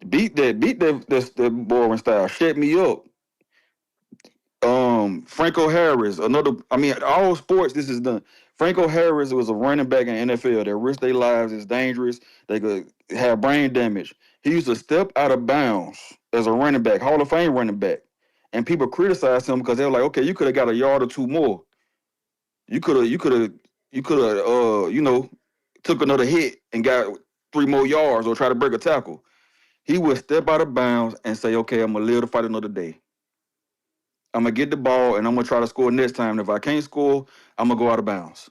Beat that boring style. Shut me up. Franco Harris, all sports this is done. Franco Harris was a running back in the NFL that risked their lives, is dangerous, they could have brain damage. He used to step out of bounds as a running back, Hall of Fame running back. And people criticized him because they were like, okay, you could have got a yard or two more. You could have took another hit and got 3 more yards or try to break a tackle. he would step out of bounds and say, "Okay, I'm gonna live to fight another day. I'm gonna get the ball and I'm gonna try to score next time. And if I can't score, I'm gonna go out of bounds."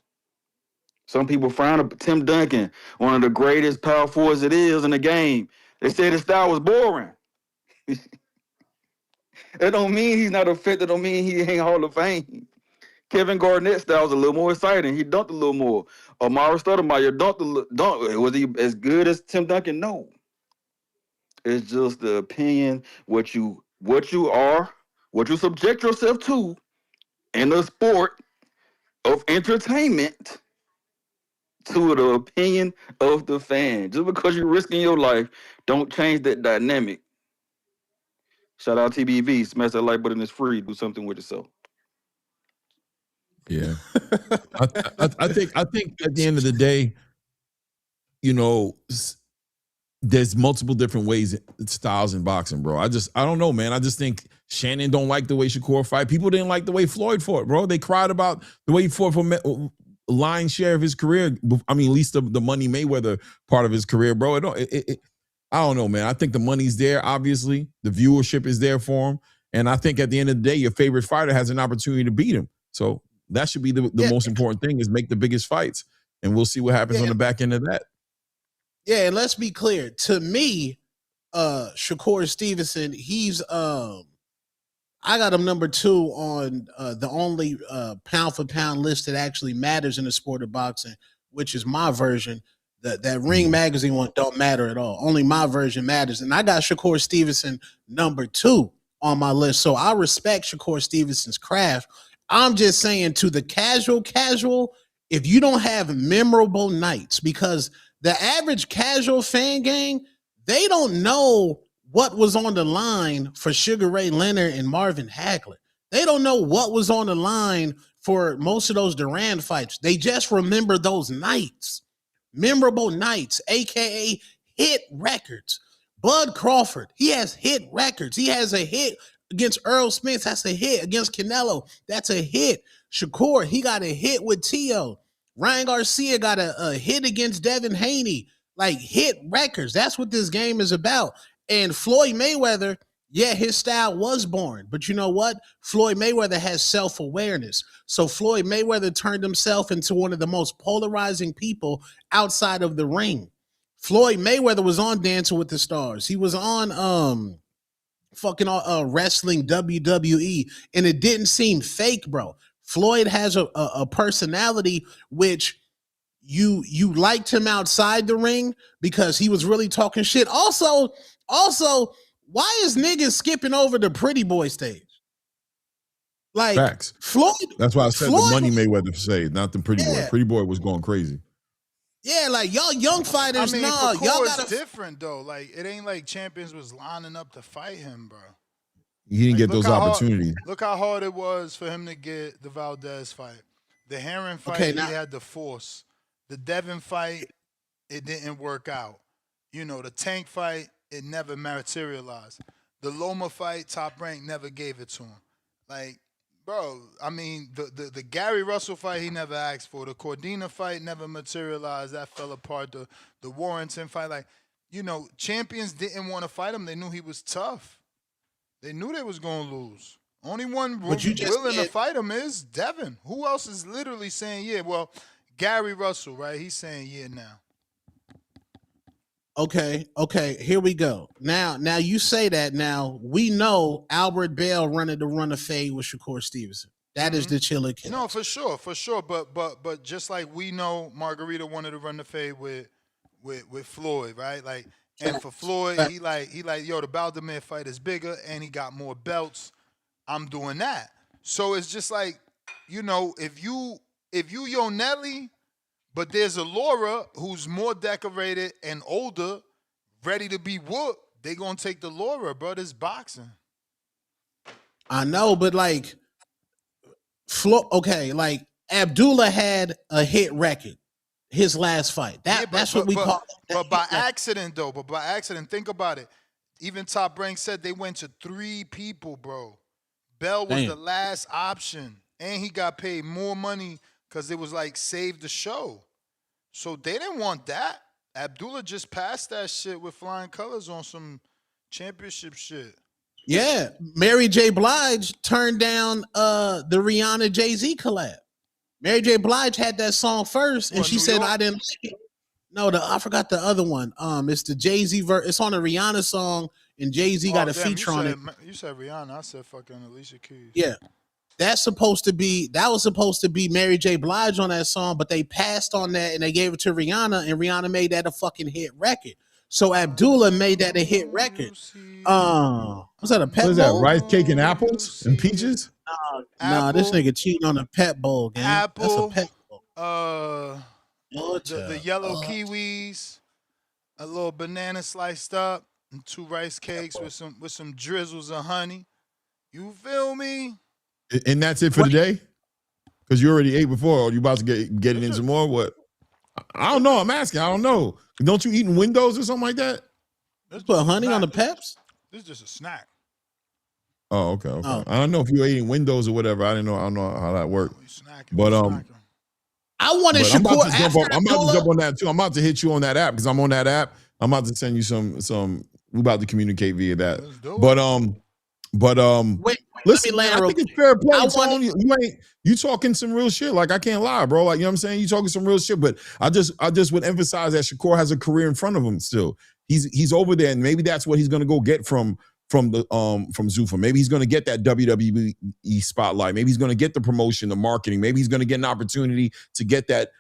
Some people frown at Tim Duncan, one of the greatest power forwards it is in the game. They said his style was boring. That don't mean he's not effective. Don't mean he ain't Hall of Fame. Kevin Garnett's style was a little more exciting. He dunked a little more. Amara Stoudemire dunked. Was he as good as Tim Duncan? No. It's just the opinion, what you subject yourself to in the sport of entertainment to the opinion of the fan. Just because you're risking your life, don't change that dynamic. Shout out TBV, smash that like button, it's free. Do something with yourself. Yeah. I think at the end of the day, you know, there's multiple different ways, styles in boxing, bro. I don't know, man. I just think Shannon don't like the way Shakur fight. People didn't like the way Floyd fought, bro. They cried about the way he fought for a lion's share of his career. I mean, at least the Money Mayweather part of his career, bro. I don't know, man. I think the money's there, obviously. The viewership is there for him. And I think at the end of the day, your favorite fighter has an opportunity to beat him. So that should be the most important thing, is make the biggest fights. And we'll see what happens on the back end of that. Yeah, and let's be clear. To me, Shakur Stevenson, he's I got him number 2 on the only pound for pound list that actually matters in the sport of boxing, which is my version. That Ring Magazine one don't matter at all. Only my version matters. And I got Shakur Stevenson number 2 on my list. So I respect Shakur Stevenson's craft. I'm just saying, to the casual, if you don't have memorable nights, because the average casual fan gang, they don't know what was on the line for Sugar Ray Leonard and Marvin Hagler. They don't know what was on the line for most of those Duran fights. They just remember those nights. Memorable nights, aka hit records. Bud Crawford, he has hit records. He has a hit against Earl Smith. That's a hit. Against Canelo, that's a hit. Shakur, he got a hit with Tio. Ryan Garcia got a hit against Devin Haney. Like, hit records. That's what this game is about. And Floyd Mayweather, yeah, his style was born. But you know what? Floyd Mayweather has self-awareness. So Floyd Mayweather turned himself into one of the most polarizing people outside of the ring. Floyd Mayweather was on Dancing with the Stars. He was on fucking wrestling WWE, and it didn't seem fake, bro. Floyd has a personality which you liked him outside the ring because he was really talking shit. Also, why is niggas skipping over the Pretty Boy stage? Like, Facts. Floyd. That's why I said Floyd, the Money Mayweather say, not the Pretty Boy. Pretty Boy was going crazy. Yeah, like, y'all young fighters, I mean, y'all Shakur gotta is different though. Like, it ain't like champions was lining up to fight him, bro. He didn't get those opportunities. Look how hard it was for him to get the Valdez fight. The Heron fight, he had the force. The Devin fight, it didn't work out. You know, the Tank fight, it never materialized. The Loma fight, Top Rank never gave it to him. Like, bro, I mean, the Gary Russell fight, he never asked for. The Cordina fight never materialized. That fell apart. The Warrington fight, like, you know, champions didn't want to fight him. They knew he was tough. They knew they was going to lose. Only one willing to fight him is Devin. Who else is literally saying, yeah, well, Gary Russell, right? He's saying, yeah, now. Okay, here we go. Now you say that. Now we know Albert Bell wanted to run a fade with Shakur Stevenson. That is the chiller killer. No, for sure. But just like we know, Margarita wanted to run the fade with Floyd, right? Like, and for Floyd, he like, yo, the Baldomir fight is bigger and he got more belts. I'm doing that. So it's just like, you know, if you Yo Nelly, but there's a Laura who's more decorated and older, ready to be whooped, they gonna take the Laura, bro. This boxing. I know, but like, like Abdullah had a hit record his last fight. That's what we call it. But by accident, though. But by accident, think about it. Even Top Rank said they went to 3 people, bro. Bell was the last option, and he got paid more money because it was like save the show. So they didn't want that Abdullah just passed that shit with flying colors on some championship shit. Yeah, Mary J. Blige turned down the Rihanna Jay-Z collab. Mary J. Blige had that song first, and What, she New said, York? "I didn't." No, I forgot the other one. It's the Jay-Z verse. It's on a Rihanna song, and Jay-Z got Oh a damn! feature on it. You said Rihanna. I said fucking Alicia Keys. Yeah, that was supposed to be Mary J. Blige on that song, but they passed on that and they gave it to Rihanna, and Rihanna made that a fucking hit record. So Abdullah made that a hit record. Was that a What Pet is that? Bowl? Rice cake and apples and peaches? Nah, this Apple, nigga cheating on the Pet Bowl, gang. That's a apple, Pet Bowl. the yellow kiwis, a little banana sliced up, and 2 rice cakes with some drizzles of honey. You feel me? And that's it for today? Because you already ate before, or you about to get it in some more? What? I don't know. I'm asking. I don't know. Don't you eat in windows or something like that? Let's put honey on the Peps. This is just a snack. Oh, okay. Oh. I don't know if you ate in windows or whatever. I don't know how that worked. But I wanted I'm about Shakur to after jump on that too. I'm about to hit you on that app because I'm on that app. I'm about to send you some. We're about to communicate via that. Wait, listen, let me man, I think it's fair play, Tone. You talking some real shit. Like, I can't lie, bro. Like, you know what I'm saying? You talking some real shit. But I just would emphasize that Shakur has a career in front of him still. He's over there, and maybe that's what he's gonna go get from Zuffa. Maybe he's gonna get that WWE spotlight. Maybe he's gonna get the promotion, the marketing. Maybe he's gonna get an opportunity to get that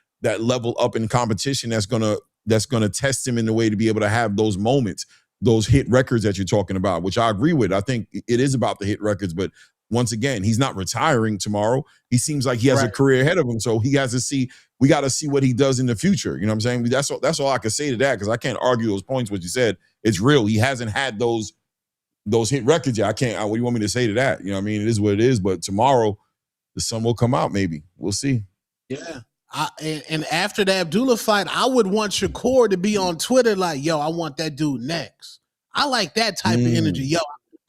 level up in competition that's gonna test him in the way to be able to have those moments, those hit records that you're talking about, which I agree with. I think it is about the hit records, but once again, he's not retiring tomorrow. He seems like he has a career ahead of him, so he has to see. We got to see what he does in the future. You know what I'm saying? That's all I can say to that, because I can't argue those points. What you said, it's real. He hasn't had those hit records yet. I can't. What do you want me to say to that? You know what I mean? It is what it is. But tomorrow, the sun will come out. Maybe we'll see. Yeah. And after the Abdullah fight, I would want Shakur to be on Twitter like, yo, I want that dude next. I like that type of energy. Yo,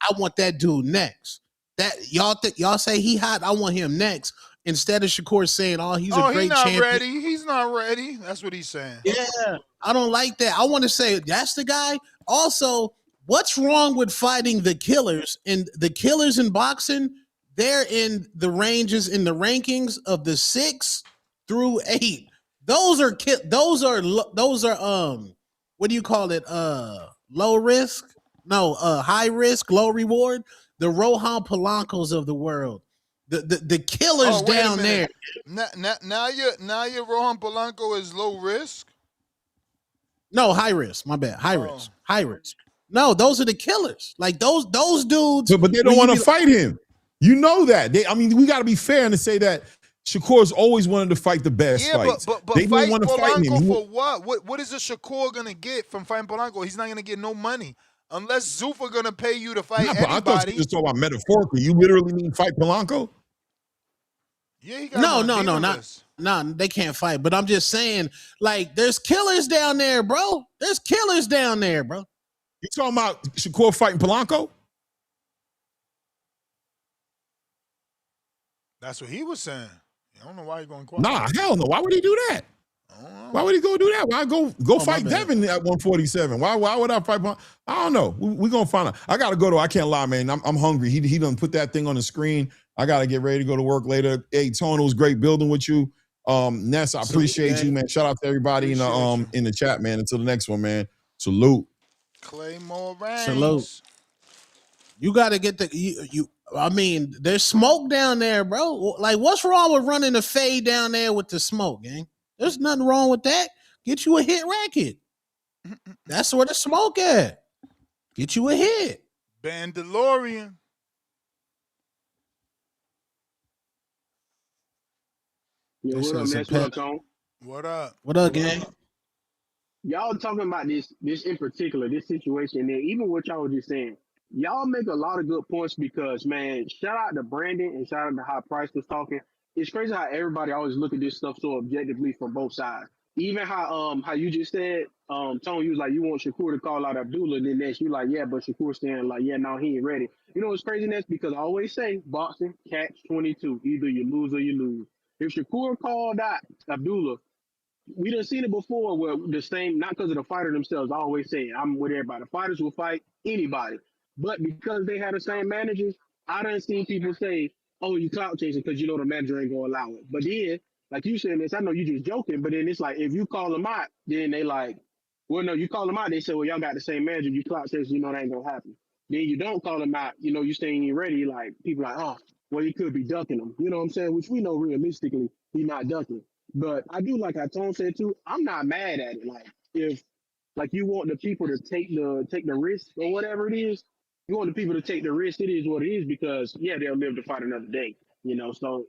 I want that dude next. That y'all say he hot, I want him next. Instead of Shakur saying, oh, he's a great champion. Ready. He's not ready. That's what he's saying. Yeah, I don't like that. I want to say that's the guy. Also, what's wrong with fighting the killers? And the killers in boxing, they're in the ranges, in the rankings of the 6 through 8. Those are what do you call it? Low risk? No, high risk, low reward. The Rohan Polancos of the world. The killers down there. Now your Rohan Polanco is low risk? No, high risk. My bad. High risk. High risk. No, those are the killers. Like those dudes. But they don't want to fight him. You know that. We got to be fair and to say that Shakur's always wanted to fight the best fights. But they fight want to fight him. for what? What is a Shakur gonna get from fighting Polanco? He's not gonna get no money unless Zuffa gonna pay you to fight anybody. I thought you just talking about metaphorically. You literally mean fight Polanco? Yeah, he got no, they can't fight. But I'm just saying, like, there's killers down there, bro. There's killers down there, bro. You talking about Shakur fighting Polanco? That's what he was saying. I don't know why he's going quiet. Nah, hell no. Why would he do that? Why would he go do that? Why go fight Devin at 147? Why would I fight? I don't know. We're gonna find out. I gotta go though. I can't lie, man. I'm hungry. He done put that thing on the screen. I gotta get ready to go to work later. Hey, Tone, it was great building with you. Ness, I appreciate you, man. Shout out to everybody in the chat, man. Until the next one, man. Salute. Claymore Reigns. Salute. You gotta get I mean, there's smoke down there, bro. Like, what's wrong with running a fade down there with the smoke, gang? There's nothing wrong with that. Get you a hit record. That's where the smoke at. Get you a hit. Bandalorian. Yeah, what up, man? What up, Tone? What up? What up, gang? Y'all talking about this in particular, this situation, and even what y'all were just saying. Y'all make a lot of good points because, man, shout out to Brandon and shout out to how Price was talking. It's crazy how everybody always look at this stuff so objectively from both sides. Even how you just said, Tone, you was like, you want Shakur to call out Abdullah, and then next you like, yeah, but Shakur saying like, yeah, no, he ain't ready. You know what's crazy? That's because I always say boxing, catch 22. Either you lose or you lose. If Shakur called out Abdullah, we done seen it before where the same, not because of the fighter themselves. I always say I'm with everybody. Fighters will fight anybody, but because they had the same managers, I done seen people say, "Oh, you clout chasing because you know the manager ain't gonna allow it." But then, like you saying this, I know you just joking, but then it's like if you call them out, then they like, well, no, you call them out, they say, "Well, y'all got the same manager. You clout chasing, you know that ain't gonna happen." Then you don't call them out, you know, you staying you ready. Like people like, "Oh, well, he could be ducking them," you know what I'm saying? Which we know realistically he not ducking. But I do like how Tone said too. I'm not mad at it. Like if like you want the people to take the risk or whatever it is, you want the people to take the risk. It is what it is because yeah, they'll live to fight another day. You know, so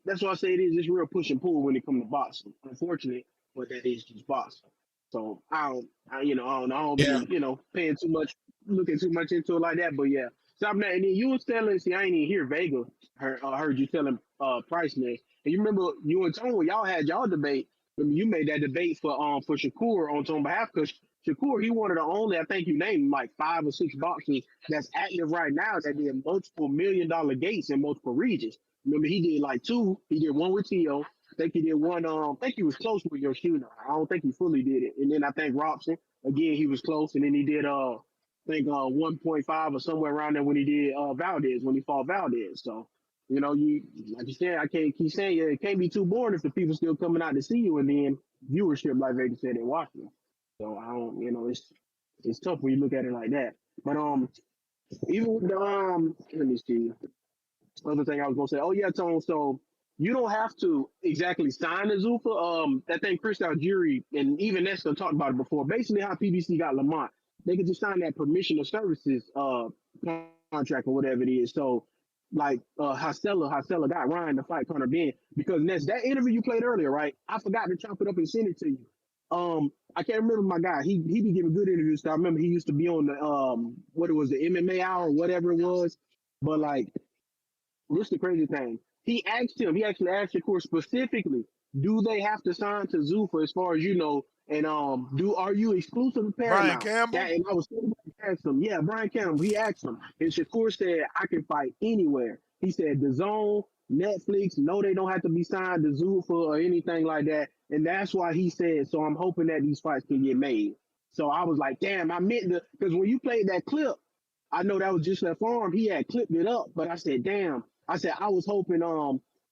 that's why I say it is. It's real push and pull when it comes to boxing. Unfortunate, but that is just boxing. So I don't Yeah. be paying too much, looking too much into it like that. But yeah, so I'm not. And then you was telling, see, I ain't even hear Vega. Heard you telling Price next. And you remember you and Tone, y'all had y'all debate. I mean, you made that debate for Shakur on Tone's behalf because Shakur, he one of the only, I think you named like 5 or 6 boxers that's active right now that did multiple $1 million gates in multiple regions. Remember, he did like 2. He did one with Tio. I think he did one. I think he was close with Yoshino. I don't think he fully did it. And then I think Robson again he was close. And then he did I think 1.5 or somewhere around there when he did Valdez when he fought Valdez. So you like you said, I can't keep saying it can't be too boring if the people still coming out to see you and then viewership like Vegas said they watching. So I don't, it's tough when you look at it like that. But even with the let me see. Other thing I was gonna say, oh yeah, Tone. So you don't have to exactly sign the Zufa. That thing Chris Algieri and even Nestor talked about it before. Basically, how PBC got Lamont, they could just sign that permission of services contract or whatever it is. So like Hasella got Ryan to fight Conor Ben because Ness that interview you played earlier, right? I forgot to chop it up and send it to you. I can't remember my guy. He be giving good interviews. So I remember he used to be on the what it was the MMA hour or whatever it was. But like this is the crazy thing. He asked him, he actually asked Shakur specifically, do they have to sign to Zuffa as far as you know? And are you exclusive to Brian Paramount? Campbell. That and I was thinking about to ask him, yeah, Brian Campbell, he asked him. And Shakur said, I can fight anywhere. He said the zone, Netflix, no, they don't have to be signed to Zuffa or anything like that. And that's why he said, so I'm hoping that these fights can get made. So I was like, damn, I meant to because when you played that clip, I know that was just that farm. He had clipped it up, but I said, damn. I said I was hoping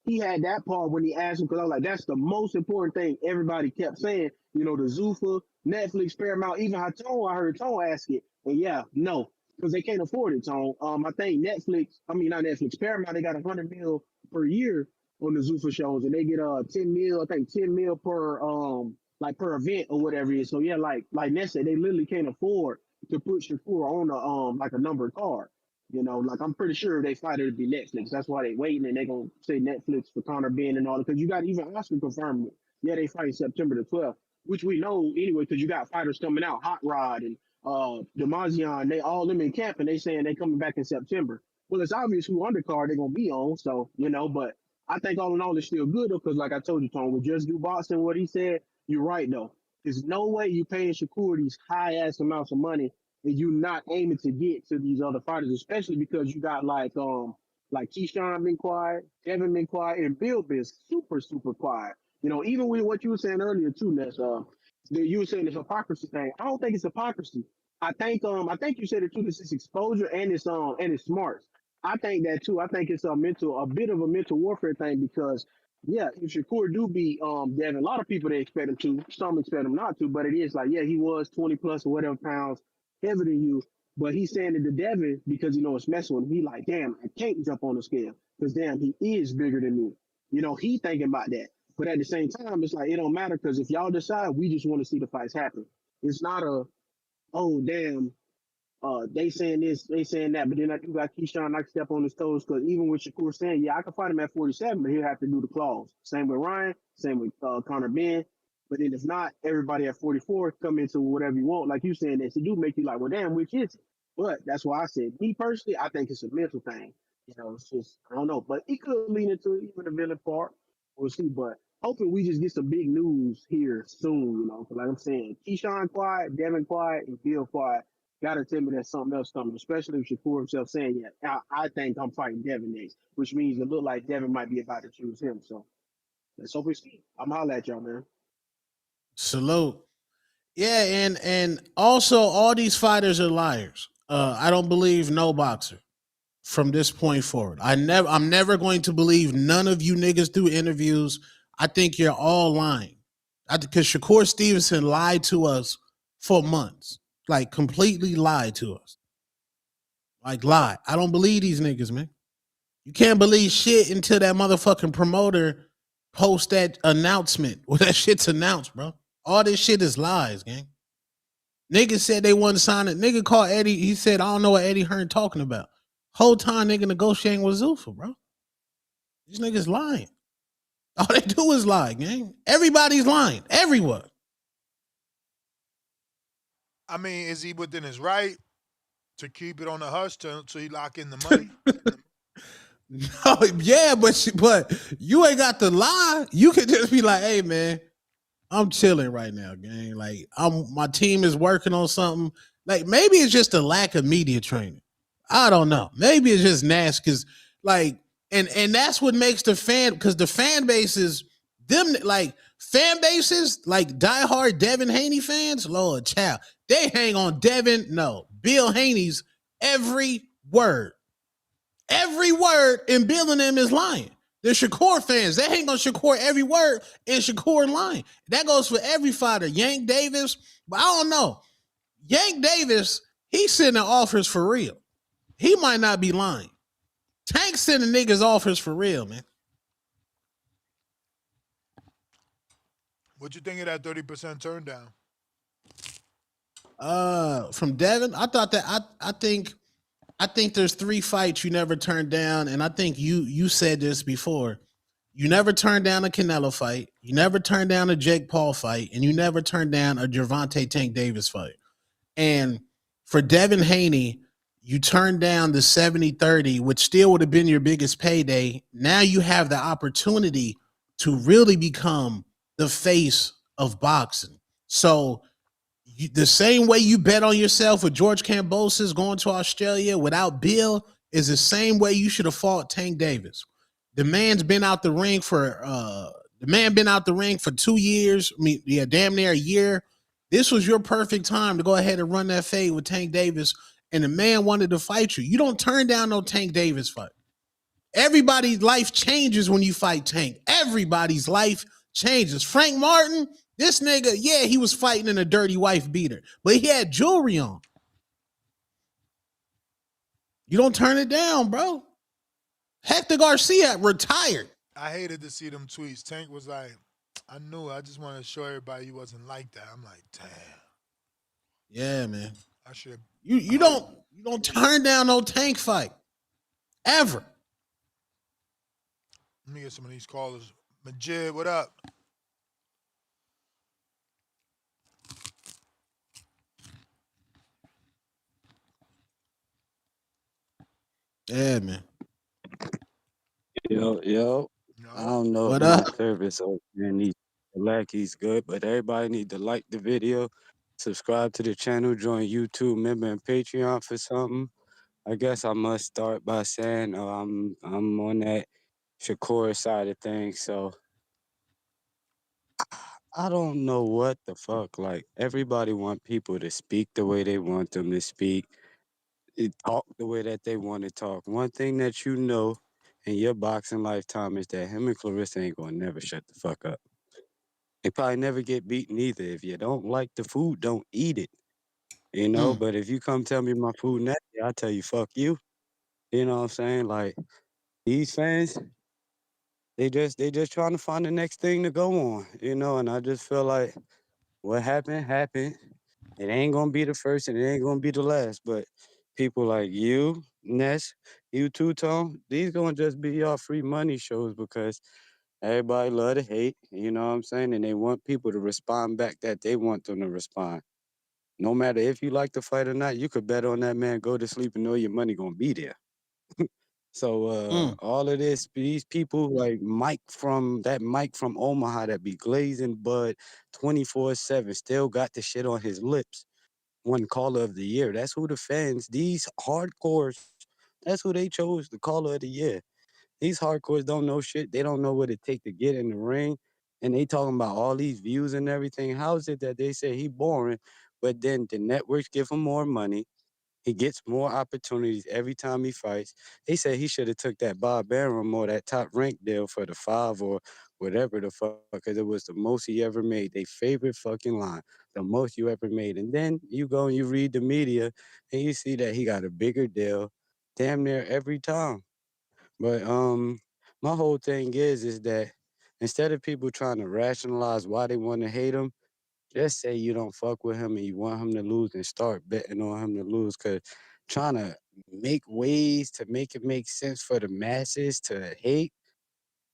he had that part when he asked him because I was like, that's the most important thing everybody kept saying. The Zuffa, Netflix, Paramount, even how Tone, I heard Tone ask it. And yeah, no, because they can't afford it, Tone. I think not Netflix, Paramount, they got 100 mil per year on the Zuffa shows, and they get 10 mil, I think 10 mil per like per event or whatever it is. So yeah, like Ness said, they literally can't afford to put Shakur on like a numbered card. Like I'm pretty sure they fight it to be Netflix. That's why they waiting and they gonna say Netflix for Conor Ben and all that. Because you got even Oscar confirmed it. Yeah, they fight September the 12th, which we know anyway. Because you got fighters coming out, Hot Rod and Demazian. They all them in camp and they saying they coming back in September. Well, it's obvious who undercard they're gonna be on. So but I think all in all it's still good though. Because like I told you, Tone, with just do boxing, what he said, you're right though. There's no way you paying Shakur these high ass amounts of money and you not aiming to get to these other fighters, especially because you got like Keyshawn been quiet, Devin been quiet, and Bill been super super quiet. Even with what you were saying earlier too, Ness. You were saying this hypocrisy thing. I don't think it's hypocrisy. I think you said it too. This is exposure and it's smarts. I think that too. I think it's a bit of a mental warfare thing because yeah, if Shakur do beat Devin, a lot of people they expect him to. Some expect him not to, but it is like, yeah, he was 20 plus or whatever pounds heavier than you. But he's saying it to Devin because it's messing with him. He like, damn, I can't jump on the scale because damn, he is bigger than me. He thinking about that. But at the same time, it's like it don't matter because if y'all decide, we just want to see the fights happen. It's not oh damn, they saying this, they saying that, but then I do got Keyshawn. I can step on his toes because even with Shakur saying, yeah, I can fight him at 47, but he'll have to do the claws. Same with Ryan, same with Conor Ben. But then if not, everybody at 44 come into whatever you want. Like you saying, that to do make you like, well, damn, which is it? But that's why I said, me personally, I think it's a mental thing. It's just I don't know, but it could lean into even the villain part. We'll see. But hoping we just get some big news here soon. 'Cause like I'm saying, Keyshawn quiet, Devin quiet, and Bill quiet gotta tell me there's something else coming, especially if Shakur himself saying, yeah, I think I'm fighting Devin next, which means it look like Devin might be about to choose him. So let's hope we see. I'm holla at y'all, man. Salute. Yeah, and also all these fighters are liars. I don't believe no boxer from this point forward. I'm never going to believe none of you niggas do interviews. I think you're all lying. Because Shakur Stevenson lied to us for months. Like completely lied to us. Like lie. I don't believe these niggas, man. You can't believe shit until that motherfucking promoter post that announcement. Well, that shit's announced, bro. All this shit is lies, gang. Niggas said they wasn't signing. Nigga called Eddie. He said, I don't know what Eddie Hearn talking about. Whole time nigga negotiating with Zuffa, bro. These niggas lying. All they do is lie, gang. Everybody's lying. Everyone. I mean, is he within his right to keep it on the hush till he lock in the money? No, yeah, but you ain't got to lie. You could just be like, hey man, I'm chilling right now, gang. Like my team is working on something. Like maybe it's just a lack of media training. I don't know. Maybe it's just nasty because like and that's what makes the fan because the fan bases them like fan bases like diehard Devin Haney fans. Lord child, they hang on Bill Haney's every word. Every word in Bill and them is lying. The Shakur fans, they hang on Shakur every word and Shakur lying. That goes for every fighter. Yank Davis, but I don't know. Yank Davis, he's sending offers for real. He might not be lying. Tank sending niggas offers for real, man. What you think of that 30% turn down? From Devin, I thought that I think there's 3 fights you never turned down, and I think you said this before. You never turned down a Canelo fight. You never turned down a Jake Paul fight, and you never turned down a Gervonta Tank Davis fight. And for Devin Haney, you turned down the 70-30, which still would have been your biggest payday. Now you have the opportunity to really become the face of boxing. So the same way you bet on yourself with George Kambosos going to Australia without Bill is the same way you should have fought Tank Davis. The man's been out the ring for 2 years. I mean, yeah, damn near a year. This was your perfect time to go ahead and run that fade with Tank Davis, and the man wanted to fight you. You don't turn down no Tank Davis fight. Everybody's life changes when you fight Tank. Everybody's life changes. Frank Martin, this nigga, yeah, he was fighting in a dirty wife beater, but he had jewelry on. You don't turn it down, bro. Hector Garcia retired. I hated to see them tweets. Tank was like, I knew. I just wanted to show everybody you wasn't like that. I'm like, damn. Yeah, man. I should. You don't turn down no Tank fight ever. Let me get some of these callers. Majid, what up? Yeah, man. Yo. I don't know What if my up? service or needs Blacky's good, but everybody need to like the video, subscribe to the channel, join YouTube member and Patreon for something. I guess I must start by saying I'm on that Shakur side of things, so I don't know what the fuck. Like everybody want people to speak the way they want them to speak, talk the way that they want to talk. One thing that you know in your boxing lifetime is that him and Clarissa ain't gonna never shut the fuck up. They probably never get beaten either. If you don't like the food, don't eat it. You know, but if you come tell me my food nasty, I'll tell you fuck you. You know what I'm saying? Like these fans, they just trying to find the next thing to go on, you know, and I just feel like what happened. It ain't gonna be the first and it ain't gonna be the last. But people like you, Ness, you Two Tone, these gonna just be y'all free money shows because everybody love to hate, you know what I'm saying? And they want people to respond back that they want them to respond. No matter if you like the fight or not, you could bet on that man, go to sleep and know your money gonna be there. So all of this, these people like Mike from Omaha that be glazing Bud 24/7, still got the shit on his lips. One caller of the year. That's who the fans, these hardcores, that's who they chose the caller of the year. These hardcores don't know shit. They don't know what it take to get in the ring. and they talking about all these views and everything. How is it that they say he boring, but then the networks give him more money? He gets more opportunities every time he fights. They said he should have took that Bob Arum or that Top Rank deal for the 5 or whatever the fuck, because it was the most he ever made. They favorite fucking line, the most you ever made. And then you go and you read the media and you see that he got a bigger deal damn near every time. But my whole thing is that instead of people trying to rationalize why they want to hate him, just say you don't fuck with him and you want him to lose and start betting on him to lose. Cause trying to make ways to make it make sense for the masses to hate,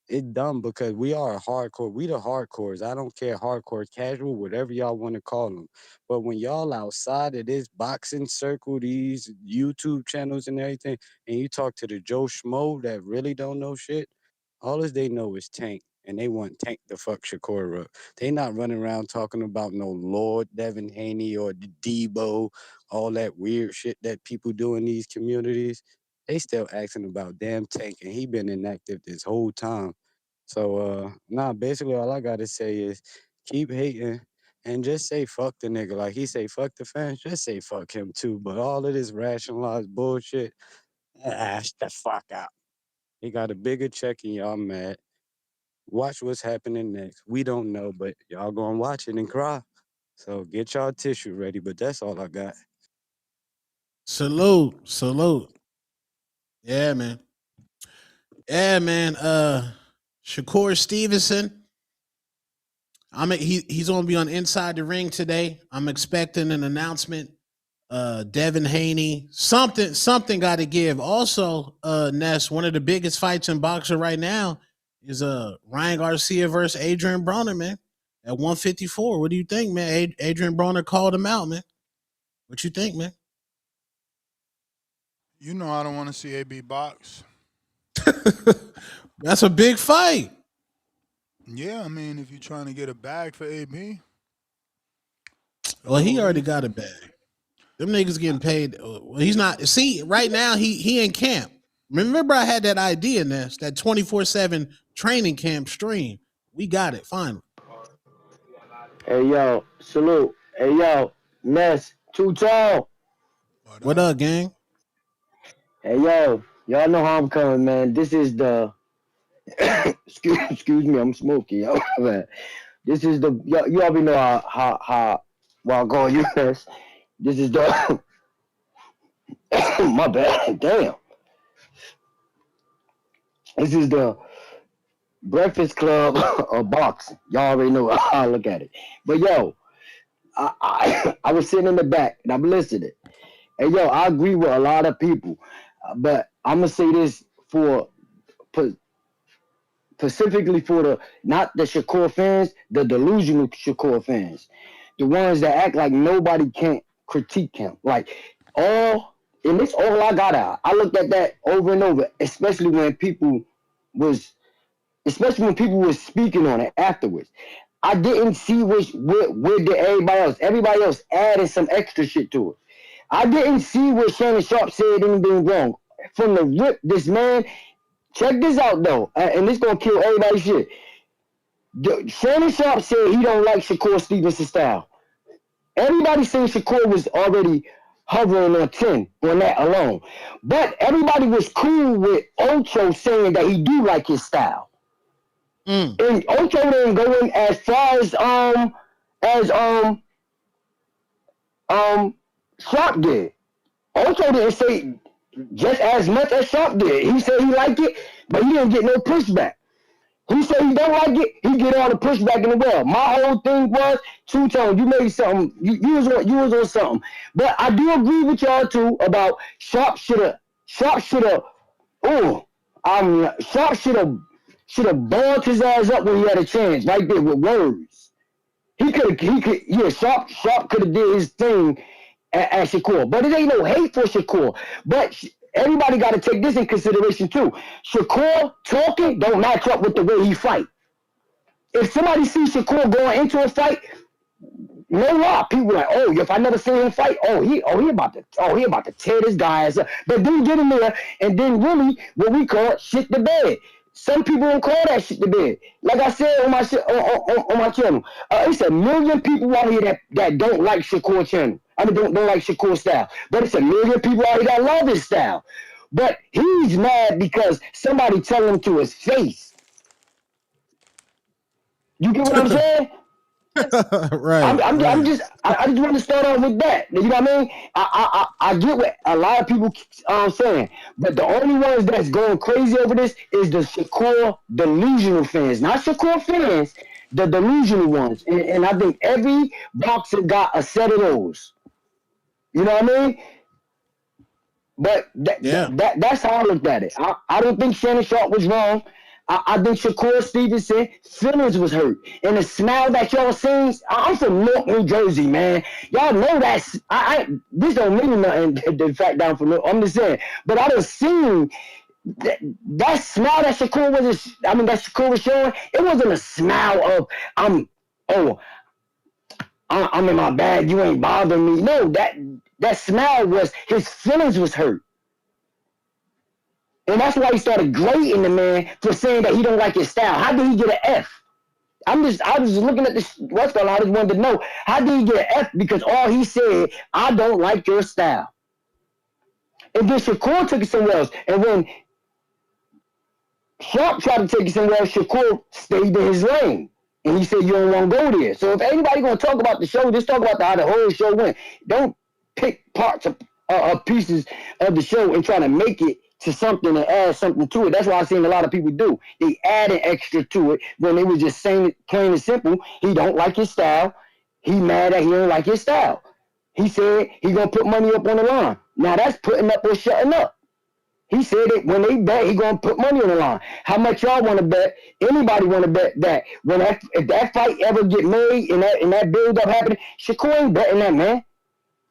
it's dumb because we are hardcore. We the hardcores. I don't care, hardcore, casual, whatever y'all want to call them. But when y'all outside of this boxing circle, these YouTube channels and everything, and you talk to the Joe Schmo that really don't know shit, all as they know is Tank, and they want Tank to fuck Shakur up. They not running around talking about no Lord Devin Haney or Debo, all that weird shit that people do in these communities. They still asking about damn Tank, and he been inactive this whole time. So nah, basically all I gotta say is keep hating and just say fuck the nigga. Like he say fuck the fans, just say fuck him too. But all of this rationalized bullshit, ash the fuck out. He got a bigger check and y'all mad. Watch what's happening next. We don't know, but y'all gonna watch it and cry. So get y'all tissue ready. But that's all I got. Salute, salute. Yeah, man. Yeah, man. Shakur Stevenson. He's gonna be on Inside the Ring today. I'm expecting an announcement. Devin Haney, something got to give. Also, Ness, one of the biggest fights in boxing right now is Ryan Garcia versus Adrian Broner, man, at 154. What do you think, man? Adrian Broner called him out, man. What you think, man? You know I don't want to see AB box. That's a big fight. Yeah, I mean, if you're trying to get a bag for AB. Well, he already got a bag. Them niggas getting paid. Well, he's not. See, right now he in camp. Remember, I had that idea, Ness, that 24/7 training camp stream. We got it finally. Hey yo, salute. Hey yo, Ness, too tall. What up, gang? Hey yo, y'all know how I'm coming, man. This is the excuse me, I'm smoky, yo. Man. This is the you already know how well I go you Ness. This is the my bad, damn. This is the Breakfast Club of boxing. Y'all already know how I look at it. But yo, I was sitting in the back and I'm listening. And yo, I agree with a lot of people, but I'm gonna say this for specifically for the not the Shakur fans, the delusional Shakur fans, the ones that act like nobody can't critique him. Like and this all I got out. I looked at that over and over, especially when people was speaking on it afterwards. I didn't see where did everybody else added some extra shit to it. I didn't see where Shannon Sharpe said anything wrong. From the rip, this man, check this out though, and this gonna kill everybody's shit. Shannon Sharpe said he don't like Shakur Stevenson's style. Everybody saying Shakur was already hovering on 10 on that alone. But everybody was cool with Ocho saying that he do like his style. And Ocho didn't go in as far as Sharpe did. Ocho didn't say just as much as Sharpe did. He said he liked it, but he didn't get no pushback. He said he don't like it, he get all the pushback in the world. My whole thing was, Two Tone, you made something, you was on something. But I do agree with y'all too about Sharpe should have balled his ass up when he had a chance, right there with words. Sharpe could have did his thing at Shakur. But it ain't no hate for Shakur. But everybody got to take this in consideration too. Shakur talking don't match up with the way he fight. If somebody sees Shakur going into a fight, no lie, people like, oh, if I never seen him fight, he about to tear this guy ass up. But then get in there and then really what we call shit the bed. Some people don't call that shit the bed. Like I said on my on my channel, it's a million people out here that don't like Shakur channel. I mean, don't like Shakur style. But it's a million people out here that love his style. But he's mad because somebody tell him to his face. You get what I'm saying? Right, right. I just want to start off with that. You know what I mean? I get what a lot of people saying, but the only ones that's going crazy over this is the Shakur delusional fans, not Shakur fans, the delusional ones. And I think every boxer got a set of those. You know what I mean? But Yeah. that's how I looked at it. I don't think Shannon Sharpe was wrong. I think Shakur Stevenson feelings was hurt. And the smile that y'all seen, I'm from Newark, New Jersey, man. Y'all know that's this don't mean nothing. The fact that I'm from Newark, I'm just saying. But I done seen that smile that that Shakur was showing. It wasn't a smile of oh I'm in my bag. You ain't bothering me. No, that smile was his feelings was hurt. And that's why he started grading the man for saying that he don't like his style. How did he get an F? I was just looking at this restaurant. I just wanted to know, how did he get an F? Because all he said, I don't like your style. And then Shakur took it somewhere else. And when Sharpe tried to take it somewhere else, Shakur stayed in his lane. And he said, you don't want to go there. So if anybody going to talk about the show, just talk about how the whole show went. Don't pick parts of pieces of the show and try to make it to something and add something to it. That's why I've seen a lot of people do. They add an extra to it when they were just saying it plain and simple. He don't like his style. He mad that he don't like his style. He said he going to put money up on the line. Now that's putting up or shutting up. He said it when they bet, he gonna put money on the line. How much y'all want to bet? Anybody want to bet that if that fight ever get made and that build up happening, Shakur ain't betting that, man.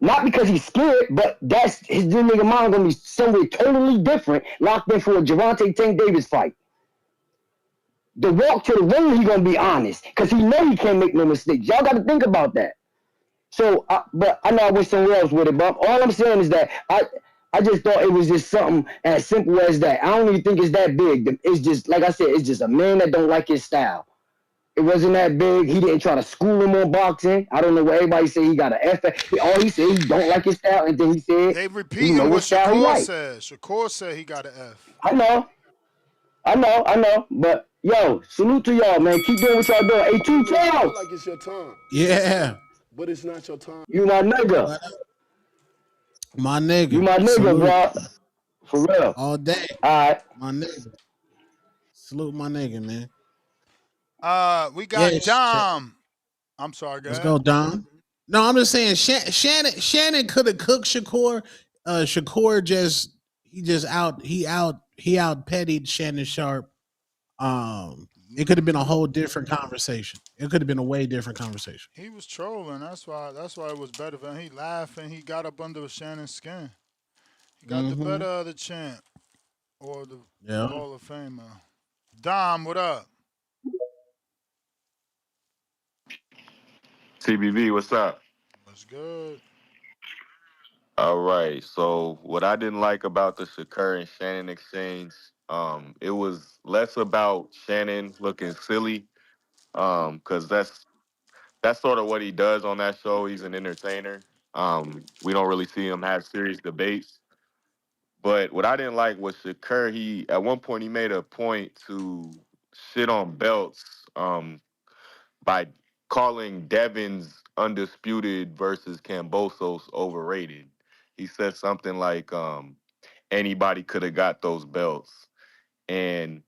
Not because he's scared, but that's his nigga mind gonna be somewhere totally different, locked in for a Gervonta Tank Davis fight. The walk to the ring, he gonna be honest, cause he know he can't make no mistakes. Y'all got to think about that. So, but I know I went somewhere else with it, but all I'm saying is that I just thought it was just something as simple as that. I don't even think it's that big. It's just, like I said, it's just a man that don't like his style. It wasn't that big. He didn't try to school him on boxing. I don't know what everybody say he got an F. All he said, he don't like his style, and then he said They he know repeating what what style he Shakur like. said. Shakur said he got an F. I know. But, yo, salute to y'all, man. Keep doing what y'all doing. Hey, Two Tails, like it's your time, Yeah. but it's not your time. you my nigga. What up? My You nigga. my nigga, Salute. bro. For real. All day. All right. My nigga. Salute my nigga, man. We got Yes. Dom. I'm sorry, go Let's ahead. go, Don. No, I'm just saying Shannon could have cooked Shakur. Shakur he out petted Shannon Sharpe. It could have been a whole different conversation. It could have been a way different conversation. He was trolling. That's why it was better for him. He laughed and he got up under Shannon's skin. He got the Mm-hmm. better of the champ or the Yeah. Hall of Famer. Dom, what up? TBV, what's up? What's good? All right. So what I didn't like about the Shakur and Shannon exchange, it was less about Shannon looking silly, because that's sort of what he does on that show. He's an entertainer. We don't really see him have serious debates. But what I didn't like was Shakur. He at one point he made a point to shit on belts. By calling Devin's undisputed versus Cambosos overrated. He said something like, anybody could have got those belts. And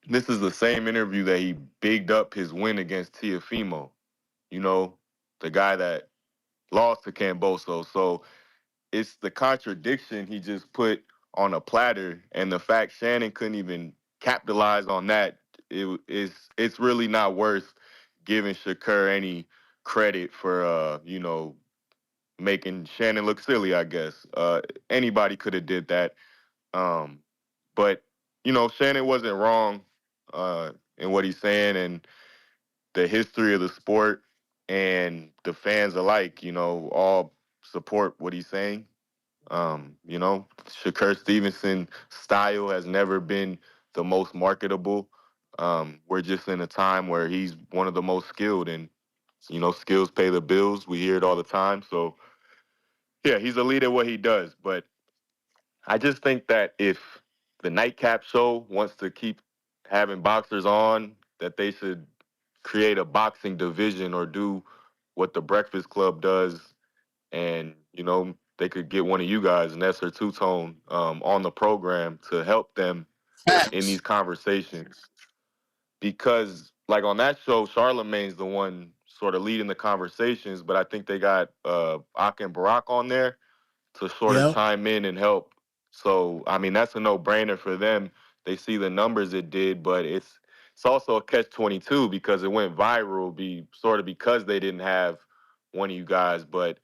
this is the same interview that he bigged up his win against Tiafimo, you know, the guy that lost to Camboso. So it's the contradiction he just put on a platter, and the fact Shannon couldn't even capitalize on that, it's really not worth giving Shakur any credit for making Shannon look silly, I guess. Anybody could have did that. Um but Shannon wasn't wrong in what he's saying, and the history of the sport and the fans alike, all support what he's saying. Shakur Stevenson style has never been the most marketable. We're just in a time where he's one of the most skilled, and skills pay the bills. We hear it all the time. So yeah, he's a leader at what he does. But I just think that if the nightcap show wants to keep having boxers on, that they should create a boxing division or do what the Breakfast Club does, and they could get one of you guys, Ness or Two Tone, on the program to help them in Facts. these conversations. Because like on that show, Charlemagne's the one sort of leading the conversations, but I think they got Ak and Barack on there to sort of Yep. chime in and help. So I mean that's a no-brainer for them. They see the numbers it did, but it's also a catch-22 because it went viral because they didn't have one of you guys. But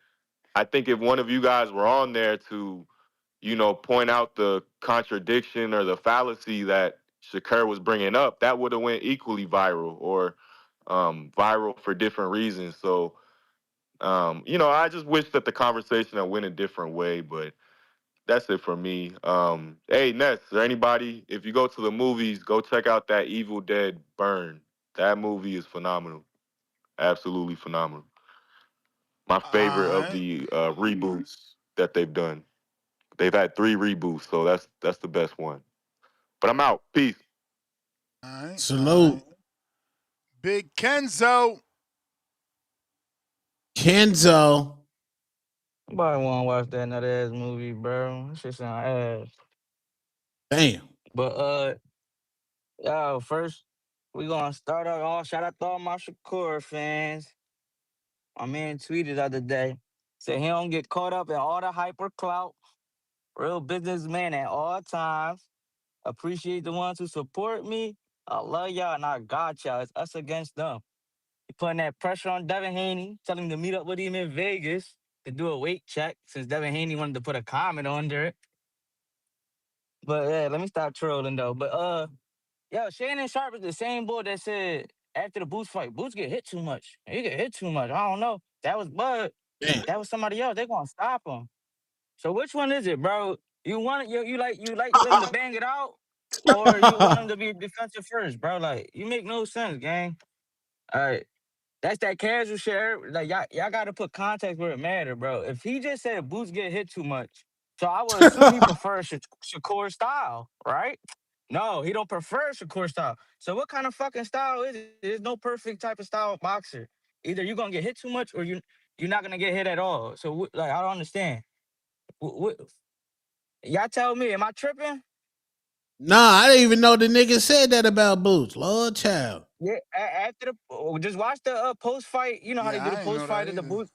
I think if one of you guys were on there to, point out the contradiction or the fallacy that Shakur was bringing up, that would have went equally viral or viral for different reasons. So, I just wish that the conversation had went a different way, but that's it for me. Hey, Ness, or anybody, if you go to the movies, go check out that Evil Dead Burn. That movie is phenomenal. Absolutely phenomenal. My All favorite of right. the reboots that they've done. They've had 3 reboots, so that's the best one. But I'm out. Peace. All right. All right. Salute. Big Kenzo. Kenzo. Nobody want to watch that nut ass movie, bro. That shit sound ass. Damn. But yo, first we gonna start out. All shout out to all my Shakur fans. My man tweeted the other day, said he don't get caught up in all the hyper clout. Real businessman at all times. Appreciate the ones who support me. I love y'all and I got y'all. It's us against them. He putting that pressure on Devin Haney, telling him to meet up with him in Vegas to do a weight check since Devin Haney wanted to put a comment under it. But yeah, let me stop trolling though. But yo, Shannon Sharpe is the same boy that said after the Boots fight, Boots get hit too much. He get hit too much. I don't know. That was Bud. Damn. That was somebody else. They gonna stop him. So which one is it, bro? You like them to bang it out, or you want them to be defensive first, bro? Like you make no sense, gang. All right. That's that casual shit. Like y'all got to put context where it matter, bro. If he just said Boots get hit too much, so I would assume he prefers Shakur style, right? No, he don't prefer Shakur style. So what kind of fucking style is it? There's no perfect type of style of boxer. Either you're gonna get hit too much, or you're not gonna get hit at all. So like I don't understand. Y'all tell me, am I tripping? Nah, I didn't even know the nigga said that about Boots. Lord child. Yeah, after just watch the post fight. You know how they Yeah, do the I ain't post know that fight at the either. booth.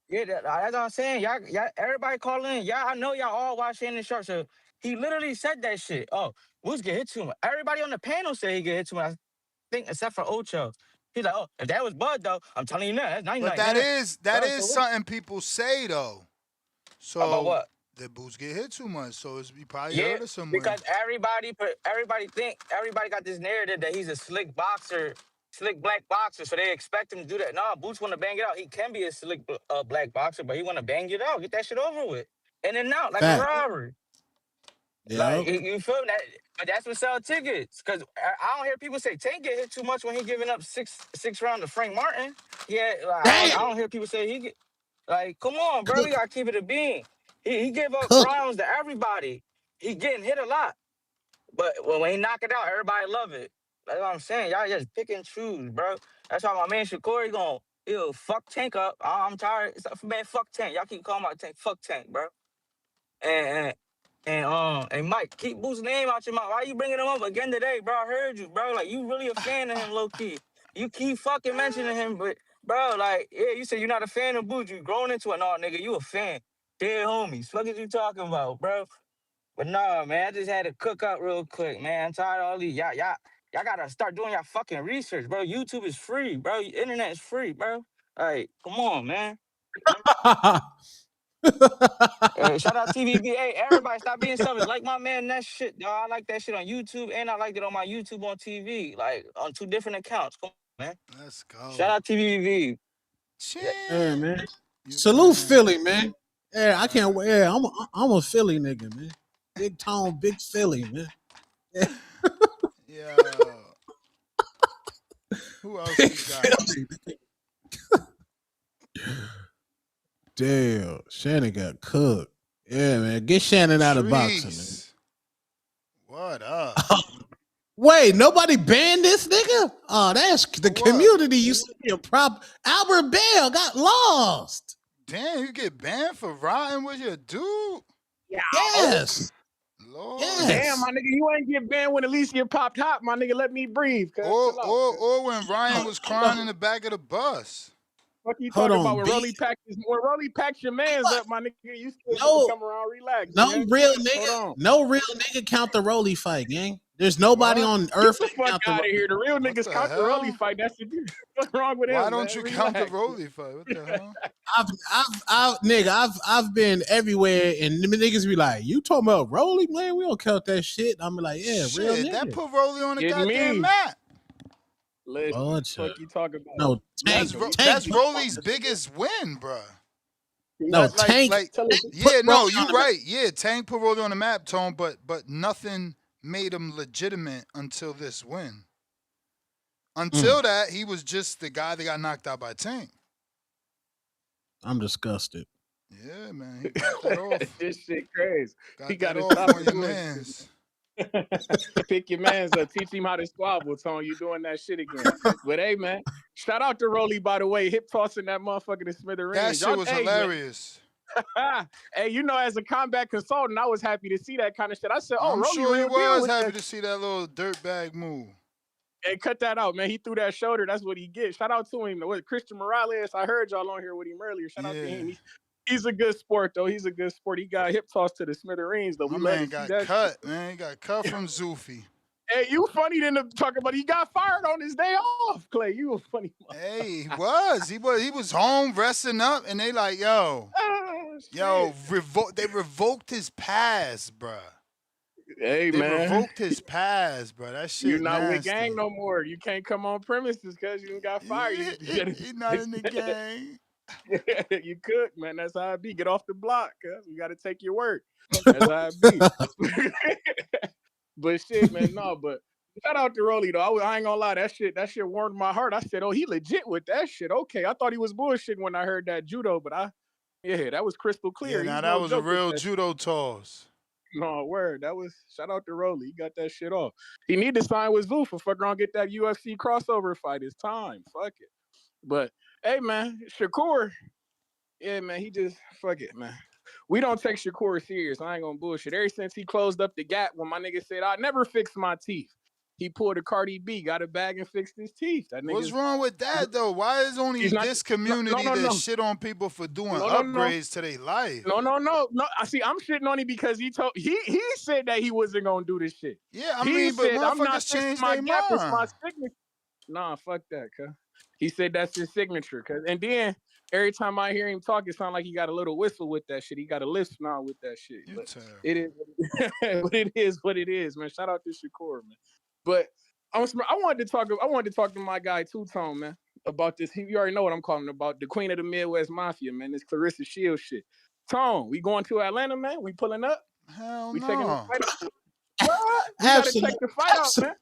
Yeah, that's what I'm saying. Y'all, everybody calling in. Y'all, I know y'all all watch Shannon Sharp. So he literally said that shit. Oh, Woods get hit too much. Everybody on the panel said he get hit too much. I think except for Ocho. He's like, oh, if that was Bud though, I'm telling you now, that's night But night, that nigga. is that Bro, is so what? something people say though. About So what? the Boots get hit too much. So you probably Yeah, heard it somewhere. because everybody got this narrative that he's a slick boxer, slick black boxer, so they expect him to do that. No, Boots want to bang it out. He can be a slick black boxer, but he want to bang it out, get that shit over with, in and out like a Fact. robbery. Like Yep. you feel me? But that's what sell tickets. Cause I don't hear people say Tank get hit too much when he giving up six round to Frank Martin. Yeah, like, I Damn. don't hear people say he get like, come on, bro, we Cook. gotta keep it a bean. He give up Cook. rounds to everybody. He getting hit a lot. But when he knock it out, everybody love it. That's what I'm saying. Y'all just pick and choose, bro. That's why my man Shakur, he'll fuck Tank up. I'm tired. Man, fuck Tank. Y'all keep calling my Tank. Fuck Tank, bro. And and Mike, keep Boo's name out your mouth. Why you bringing him up again today, bro? I heard you, bro. Like you really a fan of him, low key. You keep fucking mentioning him, but bro, like, yeah, you said you're not a fan of Boo. You grown into it, no, nigga. You a fan. Dead homies. What is you talking about, bro? But nah, man, I just had to cook up real quick, man. I'm tired of all these. Y'all gotta start doing your fucking research, bro. YouTube is free, bro. Internet is free, bro. Like, come on, man. Shout out TVB. Hey, everybody, stop being selfish. Like my man, that shit, dog. I like that shit on YouTube, and I liked it on my YouTube on TV, like on 2 different accounts. Come on, man. Let's Shout go. out TVB. Yeah, Chin. man. You the Salute man. Philly, man. Yeah, I can't Word. wait. Yeah, I'm a Philly nigga, man. Big tone, big Philly, man. Yeah. Yo. Who else we got? Damn, Shannon got cooked. Yeah, man. Get Shannon out of boxing, man. Trees. What up? Wait, nobody banned this nigga? Oh, that's the For what? community used to be a prop. Albert Bell got lost. Damn, you get banned for riding with your dude? Yes. Lord. Damn, my nigga, you ain't get banned when at least get popped hot, my nigga. Let me breathe. Or when Ryan was crying in the back of the bus. What you Hold talking on, about? When B. Rolly packs your mans up, my nigga, you still No. come around, relax. No man. real Hold nigga. on. No real nigga count the Rolly fight, gang. There's nobody on earth Get the that fuck count the out of Rolly. here. The real What niggas the count the hell? Rolly fight. That's the what's wrong with him. Why don't man? you Relax. count the Rolly fight? What the hell? I've been everywhere, and them niggas be like, "You talking about Rolly, man? We don't count that shit." I'm like, "Yeah, real Shit, nigga." that put Rolly on the Getting goddamn me. map. Listen, Oh, fuck you talking about? no, Tank. That's Rolly's biggest win, bruh. No, Tank. Yeah, put no, Rolly you on the right. Yeah, Tank put Rolly on the map, Tone, but nothing made him legitimate until this win. Until that, he was just the guy that got knocked out by Tank. I'm disgusted. Yeah, man, he got that off. This shit crazy. He got that to off stop on your doing mans. Pick your mans up. Teach him how to squabble. Tone, you doing that shit again. But hey, man, shout out to Rolly, by the way. Hip tossing that motherfucker to smithereens. That shit was hilarious. Hey, you know, as a combat consultant, I was happy to see that kind of shit. I said, "Oh, I'm Rolly sure he real deal was with happy that." to see that little dirtbag move. Hey, cut that out, man. He threw that shoulder. That's what he gets. Shout out to him. What, Christian Morales, I heard y'all on here with him earlier. Shout out to him. He's a good sport, though. He's a good sport. He got hip tossed to the smithereens, though. My We love man to see got that cut, shit. man. He got cut from Zufi. Hey, you funny than to talk about. He got fired on his day off, Clay. You a funny. Hey, he was home resting up, and they like, yo, they revoked his pass, bruh. Hey, they man. revoked his pass, bro. That shit You're not nasty. with gang no more. You can't come on premises because you got fired. He's not in the gang. You cook, man. That's how it be. Get off the block, cuz we got to take your word. That's how it be. But shit, man, no. But shout out to Rolly though. I ain't gonna lie, that shit warmed my heart. I said, oh, he legit with that shit. Okay, I thought he was bullshitting when I heard that judo, but that was crystal clear. Yeah, now that was a real judo toss. No, word. That was shout out to Rolly. He got that shit off. He need to sign with Zoo for fuck around, get that UFC crossover fight. It's time. Fuck it. But hey, man, Shakur. Yeah, man, he just fuck it, man. We don't take Shakur serious. I ain't gonna bullshit. Ever since he closed up the gap when my nigga said I never fix my teeth, he pulled a Cardi B, got a bag and fixed his teeth. What's wrong with that though? Why is only this community that shit on people for doing upgrades to their life? No. I see. I'm shitting on him because he said that he wasn't gonna do this shit. Yeah, I mean, but motherfuckers change their mind. It's my signature. Nah, fuck that, cuz. He said that's his signature, cuz. And then every time I hear him talk, it sounds like he got a little whistle with that shit. He got a lisp now with that shit. But it is, but it is what it is, man. Shout out to Shakur, man. But I wanted to talk to my guy Two Tone, man, about this. You already know what I'm calling about, the Queen of the Midwest Mafia, man. This Clarissa Shields shit. Tone, we going to Atlanta, man? We pulling up? Hell we no. Taking the fight out? What? We gotta check the fight out, man.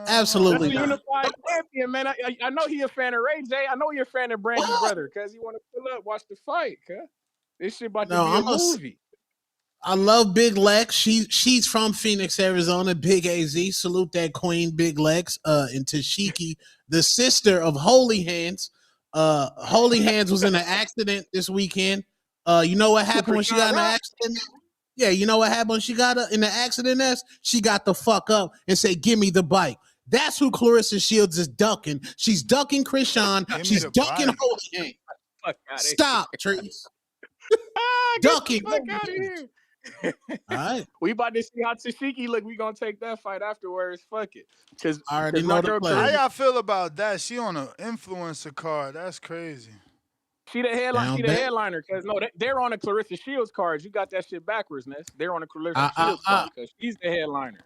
Absolutely That's a not. unified champion, man. I know he a fan of Ray J. I know you're a fan of Brandy's brother, cuz you want to pull up, watch the fight, cuz. This shit about to be a movie. I love Big Lex. She's from Phoenix, Arizona. Big AZ. Salute that queen, Big Lex. And Tashiki, the sister of Holy Hands. Holy Hands was in an accident this weekend. You know what happened when she got in an accident? Yeah, you know what happened when she got in the accident? She got the fuck up and said, "Give me the bike." That's who Clarissa Shields is ducking. She's ducking Krishan. She's ducking Holy Hands. Stop, Trees. Ducking. Fuck out of here. All right. We about to see how Tashiki look. We gonna take that fight afterwards. Fuck it. Cause I already know the play. How y'all feel about that? She on an influencer card. That's crazy. She the headline. She the headliner. Cause no, they're on a Clarissa Shields card. You got that shit backwards, Ness. They're on a Clarissa Shields card because she's the headliner.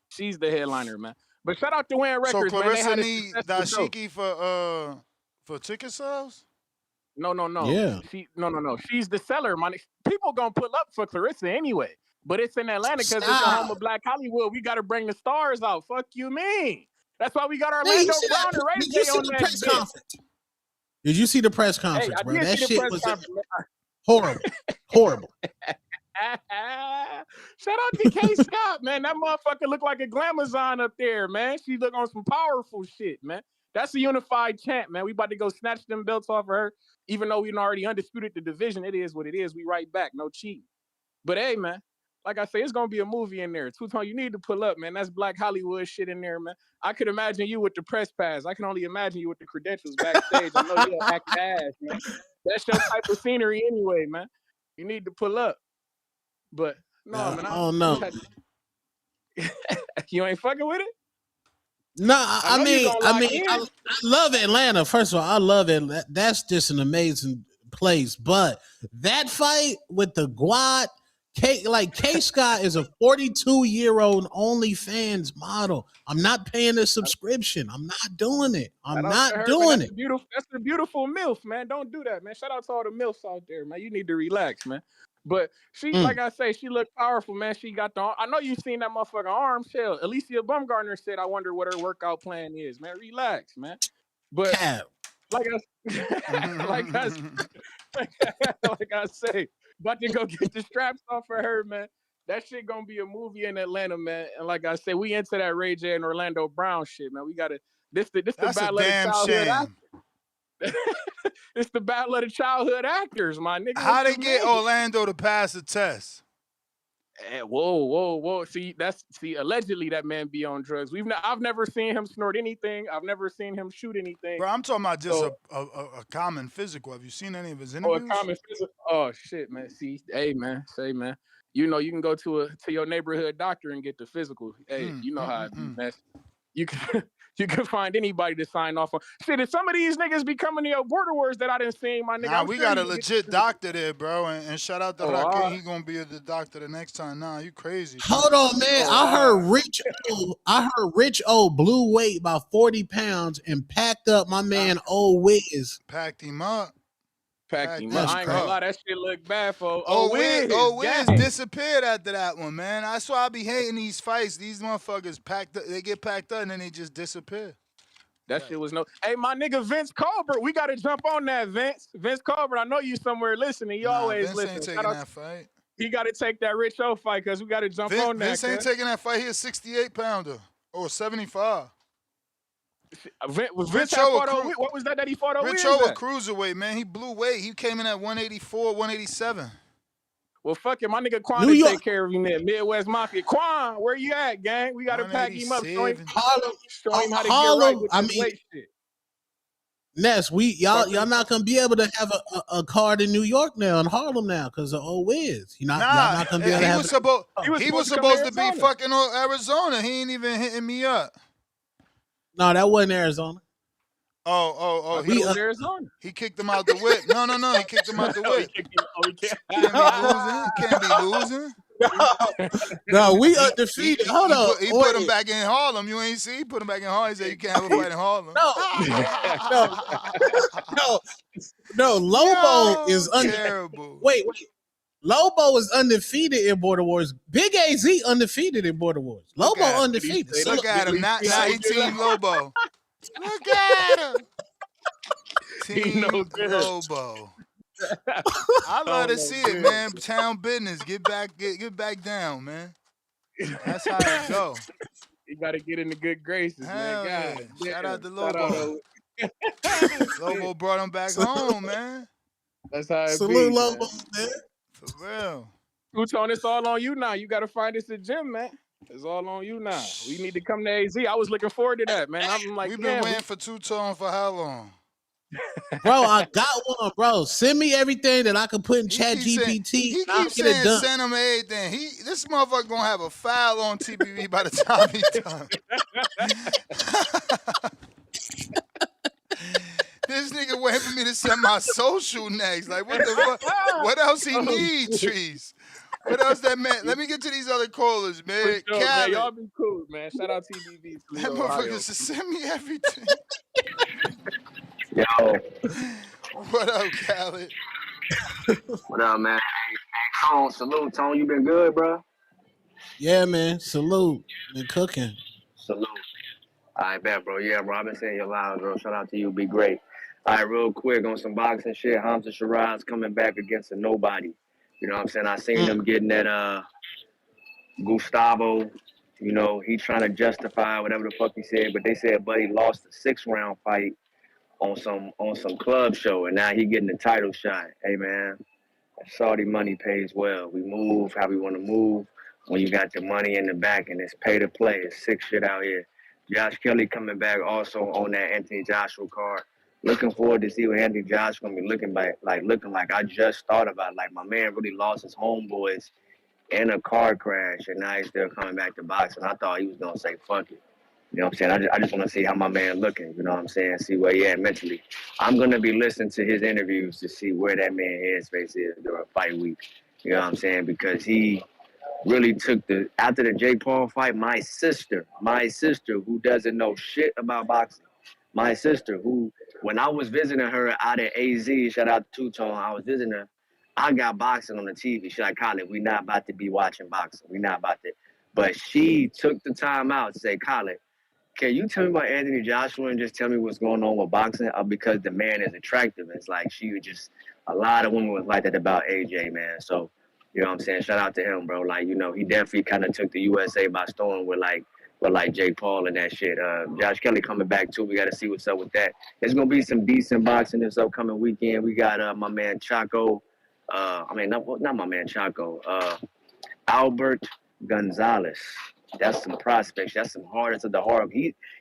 She's the headliner, man. But shout out to Win Records, so Clarissa man. need Dashiki for ticket sales. No. Yeah. No. She's the seller, man. People gonna pull up for Clarissa anyway. But it's in Atlanta because it's the Stop. home of Black Hollywood. We gotta bring the stars out. Fuck you, mean. That's why we got Hey, Orlando Brown and Ray did you J see on the that press bitch. conference? Did you see the press Hey, conference, I bro? did That see the shit press was conference. horrible. Horrible. Shout out to K Scott, man. That motherfucker look like a glamazon up there, man. She look on some powerful shit, man. That's a unified champ, man. We about to go snatch them belts off of her. Even though we already undisputed the division, it is what it is. We right back, no cheating. But hey, man, like I say, it's gonna be a movie in there. Two-Tone, you need to pull up, man. That's Black Hollywood shit in there, man. I could imagine you with the press pass. I can only imagine you with the credentials backstage. I know you'll act ass, man. That's your type of scenery anyway, man. You need to pull up. But no, man. I don't know. You ain't fucking with it? No, I love Atlanta. First of all, I love it. That's just an amazing place. But that fight with the Guad, K Scott is a 42-year-old OnlyFans model. I'm not paying a subscription. I'm not doing it. I'm not doing it. That's a beautiful MILF, man. Don't do that, man. Shout out to all the MILFs out there, man. You need to relax, man. But she, like I say, she looked powerful, man. She got the. I know you've seen that motherfucking arm shell. Alicia Bumgarner said, "I wonder what her workout plan is, man. Relax, man." But like I say, about to go get the straps off for her, man. That shit gonna be a movie in Atlanta, man. And like I say, we into that Ray J and Orlando Brown shit, man. We gotta. This the battle of the childhood actors. It's the battle of the childhood actors, my nigga. How they get Orlando to pass the test? Whoa. See, allegedly that man be on drugs. I've never seen him snort anything. I've never seen him shoot anything. Bro, I'm talking about just a common physical. Have you seen any of his interviews? Oh, a common physical. Oh shit, man. See, hey man, you know you can go to your neighborhood doctor and get the physical. Hey, you know how it be, man. You can find anybody to sign off on. Shit, if some of these niggas be coming to your border wars that I didn't see, my nigga. Nah, we got a legit doctor there, bro. And shout out to Raquel. He gonna be the doctor the next time. Nah, you crazy. Hold on, man. I heard Rich O blew weight about 40 pounds and packed up my man Old Wiz. Packed him up. I ain't gonna lie, that shit look bad for Wiz disappeared after that one, man. That's why I be hating these fights. These motherfuckers packed up, they get packed up and then they just disappear. That shit was Hey, my nigga Vince Colbert, we gotta jump on that, Vince. Vince Colbert, I know you somewhere listening. You always listen. Vince ain't taking that fight. He gotta take that Rich O fight because we gotta jump on that. Vince ain't taking that fight. He a 68-pounder or 75. What was that he fought over? Rich O a cruiserweight, man. He blew weight. He came in at 184, 187. Well, fuck it. My nigga Quan to take care of him there. Midwest Mafia. Quan, where you at, gang? We got to pack him up. Show him how to get right with this weight shit. Ness, y'all not gonna be able to have a card in New York now in Harlem now because of Old Wiz. Y'all not gonna be able to have. He was supposed to be fucking Arizona. He ain't even hitting me up. No, that wasn't Arizona. Oh, he was Arizona. He kicked him out the whip. No, he kicked him out the whip. Can't be losing. No, we undefeated. Hold on. He put him back in Harlem. You ain't see? He put him back in Harlem. He said you can't have a fight in Harlem. No. Lobo is terrible. Wait. Lobo is undefeated in Border Wars. Big AZ undefeated in Border Wars. Lobo undefeated. Look at him. Not Team Lobo. Look at him. Team Lobo. I love to see it, man. Town business. Get back down, man. That's how it go. You got to get in the good graces, man. God, shout out to Lobo. Lobo brought him back home, man. That's how it Salute be, Lobo, man. For real. Two-Tone, it's all on you now. You got to find us a gym, man. It's all on you now. We need to come to AZ. I was looking forward to that, man. I'm like, we've been waiting for Two-Tone for how long? Bro, I got one, bro. Send me everything that I can put in Chat GPT. He keeps saying send him everything. This motherfucker gonna have a file on TPV by the time he's done. This nigga waiting for me to send my social next. Like, what the fuck? What else he need, Trees? What else that man? Let me get to these other callers, man. Sure, man. Y'all be cool, man. Shout out TBV. That motherfucker said, send me everything. Yo. What up, Khaled? What up, man? Hey, Tone, salute, Tone. You been good, bro? Yeah, man. Salute. Been cooking. Salute. I bet, bro. Yeah, bro. I've been saying your live, bro. Shout out to you. Be great. All right, real quick on some boxing shit. Hamza Shiraz coming back against a nobody. You know what I'm saying? I seen them getting that Gustavo. You know, he trying to justify whatever the fuck he said, but they said Buddy lost a 6-round fight on some club show, and now he getting the title shot. Hey, man. Saudi money pays well. We move how we want to move when you got the money in the back and it's pay to play. It's sick shit out here. Josh Kelly coming back also on that Anthony Joshua card. Looking forward to see what Anthony Joshua gonna be looking like. I just thought about it. Like my man really lost his homeboys in a car crash and now he's still coming back to boxing. I thought he was gonna say fuck it. You know what I'm saying? I just want to see how my man looking. You know what I'm saying? See where he at mentally. I'm going to be listening to his interviews to see where that man headspace is during fight week. You know what I'm saying? Because he really took after the Jake Paul fight, my sister who doesn't know shit about boxing, my sister who, when I was visiting her out at AZ, shout out to Two-Tone, I was visiting her, I got boxing on the TV. She's like, Colin, we not about to be watching boxing. We not about to. But she took the time out to say, Colin, can you tell me about Anthony Joshua and just tell me what's going on with boxing? Because the man is attractive. It's like she was just, a lot of women was like that about AJ, man. So, you know what I'm saying? Shout out to him, bro. Like, you know, he definitely kind of took the USA by storm with Jake Paul and that shit. Josh Kelly coming back too. We got to see what's up with that. There's going to be some decent boxing this upcoming weekend. We got my man Chaco. Not my man Chaco. Albert Gonzalez. That's some prospects. That's some hardest of the hard.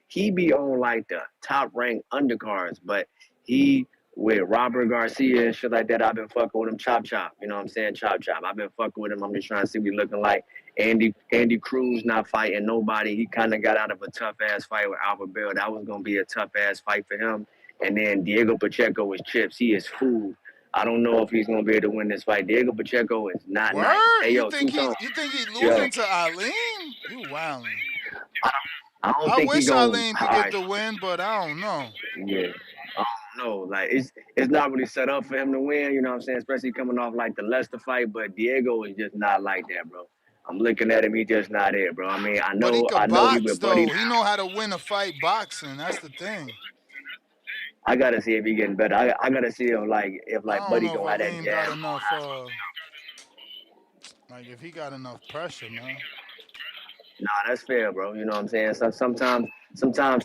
He be on like the top ranked undercards, but he with Robert Garcia and shit like that. I've been fucking with him. Chop. You know what I'm saying? Chop. I've been fucking with him. I'm just trying to see what he looking like. Andy Cruz not fighting nobody. He kind of got out of a tough ass fight with Albert Bell. That was gonna be a tough ass fight for him. And then Diego Pacheco was chips. He is food. I don't know if he's gonna be able to win this fight. Diego Pacheco is not Word? nice. Hey, You yo, think he losing to Eileen? You wildin'. I don't I think wish he gonna. Eileen could get the win, but I don't know. Yeah, I don't know. Like it's not really set up for him to win. You know what I'm saying? Especially coming off like the Leicester fight, but Diego is just not like that, bro. I'm looking at him. He just not it, bro. I mean, I But he know could he box with Buddy. though. He know how to win a fight boxing. That's the thing. I gotta see if he getting better. I gotta see if I don't Buddy know if gonna have that Eileen got jab. enough. Like if he got enough pressure, man. Nah, that's fair, bro. You know what I'm saying? So sometimes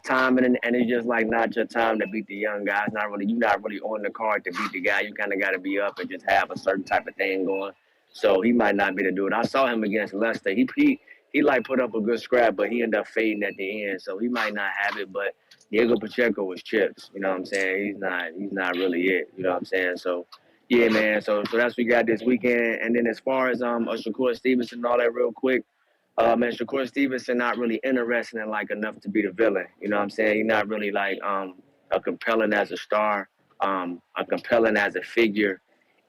time and it's just like not your time to beat the young guys. You're not really on the card to beat the guy. You kind of got to be up and just have a certain type of thing going. So he might not be able to do it. I saw him against Leicester. He like put up a good scrap, but he ended up fading at the end. So he might not have it. But Diego Pacheco was chips. You know what I'm saying? He's not really it. You know what I'm saying? So yeah, man. So that's what we got this weekend. And then as far as Shakur Stevenson and all that, real quick. Man, Shakur Stevenson not really interesting and like enough to be the villain. You know what I'm saying? He's not really like a compelling as a star, a compelling as a figure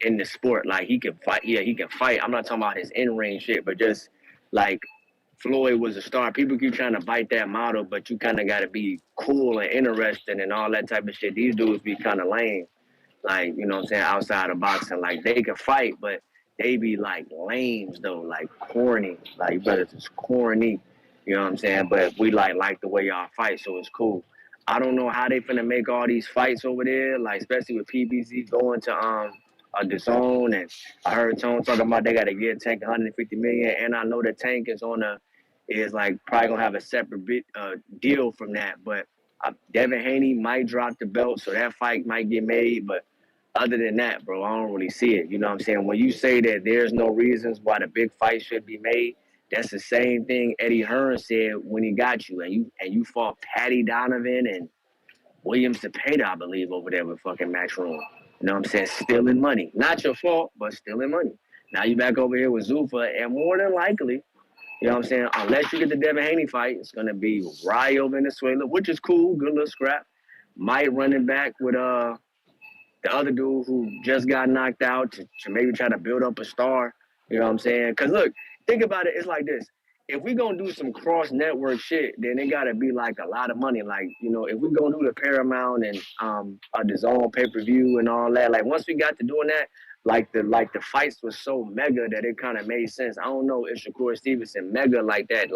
in the sport. Like he can fight. Yeah, he can fight. I'm not talking about his in-ring shit, but just like Floyd was a star. People keep trying to bite that model, but you kind of got to be cool and interesting and all that type of shit. These dudes be kind of lame. Like, you know what I'm saying, outside of boxing. Like, they can fight, but they be, like, lames, though, like, corny. Like, brothers is corny, you know what I'm saying? But we, like the way y'all fight, so it's cool. I don't know how they finna make all these fights over there, like, especially with PBC going to the zone. And I heard Tone talking about they got to get Tank $150 million, and I know the Tank is like, probably gonna have a separate deal from that. But Devin Haney might drop the belt, so that fight might get made, but other than that, bro, I don't really see it. You know what I'm saying? When you say that there's no reasons why the big fight should be made, that's the same thing Eddie Hearn said when he got you, and you fought Patty Donovan and William Cepeda, I believe, over there with fucking Matchroom. You know what I'm saying? Stealing money. Not your fault, but stealing money. Now you back over here with Zuffa, and more than likely, you know what I'm saying, unless you get the Devin Haney fight, it's going to be Rayo Venezuela, which is cool, good little scrap. Might run it back with the other dude who just got knocked out to maybe try to build up a star. You know what I'm saying? Because, look, think about it. It's like this. if we gonna do some cross network shit, then it gotta be like a lot of money. Like, you know, if we gonna do the Paramount and the Zone pay-per-view and all that, like once we got to doing that, the fights was so mega that it kind of made sense. I don't know if Shakur Stevenson mega like that.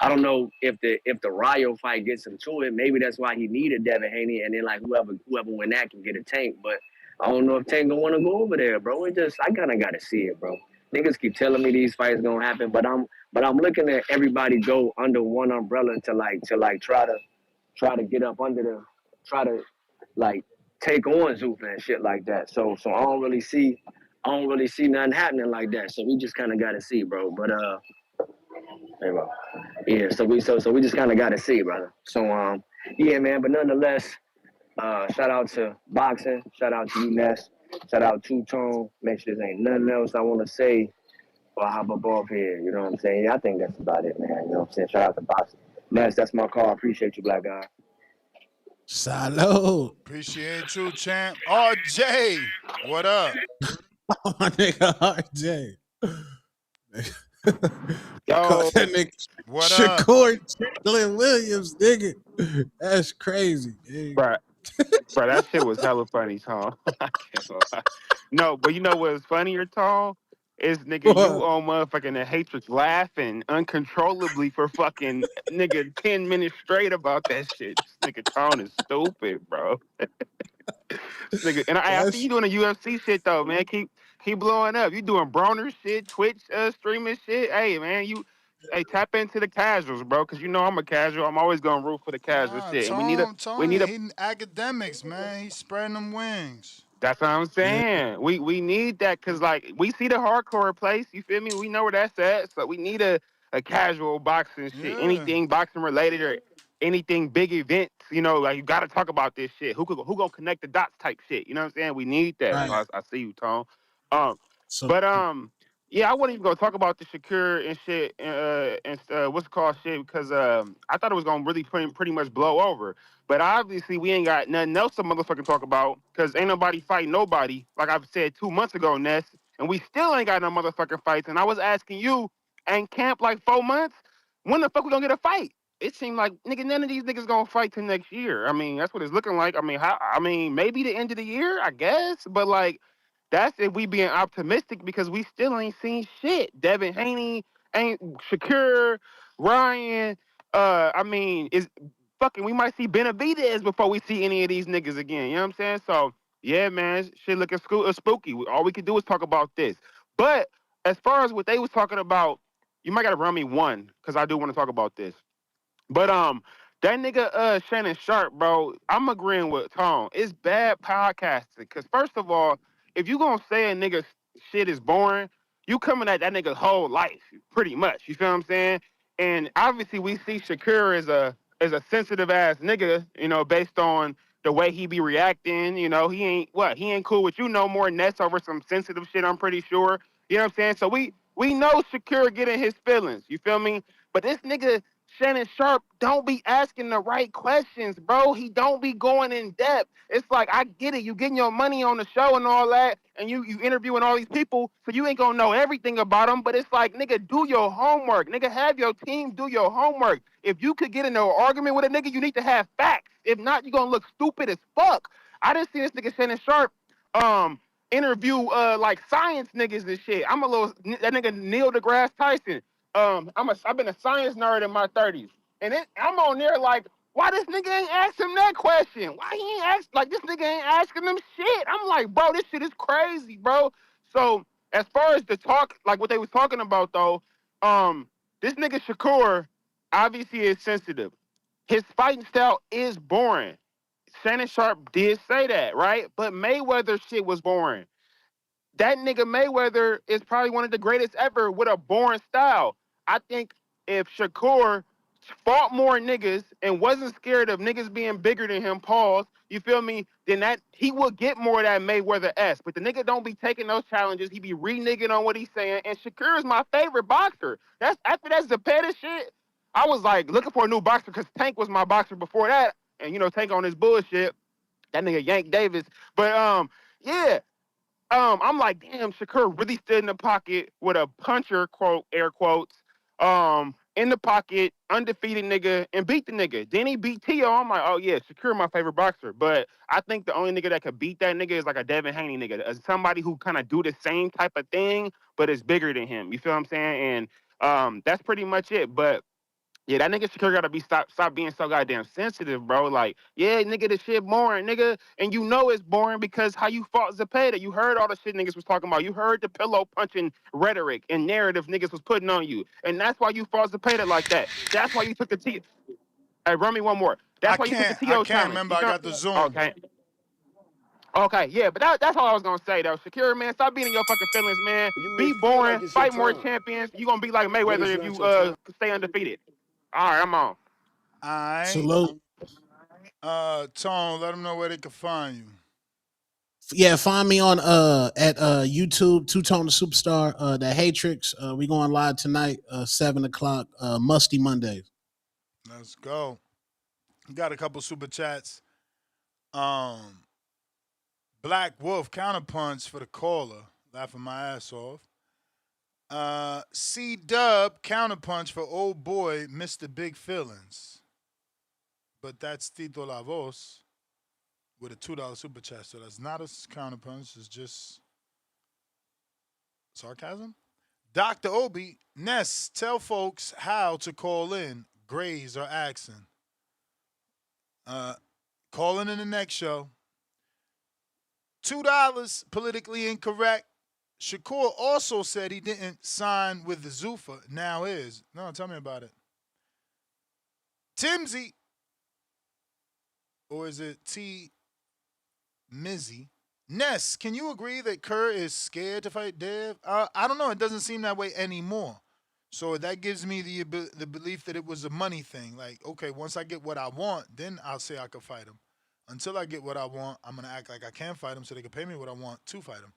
I don't know if the Rayo fight gets him to it. Maybe that's why he needed Devin Haney, and then like whoever win that can get a Tank. But I don't know if Tank gonna want to go over there, bro. I kind of gotta see it, bro. Niggas keep telling me these fights gonna happen, but I'm looking at everybody go under one umbrella to try to get up under try to like take on Zuffa and shit like that. So I don't really see nothing happening like that. So we just kind of got to see, bro. But hey, bro. Yeah. So we just kind of got to see, brother. So yeah, man. But nonetheless, shout out to boxing. Shout out to you, Ness. Shout out to Tone. Make sure there ain't nothing else I want to say. Or hop up off here, you know what I'm saying? Yeah, I think that's about it, man. You know what I'm saying? Shout out to boxing. Ness, that's my call. Appreciate you, black guy. Salud. Appreciate you, champ. RJ, what up? My nigga RJ. Yo, Caught that nigga What Shakur Chamberlain Williams, nigga. That's crazy, dude. bro, that shit was hella funny, Tom. I can't lie. No, but you know what's funnier, Tom? Is nigga you on motherfucking the Hatrix laughing uncontrollably for fucking nigga 10 minutes straight about that shit. This nigga Tone is stupid, bro. Nigga, and I see you doing the UFC shit though, man. Keep blowing up. You doing Broner shit, Twitch streaming shit. Hey man, tap into the casuals, bro. Cause you know I'm a casual. I'm always gonna root for the casual shit. And we need a he academics, man. He's spreading them wings. That's what I'm saying. We need that because like we see the hardcore place. You feel me? We know where that's at. So we need a casual boxing shit. Yeah. Anything boxing related or anything big events. You know, like you got to talk about this shit. Who gonna connect the dots type shit? You know what I'm saying? We need that. Right. So I see you, Tom. So, But yeah, I wasn't even gonna talk about the Shakur and shit and what's it called shit because I thought it was gonna really pretty much blow over. But obviously we ain't got nothing else to motherfucking talk about because ain't nobody fighting nobody. Like I've said 2 months ago, Ness, and we still ain't got no motherfucking fights. And I was asking you, ain't camp like 4 months? When the fuck we gonna get a fight? It seemed like nigga, none of these niggas gonna fight till next year. I mean, that's what it's looking like. I mean, maybe the end of the year, I guess. But like, that's if we being optimistic because we still ain't seen shit. Devin Haney ain't Shakur, Ryan. I mean, is fucking. We might see Benavidez before we see any of these niggas again. You know what I'm saying? So yeah, man, shit looking spooky. All we can do is talk about this. But as far as what they was talking about, you might gotta run me one because I do want to talk about this. But that nigga Shannon Sharpe, bro, I'm agreeing with Tom. It's bad podcasting. Cause first of all, if you gonna say a nigga shit is boring, you coming at that nigga's whole life, pretty much. You feel what I'm saying? And obviously we see Shakur as a sensitive ass nigga, you know, based on the way he be reacting. You know, he ain't cool with you no more. Nets over some sensitive shit, I'm pretty sure. You know what I'm saying? So we know Shakur getting his feelings. You feel me? But this nigga Shannon Sharpe don't be asking the right questions, bro. He don't be going in depth. It's like, I get it. You getting your money on the show and all that, and you interviewing all these people, so you ain't gonna know everything about them. But it's like, nigga, do your homework. Nigga, have your team do your homework. If you could get into an argument with a nigga, you need to have facts. If not, you're gonna look stupid as fuck. I didn't see this nigga Shannon Sharpe interview like science niggas and shit. That nigga Neil deGrasse Tyson. I've been a science nerd in my 30s. And I'm on there like, why this nigga ain't ask him that question? Why he ain't ask, like, this nigga ain't asking them shit? I'm like, bro, this shit is crazy, bro. So, as far as the talk, like what they was talking about, though, this nigga Shakur obviously is sensitive. His fighting style is boring. Shannon Sharpe did say that, right? But Mayweather shit was boring. That nigga Mayweather is probably one of the greatest ever with a boring style. I think if Shakur fought more niggas and wasn't scared of niggas being bigger than him, pause, you feel me, then that he would get more of that Mayweather-esque. But the nigga don't be taking those challenges. He be reneging on what he's saying. And Shakur is my favorite boxer. That's after that Zepeda shit, I was like looking for a new boxer because Tank was my boxer before that. And, you know, Tank on his bullshit. That nigga Yank Davis. But, yeah. I'm like, damn, Shakur really stood in the pocket with a puncher, quote, air quotes. in the pocket, undefeated nigga, and beat the nigga. Then he beat T.O. I'm like, oh yeah, Shakur my favorite boxer. But I think the only nigga that could beat that nigga is like a Devin Haney nigga. Somebody who kind of do the same type of thing, but is bigger than him. You feel what I'm saying? And that's pretty much it. But yeah, that nigga Shakur gotta be stop being so goddamn sensitive, bro. Like, yeah, nigga, this shit boring, nigga. And you know it's boring because how you fought Zepeda. You heard all the shit niggas was talking about. You heard the pillow punching rhetoric and narrative niggas was putting on you. And that's why you fought Zepeda like that. That's why you took the T. Hey, run me one more. That's why you took the I TO can't challenge. remember. You I know? got the Zoom. Okay. Okay, yeah, but that's all I was gonna say though. Shakur, man, stop being in your fucking feelings, man. You may Be feel like boring, it's your fight more time, champions. You gonna be like but it's Mayweather if not you your time. stay undefeated. All right, I'm on. All right. Salute. Tone, let them know where they can find you. Yeah, find me on at YouTube, Two Tone the Superstar, the Hatrix. We going live tonight, 7:00, Musty Mondays. Let's go. Got a couple super chats. Black Wolf counterpunch for the caller. Laughing my ass off. C Dub counterpunch for old boy Mr. Big Feelings. But that's Tito La Voz with a $2 super chat. So that's not a counterpunch. It's just sarcasm. Dr. Obi, Ness, tell folks how to call in. Grays or accent. Call in the next show. $2 politically incorrect. Shakur also said he didn't sign with the Zuffa. Now is. No, tell me about it. Timsy, or is it T. Mizzy? Ness, can you agree that Kerr is scared to fight Dev? I don't know. It doesn't seem that way anymore. So that gives me the belief that it was a money thing. Like, okay, once I get what I want, then I'll say I could fight him. Until I get what I want, I'm going to act like I can fight him so they can pay me what I want to fight him.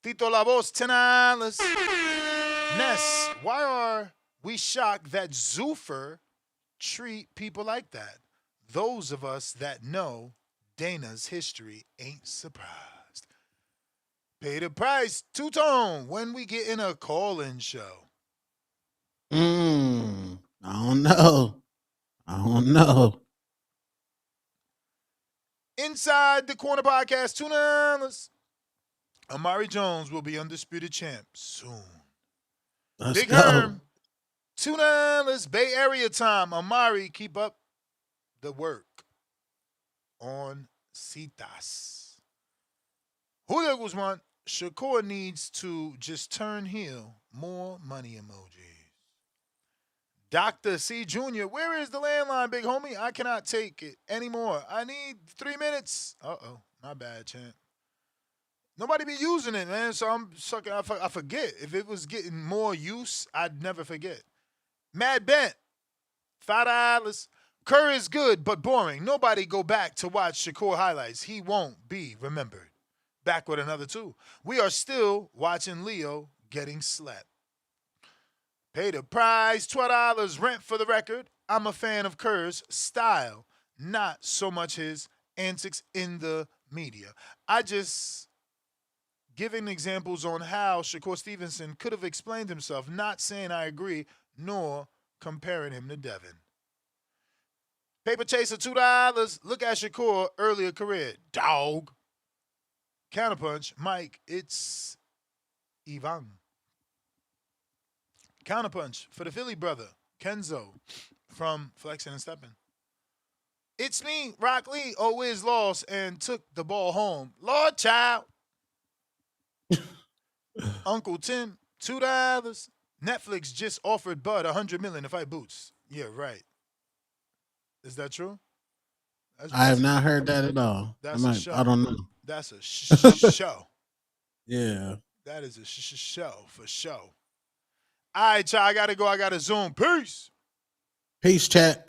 Tito La Voz, $10. Ness, why are we shocked that Zuffer treat people like that? Those of us that know Dana's history ain't surprised. Pay the price, two-tone, when we get in a call-in show. I don't know. Inside the Corner Podcast, $2. Amari Jones will be undisputed champ soon. Let's Big go. Herm, $2. Bay Area time. Amari, keep up the work on Citas. Julio Guzman, Shakur needs to just turn heel. More money emojis. Dr. C. Jr., where is the landline, big homie? I cannot take it anymore. I need 3 minutes. Uh-oh, my bad, champ. Nobody be using it, man, so I'm sucking. I forget. If it was getting more use, I'd never forget. Mad Bent, $5. Kerr is good, but boring. Nobody go back to watch Shakur highlights. He won't be remembered. Back with another 2. We are still watching Leo getting slept. Pay the price, $12. Rent for the record. I'm a fan of Kerr's style, not so much his antics in the media. I just giving examples on how Shakur Stevenson could have explained himself, not saying I agree, nor comparing him to Devin. Paper Chaser, $2. Look at Shakur earlier career. Dog. Counterpunch, Mike, it's Ivan. Counterpunch for the Philly brother, Kenzo, from Flexing and Stepping. It's me, Rock Lee, always lost and took the ball home. Lord child. Uncle Tim, $2. Netflix just offered Bud $100 million to fight Boots. Yeah, right. Is that true? I have not heard that at all. That's a show. I don't know. That's a show. Yeah. That is a show for show. All right, y'all. I got to go. I got to Zoom. Peace. Peace, chat.